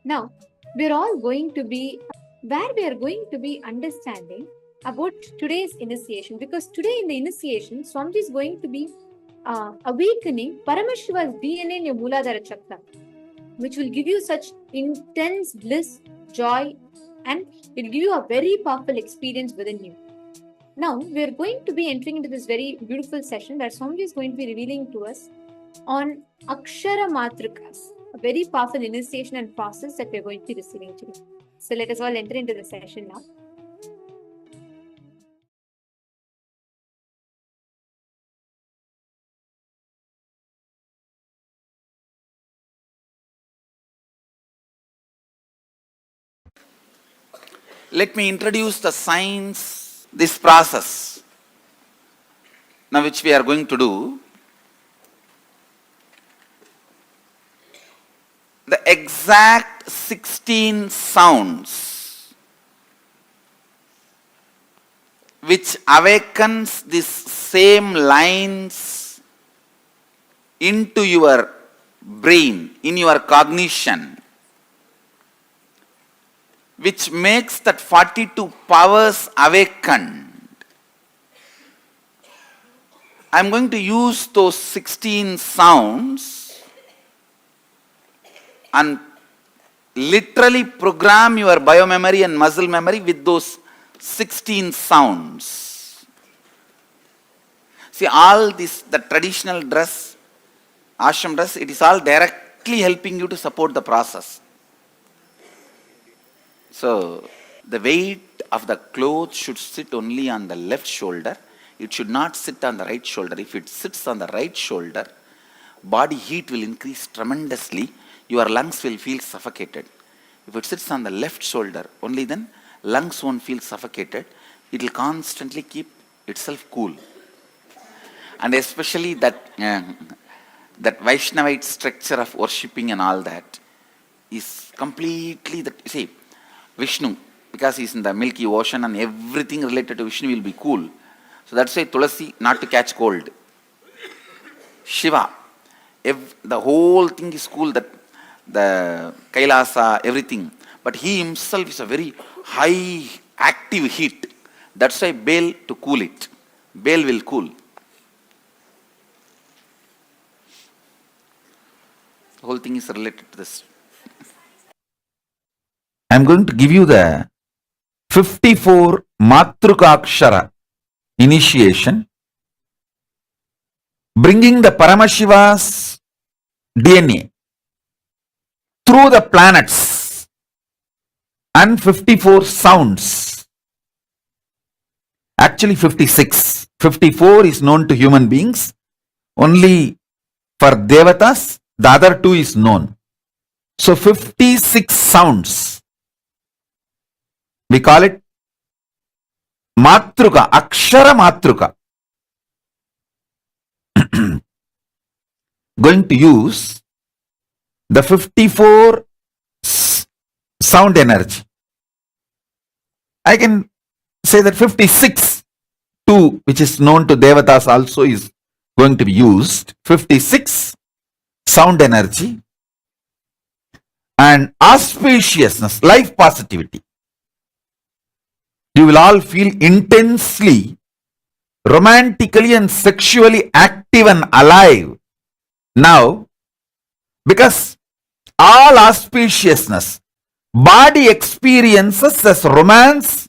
Now, we're all going to be where we are going to be understanding about today's initiation, because today in the initiation, Swamiji is going to be awakening Paramashiva's DNA in your Mooladhara Chakra, which will give you such intense bliss, joy, and will give you a very powerful experience within you. Now, we are going to be entering into this very beautiful session where Swamiji is going to be revealing to us on Akshara Matrikas, a very powerful initiation and process that we are going to be receiving today. So let us all enter into the session now. Let me introduce the science, this process, now which we are going to do. The exact 16 sounds which awakens these same lines into your brain, in your cognition, which makes that 42 powers awakened. I am going to use those 16 sounds and literally program your biomemory and muscle memory with those 16 sounds. See, all this, the traditional dress, ashram dress, it is all directly helping you to support the process. So, the weight of the clothes should sit only on the left shoulder. It should not sit on the right shoulder. If it sits on the right shoulder, body heat will increase tremendously. Your lungs will feel suffocated. If it sits on the left shoulder, only then lungs won't feel suffocated. It will constantly keep itself cool. And especially that Vaishnavite structure of worshipping and all that is completely that. See, Vishnu, because he is in the Milky Ocean and everything related to Vishnu will be cool. So that's why Tulasi, not to catch cold. Shiva, the whole thing is cool, that the Kailasa, everything. But he himself is a very high active heat. That's why Baal, to cool it. Baal will cool. The whole thing is related to this. I'm going to give you the 54 Matrika initiation, bringing the Paramashiva's DNA through the planets and 54 sounds. Actually 56. 54 is known to human beings. Only for Devatas, the other two is known. So 56 sounds. We call it Matrika, Akshara Matrika. Going to use the 54 sound energy. I can say that 56 too, which is known to Devatas, also is going to be used. 56 sound energy and auspiciousness, life positivity. You will all feel intensely, romantically and sexually active and alive now, because all auspiciousness, body experiences as romance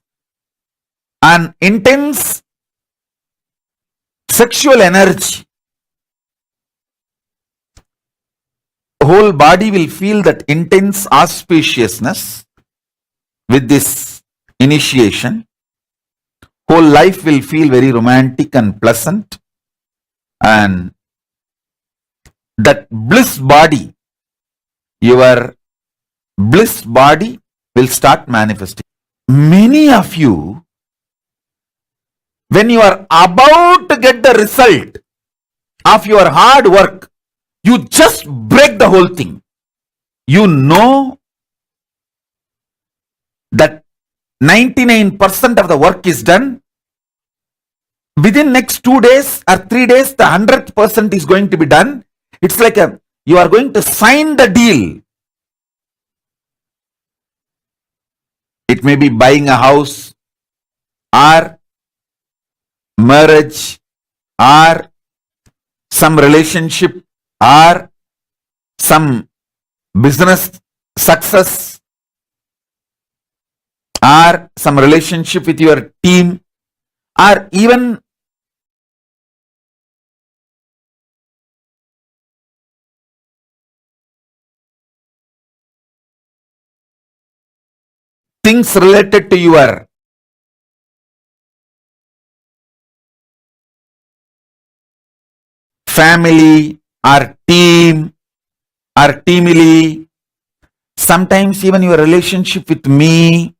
and intense sexual energy. The whole body will feel that intense auspiciousness with this initiation. Whole life will feel very romantic and pleasant, and that bliss body, your bliss body will start manifesting. Many of you, when you are about to get the result of your hard work, you just break the whole thing. You know that 99% of the work is done. Within next 2 days or 3 days, the 100% is going to be done. It's like you are going to sign the deal. It may be buying a house or marriage or some relationship or some business success or some relationship with your team, or even things related to your family or team or teamily, sometimes even your relationship with me.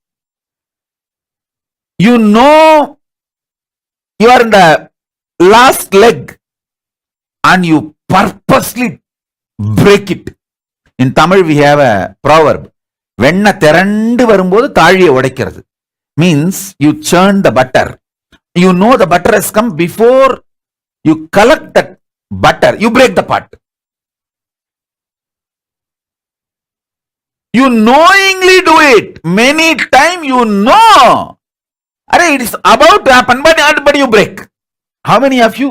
You know you are in the last leg and you purposely break it. In Tamil we have a proverb, வெண்ண திரண்டு வரும்போது தாழியை உடைக்கிறது. Means you churn the butter. You know the butter has come. Before you collect that butter, you break the pot. You knowingly do it. Many times you know. It is about to happen, but you break. How many of you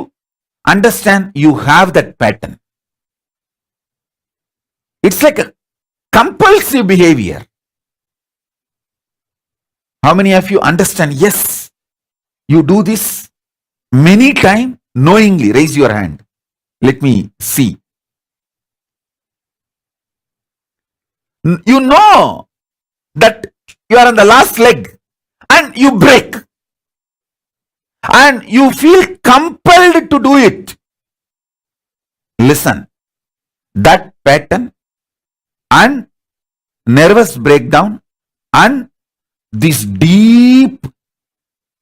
understand you have that pattern? It's like a compulsive behavior. How many of you understand? Yes, you do this many times knowingly. Raise your hand. Let me see. You know that you are on the last leg and you break. And you feel compelled to do it. Listen, that pattern and nervous breakdown and this deep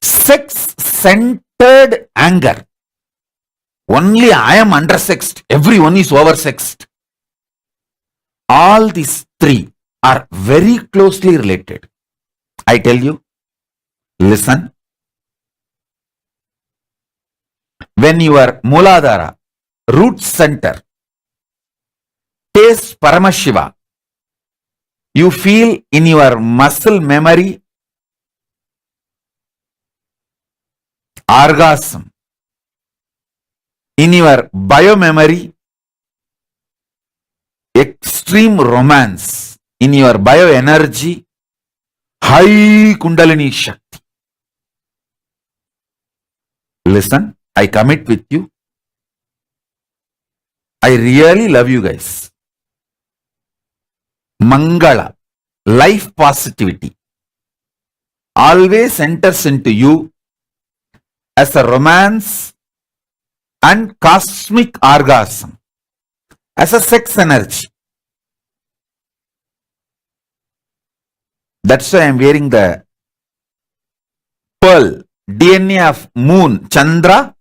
sex-centered anger. Only I am undersexed. Everyone is oversexed. All these three are very closely related. I tell you, listen. When your Mooladhara, root center, tastes Paramashiva, you feel in your muscle memory orgasm, in your biomemory extreme romance in your bioenergy, high Kundalini Shakti. Listen, I commit with you. I really love you guys. Mangala, life positivity, always enters into you as a romance and cosmic orgasm, as a sex energy. That's why I'm wearing the pearl, DNA of moon, Chandra,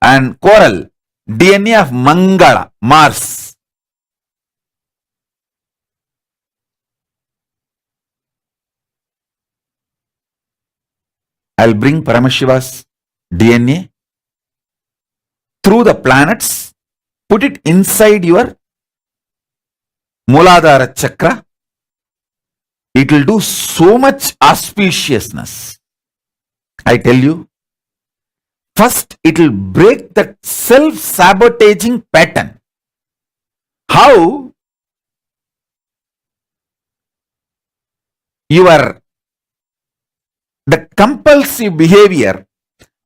and coral, DNA of Mangala, Mars. I'll bring Paramashiva's DNA through the planets, put it inside your Muladhara chakra. It will do so much auspiciousness. I tell you, first it will break that self-sabotaging pattern. How the compulsive behavior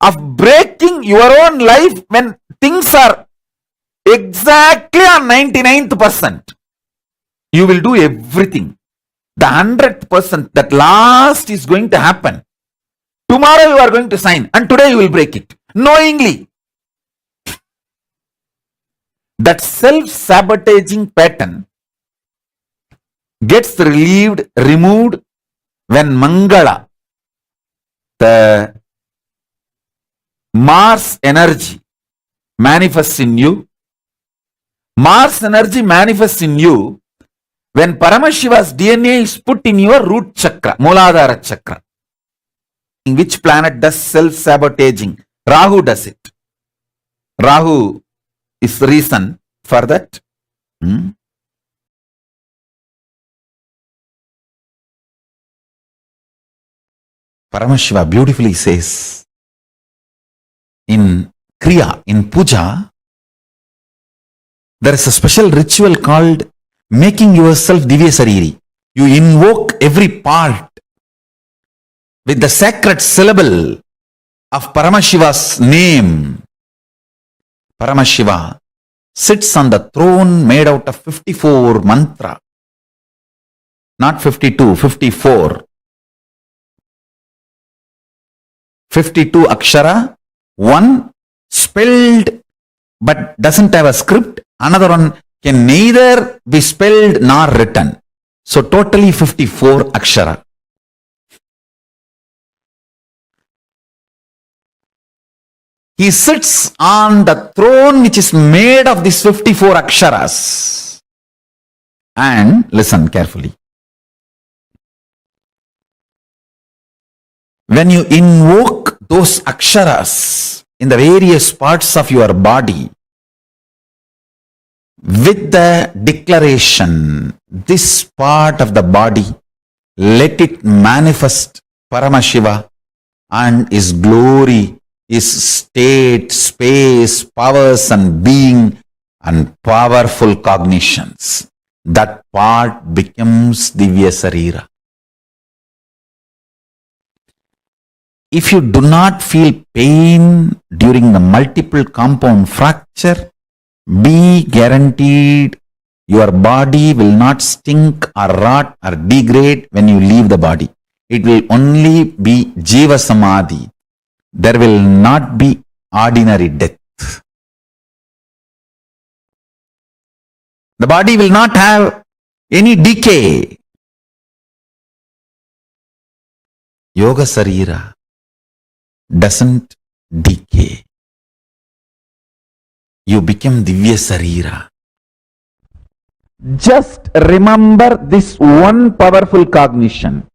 of breaking your own life when things are exactly on 99th%. You will do everything. The 100%, that last is going to happen. Tomorrow you are going to sign and today you will break it. Knowingly. That self-sabotaging pattern gets removed when Mangala, the Mars energy, manifests in you. Mars energy manifests in you when Paramashiva's DNA is put in your root chakra, Muladhara chakra. In which planet does self-sabotaging? Rahu does it. Rahu is the reason for that. Paramashiva beautifully says in Kriya, in Puja, there is a special ritual called making yourself Divya Sariri. You invoke every part with the sacred syllable of Paramashiva's name. Paramashiva sits on the throne made out of 54 mantra. Not 52, 54. 52 akshara, one spelled but doesn't have a script, another one can neither be spelled nor written. So totally 54 akshara. He sits on the throne which is made of these 54 aksharas. And listen carefully. When you invoke those aksharas in the various parts of your body, with the declaration, this part of the body, let it manifest Paramashiva and His glory, His state, space, powers and being and powerful cognitions. That part becomes Divya Sarira. If you do not feel pain during the multiple compound fracture, be guaranteed your body will not stink or rot or degrade when you leave the body. It will only be Jiva Samadhi. There will not be ordinary death. The body will not have any decay. Yoga Sarira doesn't decay. You become Divya Sarira. Just remember this one powerful cognition.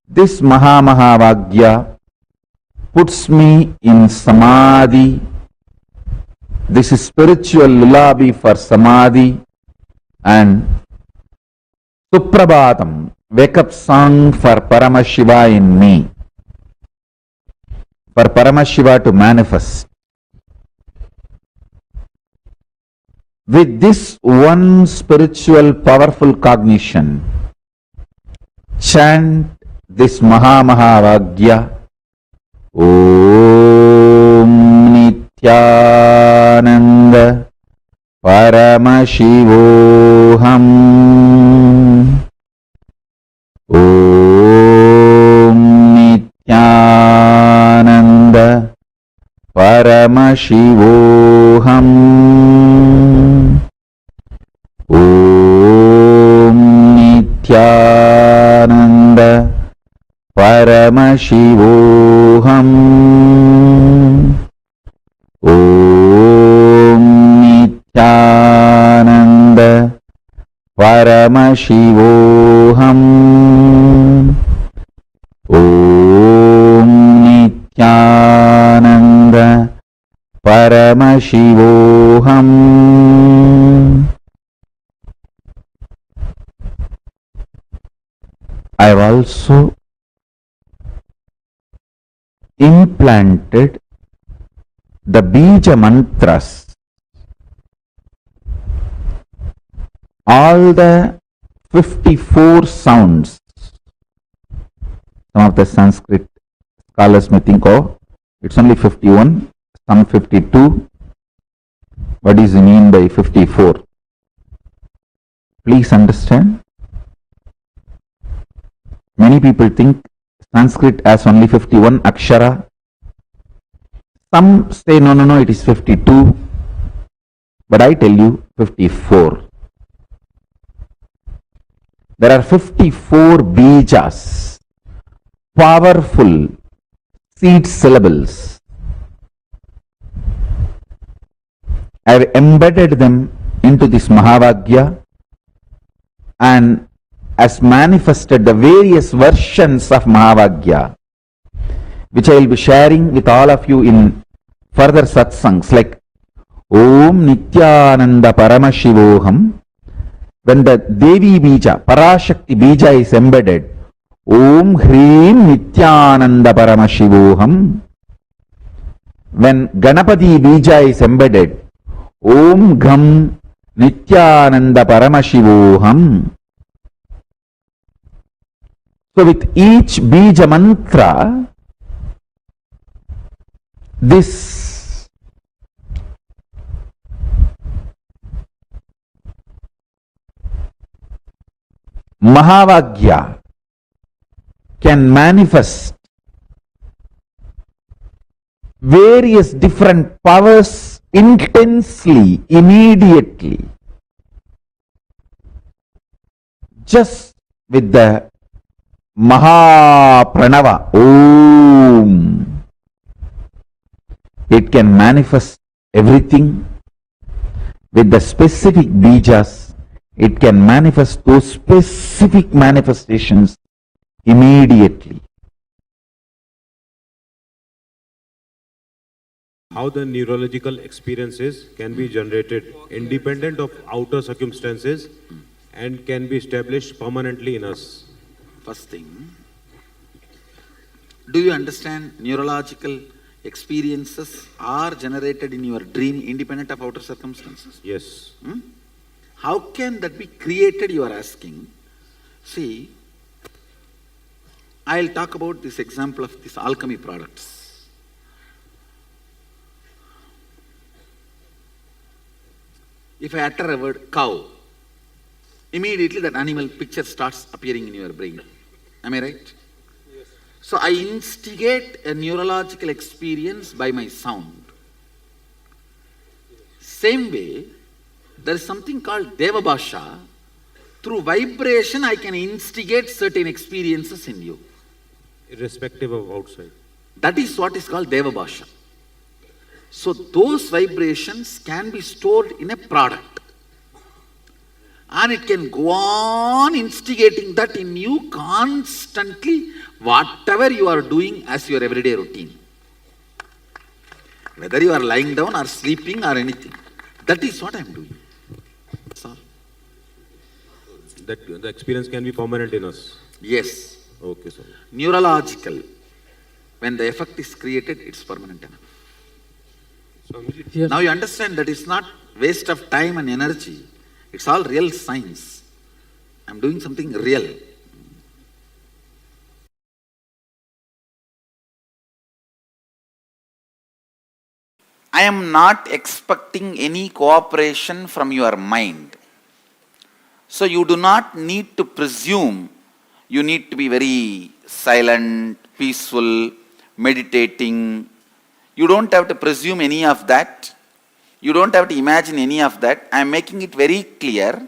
This mahavakya puts me in samadhi. This is spiritual lullaby for samadhi. And Suprabhatam, wake up song for Paramashiva in me. For Paramashiva to manifest. With this one spiritual powerful cognition, chant this mahavakya. Om Nityananda Paramashivoham. Om Nityananda Paramashivoham. Om Nityananda Paramashivoham. Om Nityananda Paramashivoham. Om Nityananda Paramashivoham. I have also implanted the bija mantras, all the 54 sounds. Some of the Sanskrit scholars may think, oh, it's only 51, some 52. What does it mean by 54? Please understand. Many people think Sanskrit has only 51 akshara. Some say, no, it is 52. But I tell you, 54. There are 54 bijas, powerful seed syllables. I have embedded them into this mahavakya and has manifested the various versions of mahavakya, which I will be sharing with all of you in further satsangs, like Om Nityananda Paramashivoham. When the Devi Bija, Parashakti Bija is embedded, Om Hrim Nityananda Paramashivoham. When Ganapati Bija is embedded, Om Gham Nityananda Paramashivoham. So with each Bija mantra, this mahavakya can manifest various different powers intensely, immediately, just with the Mahapranava, Om. It can manifest everything. With the specific bijas, it can manifest those specific manifestations immediately. How the neurological experiences can be generated independent of outer circumstances and can be established permanently in us. First thing, do you understand neurological experiences are generated in your dream independent of outer circumstances? Yes. How can that be created, you are asking? See, I'll talk about this example of these alchemy products. If I utter a word cow, immediately that animal picture starts appearing in your brain. Am I right? Yes. So I instigate a neurological experience by my sound. Same way, there is something called Deva Bhasha. Through vibration, I can instigate certain experiences in you. Irrespective of outside. That is what is called Deva Bhasha. So those vibrations can be stored in a product. And it can go on instigating that in you constantly, whatever you are doing as your everyday routine. Whether you are lying down or sleeping or anything. That is what I am doing. That's all. That the experience can be permanent in us. Yes. Okay, sir. Neurological. When the effect is created, it's permanent enough. Swamiji. Now you understand that it's not waste of time and energy. It's all real science. I'm doing something real. I am not expecting any cooperation from your mind. So you do not need to presume you need to be very silent, peaceful, meditating. You don't have to presume any of that. You don't have to imagine any of that. I am making it very clear.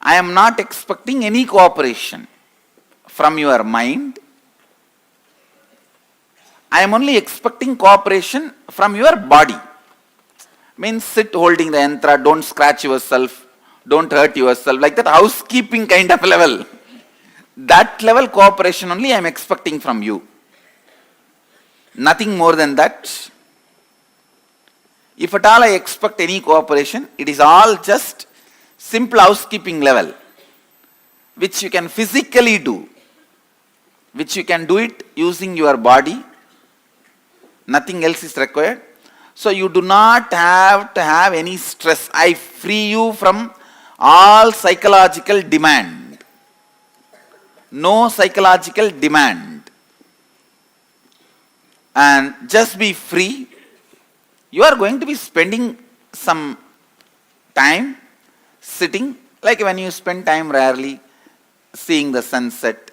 I am not expecting any cooperation from your mind. I am only expecting cooperation from your body. Means sit holding the yantra, don't scratch yourself, don't hurt yourself, like that housekeeping kind of level. That level cooperation only I am expecting from you. Nothing more than that. If at all I expect any cooperation, it is all just simple housekeeping level, which you can physically do, which you can do it using your body. Nothing else is required. So you do not have to have any stress. I free you from all psychological demand. No psychological demand. And just be free. You are going to be spending some time sitting, like when you spend time rarely seeing the sunset,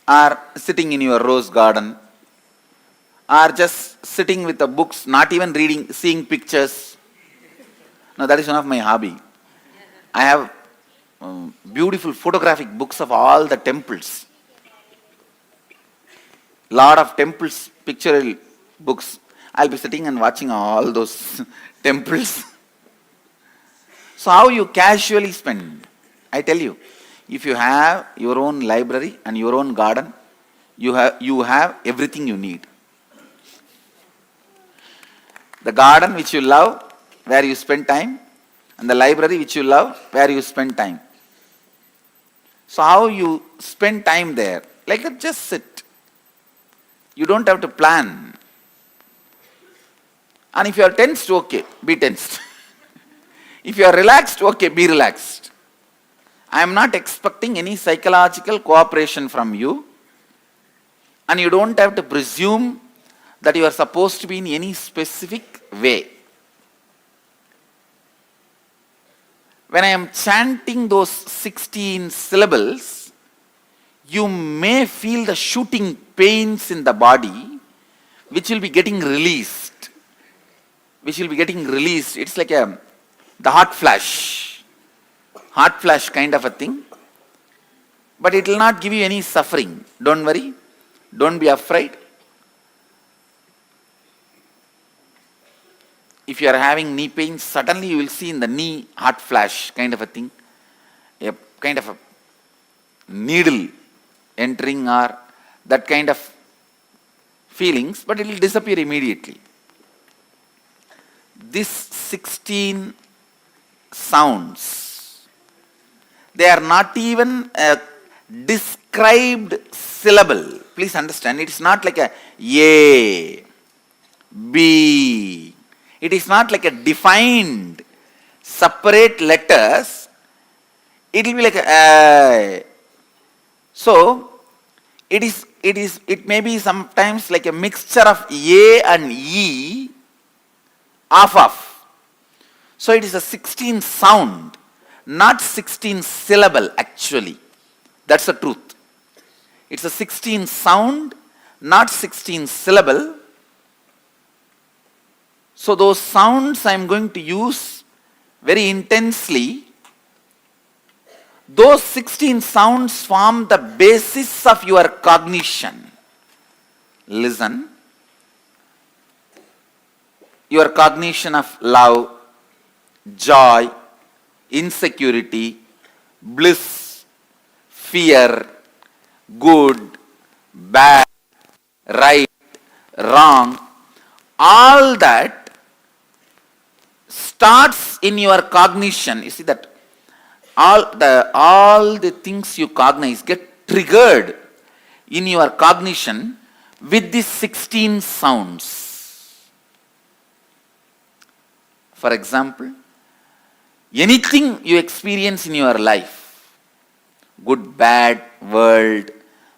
or sitting in your rose garden, or just sitting with the books, not even reading, seeing pictures. No, that is one of my hobby. I have beautiful photographic books of all the temples. Lot of temples, pictorial books. I'll be sitting and watching all those temples. So how you casually spend? I tell you, if you have your own library and your own garden, you have everything you need. The garden which you love, where you spend time, and the library which you love, where you spend time. So how you spend time there? Like that, just sit. You don't have to plan. And if you are tensed, okay, be tensed. If you are relaxed, okay, be relaxed. I am not expecting any psychological cooperation from you. And you don't have to presume that you are supposed to be in any specific way. When I am chanting those 16 syllables, you may feel the shooting pains in the body, which will be getting released. It's like the hot flash kind of a thing. But it will not give you any suffering. Don't worry. Don't be afraid. If you are having knee pain, suddenly you will see in the knee hot flash kind of a thing. A kind of a needle entering or that kind of feelings, but it will disappear immediately. These 16 sounds, they are not even a described syllable. Please understand, it is not like a A, B. It is not like a defined separate letters. It will be like a so it may be sometimes like a mixture of A and E off. So it is a 16 sound, not 16 syllable actually. That's the truth. It's a 16 sound, not 16 syllable. So those sounds I am going to use very intensely. Those 16 sounds form the basis of your cognition. Listen. Your cognition of love, joy, insecurity, bliss, fear, good, bad, right, wrong, all that starts in your cognition. You see that all the things you cognize get triggered in your cognition with these 16 sounds. For example, anything you experience in your life, good, bad, world,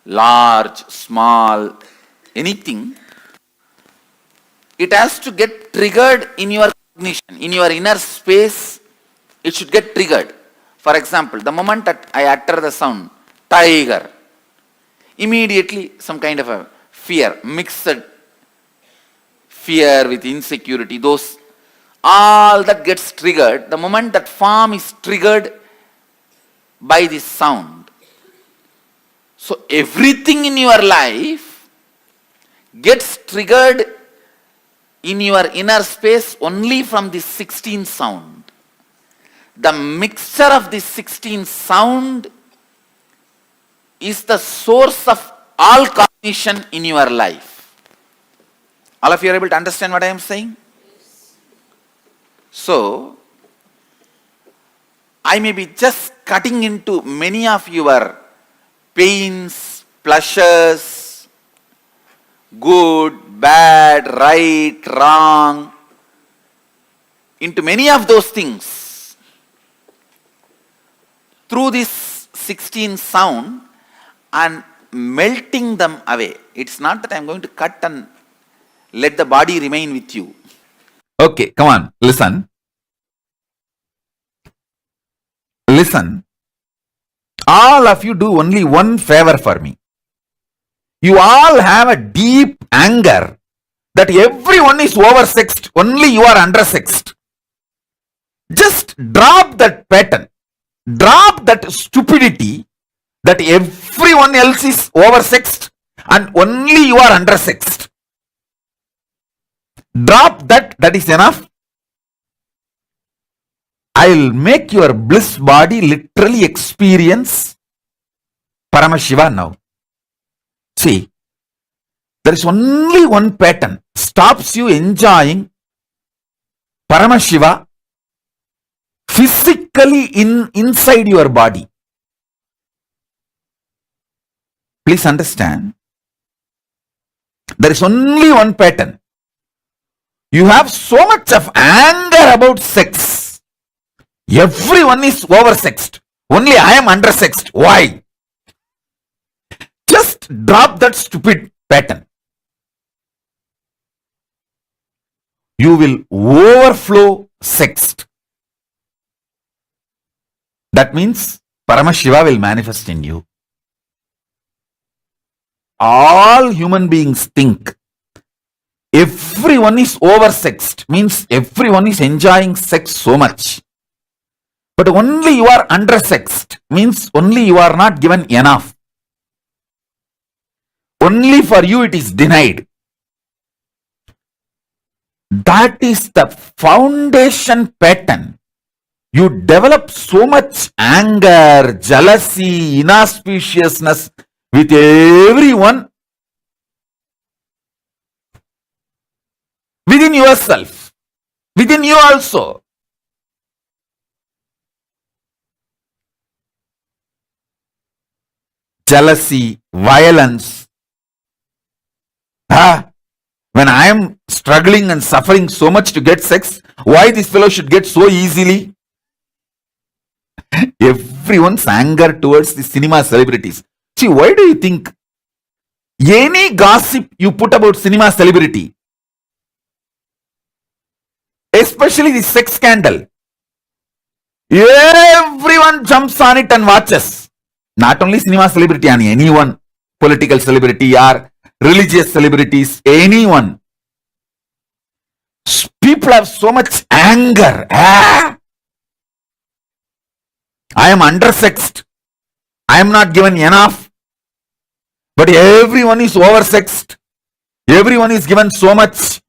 large, small, anything, it has to get triggered in your cognition, in your inner space, it should get triggered. For example, the moment that I utter the sound, tiger, immediately some kind of a fear, mixed fear with insecurity, those, all that gets triggered. The moment that form is triggered by this sound. So everything in your life gets triggered in your inner space only from this 16 sound. The mixture of this 16 sound is the source of all cognition in your life. All of you are able to understand what I am saying? So, I may be just cutting into many of your pains, pleasures, good, bad, right, wrong, into many of those things through this 16 sound and melting them away. It's not that I'm going to cut and let the body remain with you. Okay, come on, listen. Listen. All of you do only one favor for me. You all have a deep anger that everyone is oversexed, only you are undersexed. Just drop that pattern. Drop that stupidity that everyone else is oversexed and only you are undersexed. Drop that, that is enough. I'll make your bliss body literally experience Paramashiva now. See, there is only one pattern stops you enjoying Paramashiva physically inside your body. Please understand, there is only one pattern. You have so much of anger about sex. Everyone is oversexed. Only I am undersexed. Why? Just drop that stupid pattern. You will overflow sexed. That means Paramashiva will manifest in you. All human beings think everyone is oversexed, means everyone is enjoying sex so much. But only you are undersexed, means only you are not given enough. Only for you it is denied. That is the foundation pattern. You develop so much anger, jealousy, inauspiciousness with everyone within yourself, within you also. Jealousy, violence. When I am struggling and suffering so much to get sex, why this fellow should get so easily? Everyone's anger towards the cinema celebrities. See, why do you think any gossip you put about cinema celebrity, especially the sex scandal, everyone jumps on it and watches? Not only cinema celebrity, anyone, political celebrity or religious celebrities, anyone. People have so much anger. I am undersexed. I am not given enough. But everyone is oversexed. Everyone is given so much.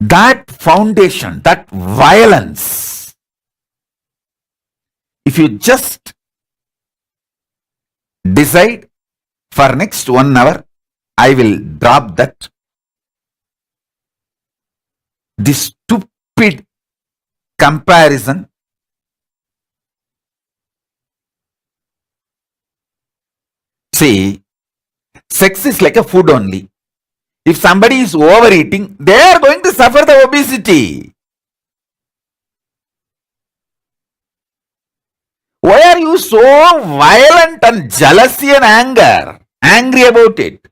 That foundation, that violence, if you just decide for next 1 hour, I will drop that. This stupid comparison. See, sex is like a food only. If somebody is overeating, they are going to suffer the obesity. Why are you so violent and jealousy and angry about it?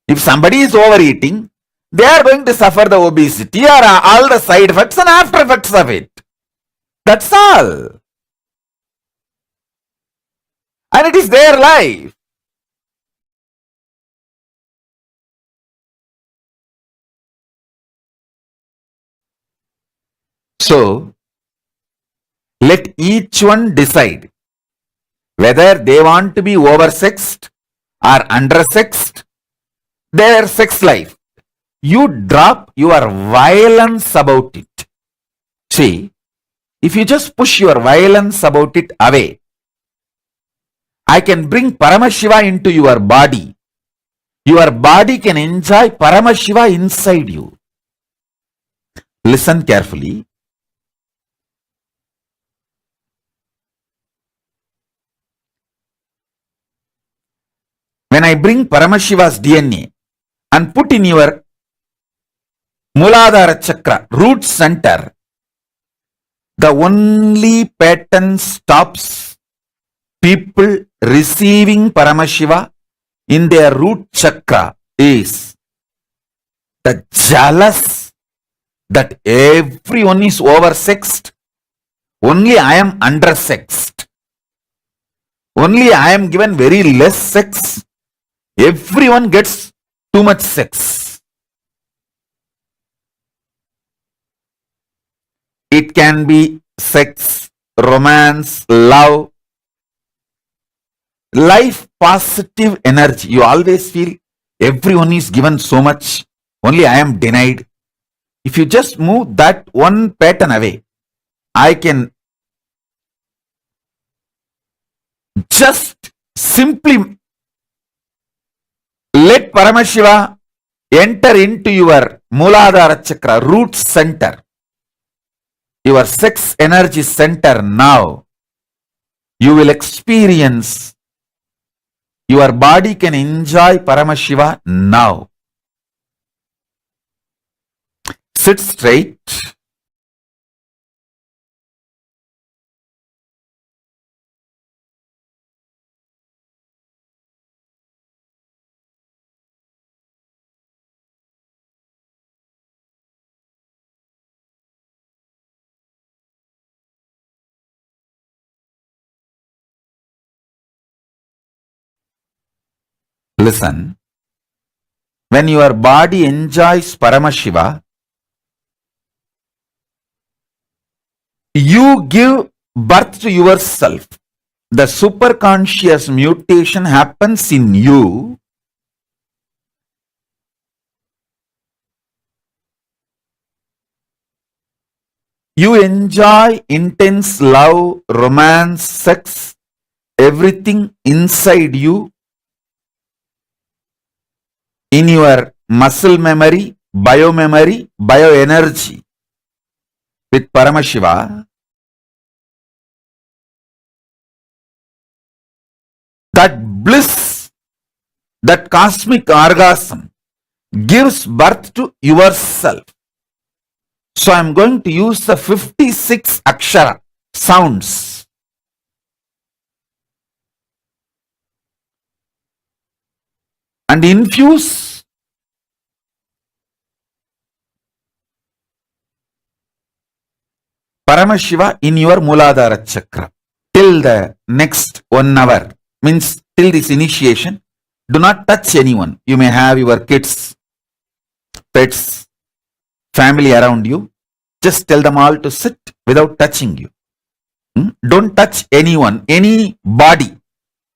If somebody is overeating, they are going to suffer the obesity or all the side effects and after effects of it. That's all. And it is their life. So, let each one decide whether they want to be oversexed or undersexed, their sex life. You drop your violence about it. See, if you just push your violence about it away, I can bring Paramashiva into your body. Your body can enjoy Paramashiva inside you. Listen carefully. When I bring Paramashiva's DNA and put in your Muladhara Chakra, root center, the only pattern stops people receiving Paramashiva in their root chakra is the jealous that everyone is oversexed, only I am undersexed, only I am given very less sex, everyone gets too much sex. It can be sex, romance, love, life positive energy. You always feel everyone is given so much, only I am denied. If you just move that one pattern away, I can just simply let Paramashiva enter into your Muladhara Chakra, root center, your sex energy center now. You will experience, your body can enjoy Paramashiva now. Sit straight. Listen. When your body enjoys Paramashiva, you give birth to yourself. The superconscious mutation happens in you. You enjoy intense love, romance, sex, everything inside you, in your muscle memory, bioenergy with Paramashiva. That bliss, that cosmic orgasm gives birth to yourself. So I am going to use the 56 akshara sounds. And infuse Paramashiva in your Muladhara Chakra. Till the next 1 hour, means till this initiation, do not touch anyone. You may have your kids, pets, family around you. Just tell them all to sit without touching you. Don't touch anyone, any body,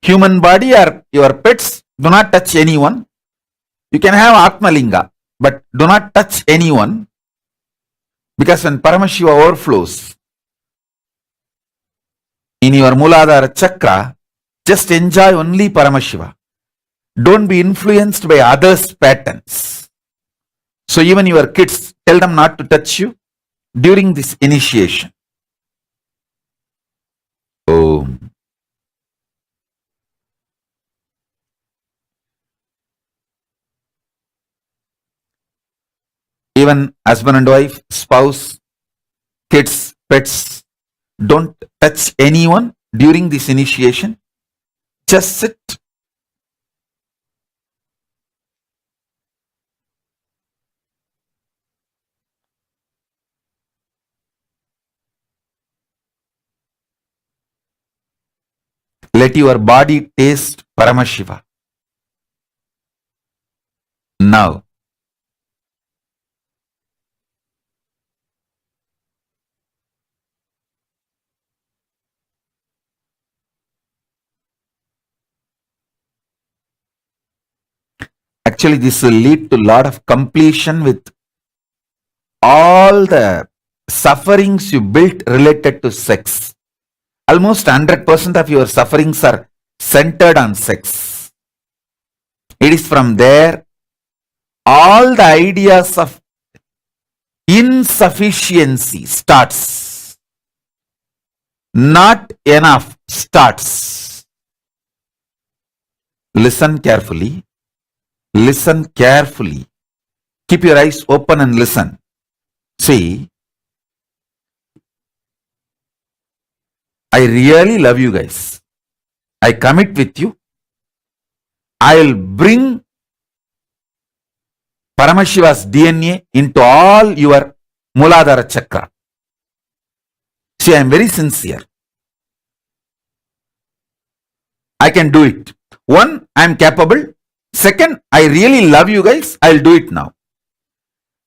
human body or your pets. Do not touch anyone. You can have Atmalinga, but do not touch anyone, because when Paramashiva overflows in your Muladhara Chakra, just enjoy only Paramashiva. Don't be influenced by others' patterns. So even your kids, tell them not to touch you during this initiation. Om. even husband and wife, spouse, kids, pets, don't touch anyone during this initiation. Just sit. Let your body taste Paramashiva. Now, actually this will lead to a lot of completion with all the sufferings you built related to sex. Almost 100% of your sufferings are centered on sex. It is from there all the ideas of insufficiency starts. Not enough starts. Listen carefully. Listen carefully. Keep your eyes open and listen. See, I really love you guys. I commit with you. I'll bring Paramashiva's DNA into all your Muladhara chakra. See, I am very sincere. I can do it. One, I am capable. Second, I really love you guys. I'll do it now.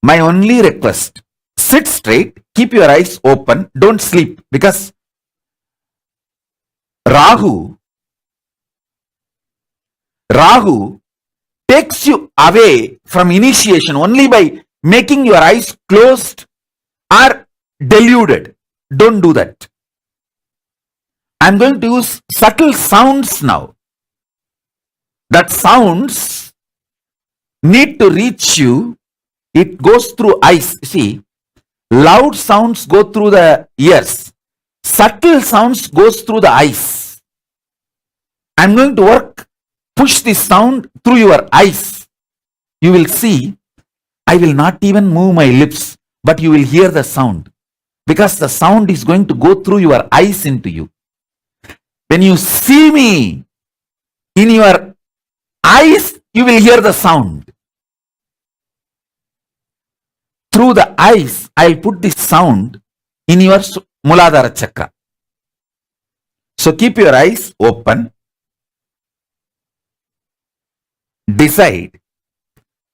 My only request, sit straight, keep your eyes open, don't sleep, because Rahu takes you away from initiation only by making your eyes closed or deluded. Don't do that. I'm going to use subtle sounds now. That sounds need to reach you. It goes through eyes. See, loud sounds go through the ears. Subtle sounds goes through the eyes. I'm going to push this sound through your eyes. You will see, I will not even move my lips, but you will hear the sound. Because the sound is going to go through your eyes into you. When you see me in your eyes, you will hear the sound. Through the eyes, I'll put this sound in your Muladhara chakra. So keep your eyes open. Decide.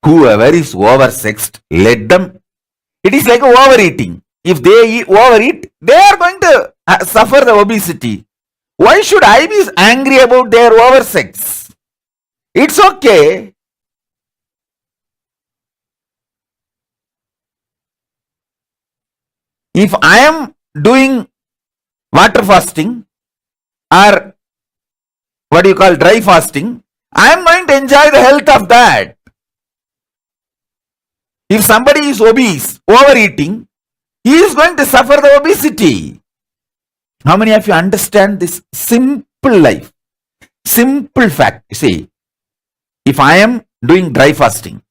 Whoever is oversexed, let them. It is like overeating. If they overeat, they are going to suffer the obesity. Why should I be angry about their oversex? It's okay. If I am doing water fasting or what do you call dry fasting, I am going to enjoy the health of that. If somebody is obese, overeating, he is going to suffer the obesity. How many of you understand this simple life? Simple fact. You see, if I am doing dry fasting,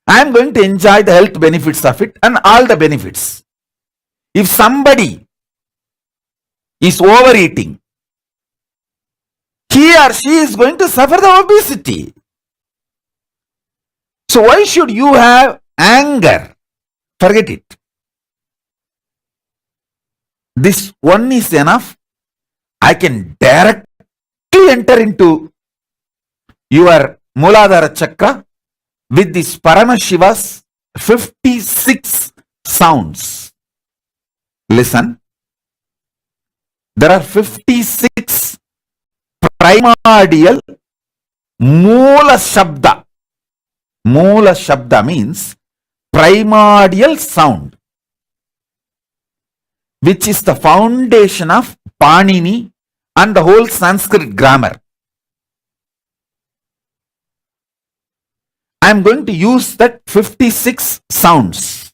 I am going to enjoy the health benefits of it and all the benefits. If somebody is overeating, he or she is going to suffer the obesity. So why should you have anger? Forget it. This one is enough. I can directly enter into your Muladhara chakra with this Paramashiva's 56 sounds. Listen. There are 56 primordial Moola Shabda. Moola Shabda means primordial sound, which is the foundation of Panini and the whole Sanskrit grammar. I am going to use that 56 sounds.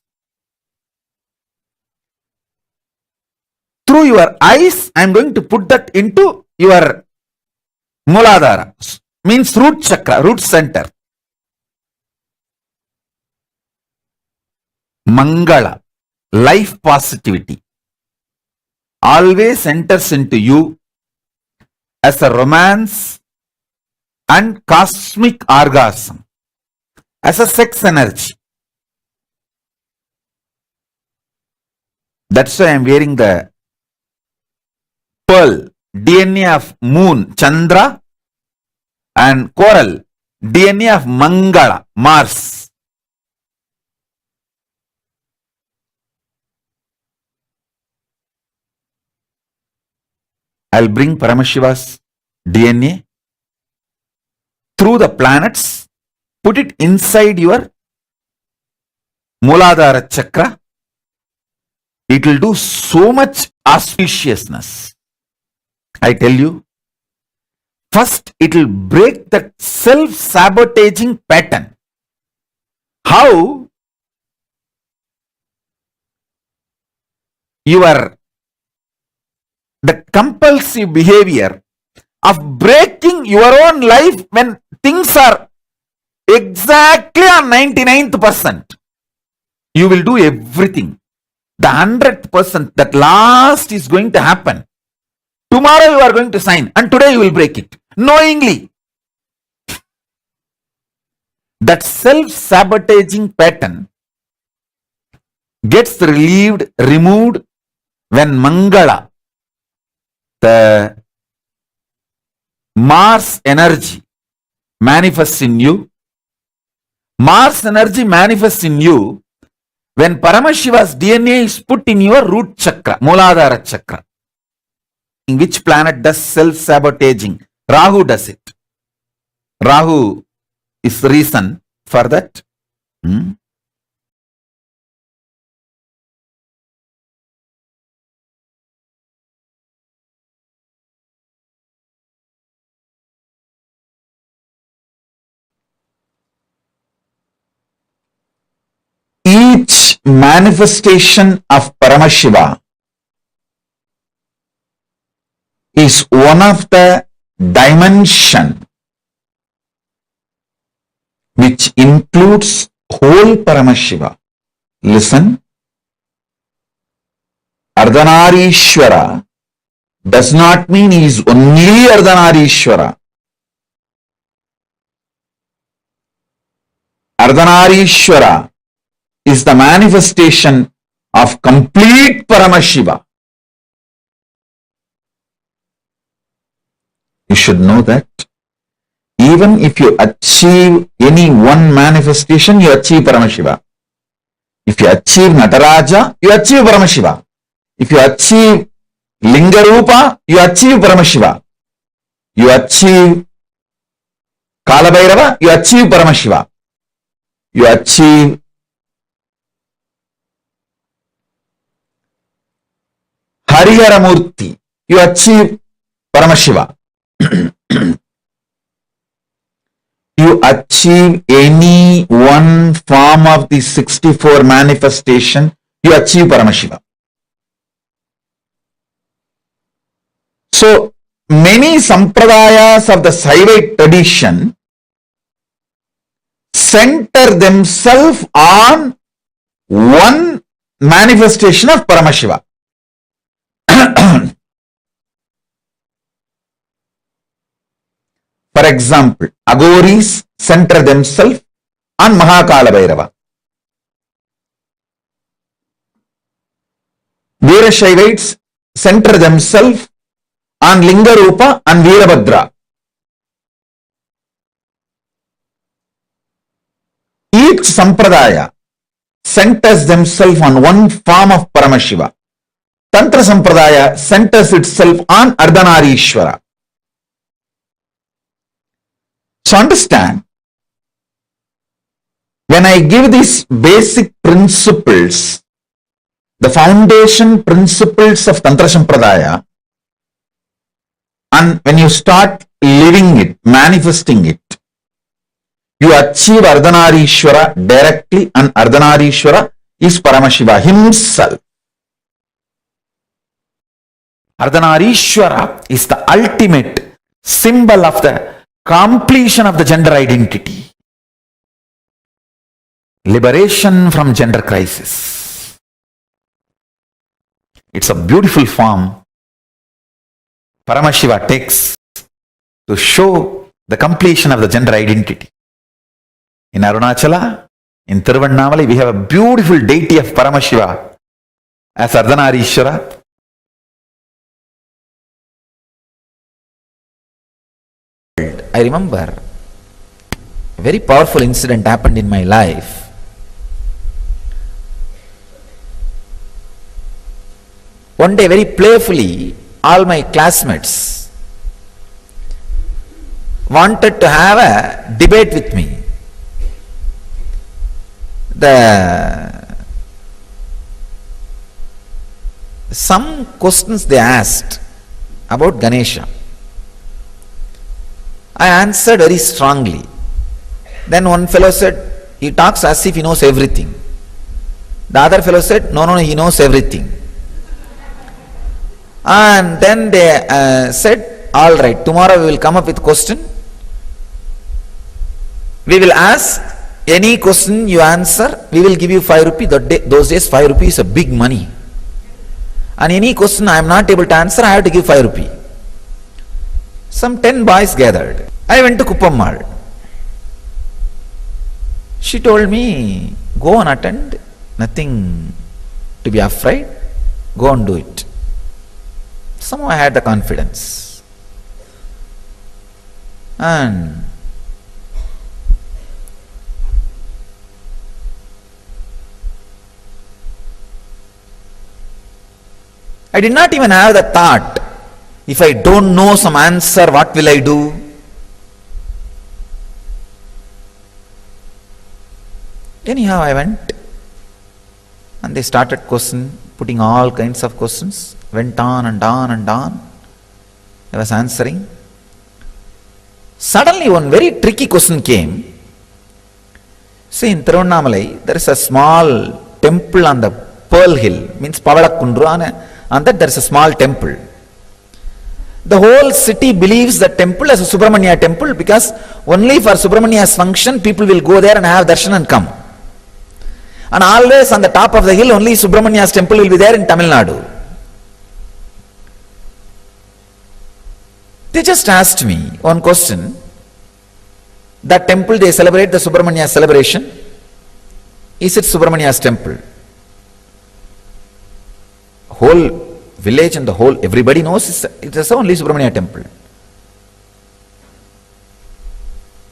Through your eyes, I am going to put that into your Muladhara, means root chakra, root center. Mangala, life positivity, always enters into you as a romance and cosmic orgasm, as a sex energy. That's why I'm wearing the pearl, DNA of moon, Chandra, and coral, DNA of Mangala, Mars. I'll bring Paramashiva's DNA through the planets, put it inside your Muladhara chakra. It will do so much auspiciousness. I tell you, first it will break that self-sabotaging pattern. How? The compulsive behavior of breaking your own life when things are exactly on 99th%. You will do everything. The 100%, that last is going to happen. Tomorrow you are going to sign and today you will break it. Knowingly. That self-sabotaging pattern gets removed when Mangala, the Mars energy, manifests in you. Mars energy manifests in you when Paramashiva's DNA is put in your root chakra, Muladhara chakra. In which planet does self-sabotaging? Rahu does it. Rahu is the reason for that. Each manifestation of Paramashiva is one of the dimension which includes whole Paramashiva. Listen, Ardhanareshwara does not mean he is only Ardhanareshwara. Ardhanareshwara is the manifestation of complete Paramashiva. You should know that. Even if you achieve any one manifestation, you achieve Paramashiva. If you achieve Nataraja, you achieve Paramashiva. If you achieve Lingarupa, you achieve Paramashiva. You achieve Kalabhairava, you achieve Paramashiva. You achieve Hariharamurti, you achieve Paramashiva. You achieve any one form of the 64 manifestation, you achieve Paramashiva. So, many sampradayas of the Saivite tradition center themselves on one manifestation of Paramashiva. For example, Aghoris center themselves on Mahakalabhairava. Veerashaivites center themselves on Lingarupa and Veerabhadra. Each sampradaya centers themselves on one form of Paramashiva. Tantra sampradaya centers itself on Ardhanareshwara. So understand, when I give these basic principles, the foundation principles of Tantra sampradaya, and when you start living it, manifesting it, you achieve Ardhanareshwara directly, and Ardhanareshwara is Paramashiva himself. Ardhanareshwara is the ultimate symbol of the completion of the gender identity. liberation from gender crisis. It's a beautiful form Paramashiva takes to show the completion of the gender identity. In Arunachala, in Tiruvannamalai, we have a beautiful deity of Paramashiva as Ardhanareshwara. I remember a very powerful incident happened in my life. One day, very playfully, all my classmates wanted to have a debate with me. Some questions they asked about Ganesha. I answered very strongly. Then one fellow said, he talks as if he knows everything. The other fellow said, no, he knows everything. And then they said, all right, tomorrow we will come up with question. We will ask any question you answer, we will give you 5 rupees. Those days 5 rupees is a big money. And any question I am not able to answer, I have to give 5 rupees. Some 10 boys gathered. I went to Kuppammal. She told me, go and attend, nothing to be afraid, go and do it. Somehow I had the confidence. And I did not even have the thought, if I don't know some answer, what will I do? Anyhow, I went and they started putting all kinds of questions, went on and on and on. I was answering. Suddenly one very tricky question came. See, in Tiruvannamalai, there is a small temple on the Pearl Hill, means Pavadakundru, and that there is a small temple. The whole city believes the temple as a Subramanya temple because only for Subramanya's function people will go there and have darshan and come. And always on the top of the hill only Subramanya's temple will be there in Tamil Nadu. They just asked me one question. That temple they celebrate the Subramanya celebration. Is it Subramanya's temple? Whole village and the whole, everybody knows it is only Subramanya temple.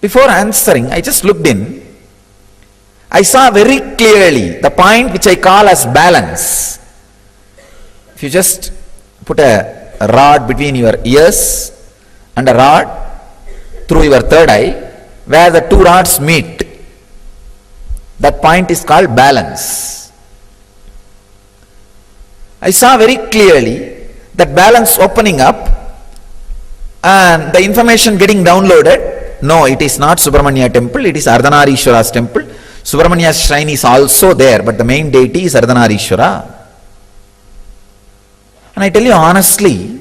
Before answering, I just looked in. I saw very clearly the point which I call as balance. If you just put a rod between your ears and a rod through your third eye, where the two rods meet, that point is called balance. I saw very clearly that balance opening up and the information getting downloaded. No, it is not Subramanya temple, it is Ardhanareshwara's temple. Subramanya's shrine is also there, but the main deity is Ardhanareshwara. And I tell you honestly,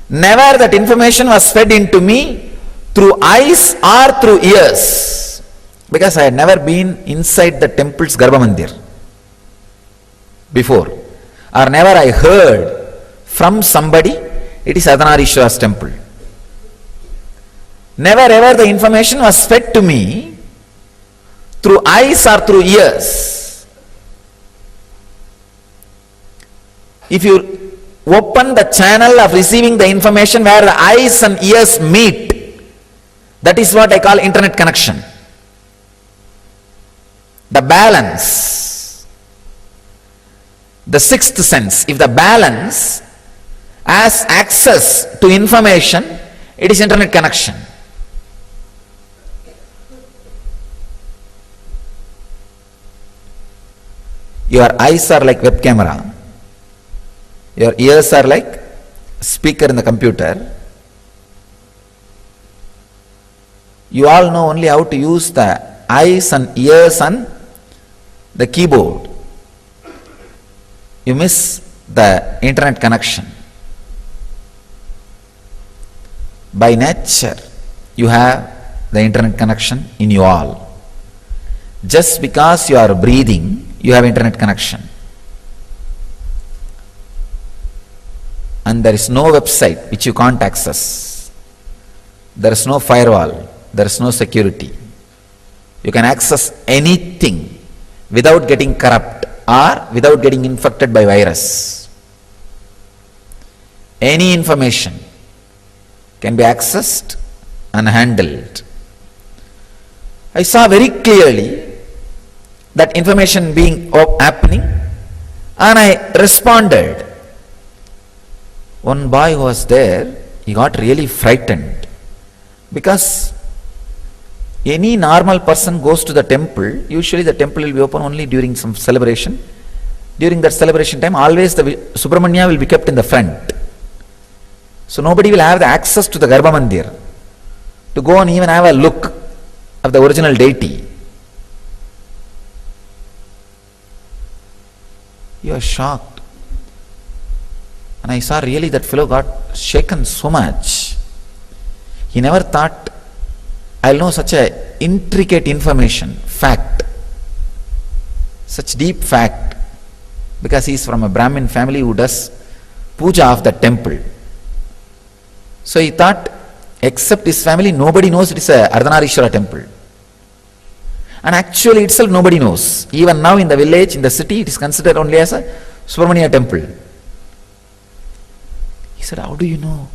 never that information was fed into me through eyes or through ears, because I had never been inside the temple's Garbha Mandir before, or never I heard from somebody it is Ardhanareshwara's temple. Never ever the information was fed to me through eyes or through ears. If you open the channel of receiving the information where the eyes and ears meet, that is what I call internet connection. The balance, the sixth sense. If the balance has access to information, it is internet connection. Your eyes are like web camera. Your ears are like speaker in the computer. You all know only how to use the eyes and ears and the keyboard. You miss the internet connection. By nature, you have the internet connection in you all. Just because you are breathing, you have internet connection. And there is no website which you can't access. There is no firewall. There is no security. You can access anything without getting corrupt or without getting infected by virus. Any information can be accessed and handled. I saw very clearly that information being happening, and I responded. One boy who was there, he got really frightened, because any normal person goes to the temple, usually the temple will be open only during some celebration. During that celebration time, always the Subramanya will be kept in the front. So nobody will have the access to the Garbha Mandir to go and even have a look of the original deity. You are shocked. And I saw really that fellow got shaken so much. He never thought, I'll know such a intricate information, fact, such deep fact, because he is from a Brahmin family who does puja of the temple. So he thought, except his family, nobody knows it is a Ardhanareshwara temple. And actually itself nobody knows. Even now in the village, in the city, it is considered only as a Subramanya temple. He said, how do you know?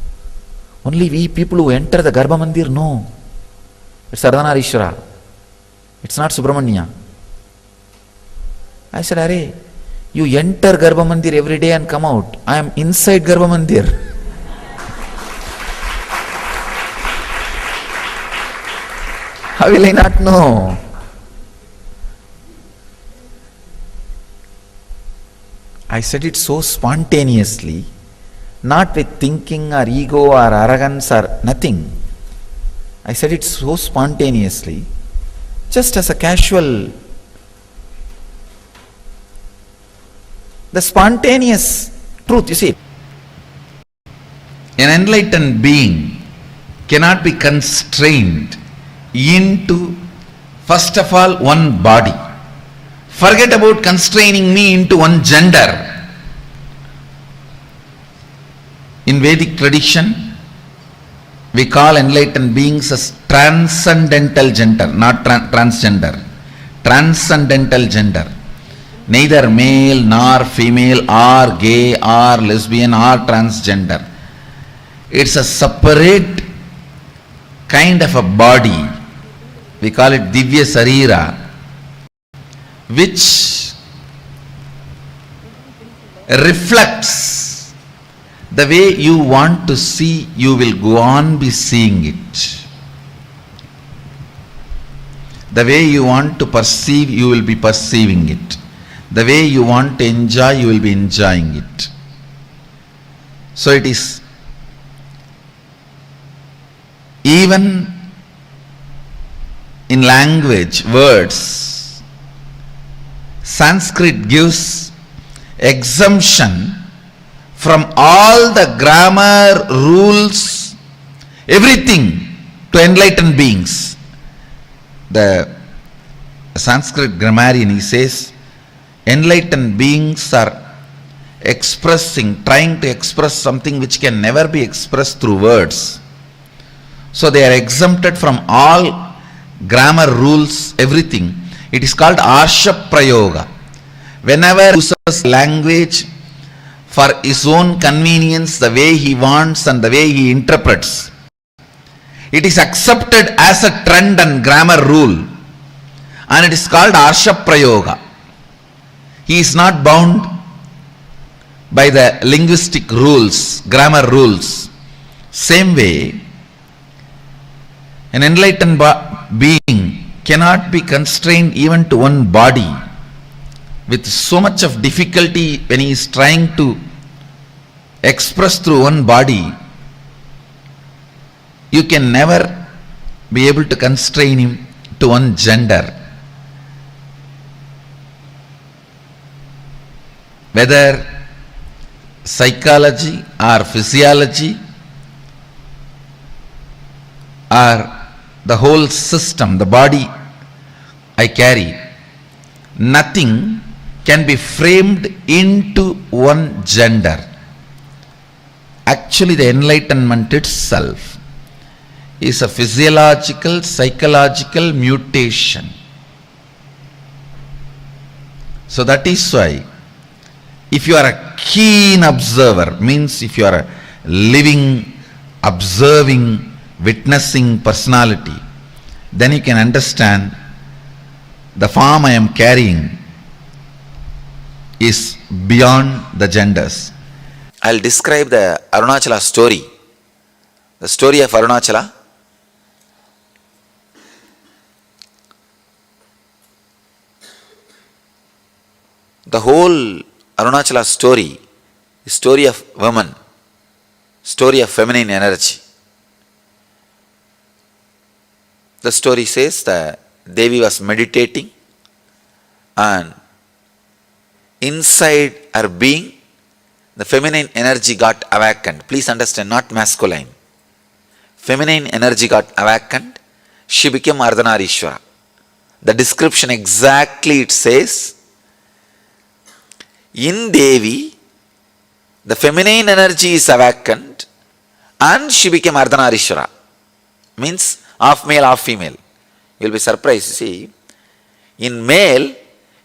Only we people who enter the Garbha Mandir know. It's Ardhanareshwara. It's not Subramanya. I said, Arey, you enter Garbha Mandir every day and come out. I am inside Garbha Mandir. How will I not know? I said it so spontaneously, not with thinking or ego or arrogance or nothing. I said it so spontaneously, just as a casual. The spontaneous truth, you see. An enlightened being cannot be constrained into, first of all, one body. Forget about constraining me into one gender. In Vedic tradition, we call enlightened beings as transcendental gender, not transgender. Transcendental gender. Neither male nor female or gay or lesbian or transgender. It's a separate kind of a body. We call it Divya Sarira, which reflects the way you want to see, you will go on be seeing it. The way you want to perceive, you will be perceiving it. The way you want to enjoy, you will be enjoying it. So it is even in language, words, Sanskrit gives exemption from all the grammar, rules, everything to enlightened beings. The Sanskrit grammarian, he says, enlightened beings are trying to express something which can never be expressed through words. So they are exempted from all grammar rules, everything. It is called Arsha Prayoga. Whenever he uses language for his own convenience, the way he wants and the way he interprets, it is accepted as a trend and grammar rule, and it is called Arsha Prayoga. He is not bound by the linguistic rules, grammar rules. Same way, an enlightened being cannot be constrained even to one body with so much of difficulty when he is trying to express through one body. You can never be able to constrain him to one gender. Whether psychology or physiology or the whole system, the body I carry, nothing can be framed into one gender. Actually, the enlightenment itself is a physiological, psychological mutation. So that is why, if you are a keen observer, means if you are a living, observing, witnessing personality, then you can understand the form I am carrying is beyond the genders. I'll describe the Arunachala story. The story of Arunachala. The whole Arunachala story is story of woman, story of feminine energy. The story says that Devi was meditating and inside her being, the feminine energy got awakened. Please understand, not masculine. Feminine energy got awakened. She became Ardhanareshwara. The description exactly it says, in Devi, the feminine energy is awakened and she became Ardhanareshwara. Means half male, half female. You will be surprised. See, in male,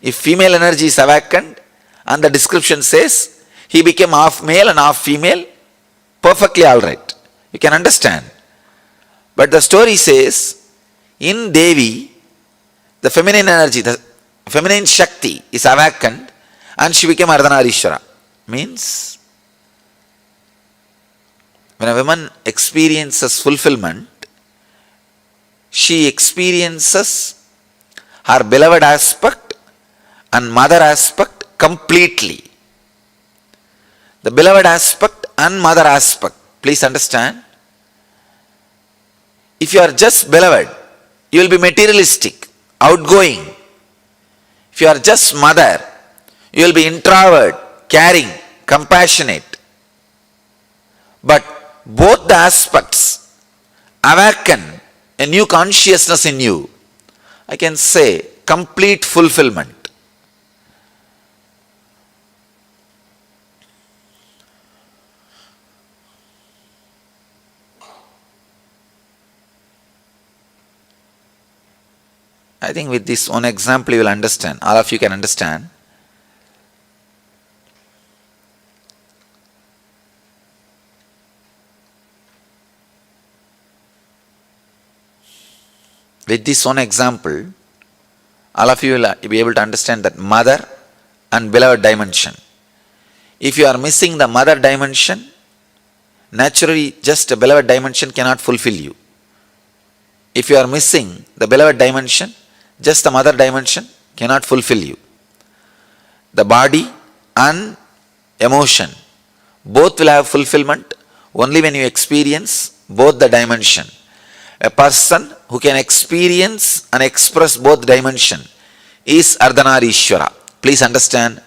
if female energy is awakened and the description says he became half male and half female, perfectly all right. You can understand. But the story says, in Devi, the feminine energy, the feminine Shakti is awakened and she became Ardhanareshwara. Means, when a woman experiences fulfillment, she experiences her beloved aspect and mother aspect completely. The beloved aspect and mother aspect, please understand. If you are just beloved, you will be materialistic, outgoing. If you are just mother, you will be introvert, caring, compassionate. But both the aspects awaken a new consciousness in you. I can say complete fulfillment. I think with this one example you will understand. All of you can understand. With this one example, all of you will be able to understand that mother and beloved dimension. If you are missing the mother dimension, naturally just a beloved dimension cannot fulfill you. If you are missing the beloved dimension, just the mother dimension cannot fulfill you. The body and emotion, both will have fulfillment only when you experience both the dimension. A person who can experience and express both dimension is Ardhanareshwara. Please understand,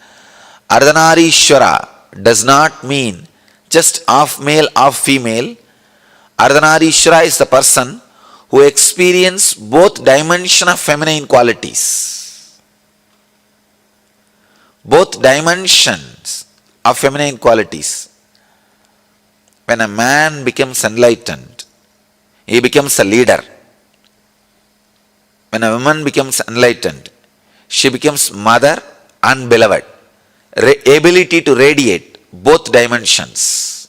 Ardhanareshwara does not mean just half male, half female. Ardhanareshwara is the person who experience both dimension of feminine qualities. Both dimensions of feminine qualities. When a man becomes enlightened, he becomes a leader. When a woman becomes enlightened, she becomes mother and beloved. Ability to radiate both dimensions.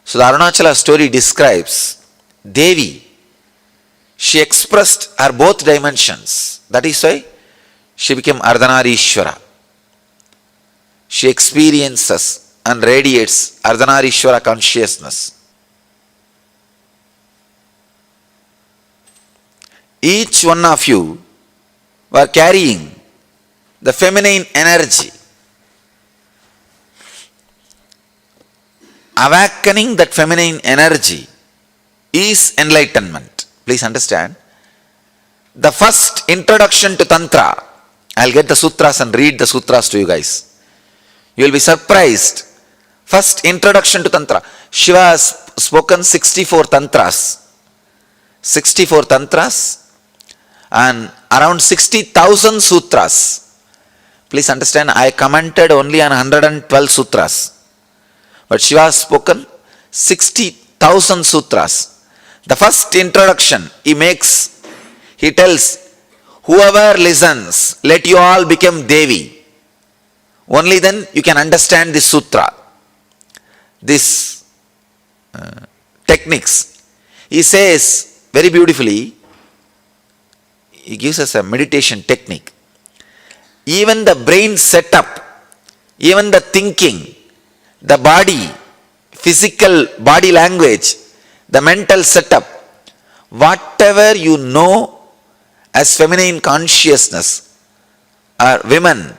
So the Arunachala story describes Devi. She expressed her both dimensions. That is why she became Ardhanareshwara. She experiences and radiates Ardhanareshwara consciousness. Each one of you were carrying the feminine energy. Awakening that feminine energy is enlightenment. Please understand. The first introduction to Tantra, I'll get the sutras and read the sutras to you guys. You will be surprised. First introduction to Tantra. Shiva has spoken 64 Tantras. 64 Tantras. And around 60,000 sutras. Please understand, I commented only on 112 sutras. But Shiva has spoken 60,000 sutras. The first introduction he tells, whoever listens, let you all become Devi. Only then you can understand this sutra, this techniques. He says very beautifully, he gives us a meditation technique. Even the brain setup, even the thinking, the body, physical body language, the mental setup, whatever you know as feminine consciousness, women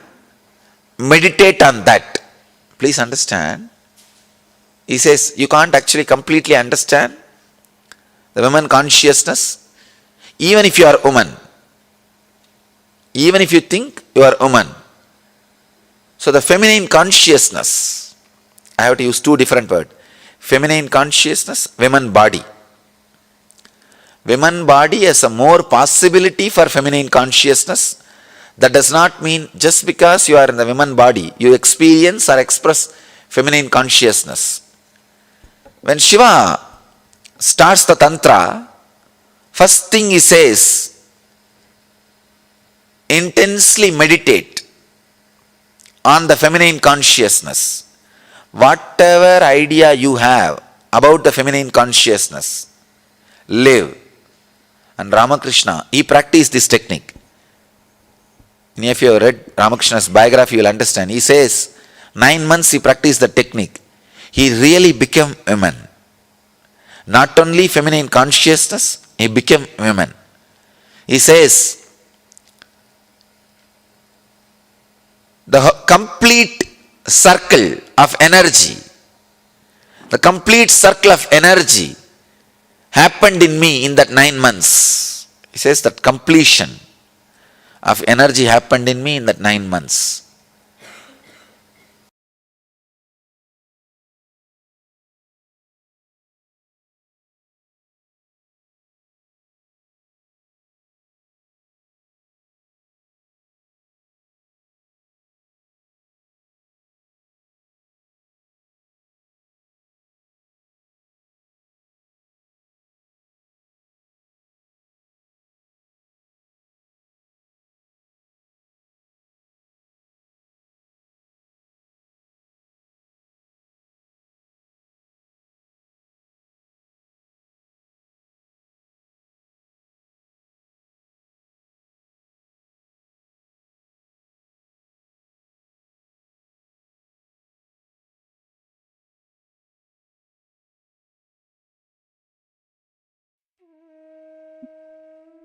meditate on that. Please understand. He says you can't actually completely understand the women consciousness even if you are a woman. Even if you think you are a woman. So the feminine consciousness, I have to use two different words. Feminine consciousness, women body. Women body has a more possibility for feminine consciousness. That does not mean just because you are in the women body, you experience or express feminine consciousness. When Shiva starts the Tantra, first thing he says, intensely meditate on the feminine consciousness. Whatever idea you have about the feminine consciousness, live. And Ramakrishna, he practiced this technique. If you have read Ramakrishna's biography, you will understand. He says, 9 months he practiced the technique. He really became woman. Not only feminine consciousness, he became woman. He says, the complete circle of energy, happened in me in that 9 months. He says that completion of energy happened in me in that 9 months.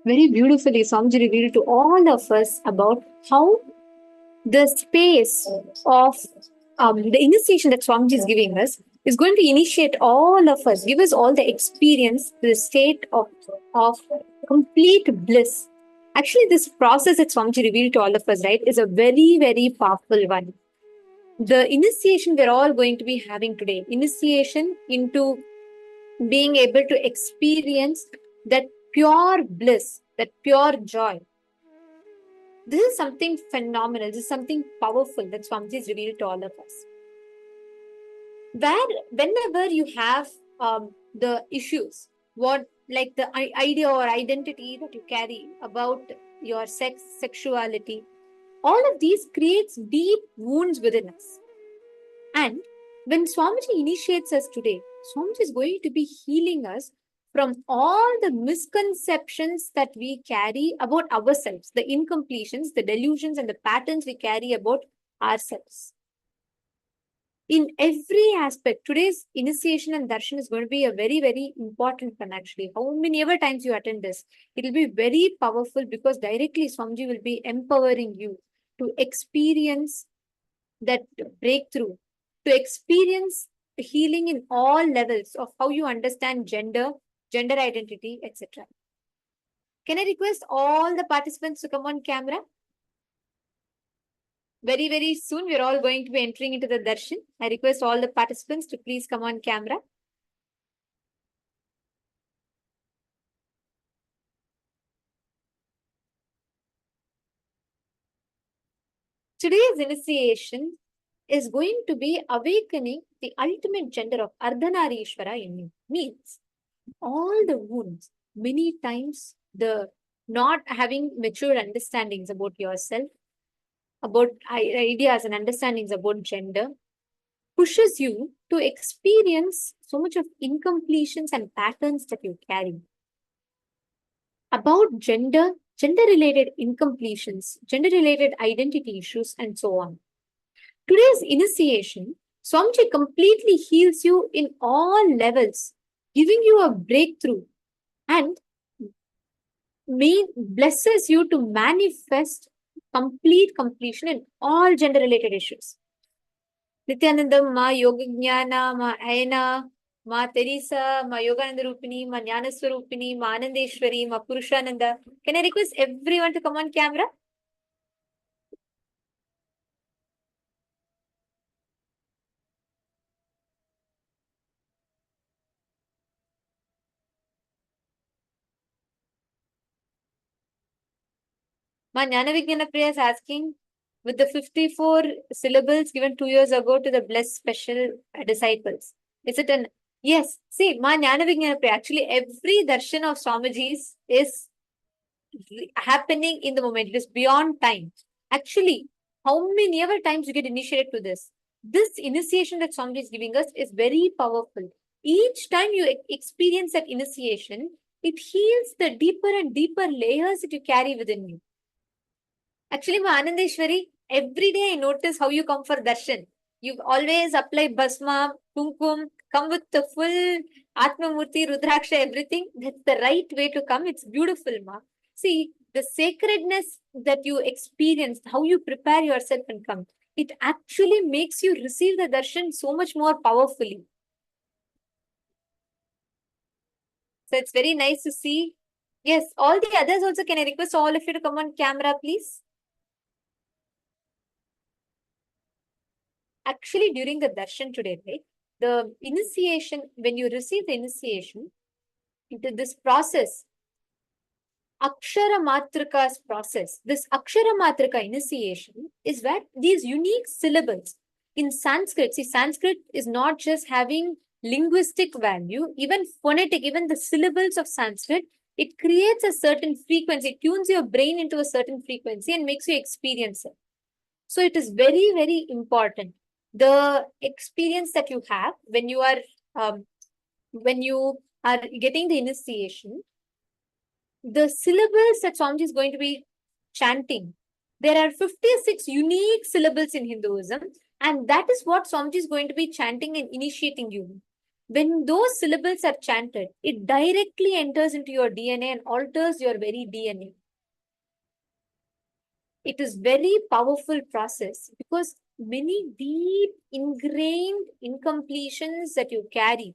Very beautifully, Swamiji revealed to all of us about how the space of the initiation that Swamiji is giving us is going to initiate all of us, give us all the experience, the state of complete bliss. Actually, this process that Swamiji revealed to all of us, right, is a very, very powerful one. The initiation we're all going to be having today, initiation into being able to experience that pure bliss, that pure joy. This is something phenomenal. This is something powerful that Swamiji has revealed to all of us. Whenever you have the issues, like the idea or identity that you carry about your sex, sexuality, all of these creates deep wounds within us. And when Swamiji initiates us today, Swamiji is going to be healing us from all the misconceptions that we carry about ourselves, the incompletions, the delusions, and the patterns we carry about ourselves. In every aspect, today's initiation and darshan is going to be a very, very important one actually. How many ever times you attend this, it will be very powerful because directly Swamiji will be empowering you to experience that breakthrough, to experience healing in all levels of how you understand gender, gender identity, etc. Can I request all the participants to come on camera? Very, very soon, we're all going to be entering into the darshan. I request all the participants to please come on camera. today's initiation is going to be awakening the ultimate gender of Ardhanareshwara in you. Means all the wounds, many times the not having mature understandings about yourself, about ideas and understandings about gender, pushes you to experience so much of incompletions and patterns that you carry. About gender, gender-related incompletions, gender-related identity issues, and so on. Today's initiation, Swamiji completely heals you in all levels, giving you a breakthrough and blesses you to manifest complete completion in all gender-related issues. Nityanandam, Ma Yoga Jnana, Ma Ayana, Ma Teresa, Ma Yogananda Rupini, Ma Jnana Swarupini, Ma Anandeshwari, Ma Purushananda. Can I request everyone to come on camera? Ma Jnana Vijnana Priya is asking, with the 54 syllables given 2 years ago to the blessed special disciples, is it an... Yes, see, Ma Jnana Vijnana Priya, actually every darshan of Swamiji's is happening in the moment. It is beyond time. Actually, how many ever times you get initiated to this? This initiation that Swamiji is giving us is very powerful. Each time you experience that initiation, it heals the deeper and deeper layers that you carry within you. Actually, Ma Anandeshwari, every day I notice how you come for darshan. You always apply basma, kumkum, come with the full Atmamurti, Rudraksha, everything. That's the right way to come. It's beautiful, Ma. See, the sacredness that you experience, how you prepare yourself and come, it actually makes you receive the darshan so much more powerfully. So it's very nice to see. Yes, all the others also, can I request all of you to come on camera, please? Actually, during the darshan today, right, the initiation, when you receive the initiation into this process, Akshara Matrika's process, this Akshara Matrika initiation is where these unique syllables in Sanskrit, see, Sanskrit is not just having linguistic value, even phonetic, even the syllables of Sanskrit, it creates a certain frequency, it tunes your brain into a certain frequency and makes you experience it. So it is very, very important. The experience that you have when you are getting the initiation, the syllables that Swamiji is going to be chanting, there are 56 unique syllables in Hinduism, and that is what Swamiji is going to be chanting and initiating you. When those syllables are chanted, it directly enters into your DNA and alters your very DNA. It is very powerful process because many deep ingrained incompletions that you carry,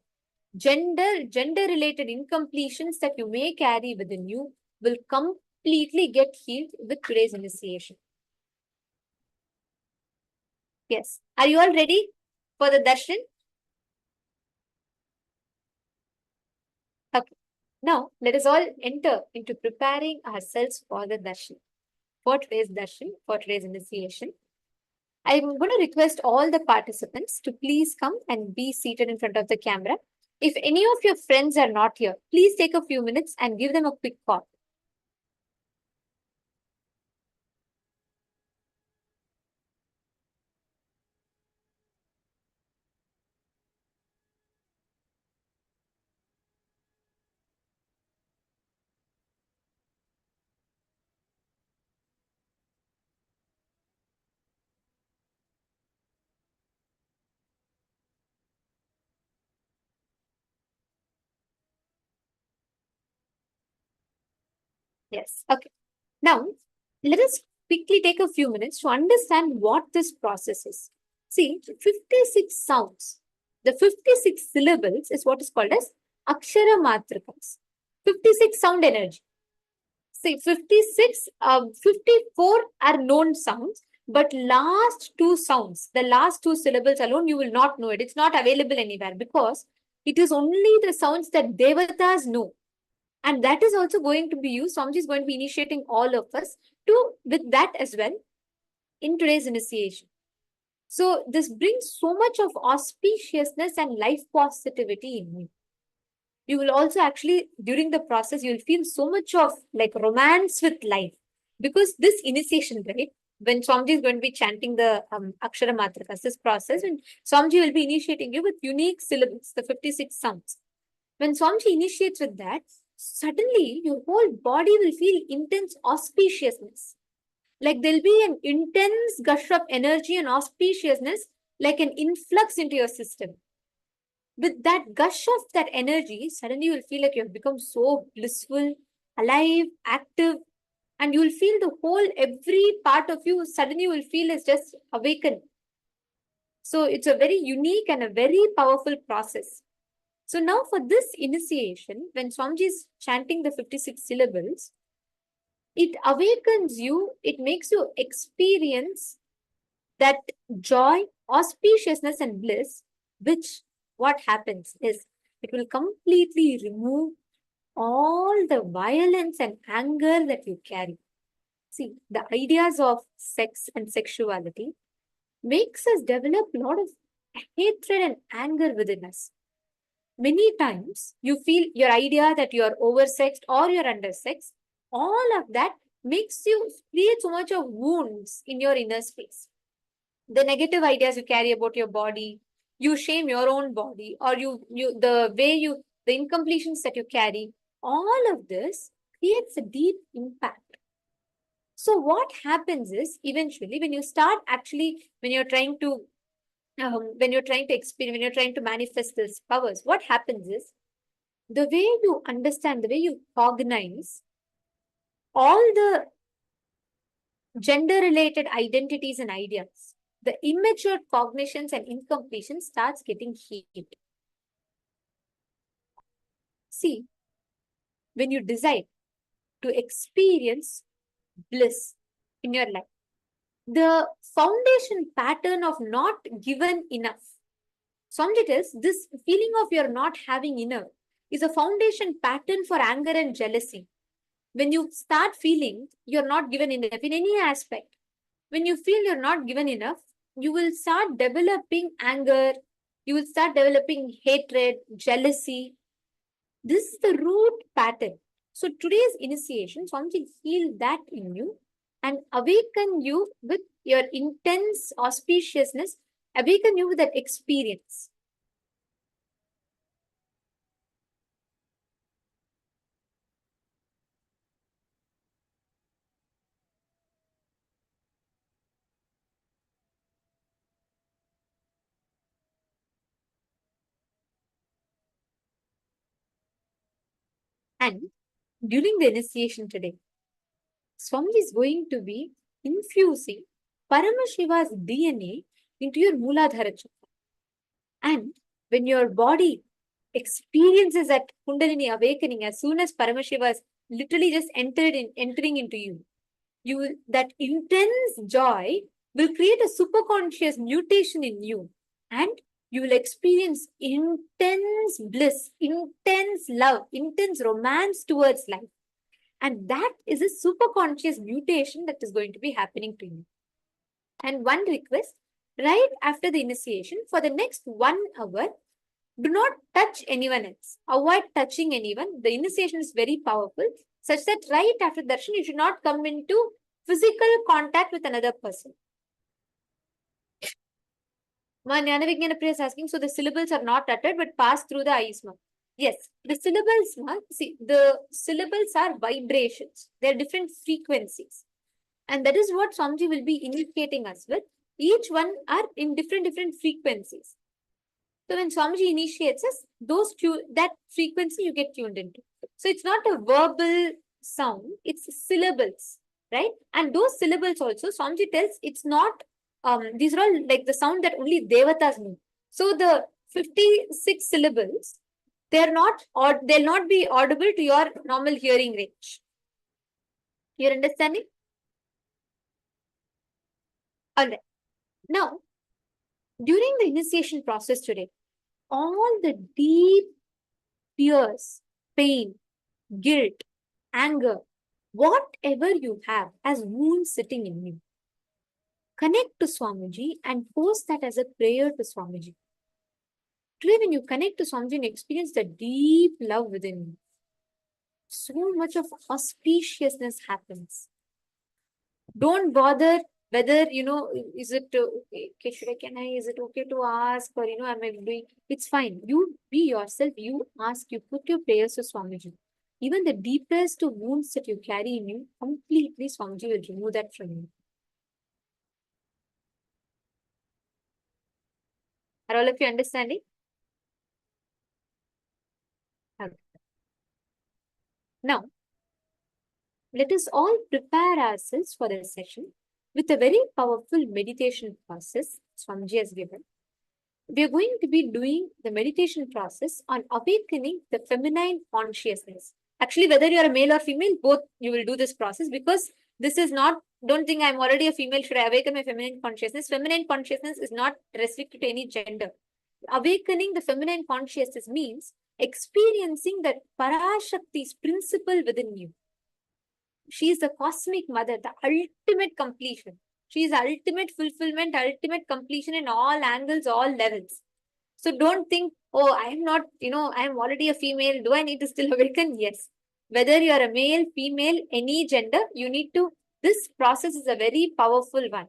gender related incompletions that you may carry within you will completely get healed with today's initiation. Yes. Are you all ready for the darshan? Okay. Now, let us all enter into preparing ourselves for the darshan, for today's darshan, for today's initiation. I'm going to request all the participants to please come and be seated in front of the camera. If any of your friends are not here, please take a few minutes and give them a quick call. Yes. Okay. Now, let us quickly take a few minutes to understand what this process is. See, 56 sounds. The 56 syllables is what is called as Akshara Matrikas. 56 sound energy. See, 54 are known sounds, but last two sounds, the last two syllables alone, you will not know it. It's not available anywhere because it is only the sounds that Devatas know. And that is also going to be used. Swamiji is going to be initiating all of us to with that as well. in today's initiation. So this brings so much of auspiciousness and life positivity in you. You will also actually, during the process, you'll feel so much of like romance with life. Because this initiation, right? When Swamiji is going to be chanting the Akshara Matrikas, this process, when Swamiji will be initiating you with unique syllables, the 56 sounds. When Swamiji initiates with that, suddenly your whole body will feel intense auspiciousness. Like there'll be an intense gush of energy and auspiciousness, like an influx into your system. With that gush of that energy, suddenly you'll feel like you've become so blissful, alive, active, and you'll feel the whole, every part of you, suddenly you will feel is just awaken. So it's a very unique and a very powerful process. So now for this initiation, when Swamiji is chanting the 56 syllables, it awakens you, it makes you experience that joy, auspiciousness, and bliss, which what happens is it will completely remove all the violence and anger that you carry. See, the ideas of sex and sexuality makes us develop a lot of hatred and anger within us. Many times you feel your idea that you are oversexed or you're undersexed, all of that makes you create so much of wounds in your inner space. The negative ideas you carry about your body, you shame your own body, or the incompletions that you carry, all of this creates a deep impact. So what happens is eventually when you start actually, when you're trying to experience, when you're trying to manifest these powers, what happens is the way you understand, the way you cognize all the gender related identities and ideas, the immature cognitions and incompletion starts getting healed. See, when you decide to experience bliss in your life, the foundation pattern of not given enough. Swamiji tells this feeling of you're not having enough is a foundation pattern for anger and jealousy. When you start feeling you're not given enough in any aspect, when you feel you're not given enough, you will start developing anger, you will start developing hatred, jealousy. This is the root pattern. So today's initiation, Swamiji heal that in you and awaken you with your intense auspiciousness, awaken you with that experience. And during the initiation today, Swamiji is going to be infusing Paramashiva's DNA into your Mooladhara chakra. And when your body experiences that Kundalini awakening, as soon as Paramashiva is literally just entering into you, that intense joy will create a superconscious mutation in you, and you will experience intense bliss, intense love, intense romance towards life. And that is a superconscious mutation that is going to be happening to you. And one request, right after the initiation, for the next 1 hour, do not touch anyone else. Avoid touching anyone. The initiation is very powerful, such that right after darshan, you should not come into physical contact with another person. Jnana Vijnana Priya is asking, so the syllables are not uttered but pass through the eyes. Yes, the syllables, see, the syllables are vibrations. They are different frequencies. And that is what Swamiji will be indicating us with. Each one are in different frequencies. So when Swamiji initiates us, that frequency you get tuned into. So it's not a verbal sound, it's syllables, right? And those syllables also, Swamiji tells it's not, these are all like the sound that only Devatas know. So the 56 syllables, they'll not be audible to your normal hearing range. You're understanding? All right. Now, during the initiation process today, all the deep fears, pain, guilt, anger, whatever you have as wounds sitting in you, connect to Swamiji and post that as a prayer to Swamiji. Today, when you connect to Swamiji and experience the deep love within you, so much of auspiciousness happens. Don't bother whether, is it okay, is it okay to ask, or, am I doing, it's fine. You be yourself, you ask, you put your prayers to Swamiji. Even the deepest of wounds that you carry in you, completely Swamiji will remove that from you. Are all of you understanding? Okay. Now, let us all prepare ourselves for the session with a very powerful meditation process Swamiji has given. We are going to be doing the meditation process on awakening the feminine consciousness. Actually, whether you are a male or female, both you will do this process, because this is not, don't think I'm already a female, should I awaken my feminine consciousness? Feminine consciousness is not restricted to any gender. Awakening the feminine consciousness means experiencing that Parashakti's principle within you. She is the cosmic mother, the ultimate completion. She is ultimate fulfillment, ultimate completion in all angles, all levels. So don't think, oh, I am not, I am already a female. Do I need to still awaken? Yes. Whether you are a male, female, any gender, you need to, this process is a very powerful one.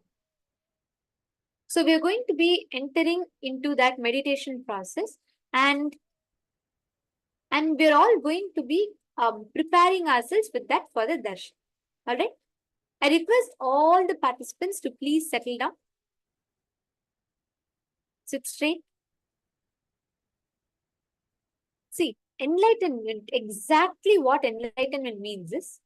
So we are going to be entering into that meditation process, and we're all going to be preparing ourselves with that for the darshan. All right. I request all the participants to please settle down. Sit straight. See, enlightenment, exactly what enlightenment means is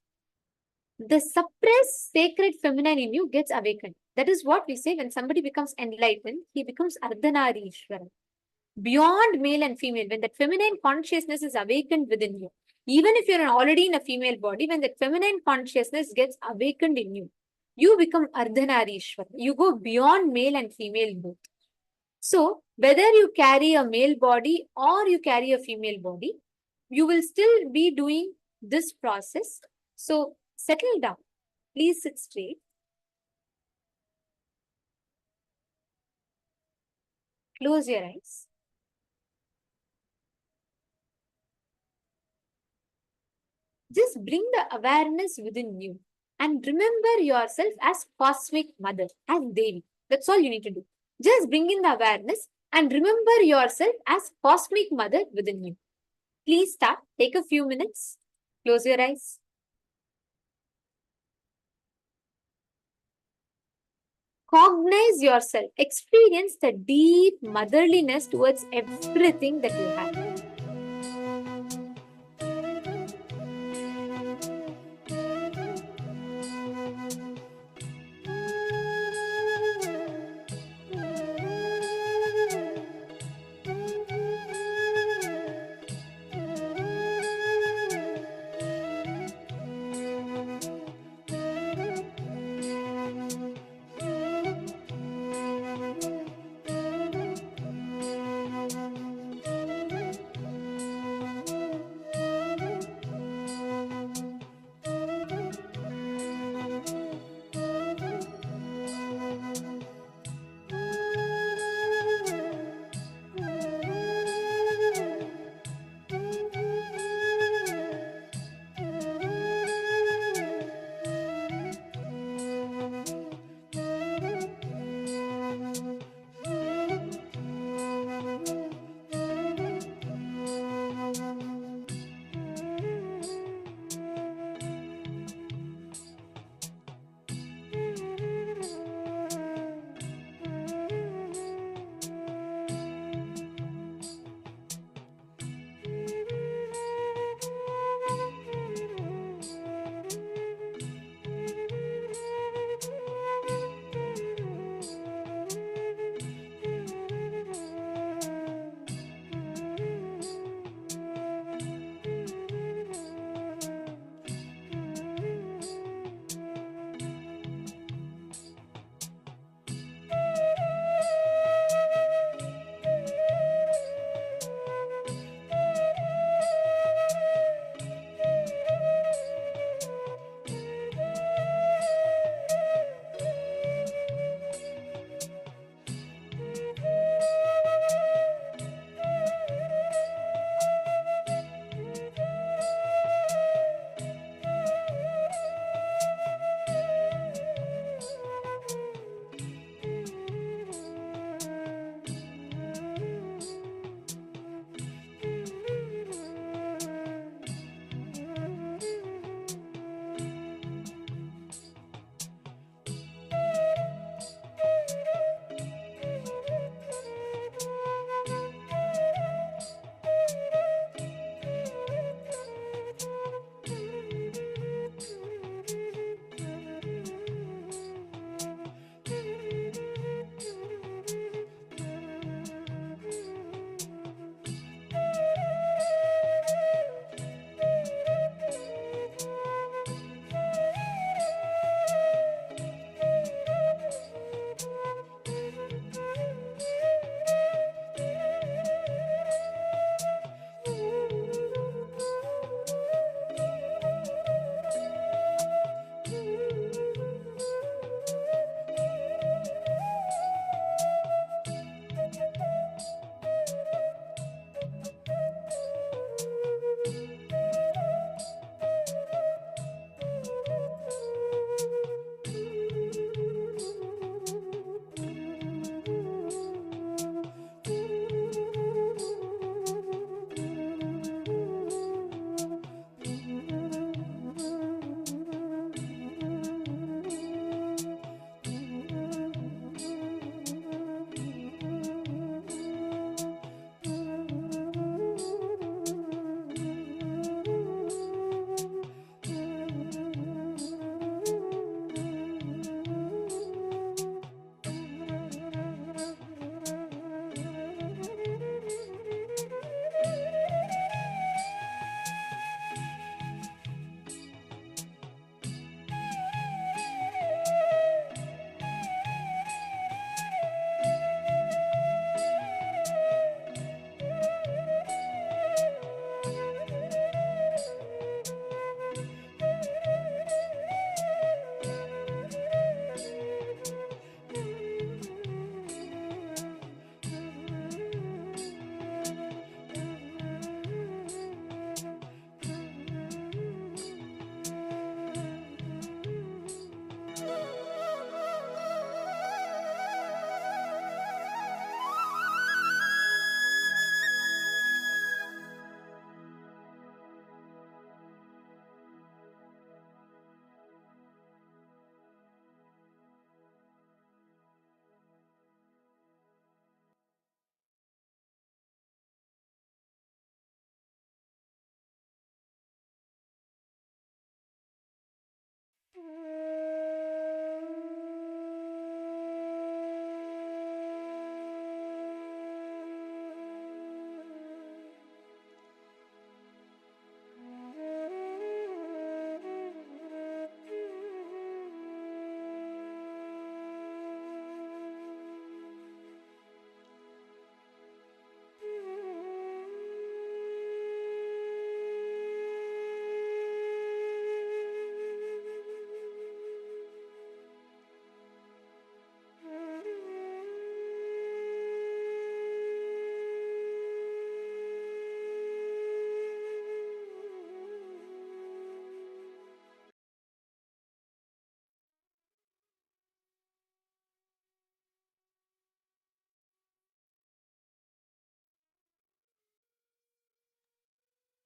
the suppressed sacred feminine in you gets awakened. That is what we say when somebody becomes enlightened, he becomes Ardhanareshwara. Beyond male and female, when that feminine consciousness is awakened within you, even if you're already in a female body, when that feminine consciousness gets awakened in you, you become Ardhanareshwara. You go beyond male and female both. So, whether you carry a male body or you carry a female body, you will still be doing this process. So, settle down. Please sit straight. Close your eyes. Just bring the awareness within you and remember yourself as cosmic mother, as Devi. That's all you need to do. Just bring in the awareness and remember yourself as cosmic mother within you. Please start. Take a few minutes. Close your eyes. Cognize yourself. Experience the deep motherliness towards everything that you have.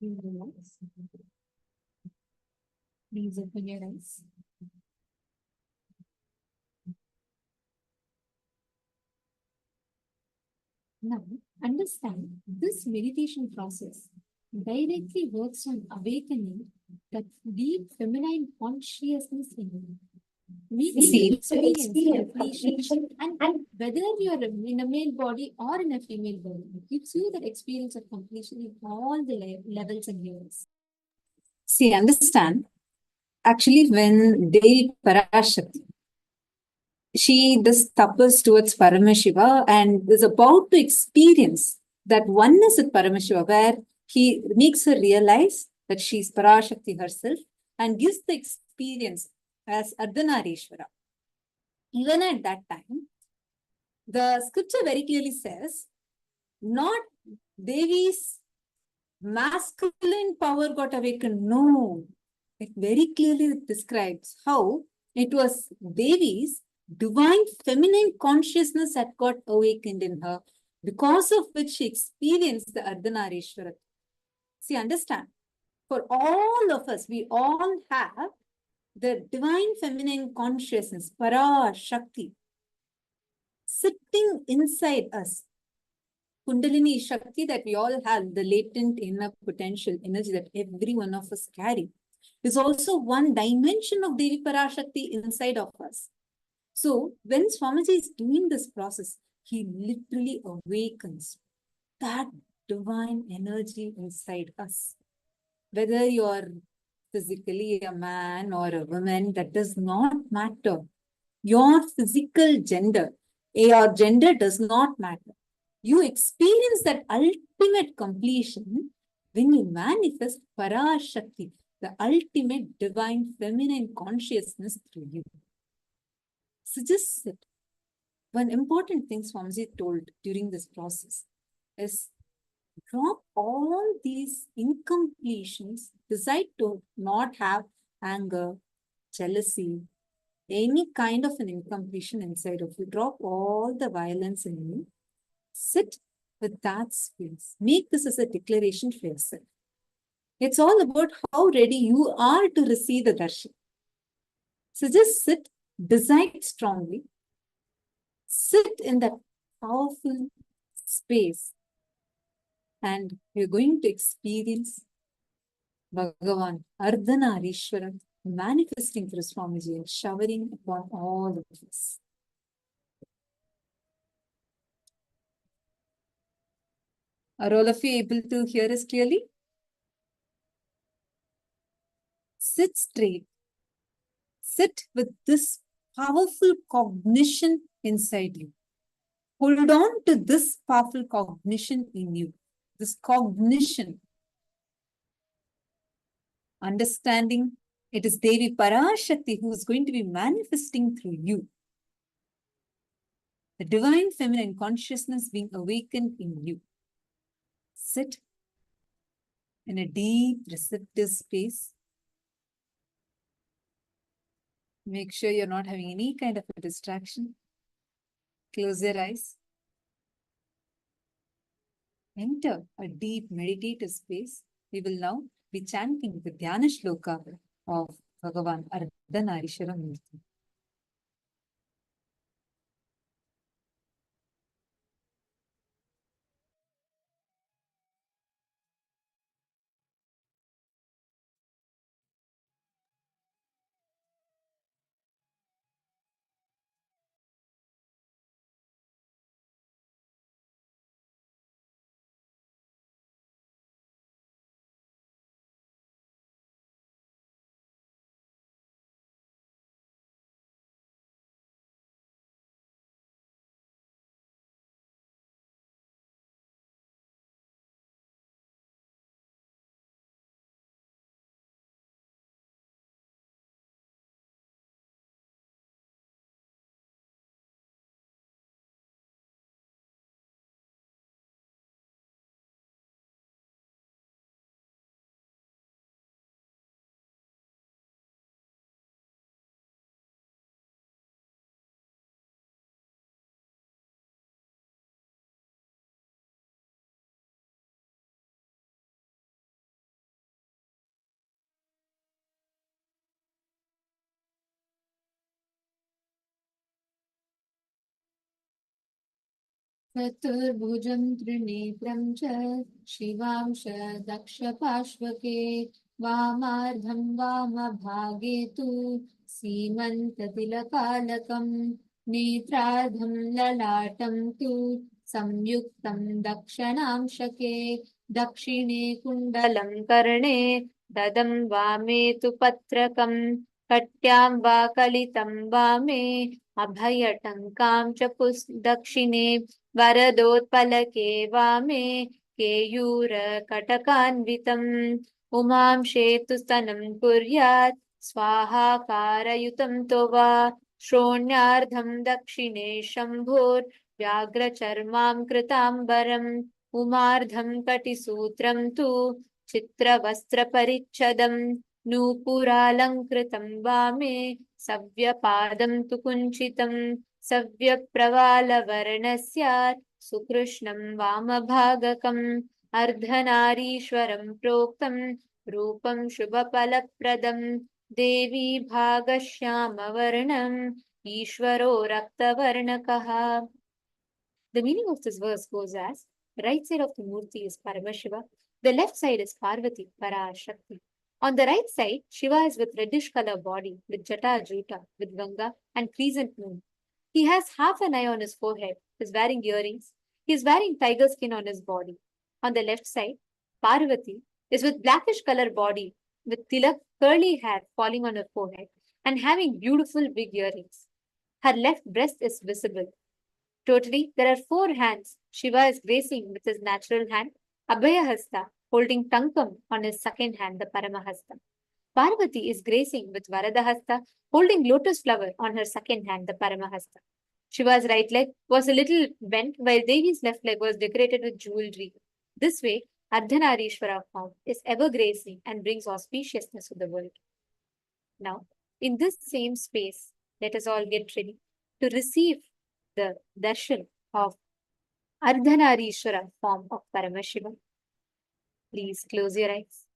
Relax. Please open your eyes. Now, understand this meditation process directly works on awakening that deep feminine consciousness in you. Making you experience completion, and whether you're in a male body or in a female body, it gives you that experience of completion in all the levels and layers. See, understand, actually, when Devi Parashakti, she does tapas towards Paramashiva and is about to experience that oneness with Paramashiva, where he makes her realize that she is Parashakti herself and gives the experience as Ardhanareshwara. Even at that time, the scripture very clearly says, not Devi's masculine power got awakened. No, it very clearly describes how it was Devi's divine feminine consciousness that got awakened in her, because of which she experienced the Ardhanareshwara. See, understand, for all of us, we all have the divine feminine consciousness, Para Shakti, sitting inside us. Kundalini Shakti that we all have, the latent inner potential energy that every one of us carry, is also one dimension of Devi Parashakti inside of us. So when Swamiji is doing this process, he literally awakens that divine energy inside us. Whether you're physically a man or a woman, that does not matter. Your physical gender, your gender does not matter. You experience that ultimate completion when you manifest Parashakti, the ultimate divine feminine consciousness through you. So just sit. One important thing Swamiji told during this process is drop all these incompletions, decide to not have anger, jealousy, any kind of an incompletion inside of you. Drop all the violence in you. Sit with that space. Make this as a declaration for yourself. It's all about how ready you are to receive the darshan. So just sit, decide strongly. Sit in that powerful space and you're going to experience Bhagavan Ardhanareshwara manifesting through Swamiji and showering upon all of us. Are all of you able to hear us clearly? Sit straight. Sit with this powerful cognition inside you. Hold on to this powerful cognition in you. This cognition. Understanding it is Devi Parashakti who is going to be manifesting through you. The divine feminine consciousness being awakened in you. Sit in a deep receptive space. Make sure you're not having any kind of a distraction. Close your eyes. Enter a deep meditative space. We will now be chanting the Dhyana Shloka of Bhagavan Ardhanareshwara Murti. चतुर्भुजं त्रिनेत्रं च शिवांश दक्षपार्श्वके वामार्धं वामभागे तु सीमन्ततिलकालकं नेत्रार्धं ललाटं तु संयुक्तं दक्षिणांशके दक्षिणे कुण्डलं कर्णे ददं वामे तु पत्रकं कट्यां वा कलितं वामे अभयटङ्कां च दक्षिणे वरदोत्पलके वामे केयूरकटकान्वितम् उमां शेतुस्तनं कुर्यात् स्वाहाकारयुतं तो वा श्रोण्यार्धं दक्षिणे शम्भोर्व्याघ्रचर्मां कृताम्बरम् उमार्धं कटिसूत्रं तु चित्रवस्त्रपरिच्छदम् नूपुरालङ्कृतं वामे सव्यपादं तु कुञ्चितं सव्यप्रवालवर्णस्यात् सुकृष्णं वामभागकम् अर्धनारीश्वरं प्रोक्तं रूपं शुभफलप्रदं देवी भागश्यामवर्णम् ईश्वरो रक्तवर्णकः. The meaning of this verse goes as: right side of the Murti is Paramashiva, the left side is Parvati, Parashakti. On the right side, Shiva is with reddish color body, with Jata Juta, with Ganga and crescent moon. He has half an eye on his forehead, is wearing earrings. He is wearing tiger skin on his body. On the left side, Parvati is with blackish color body, with tilak curly hair falling on her forehead and having beautiful big earrings. Her left breast is visible. Totally, there are 4 hands. Shiva is gracing with his natural hand, Abhayahasta, holding Tankam on his second hand, the Paramahasta. Parvati is gracing with Varadahasta, holding lotus flower on her second hand, the Paramahasta. Shiva's right leg was a little bent, while Devi's left leg was decorated with jewelry. This way, Ardhanareshwara form is ever gracing and brings auspiciousness to the world. Now, in this same space, let us all get ready to receive the darshan of Ardhanareshwara form of Paramashiva. Please close your eyes.